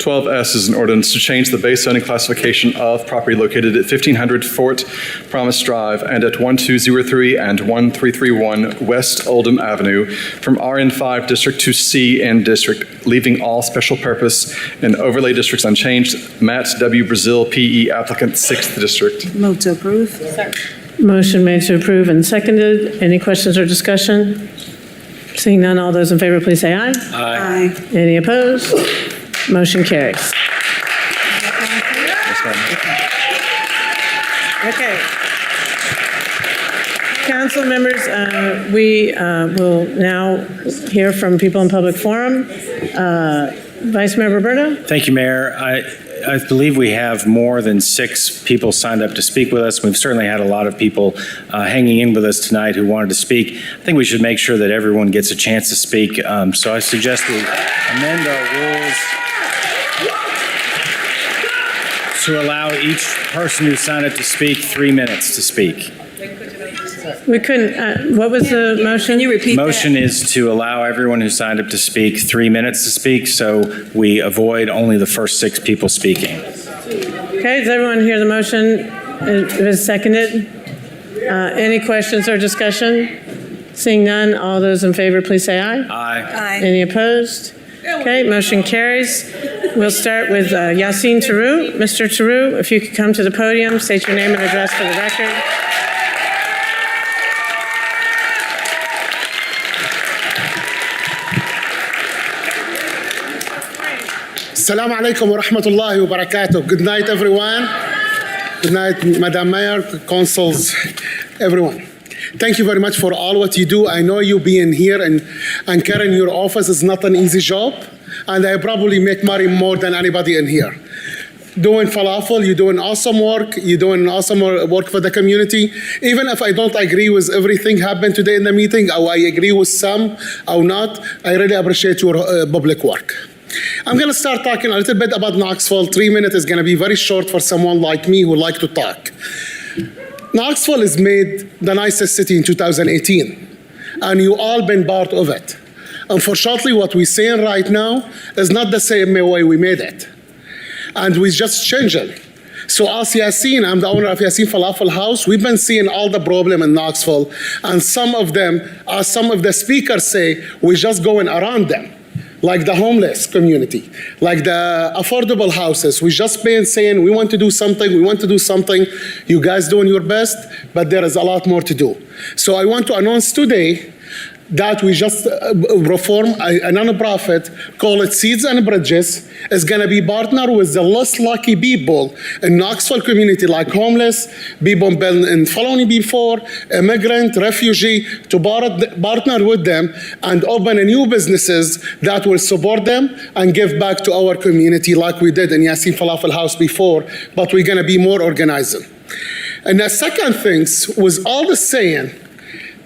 12S is an ordinance to change the base zoning classification of property located at 1500 Fort Promise Drive and at 1203 and 1331 West Oldham Avenue from RN5 District to CN District, leaving all special purpose and overlay districts unchanged. Matt W. Brazil, P.E., applicant, 6th District. Move to approve. Motion made to approve and seconded. Any questions or discussion? Seeing none, all those in favor, please say aye. Aye. Any opposed? Motion carries. Okay. Council members, we will now hear from people in public forum. Vice Mayor Roberto? Thank you, Mayor. I believe we have more than 6 people signed up to speak with us. We've certainly had a lot of people hanging in with us tonight who wanted to speak. I think we should make sure that everyone gets a chance to speak. So I suggest we amend our rules to allow each person who signed up to speak 3 minutes to speak. We couldn't, what was the motion? You repeat Motion is to allow everyone who signed up to speak 3 minutes to speak, so we avoid only the first 6 people speaking. Okay, does everyone hear the motion? It was seconded. Any questions or discussion? Seeing none, all those in favor, please say aye. Aye. Any opposed? Okay, motion carries. We'll start with Yassine Tarou. Mr. Tarou, if you could come to the podium, state your name and address for the record. Assalamu alaikum wa rahmatullahi wa barakatuh. Good night, everyone. Good night, Madam Mayor, consuls, everyone. Thank you very much for all what you do. I know you being here and carrying your office is not an easy job, and I probably make money more than anybody in here. Doing falafel, you're doing awesome work. You're doing awesome work for the community. Even if I don't agree with everything happened today in the meeting, or I agree with some or not, I really appreciate your public work. I'm going to start talking a little bit about Knoxville. 3 minutes is going to be very short for someone like me who like to talk. Knoxville is made the nicest city in 2018, and you all been part of it. Unfortunately, what we're saying right now is not the same way we made it, and we just changed it. So as Yassine, I'm the owner of Yassine Falafel House, we've been seeing all the problem in Knoxville, and some of them, as some of the speakers say, we're just going around them. Like the homeless community, like the affordable houses. We just been saying we want to do something, we want to do something. You guys doing your best, but there is a lot more to do. So I want to announce today that we just reform a nonprofit, call it Seeds and Bridges, is going to be partner with the less lucky people in Knoxville community, like homeless, people been in felony before, immigrant, refugee, to partner with them and open a new businesses that will support them and give back to our community like we did in Yassine Falafel House before, but we're going to be more organizing. And the second thing, with all the saying,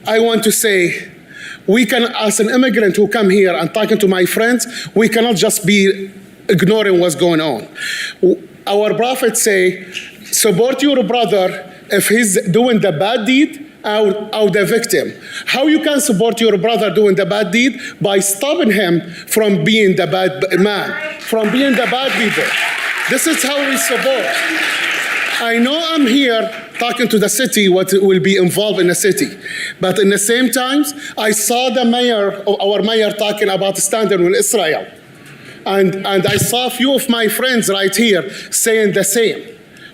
I want to say, we can, as an immigrant who come here and talking to my friends, we cannot just be ignoring what's going on. Our prophets say, support your brother if he's doing the bad deed or the victim. How you can support your brother doing the bad deed? By stopping him from being the bad man, from being the bad people. This is how we support. I know I'm here talking to the city, what will be involved in the city. But in the same time, I saw the mayor, our mayor talking about standing with Israel. And I saw a few of my friends right here saying the same.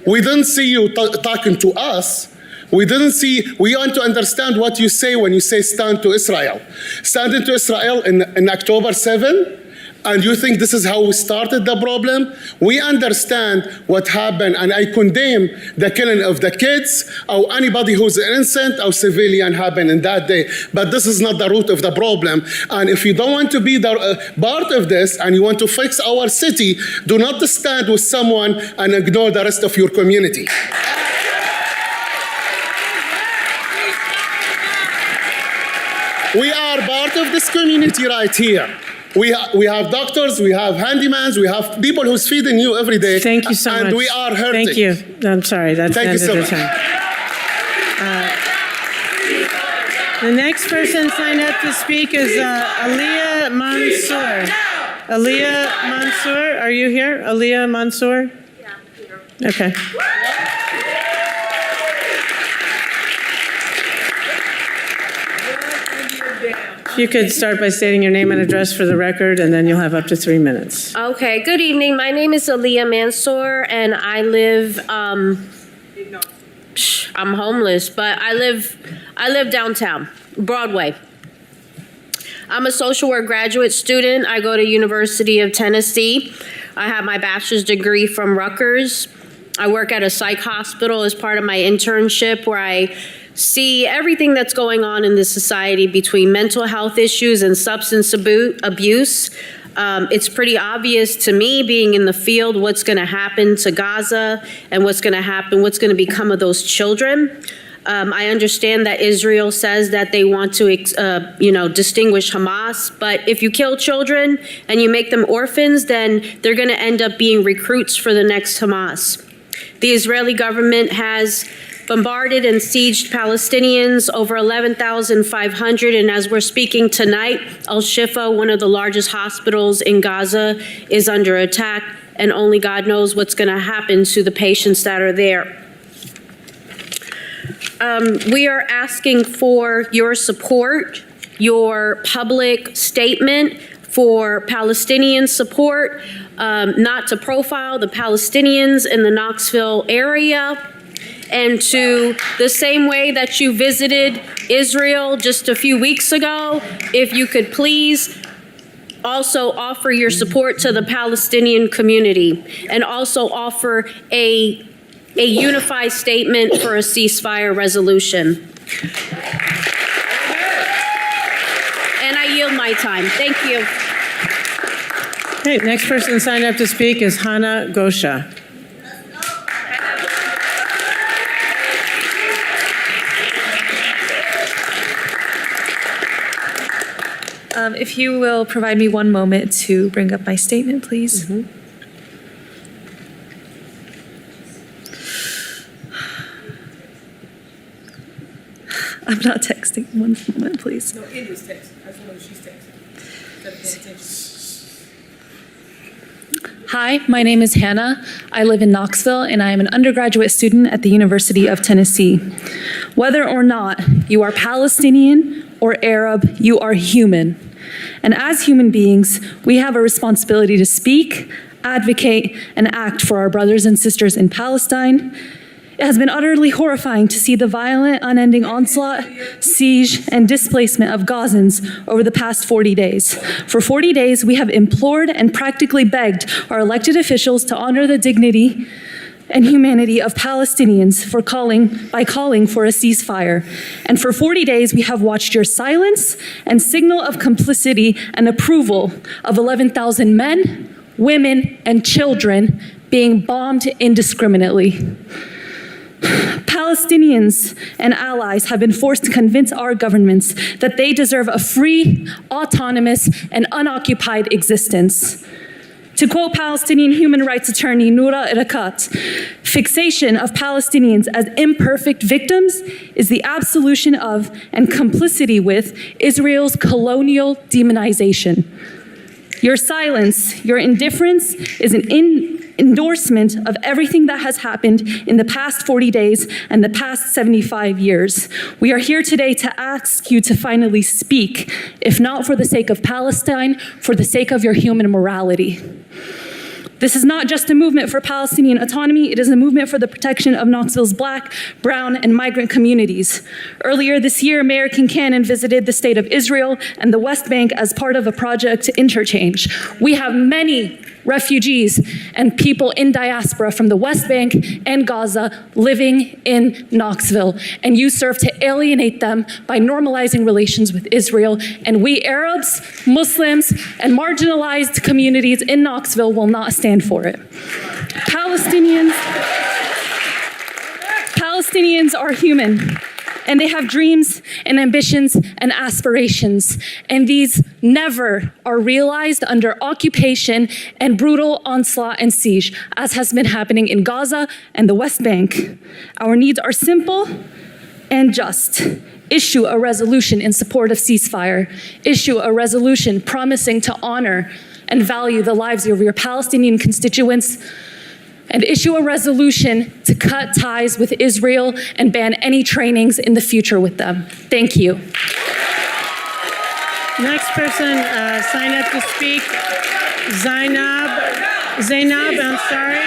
We didn't see you talking to us. We want to understand what you say when you say stand to Israel. Standing to Israel in October 7, and you think this is how we started the problem? We understand what happened, and I condemn the killing of the kids or anybody who's innocent or civilian happened in that day. But this is not the root of the problem. And if you don't want to be the part of this and you want to fix our city, do not stand with someone and ignore the rest of your community. We are part of this community right here. We have doctors, we have handymans, we have people who's feeding you every day. Thank you so much. And we are hurting. Thank you. I'm sorry, that's the end of the time. The next person signed up to speak is Aliyah Mansour. Aliyah Mansour, are you here? Aliyah Mansour? Yeah, I'm here. Okay. If you could start by stating your name and address for the record, and then you'll have up to 3 minutes. Okay, good evening. My name is Aliyah Mansour, and I live, I'm homeless, but I live downtown, Broadway. I'm a social work graduate student. I go to University of Tennessee. I have my bachelor's degree from Rutgers. I work at a psych hospital as part of my internship where I see everything that's going on in this society between mental health issues and substance abuse. It's pretty obvious to me, being in the field, what's going to happen to Gaza and what's going to become of those children. I understand that Israel says that they want to, distinguish Hamas, but if you kill children and you make them orphans, then they're going to end up being recruits for the next Hamas. The Israeli government has bombarded and sieged Palestinians, over 11,500, and as we're speaking tonight, Al-Shifa, one of the largest hospitals in Gaza, is under attack, and only God knows what's going to happen to the patients that are there. We are asking for your support, your public statement for Palestinian support, not to profile the Palestinians in the Knoxville area, and to the same way that you visited Israel just a few weeks ago, if you could please also offer your support to the Palestinian community and also offer a unified statement for a ceasefire resolution. And I yield my time. Thank you. Okay, next person signed up to speak is Hannah Gosha. If you will provide me one moment to bring up my statement, please. Mm-hmm. I'm not texting. One moment, please. No, it is texting. I just know she's texting. Hi, my name is Hannah. I live in Knoxville, and I am an undergraduate student at the University of Tennessee. Whether or not you are Palestinian or Arab, you are human. And as human beings, we have a responsibility to speak, advocate, and act for our brothers and sisters in Palestine. It has been utterly horrifying to see the violent, unending onslaught, siege, and displacement of Gazans over the past 40 days. For 40 days, we have implored and practically begged our elected officials to honor the dignity and humanity of Palestinians by calling for a ceasefire. And for 40 days, we have watched your silence and signal of complicity and approval of 11,000 men, women, and children being bombed indiscriminately. Palestinians and allies have been forced to convince our governments that they deserve a free, autonomous, and unoccupied existence. To quote Palestinian human rights attorney Noura Erakat, fixation of Palestinians as imperfect victims is the absolution of and complicity with Israel's colonial demonization. Your silence, your indifference is an endorsement of everything that has happened in the past 40 days and the past 75 years. We are here today to ask you to finally speak, if not for the sake of Palestine, for the sake of your human morality. This is not just a movement for Palestinian autonomy, it is a movement for the protection of Knoxville's Black, brown, and migrant communities. Earlier this year, Mayor Kincannon visited the state of Israel and the West Bank as part of a project interchange. We have many refugees and people in diaspora from the West Bank and Gaza living in Knoxville, and you serve to alienate them by normalizing relations with Israel. And we Arabs, Muslims, and marginalized communities in Knoxville will not stand for it. Palestinians are human, and they have dreams and ambitions and aspirations, and these never are realized under occupation and brutal onslaught and siege, as has been happening in Gaza and the West Bank. Our needs are simple and just. Issue a resolution in support of ceasefire. Issue a resolution promising to honor and value the lives of your Palestinian constituents, and issue a resolution to cut ties with Israel and ban any trainings in the future with them. Thank you. Next person signed up to speak, Zainab Ansari.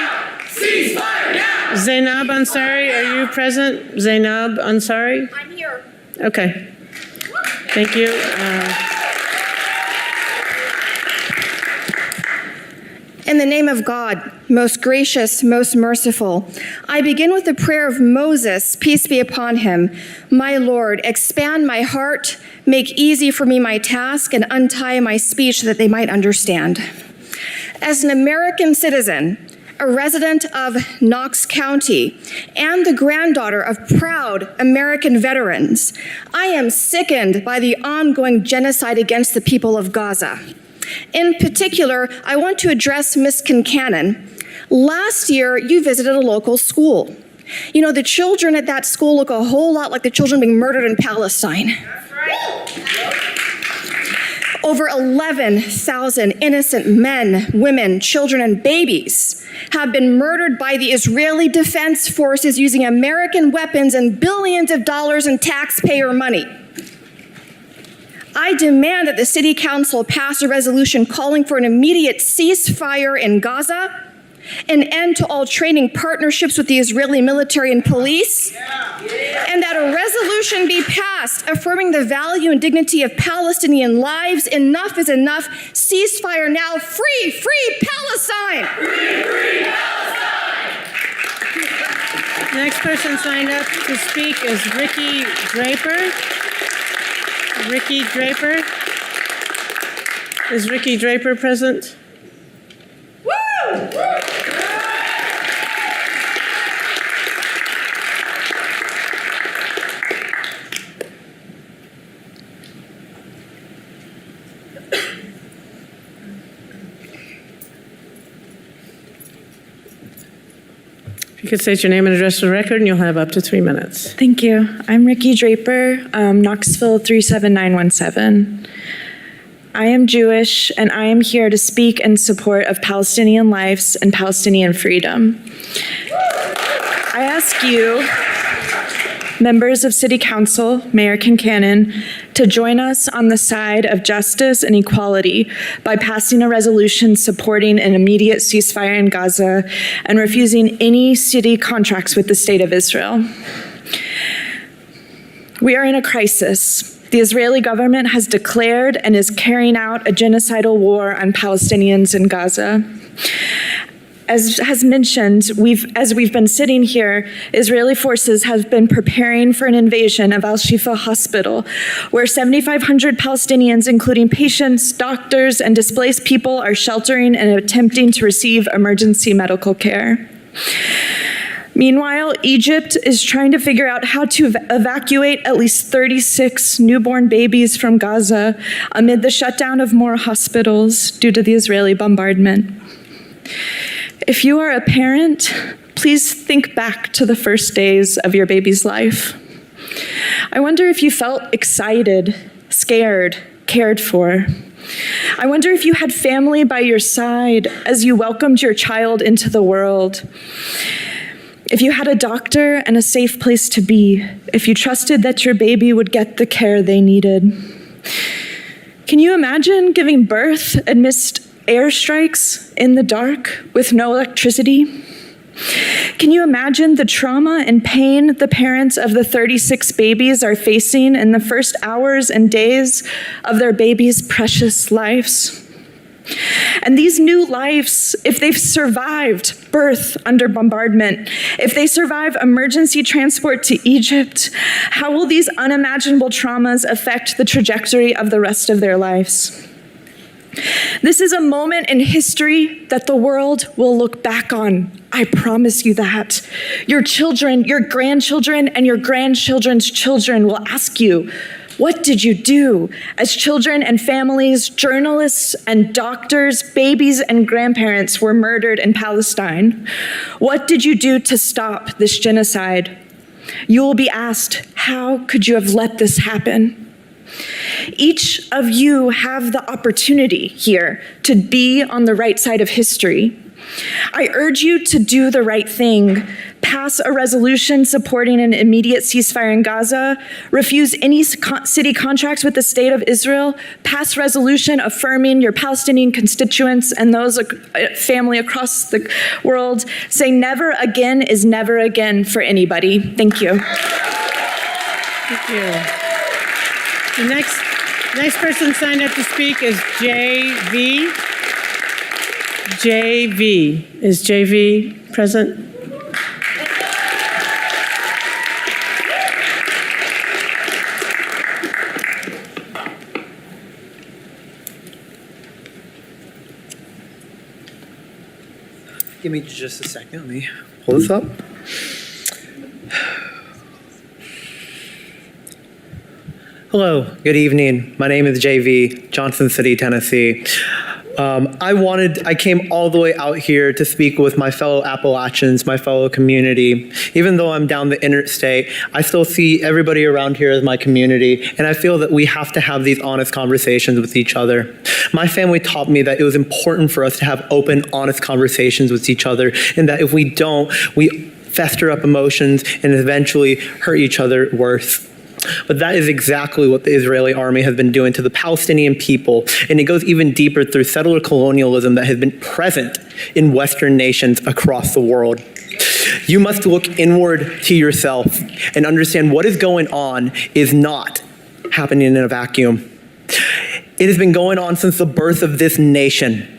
Ceasefire now! Zainab Ansari, are you present? Zainab Ansari? I'm here. Okay. Thank you. In In the name of God, most gracious, most merciful, I begin with the prayer of Moses, peace be upon him. My Lord, expand my heart, make easy for me my task, and untie my speech so that they might understand. As an American citizen, a resident of Knox County, and the granddaughter of proud American veterans, I am sickened by the ongoing genocide against the people of Gaza. In particular, I want to address Ms. Kincannon. Last year, you visited a local school. You know, the children at that school look a whole lot like the children being murdered in Palestine. That's right. Over 11,000 innocent men, women, children, and babies have been murdered by the Israeli Defense Forces using American weapons and billions of dollars in taxpayer money. I demand that the City Council pass a resolution calling for an immediate ceasefire in Gaza, an end to all training partnerships with the Israeli military and police, and that a resolution be passed affirming the value and dignity of Palestinian lives. Enough is enough. Ceasefire now. Free, free Palestine! Free, free Palestine! Next person signed up to speak is Ricky Draper. Ricky Draper. Is Ricky Draper present? Woo! If you could state your name and address for the record, and you'll have up to 3 minutes. Thank you. I'm Ricky Draper, Knoxville 37917. I am Jewish, and I am here to speak in support of Palestinian lives and Palestinian freedom. I ask you, members of City Council, Mayor Kincannon, to join us on the side of justice and equality by passing a resolution supporting an immediate ceasefire in Gaza and refusing any city contracts with the State of Israel. We are in a crisis. The Israeli government has declared and is carrying out a genocidal war on Palestinians in Gaza. As has mentioned, as we've been sitting here, Israeli forces have been preparing for an invasion of Al-Shifa Hospital, where 7,500 Palestinians, including patients, doctors, and displaced people, are sheltering and attempting to receive emergency medical care. Meanwhile, Egypt is trying to figure out how to evacuate at least 36 newborn babies from Gaza amid the shutdown of more hospitals due to the Israeli bombardment. If you are a parent, please think back to the first days of your baby's life. I wonder if you felt excited, scared, cared for. I wonder if you had family by your side as you welcomed your child into the world. If you had a doctor and a safe place to be, if you trusted that your baby would get the care they needed. Can you imagine giving birth amidst airstrikes in the dark with no electricity? Can you imagine the trauma and pain the parents of the 36 babies are facing in the first hours and days of their babies' precious lives? And these new lives, if they've survived birth under bombardment, if they survive emergency transport to Egypt, how will these unimaginable traumas affect the trajectory of the rest of their lives? This is a moment in history that the world will look back on. I promise you that. Your children, your grandchildren, and your grandchildren's children will ask you, what did you do as children and families, journalists and doctors, babies and grandparents were murdered in Palestine? What did you do to stop this genocide? You will be asked, how could you have let this happen? Each of you have the opportunity here to be on the right side of history. I urge you to do the right thing. Pass a resolution supporting an immediate ceasefire in Gaza, refuse any city contracts with the State of Israel, pass resolution affirming your Palestinian constituents and those family across the world. Say never again is never again for anybody. Thank you. Thank you. The next person signed up to speak is JV. JV. Is JV present? Give me just a second. Let me pull this up. Hello, good evening. My name is JV, Johnson City, Tennessee. I came all the way out here to speak with my fellow Appalachians, my fellow community. Even though I'm down the interstate, I still see everybody around here as my community, and I feel that we have to have these honest conversations with each other. My family taught me that it was important for us to have open, honest conversations with each other, and that if we don't, we fester up emotions and eventually hurt each other worse. But that is exactly what the Israeli army has been doing to the Palestinian people, and it goes even deeper through settler colonialism that has been present in Western nations across the world. You must look inward to yourself and understand what is going on is not happening in a vacuum. It has been going on since the birth of this nation.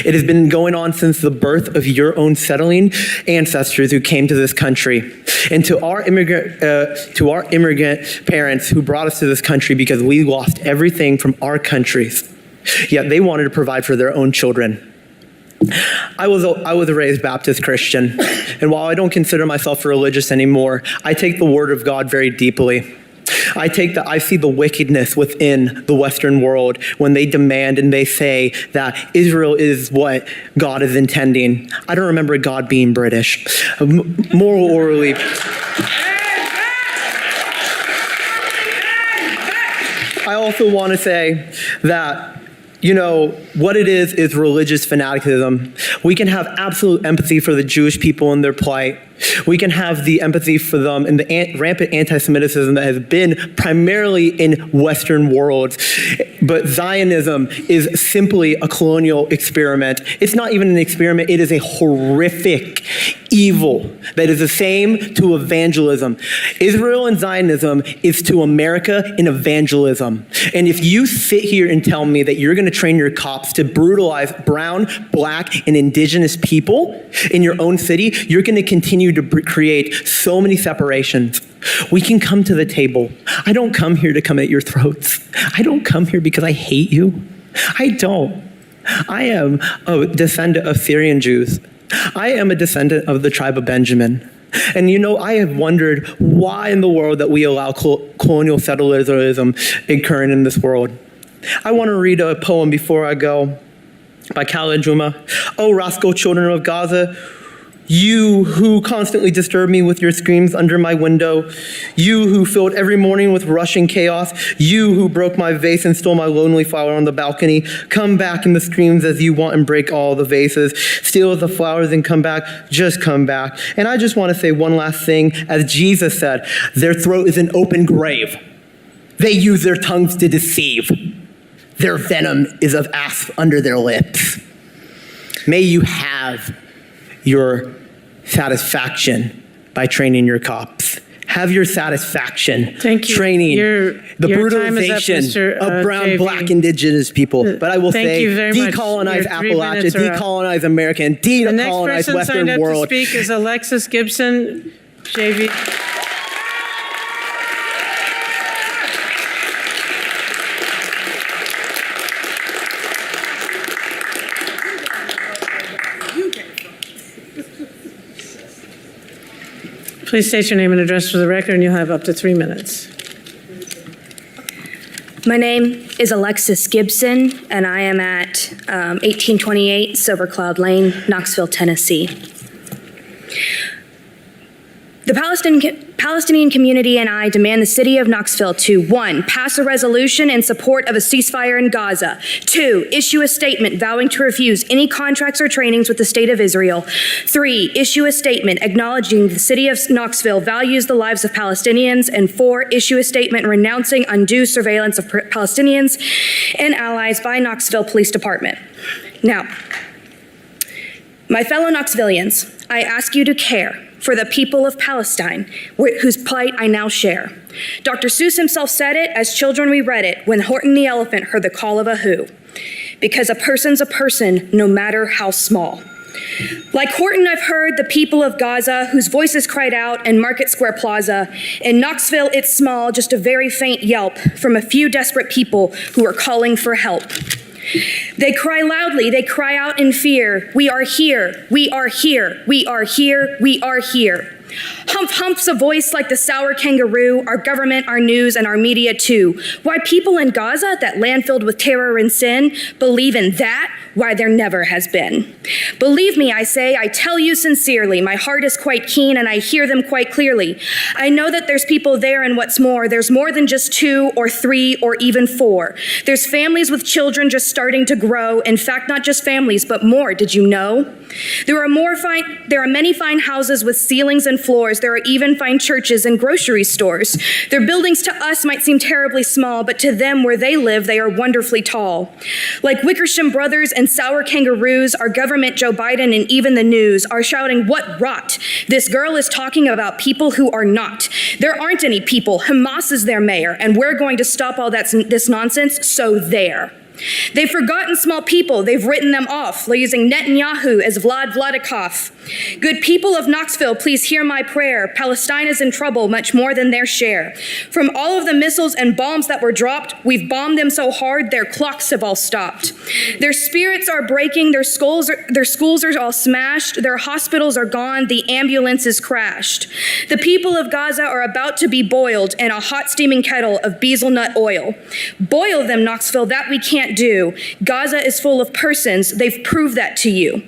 It has been going on since the birth of your own settling ancestors who came to this country. And to our immigrant parents who brought us to this country because we lost everything from our countries, yet they wanted to provide for their own children. I was a raised Baptist Christian, and while I don't consider myself religious anymore, I take the Word of God very deeply. I see the wickedness within the Western world when they demand and they say that Israel is what God is intending. I don't remember God being British. Morally, I also want to say that what it is religious fanaticism. We can have absolute empathy for the Jewish people and their plight. We can have the empathy for them and the rampant anti-Semitism that has been primarily in Western worlds. But Zionism is simply a colonial experiment. It's not even an experiment. It is a horrific evil that is the same to evangelism. Israel and Zionism is to America an evangelism. And if you sit here and tell me that you're going to train your cops to brutalize brown, black, and indigenous people in your own city, you're going to continue to create so many separations. We can come to the table. I don't come here to come at your throats. I don't come here because I hate you. I don't. I am a descendant of Syrian Jews. I am a descendant of the tribe of Benjamin. And I have wondered why in the world that we allow colonial settlerism occurring in this world. I want to read a poem before I go by Khaled Juma. Oh, rascal children of Gaza, you who constantly disturb me with your screams under my window, you who filled every morning with rushing chaos, you who broke my vase and stole my lonely flower on the balcony, come back in the screams as you want and break all the vases, steal the flowers and come back, just come back. And I just want to say one last thing. As Jesus said, their throat is an open grave. They use their tongues to deceive. Their venom is of asp under their lips. May you have your satisfaction by training your cops. Have your satisfaction training the brutalization of brown, JV. Black, indigenous people. But I will say, decolonize Appalachia, decolonize America, and decolonize Western world. The next person signed up to speak is Alexis Gibson, JV. Please state your name and address for the record, and you'll have up to 3 minutes. My name is Alexis Gibson, and I am at 1828 Silver Cloud Lane, Knoxville, Tennessee. The Palestinian community and I demand the city of Knoxville to 1, pass a resolution in support of a ceasefire in Gaza, 2, issue a statement vowing to refuse any contracts or trainings with the state of Israel, 3, issue a statement acknowledging the city of Knoxville values the lives of Palestinians, and 4, issue a statement renouncing undue surveillance of Palestinians and allies by Knoxville Police Department. Now, my fellow Knoxvillians, I ask you to care for the people of Palestine, whose plight I now share. Dr. Seuss himself said it, as children we read it, when Horton the elephant heard the call of a who. because a person's a person, no matter how small. Like Horton, I've heard the people of Gaza whose voices cried out in Market Square Plaza. In Knoxville, it's small, just a very faint yelp from a few desperate people who are calling for help. They cry loudly, they cry out in fear. We are here, we are here, we are here, we are here. Humps a voice like the sour kangaroo, our government, our news, and our media too. Why people in Gaza, that land filled with terror and sin, believe in that? Why there never has been. Believe me, I say, I tell you sincerely, my heart is quite keen and I hear them quite clearly. I know that there's people there, and what's more, there's more than just 2 or 3 or even 4. There's families with children just starting to grow. In fact, not just families, but more. Did you know? There are many fine houses with ceilings and floors. There are even fine churches and grocery stores. Their buildings to us might seem terribly small, but to them where they live, they are wonderfully tall. Like Wickersham Brothers and sour kangaroos, our government, Joe Biden, and even the news are shouting, "What rot! This girl is talking about people who are not. There aren't any people. Hamas is their mayor, and we're going to stop all this nonsense, so there." They've forgotten small people. They've written them off, using Netanyahu as Vladikov. Good people of Knoxville, please hear my prayer. Palestine is in trouble, much more than their share. From all of the missiles and bombs that were dropped, we've bombed them so hard their clocks have all stopped. Their spirits are breaking, their schools are all smashed, their hospitals are gone, the ambulances crashed. The people of Gaza are about to be boiled in a hot steaming kettle of bezel nut oil. Boil them, Knoxville, that we can't do. Gaza is full of persons, they've proved that to you.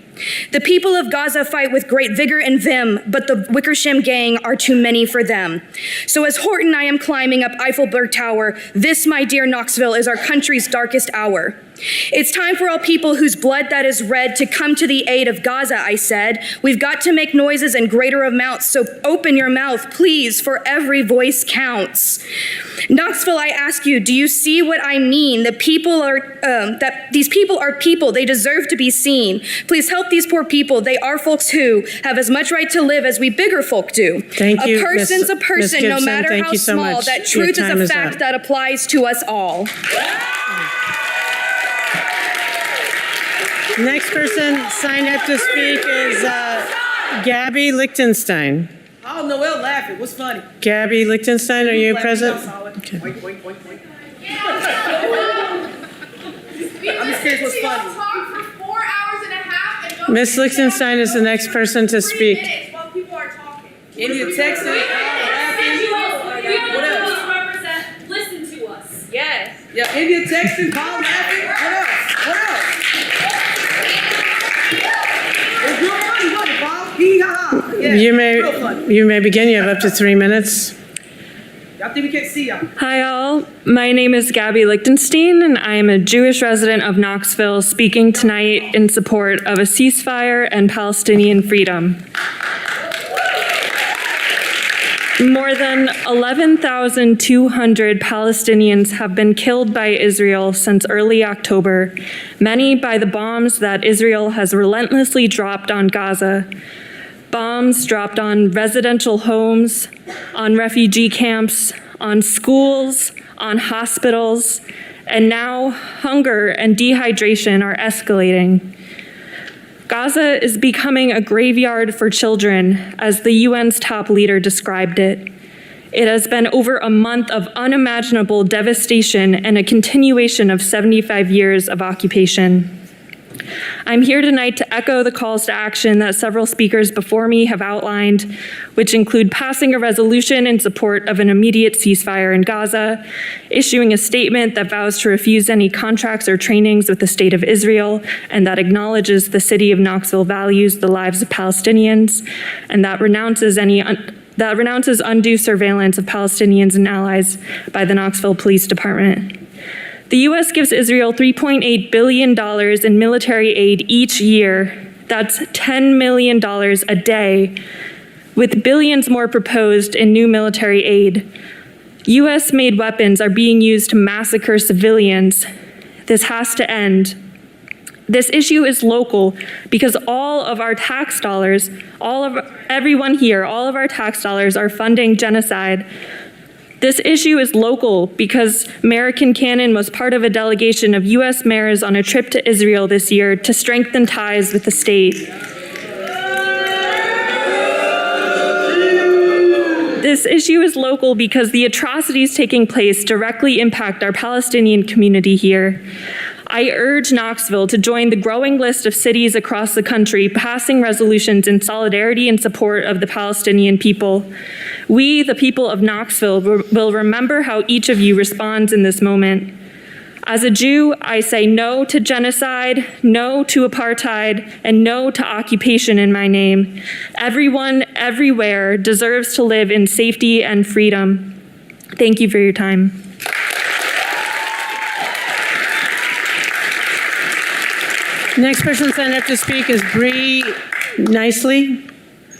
The people of Gaza fight with great vigor and vim, but the Wickersham gang are too many for them. So as Horton, I am climbing up Eiffelberg Tower. This, my dear Knoxville, is our country's darkest hour. It's time for all people whose blood that is red to come to the aid of Gaza, I said. We've got to make noises in greater amounts, so open your mouth, please, for every voice counts. Knoxville, I ask you, do you see what I mean? That these people are people, they deserve to be seen. Please help these poor people. They are folks who have as much right to live as we bigger folk do. Thank you, a person's a person, no Gibson. matter Thank how you so small. much. That Your truth is time a is fact up. that applies to us all. Next person signed up to speak is Gabby Lichtenstein. Oh, Noel laughing. What's funny? Gabby Lichtenstein, are you present? Okay. Wait. I'm just curious what's funny. Talk for 4 hours and a half and Ms. Lichtenstein is the next person to speak. while people are talking. India, Texas. What else? Listen to us. Yes. Yeah, India, Texas, Paul laughing. What else? It's real funny, wasn't it, Bob? Hee-haw. Yeah, real funny. You may begin. You have up to 3 minutes. Y'all think we can't see y'all? Hi, all. My name is Gabby Lichtenstein, and I am a Jewish resident of Knoxville speaking tonight in support of a ceasefire and Palestinian freedom. More than 11,200 Palestinians have been killed by Israel since early October, many by the bombs that Israel has relentlessly dropped on Gaza. Bombs dropped on residential homes, on refugee camps, on schools, on hospitals, and now hunger and dehydration are escalating. Gaza is becoming a graveyard for children, as the UN's top leader described it. It has been over a month of unimaginable devastation and a continuation of 75 years of occupation. I'm here tonight to echo the calls to action that several speakers before me have outlined, which include passing a resolution in support of an immediate ceasefire in Gaza, issuing a statement that vows to refuse any contracts or trainings with the State of Israel, and that acknowledges the city of Knoxville values the lives of Palestinians, and that renounces undue surveillance of Palestinians and allies by the Knoxville Police Department. The U.S. gives Israel $3.8 billion in military aid each year. That's $10 million a day, with billions more proposed in new military aid. U.S.-made weapons are being used to massacre civilians. This has to end. This issue is local because all of our tax dollars, all of our tax dollars are funding genocide This issue is local because Mayor Kincannon was part of a delegation of U.S. mayors on a trip to Israel this year to strengthen ties with the state. This issue is local because the atrocities taking place directly impact our Palestinian community here. I urge Knoxville to join the growing list of cities across the country passing resolutions in solidarity and support of the Palestinian people. We, the people of Knoxville, will remember how each of you responds in this moment. As a Jew, I say no to genocide, no to apartheid, and no to occupation in my name. Everyone, everywhere, deserves to live in safety and freedom. Thank you for your time. Next person signed up to speak is Bree Nicely.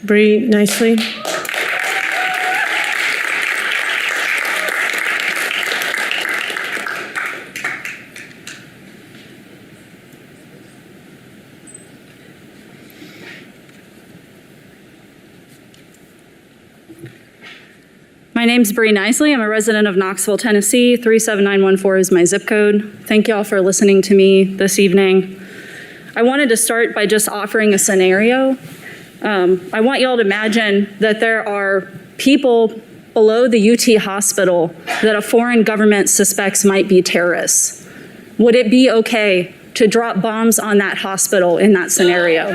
Bree Nicely. My name's Bree Nicely. I'm a resident of Knoxville, Tennessee. 37914 is my zip code. Thank you all for listening to me this evening. I wanted to start by just offering a scenario. I want you all to imagine that there are people below the UT hospital that a foreign government suspects might be terrorists. Would it be okay to drop bombs on that hospital in that scenario?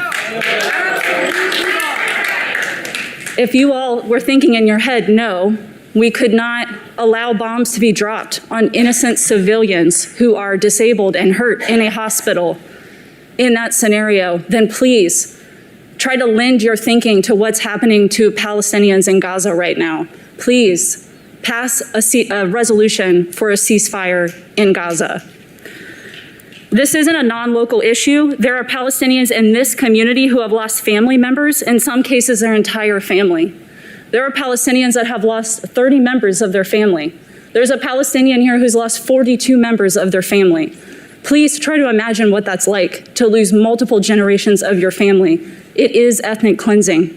If you all were thinking in your head, no, we could not allow bombs to be dropped on innocent civilians who are disabled and hurt in a hospital in that scenario, then please try to lend your thinking to what's happening to Palestinians in Gaza right now. Please pass a resolution for a ceasefire in Gaza. This isn't a non-local issue. There are Palestinians in this community who have lost family members, in some cases their entire family. There are Palestinians that have lost 30 members of their family. There's a Palestinian here who's lost 42 members of their family. Please try to imagine what that's like to lose multiple generations of your family. It is ethnic cleansing.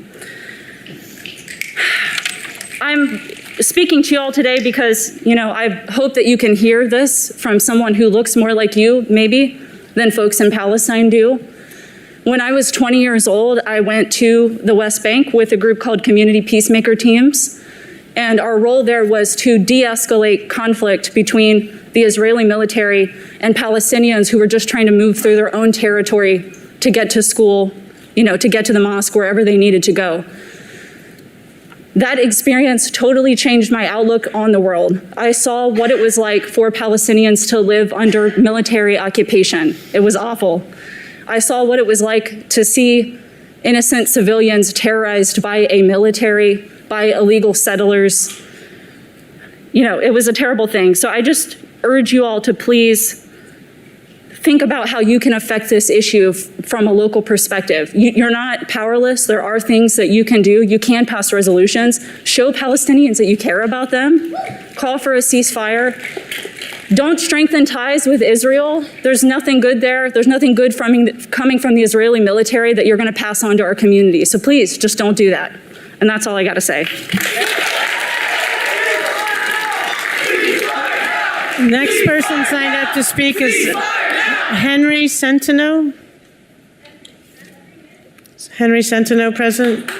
I'm speaking to you all today because, I hope that you can hear this from someone who looks more like you, maybe, than folks in Palestine do. When I was 20 years old, I went to the West Bank with a group called Community Peacemaker Teams, and our role there was to de-escalate conflict between the Israeli military and Palestinians who were just trying to move through their own territory to get to school, to get to the mosque, wherever they needed to go. That experience totally changed my outlook on the world. I saw what it was like for Palestinians to live under military occupation. It was awful. I saw what it was like to see innocent civilians terrorized by a military, by illegal settlers. It was a terrible thing. So I just urge you all to please think about how you can affect this issue from a local perspective. You're not powerless. There are things that you can do. You can pass resolutions. Show Palestinians that you care about them. Call for a ceasefire. Don't strengthen ties with Israel. There's nothing good there. There's nothing good coming from the Israeli military that you're going to pass on to our community. So please, just don't do that. And that's all I got to say. Next person signed up to speak is Henry Centeno. Is Henry Centeno present?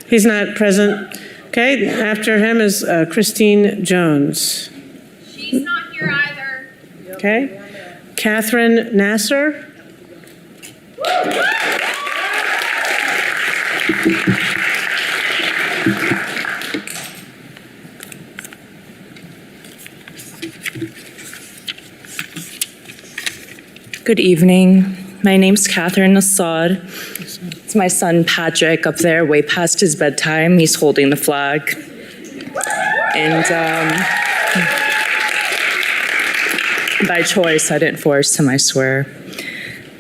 He's not present. Okay, after him is Christine Jones. She's not here either. Okay, Catherine Nasser. Good evening. My name's Catherine Assad. It's my son Patrick up there, way past his bedtime. He's holding the flag. And by choice, I didn't force him, I swear.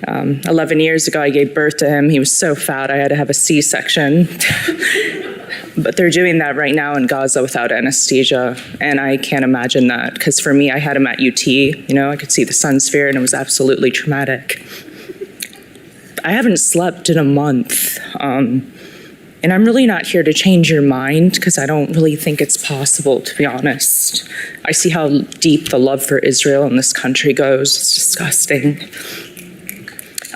11 years ago, I gave birth to him. He was so fat, I had to have a C-section. But they're doing that right now in Gaza without anesthesia, and I can't imagine that, because for me, I had him at UT. I could see the sun sphere, and it was absolutely traumatic. I haven't slept in a month. And I'm really not here to change your mind because I don't really think it's possible, to be honest. I see how deep the love for Israel in this country goes. It's disgusting.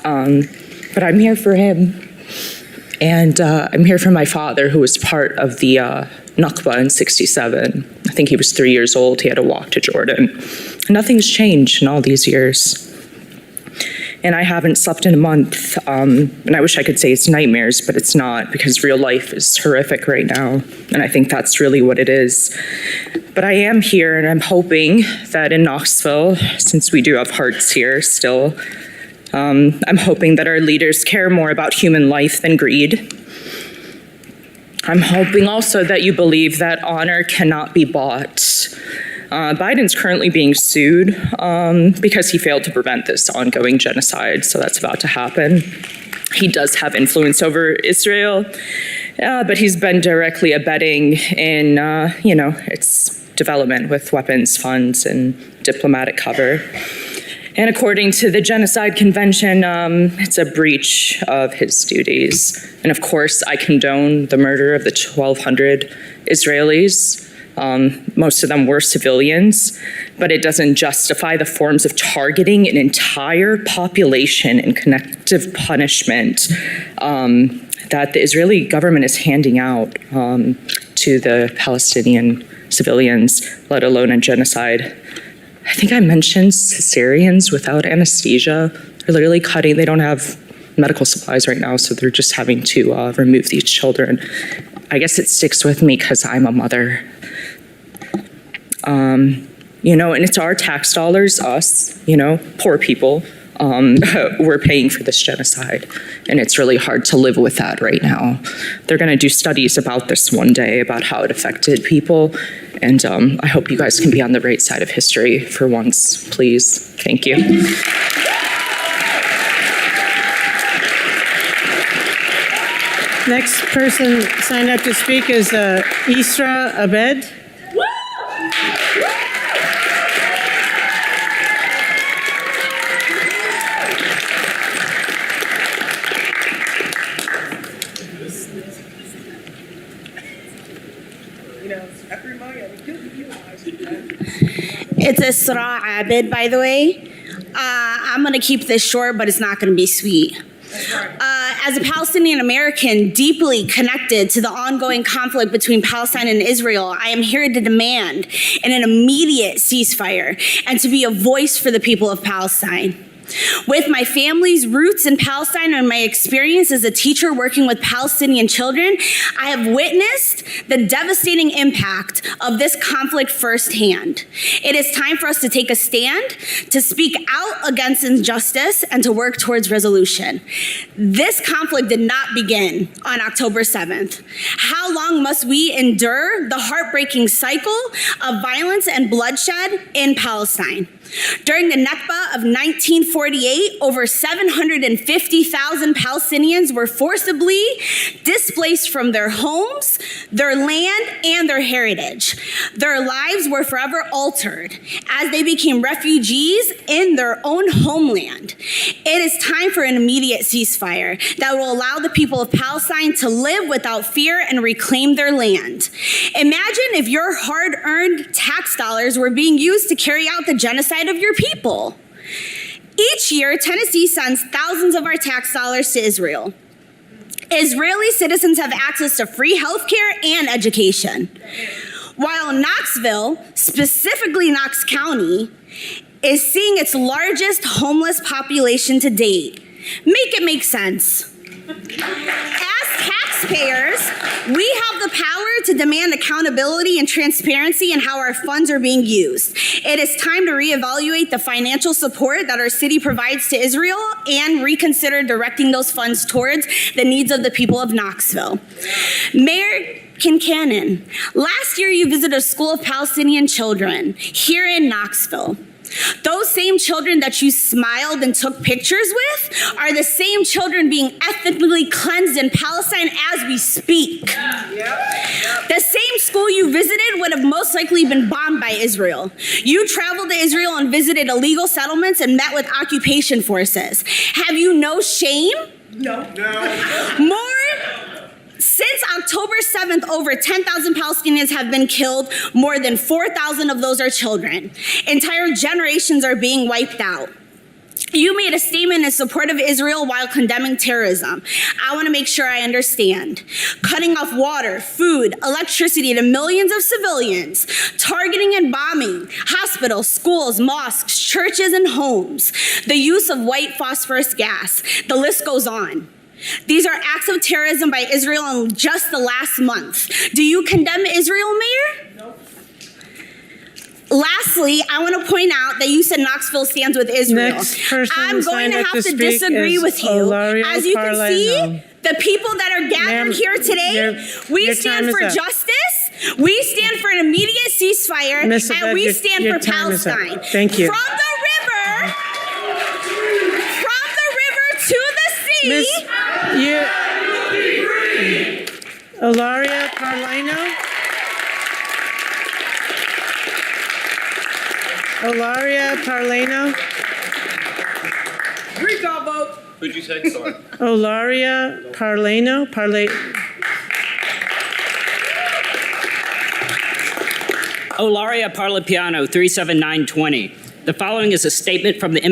But I'm here for him. And I'm here for my father, who was part of the Nakba in '67. I think he was 3 years old. He had to walk to Jordan. And nothing's changed in all these years. And I haven't slept in a month. And I wish I could say it's nightmares, but it's not, because real life is horrific right now. And I think that's really what it is. But I am here, and I'm hoping that in Knoxville, since we do have hearts here still, I'm hoping that our leaders care more about human life than greed. I'm hoping also that you believe that honor cannot be bought. Biden's currently being sued because he failed to prevent this ongoing genocide, so that's about to happen. He does have influence over Israel, but he's been directly abetting in, its development with weapons, funds, and diplomatic cover. And according to the Genocide Convention, it's a breach of his duties. And of course, I condone the murder of the 1,200 Israelis. Most of them were civilians, but it doesn't justify the forms of targeting an entire population and connective punishment that the Israeli government is handing out to the Palestinian civilians, let alone a genocide. I think I mentioned cesareans without anesthesia. They're literally cutting. They don't have medical supplies right now, so they're just having to remove these children. I guess it sticks with me because I'm a mother. And it's our tax dollars, us, poor people, we're paying for this genocide. And it's really hard to live with that right now. They're going to do studies about this one day, about how it affected people. And I hope you guys can be on the right side of history for once, please. Thank you. Next person signed up to speak is Isra Abed. It's Isra Abed, by the way. I'm going to keep this short, but it's not going to be sweet. As a Palestinian American deeply connected to the ongoing conflict between Palestine and Israel, I am here to demand an immediate ceasefire and to be a voice for the people of Palestine. With my family's roots in Palestine and my experience as a teacher working with Palestinian children, I have witnessed the devastating impact of this conflict firsthand. It is time for us to take a stand, to speak out against injustice, and to work towards resolution. This conflict did not begin on October 7th. How long must we endure the heartbreaking cycle of violence and bloodshed in Palestine? During the Nakba of 1948, over 750,000 Palestinians were forcibly displaced from their homes, their land, and their heritage. Their lives were forever altered as they became refugees in their own homeland. It is time for an immediate ceasefire that will allow the people of Palestine to live without fear and reclaim their land. Imagine if your hard-earned tax dollars were being used to carry out the genocide of your people. Each year, Tennessee sends thousands of our tax dollars to Israel. Israeli citizens have access to free healthcare and education. While Knoxville, specifically Knox County, is seeing its largest homeless population to date. Make it make sense. As taxpayers, we have the power to demand accountability and transparency in how our funds are being used. It is time to reevaluate the financial support that our city provides to Israel and reconsider directing those funds towards the needs of the people of Knoxville. Mayor Kincannon, last year you visited a school of Palestinian children here in Knoxville. Those same children that you smiled and took pictures with are the same children being ethnically cleansed in Palestine as we speak. The same school you visited would have most likely been bombed by Israel. You traveled to Israel and visited illegal settlements and met with occupation forces. Have you no shame? No. Since October 7th, over 10,000 Palestinians have been killed. More than 4,000 of those are children. Entire generations are being wiped out. You made a statement in support of Israel while condemning terrorism. I want to make sure I understand. Cutting off water, food, electricity to millions of civilians, targeting and bombing hospitals, schools, mosques, churches, and homes, the use of white phosphorus gas, the list goes on. These are acts of terrorism by Israel in just the last month. Do you condemn Israel, Mayor? No. Lastly, I want to point out that you said Knoxville stands with Israel. I'm going to have to disagree with you. As you can see, the people that are gathered here today, we stand for justice, we stand for an immediate ceasefire, and we stand for Palestine. Thank you. From the river to the sea. Ilaria Parlano. Ilaria Parlano. Recall vote. Who'd you say? Sorry. Ilaria Parlano. Olaria Parlapiano, 37920. The following is a statement from the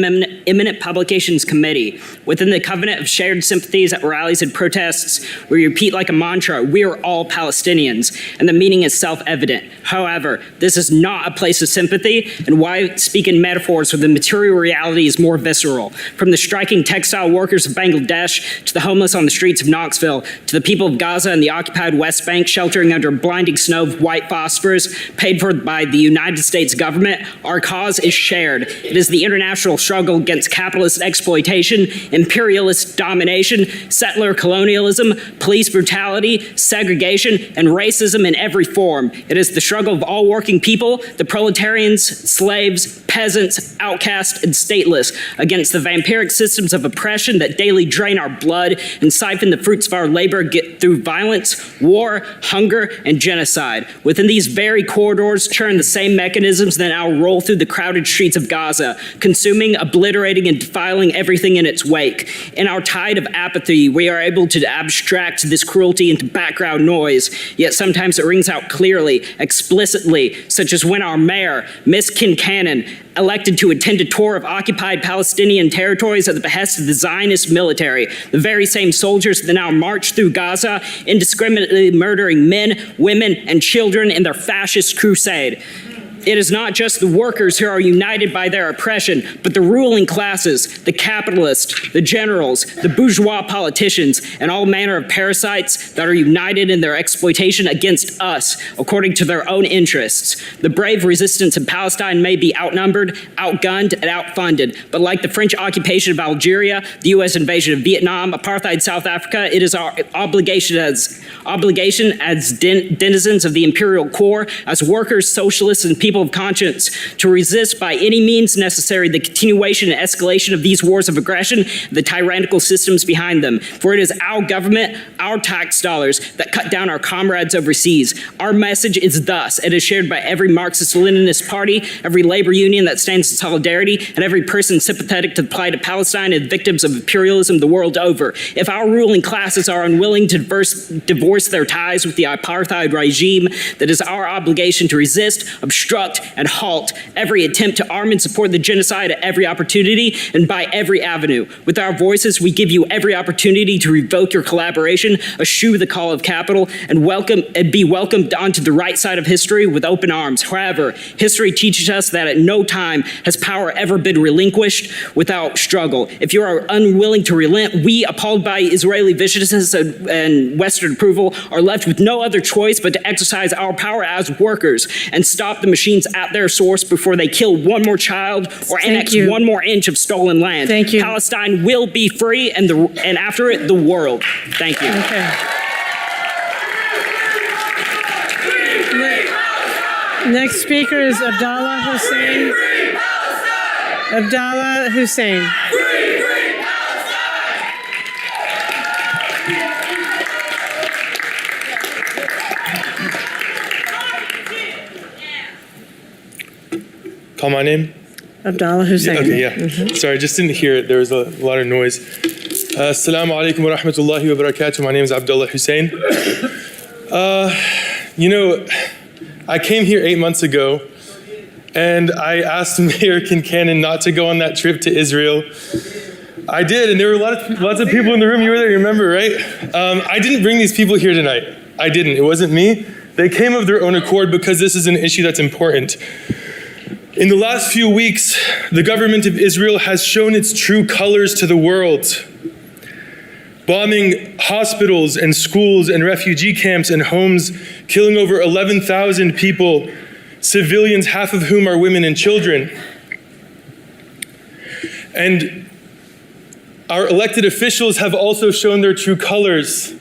Imminent Publications Committee. Within the covenant of shared sympathies at rallies and protests, we repeat like a mantra, we are all Palestinians, and the meaning is self-evident. However, this is not a place of sympathy, and why speak in metaphors where the material reality is more visceral. From the striking textile workers of Bangladesh, to the homeless on the streets of Knoxville, to the people of Gaza and the occupied West Bank sheltering under blinding snow of white phosphorus, paid for by the United States government, our cause is shared. It is the international struggle against capitalist exploitation, imperialist domination, settler colonialism, police brutality, segregation, and racism in every form. It is the struggle of all working people, the proletarians, slaves, peasants, outcast, and stateless, against the vampiric systems of oppression that daily drain our blood and siphon the fruits of our labor through violence, war, hunger, and genocide. Within these very corridors churn the same mechanisms that now roll through the crowded streets of Gaza, consuming, obliterating, and defiling everything in its wake. In our tide of apathy, we are able to abstract this cruelty into background noise, yet sometimes it rings out clearly, explicitly, such as when our mayor, Miss Kincannon, elected to attend a tour of occupied Palestinian territories at the behest of the Zionist military, the very same soldiers that now march through Gaza, indiscriminately murdering men, women, and children in their fascist crusade. It is not just the workers who are united by their oppression, but the ruling classes, the capitalists, the generals, the bourgeois politicians, and all manner of parasites that are united in their exploitation against us, according to their own interests. The brave resistance in Palestine may be outnumbered, outgunned, and outfunded, but like the French occupation of Algeria, the U.S. invasion of Vietnam, apartheid South Africa, it is our obligation as denizens of the imperial core, as workers, socialists, and people of conscience, to resist by any means necessary the continuation and escalation of these wars of aggression, the tyrannical systems behind them. For it is our government, our tax dollars, that cut down our comrades overseas. Our message is thus. It is shared by every Marxist-Leninist party, every labor union that stands in solidarity, and every person sympathetic to the plight of Palestine and victims of imperialism the world over. If our ruling classes are unwilling to divorce their ties with the apartheid regime, that is our obligation to resist, obstruct, and halt every attempt to arm and support the genocide at every opportunity and by every avenue. With our voices, we give you every opportunity to revoke your collaboration, eschew the call of capital, and be welcomed onto the right side of history with open arms. However, history teaches us that at no time has power ever been relinquished without struggle. If you are unwilling to relent, we, appalled by Israeli viciousness and Western approval, are left with no other choice but to exercise our power as workers and stop the machines at their source before they kill one more child or annex one more inch of stolen land. Thank you. Palestine will be free, and after it, the world. Thank you. Okay. Next speaker is Abdallah Hussein. Abdallah Hussein. Call my name? Abdallah Hussein. Okay, yeah. Sorry, I just didn't hear it. There was a lot of noise. Assalamu alaikum wa rahmatullahi wa barakatuh. My name is Abdullah Hussein. I came here 8 months ago and I asked Mayor Kincannon not to go on that trip to Israel. I did, and there were lots of people in the room. You were there, you remember, right? I didn't bring these people here tonight. I didn't. It wasn't me. They came of their own accord because this is an issue that's important. In the last few weeks, the government of Israel has shown its true colors to the world, bombing hospitals and schools and refugee camps and homes, killing over 11,000 people, civilians, half of whom are women and children. And our elected officials have also shown their true colors,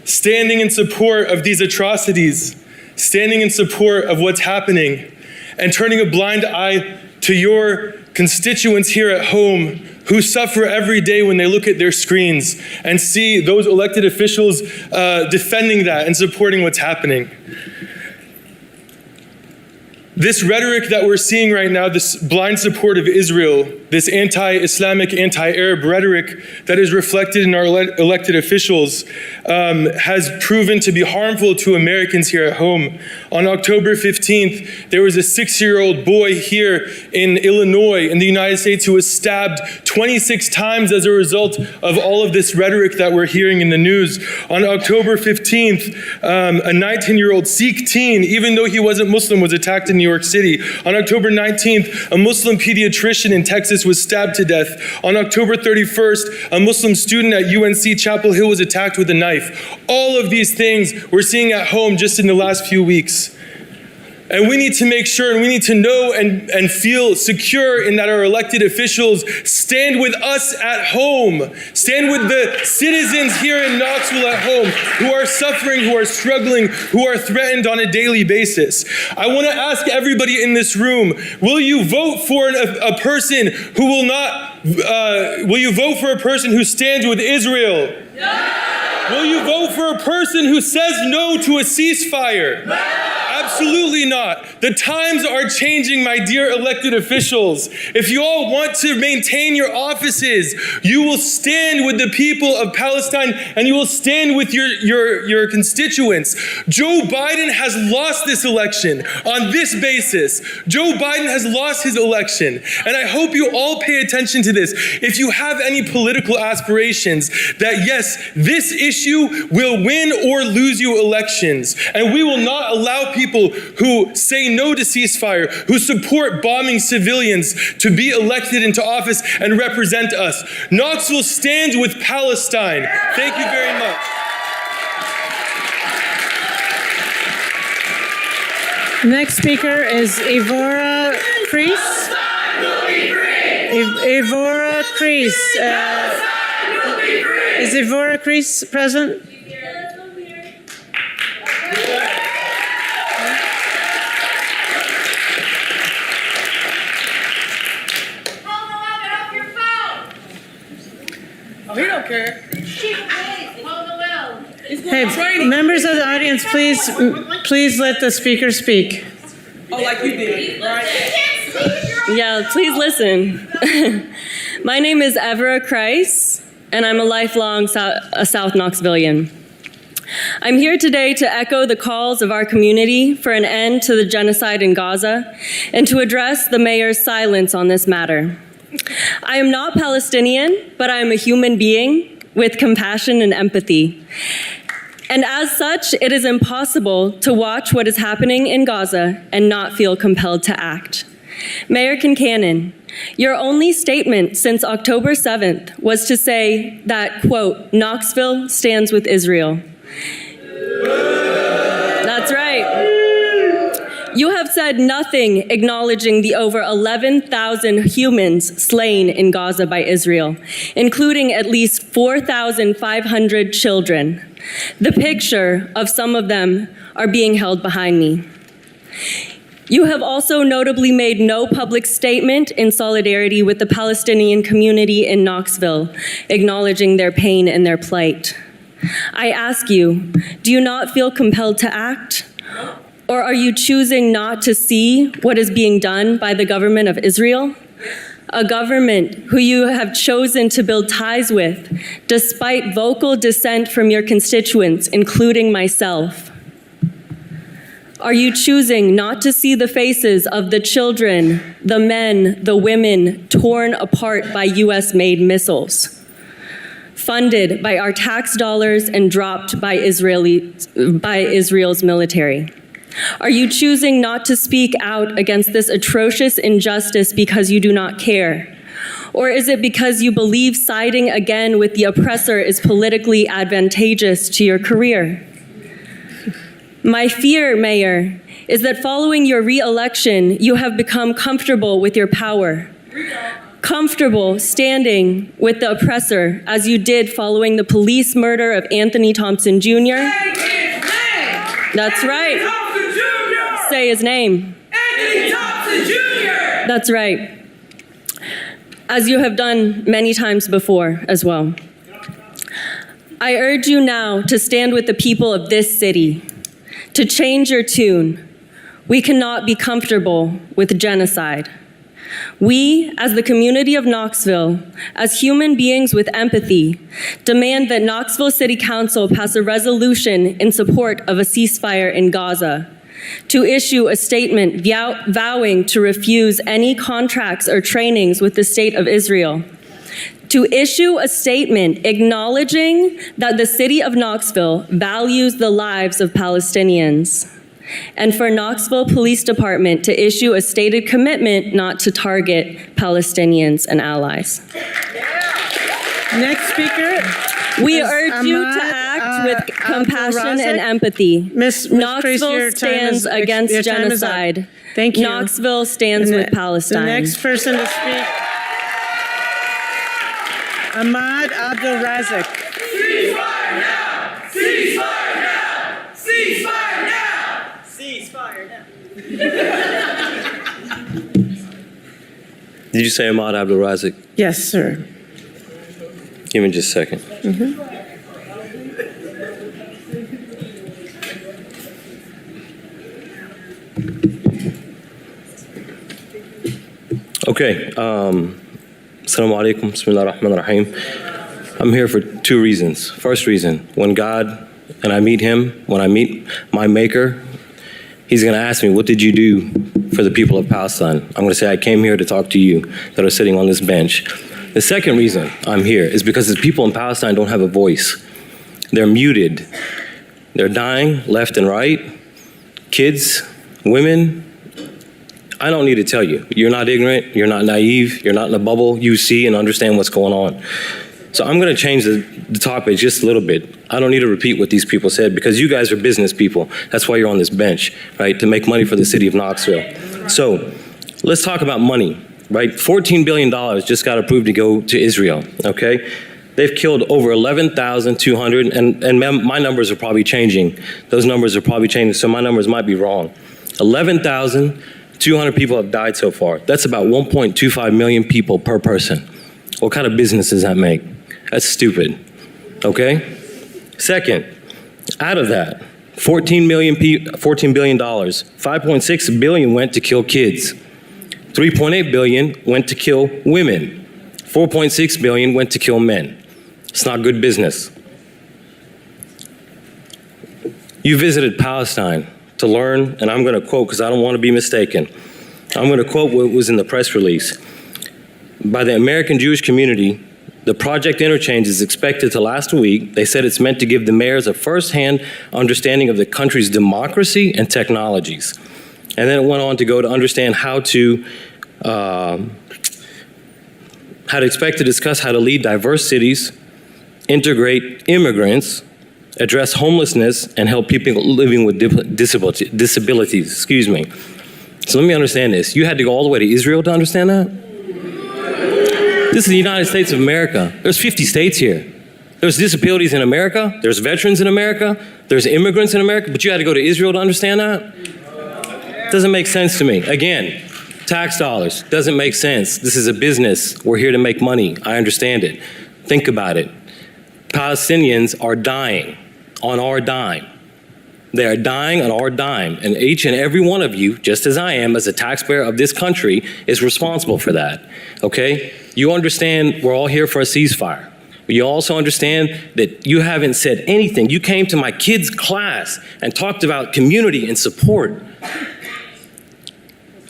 standing in support of these atrocities, standing in support of what's happening, and turning a blind eye to your constituents here at home who suffer every day when they look at their screens and see those elected officials defending that and supporting what's happening. This rhetoric that we're seeing right now, this blind support of Israel, this anti-Islamic, anti-Arab rhetoric that is reflected in our elected officials has proven to be harmful to Americans here at home. On October 15th, there was a 6-year-old boy here in Illinois, in the United States, who was stabbed 26 times as a result of all of this rhetoric that we're hearing in the news. On October 15th, a 19-year-old Sikh teen, even though he wasn't Muslim, was attacked in New York City. On October 19th, a Muslim pediatrician in Texas was stabbed to death. On October 31st, a Muslim student at UNC Chapel Hill was attacked with a knife. All of these things we're seeing at home just in the last few weeks. And we need to make sure, and we need to know and feel secure in that our elected officials stand with us at home, stand with the citizens here in Knoxville at home who are suffering, who are struggling, who are threatened on a daily basis. I want to ask everybody in this room, will you vote for a person who will not, will you vote for a person who stands with Israel? No! Will you vote for a person who says no to a ceasefire? No! Absolutely not. The times are changing, my dear elected officials. If you all want to maintain your offices, you will stand with the people of Palestine and you will stand with your constituents. Joe Biden has lost this election on this basis. Joe Biden has lost his election. And I hope you all pay attention to this. If you have any political aspirations that, yes, this issue will win or lose you elections, and we will not allow people who say no to ceasefire, who support bombing civilians, to be elected into office and represent us. Knoxville stands with Palestine. Thank you very much. Next speaker is Evora Crease. Evora Crease. Is Evora Crease present? Oh, he don't care. Hey, members of the audience, please let the speaker speak. Oh, like you did, right? Yeah, please listen. My name is Evora Kreis, and I'm a lifelong South Knoxvillian. I'm here today to echo the calls of our community for an end to the genocide in Gaza and to address the mayor's silence on this matter. I am not Palestinian, but I am a human being with compassion and empathy. And as such, it is impossible to watch what is happening in Gaza and not feel compelled to act. Mayor Kincannon, your only statement since October 7th was to say that, quote, Knoxville stands with Israel. That's right. You have said nothing acknowledging the over 11,000 humans slain in Gaza by Israel, including at least 4,500 children. The picture of some of them are being held behind me. You have also notably made no public statement in solidarity with the Palestinian community in Knoxville, acknowledging their pain and their plight. I ask you, do you not feel compelled to act? Or are you choosing not to see what is being done by the government of Israel? a government who you have chosen to build ties with, despite vocal dissent from your constituents, including myself? Are you choosing not to see the faces of the children, the men, the women torn apart by US-made missiles, funded by our tax dollars and dropped by Israel's military? Are you choosing not to speak out against this atrocious injustice because you do not care? Or is it because you believe siding again with the oppressor is politically advantageous to your career? My fear, Mayor, is that following your re-election, you have become comfortable with your power, comfortable standing with the oppressor, as you did following the police murder of Anthony Thompson Jr. That's right. Say his name. Anthony Thompson Jr. That's right. As you have done many times before as well. I urge you now to stand with the people of this city, to change your tune. We cannot be comfortable with genocide. We, as the community of Knoxville, as human beings with empathy, demand that Knoxville City Council pass a resolution in support of a ceasefire in Gaza, to issue a statement vowing to refuse any contracts or trainings with the State of Israel, to issue a statement acknowledging that the city of Knoxville values the lives of Palestinians, and for Knoxville Police Department to issue a stated commitment not to target Palestinians and allies. Next speaker. We urge you to act with compassion and empathy. Knoxville stands against genocide. Thank you. Knoxville stands with Palestine. The next person to speak, Ahmad Abdul Razak. Ceasefire now! Ceasefire now! Ceasefire now! Ceasefire now! Did you say Ahmad Abdul Razak? Yes, sir. Give me just a second. Okay. Assalamu alaikum. Bismillah ar-Rahman ar-Rahim. I'm here for two reasons. First reason, when God, and I meet him, when I meet my maker, he's going to ask me, what did you do for the people of Palestine? I'm going to say, I came here to talk to you that are sitting on this bench. The second reason I'm here is because the people in Palestine don't have a voice. They're muted. They're dying left and right. Kids, women. I don't need to tell you. You're not ignorant. You're not naive. You're not in a bubble. You see and understand what's going on. So I'm going to change the topic just a little bit. I don't need to repeat what these people said because you guys are business people. That's why you're on this bench, right? To make money for the city of Knoxville. So let's talk about money. Right, $14 billion just got approved to go to Israel, okay? They've killed over 11,200, and my numbers are probably changing. Those numbers are probably changing, so my numbers might be wrong. 11,200 people have died so far. That's about 1.25 million people per person. What kind of business does that make? That's stupid, okay? Second, out of that, $14 billion, $5.6 billion went to kill kids. 3.8 billion went to kill women. 4.6 billion went to kill men. It's not good business. You visited Palestine to learn, and I'm going to quote because I don't want to be mistaken. I'm going to quote what was in the press release. By the American Jewish community, the project interchange is expected to last a week. They said it's meant to give the mayors a firsthand understanding of the country's democracy and technologies. And then it went on to go to understand how to expect to discuss how to lead diverse cities, integrate immigrants, address homelessness, and help people living with disabilities. Excuse me. So let me understand this. You had to go all the way to Israel to understand that? This is the United States of America. There's 50 states here. There's disabilities in America. There's veterans in America. There's immigrants in America. But you had to go to Israel to understand that? Doesn't make sense to me. Again, tax dollars, doesn't make sense. This is a business. We're here to make money. I understand it. Think about it. Palestinians are dying on our dime. They are dying on our dime, and each and every one of you, just as I am, as a taxpayer of this country, is responsible for that, okay? You understand we're all here for a ceasefire. But you also understand that you haven't said anything. You came to my kids' class and talked about community and support,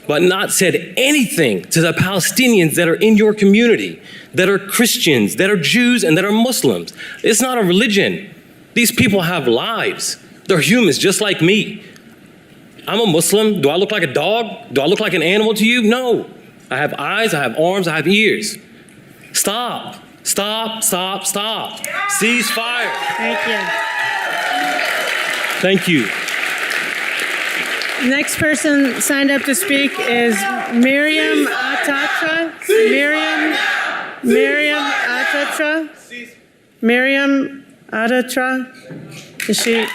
but not said anything to the Palestinians that are in your community, that are Christians, that are Jews, and that are Muslims. It's not a religion. These people have lives. They're humans just like me. I'm a Muslim. Do I look like a dog? Do I look like an animal to you? No. I have eyes, I have arms, I have ears. Stop. Stop, stop, stop. Ceasefire. Thank you. Thank you. Next person signed up to speak is Miriam Atatra. Miriam Atatra. Miriam Atatra. Is she?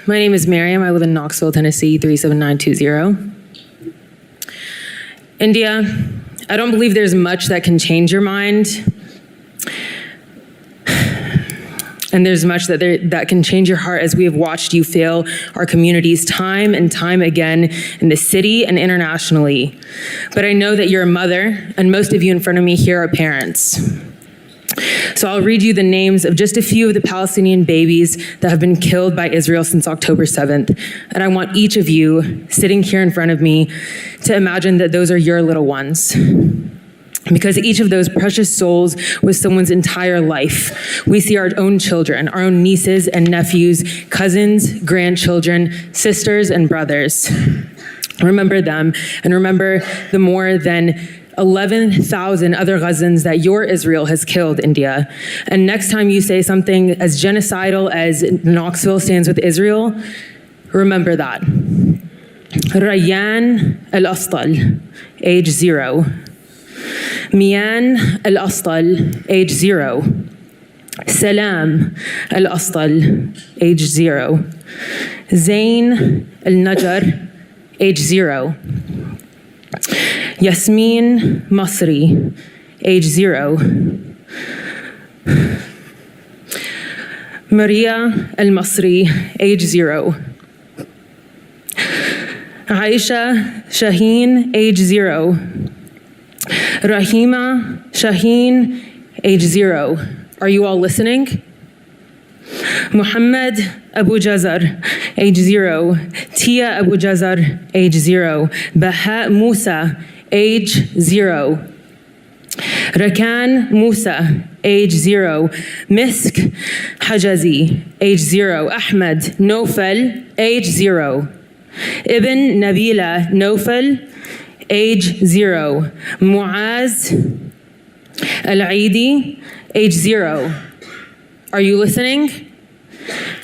My name is Miriam. I live in Knoxville, Tennessee, 37920. India, I don't believe there's much that can change your mind. And there's much that can change your heart as we have watched you fail our communities time and time again in the city and internationally. But I know that you're a mother, and most of you in front of me here are parents. So I'll read you the names of just a few of the Palestinian babies that have been killed by Israel since October 7th. And I want each of you sitting here in front of me to imagine that those are your little ones. Because each of those precious souls was someone's entire life. We see our own children, our own nieces and nephews, cousins, grandchildren, sisters, and brothers. Remember them, and remember the more than 11,000 other Gazans that your Israel has killed, India. And next time you say something as genocidal as Knoxville stands with Israel, remember that. Rayyan al-Astal, age 0. Mian al-Astal, age 0. Salam al-Astal, age 0. Zain al-Najjar, age 0. Yasmin Masri, age 0. Maria Al-Masri, age 0. Aisha Shaheen, age 0. Rahima Shaheen, age 0. Are you all listening? Muhammad Abu Jazar, age 0. Tia Abu Jazar, age 0. Baha Musa, age 0. Rakan Musa, age 0. Misk Hajazi, age 0. Ahmed Nofal, age 0. Ibn Nabila Nofal, age 0. Muaz Al-Aidi, age 0. Are you listening?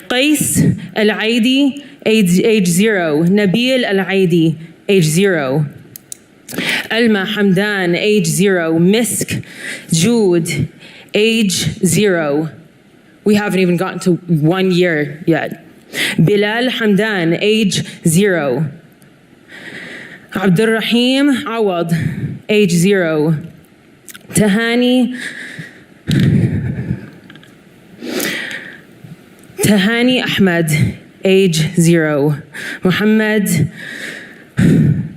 Qais Al-Aidi, age 0. Nabil Al-Aidi, age 0. Alma Hamdan, age 0. Misk Joud, age 0. We haven't even gotten to 1 year yet. Bilal Hamdan, age 0. Abdurrahim Awad, age 0. Tahani Ahmed, age 0. Muhammad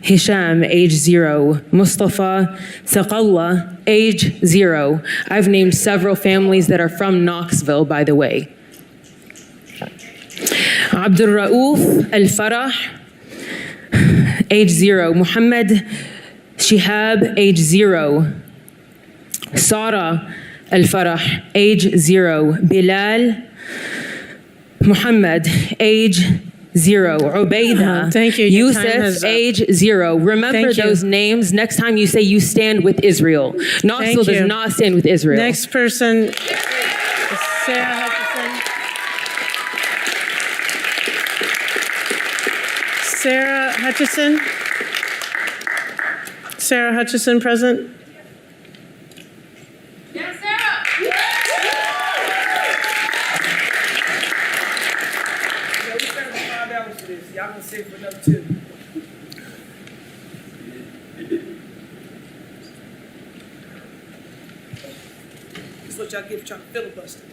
Hisham, age 0. Mustafa Saqallah, age 0. I've named several families that are from Knoxville, by the way. Abdul Rauf Al-Farah, age 0. Muhammad Shihab, age 0. Sara Al-Farah, age 0. Bilal Muhammad, age 0. Ubaida. Thank you. Yusuf, age 0. Remember those names next time you say you stand with Israel. Knoxville does not stand with Israel. Next person is Sarah Hutchison. Sarah Hutchison. Sarah Hutchison present. Yes, Sarah. Y'all gonna sing for number 2. what y'all get for trying to filibuster.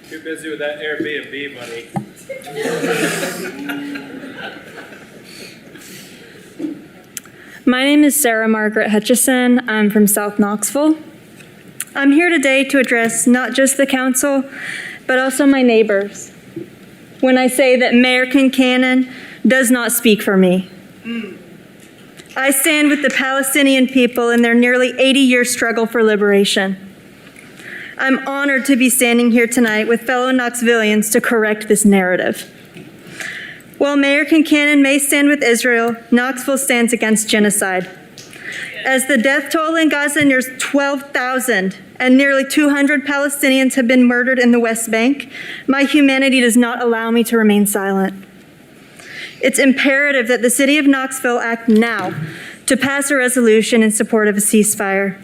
Too busy with that Airbnb money. My name is Sarah Margaret Hutchison. I'm from South Knoxville. I'm here today to address not just the council, but also my neighbors when I say that Mayor Kincannon does not speak for me. I stand with the Palestinian people in their nearly 80-year struggle for liberation. I'm honored to be standing here tonight with fellow Knoxvillians to correct this narrative. While Mayor Kincannon may stand with Israel, Knoxville stands against genocide. As the death toll in Gaza nears 12,000 and nearly 200 Palestinians have been murdered in the West Bank, my humanity does not allow me to remain silent. It's imperative that the city of Knoxville act now to pass a resolution in support of a ceasefire.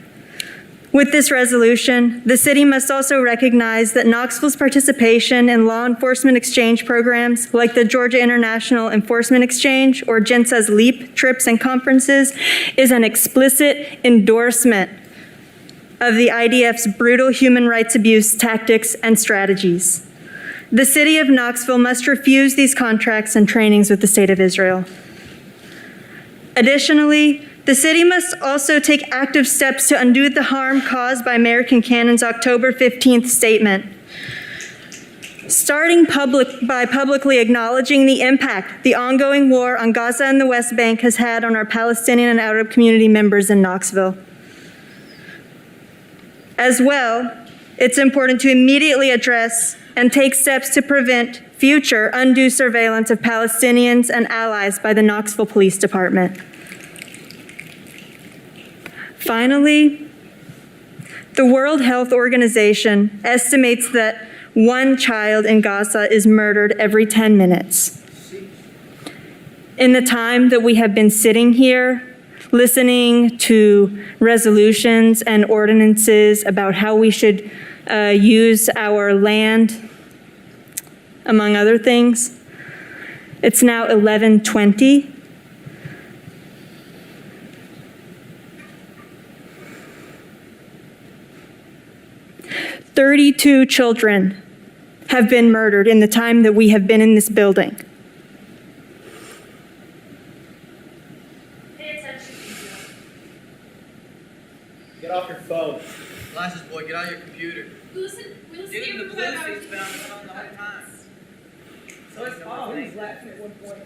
With this resolution, the city must also recognize that Knoxville's participation in law enforcement exchange programs like the Georgia International Enforcement Exchange or GINSA's LEAP trips and conferences is an explicit endorsement of the IDF's brutal human rights abuse tactics and strategies. The city of Knoxville must refuse these contracts and trainings with the state of Israel. Additionally, the city must also take active steps to undo the harm caused by Mayor Kincannon's October 15th statement. Starting by publicly acknowledging the impact the ongoing war on Gaza and the West Bank has had on our Palestinian and Arab community members in Knoxville. As well, it's important to immediately address and take steps to prevent future undue surveillance of Palestinians and allies by the Knoxville Police Department. Finally, the World Health Organization estimates that one child in Gaza is murdered every 10 minutes. In the time that we have been sitting here, listening to resolutions and ordinances about how we should use our land, among other things, it's now 11:20. 32 children have been murdered in the time that we have been in this building. Get off your phone. Glasses boy, get out of your computer. Even the Bluetooth been on the phone the whole time. So it's all, he was laughing at one point.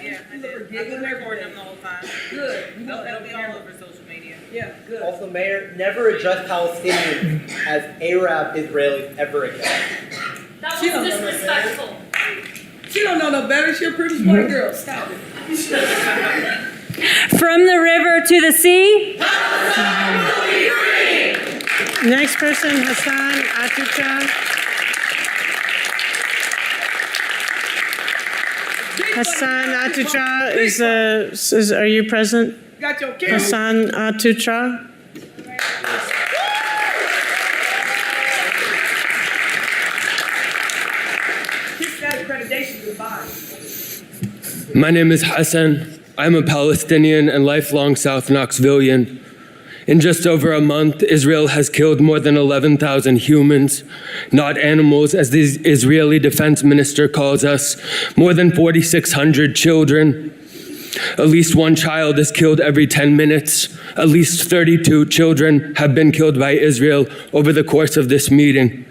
Yeah, I did. I've been recording them the whole time. Good. That'll be all over social media. Yeah, good. Also, Mayor, never address Palestinians as Arab Israelis ever again. That was disrespectful. She don't know no better. She a pretty smart girl. Stop it. From the river to the sea. Next person, Hassan Atucha. Hassan Atucha are you present? Got your camera. Hassan Atucha. Kiss that accreditation goodbye. My name is Hassan. I'm a Palestinian and lifelong South Knoxvillian. In just over a month, Israel has killed more than 11,000 humans, not animals, as the Israeli defense minister calls us, more than 4,600 children. At least one child is killed every 10 minutes. At least 32 children have been killed by Israel over the course of this meeting.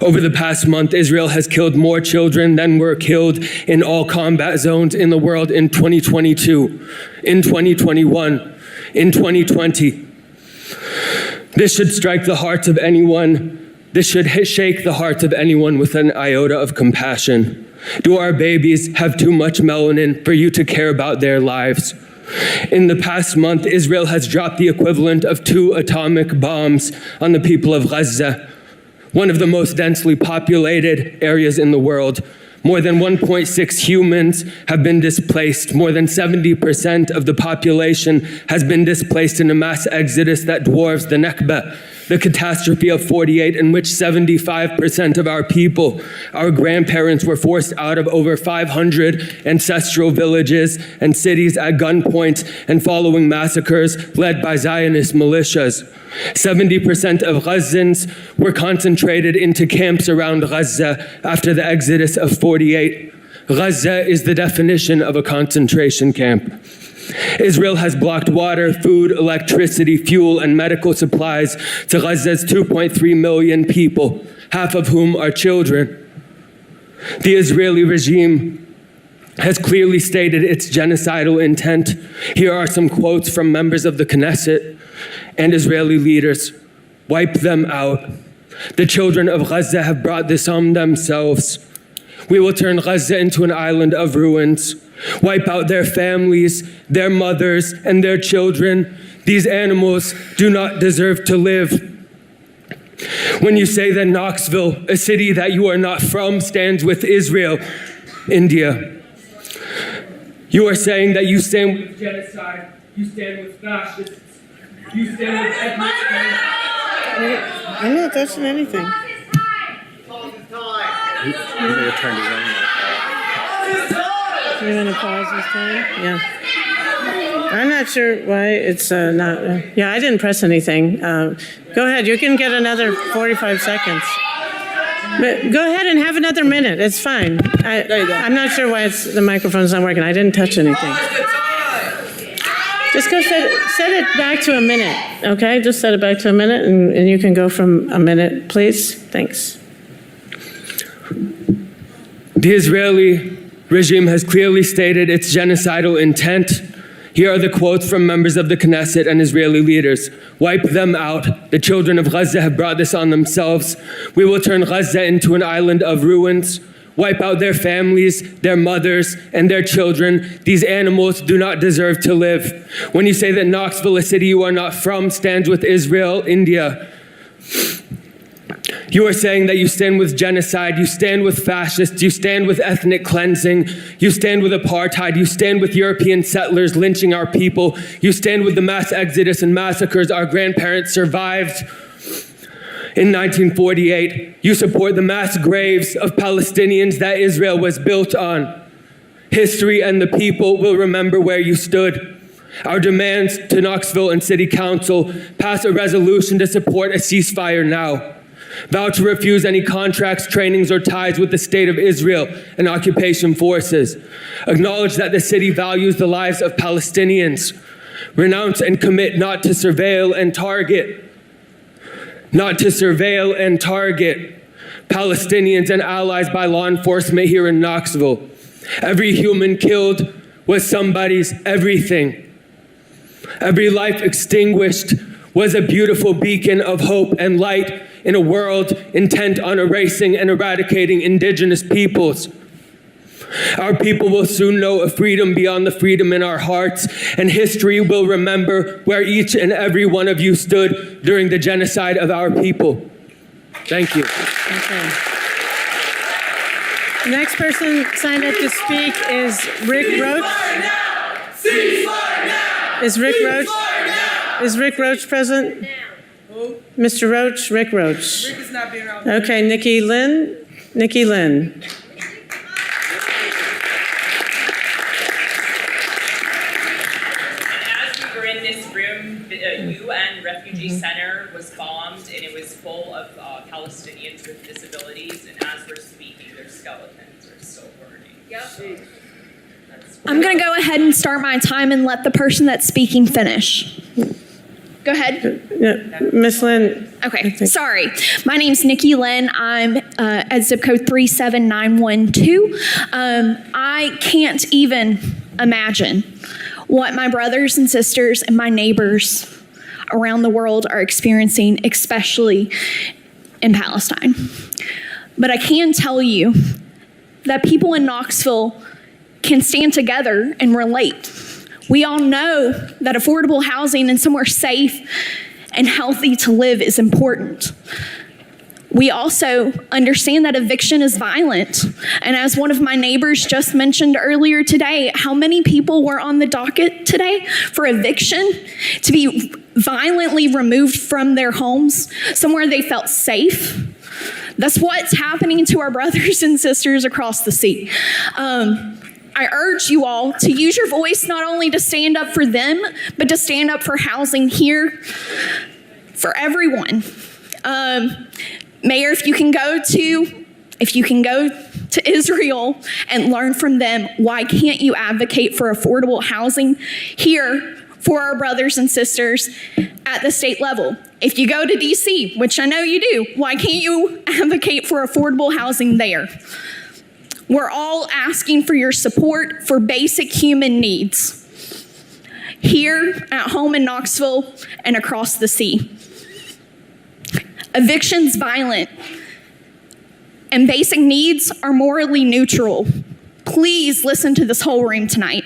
Over the past month, Israel has killed more children than were killed in all combat zones in the world in 2022, in 2021, in 2020. This should strike the hearts of anyone. This should shake the hearts of anyone with an iota of compassion. Do our babies have too much melanin for you to care about their lives? In the past month, Israel has dropped the equivalent of 2 atomic bombs on the people of Gaza, one of the most densely populated areas in the world. More than 1.6 humans have been displaced. More than 70% of the population has been displaced in a mass exodus that dwarfs the Nakba. the catastrophe of 48, in which 75% of our people, our grandparents, were forced out of over 500 ancestral villages and cities at gunpoint and following massacres led by Zionist militias. 70% of Gazans were concentrated into camps around Gaza after the exodus of 48. Gaza is the definition of a concentration camp. Israel has blocked water, food, electricity, fuel, and medical supplies to Gaza's 2.3 million people, half of whom are children. The Israeli regime has clearly stated its genocidal intent. Here are some quotes from members of the Knesset and Israeli leaders. Wipe them out. The children of Gaza have brought this on themselves. We will turn Gaza into an island of ruins. Wipe out their families, their mothers, and their children. These animals do not deserve to live. When you say that Knoxville, a city that you are not from, stands with Israel, India, you are saying that you stand with genocide, you stand with fascists, you stand with ethnic cleansing. I'm not touching anything. You want to pause this time? Yeah. I'm not sure why it's not. Yeah, I didn't press anything. Go ahead. You can get another 45 seconds. But go ahead and have another minute. It's fine. I'm not sure why the microphone's not working. I didn't touch anything. Just go set it back to a minute, okay? Just set it back to a minute, and you can go from a minute, please. Thanks. The Israeli regime has clearly stated its genocidal intent. Here are the quotes from members of the Knesset and Israeli leaders. Wipe them out. The children of Gaza have brought this on themselves. We will turn Gaza into an island of ruins. Wipe out their families, their mothers, and their children. These animals do not deserve to live. When you say that Knoxville, a city you are not from, stands with Israel, India, you are saying that you stand with genocide, you stand with fascists, you stand with ethnic cleansing, you stand with apartheid, you stand with European settlers lynching our people, you stand with the mass exodus and massacres our grandparents survived in 1948. You support the mass graves of Palestinians that Israel was built on. History and the people will remember where you stood. Our demands to Knoxville and City Council: pass a resolution to support a ceasefire now. Vow to refuse any contracts, trainings, or ties with the State of Israel and occupation forces. Acknowledge that the city values the lives of Palestinians. Renounce and commit not to surveil and target Palestinians and allies by law enforcement here in Knoxville. Every human killed was somebody's everything. Every life extinguished was a beautiful beacon of hope and light in a world intent on erasing and eradicating indigenous peoples. Our people will soon know a freedom beyond the freedom in our hearts, and history will remember where each and every one of you stood during the genocide of our people. Thank you. Okay. Next person signed up to speak is Rick Roach. Is Rick Roach present? Mr. Roach, Rick Roach. Rick is not being around. Okay, Nikki Lynn. As we were in this room, the UN Refugee Center was bombed, and it was full of Palestinians with disabilities, and as we're speaking, their skeletons are still burning. Yep. I'm going to go ahead and start my time and let the person that's speaking finish. Go ahead. Miss Lynn. Okay, sorry. My name's Nikki Lynn. I'm at zip code 37912. I can't even imagine what my brothers and sisters and my neighbors around the world are experiencing, especially in Palestine. But I can tell you that people in Knoxville can stand together and relate. We all know that affordable housing and somewhere safe and healthy to live is important. We also understand that eviction is violent. And as one of my neighbors just mentioned earlier today, how many people were on the docket today for eviction to be violently removed from their homes, somewhere they felt safe? That's what's happening to our brothers and sisters across the sea. I urge you all to use your voice not only to stand up for them, but to stand up for housing here for everyone. Mayor, if you can go to Israel and learn from them, why can't you advocate for affordable housing here for our brothers and sisters at the state level? If you go to DC, which I know you do, why can't you advocate for affordable housing there? We're all asking for your support for basic human needs here at home in Knoxville and across the sea. Eviction's violent, and basic needs are morally neutral. Please listen to this whole room tonight.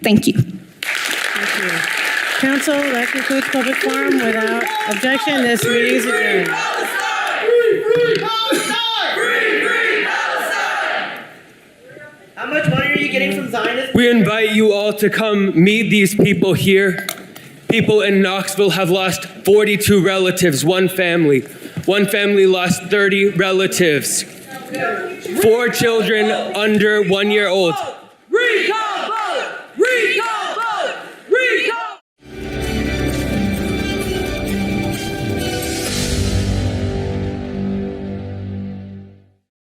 Thank you. Thank you. Council, that concludes public forum. Without objection, this meeting is adjourned. How much money are you getting from Zionists? We invite you all to come meet these people here. People in Knoxville have lost 42 relatives, one family. One family lost 30 relatives. 4 children under 1 year old.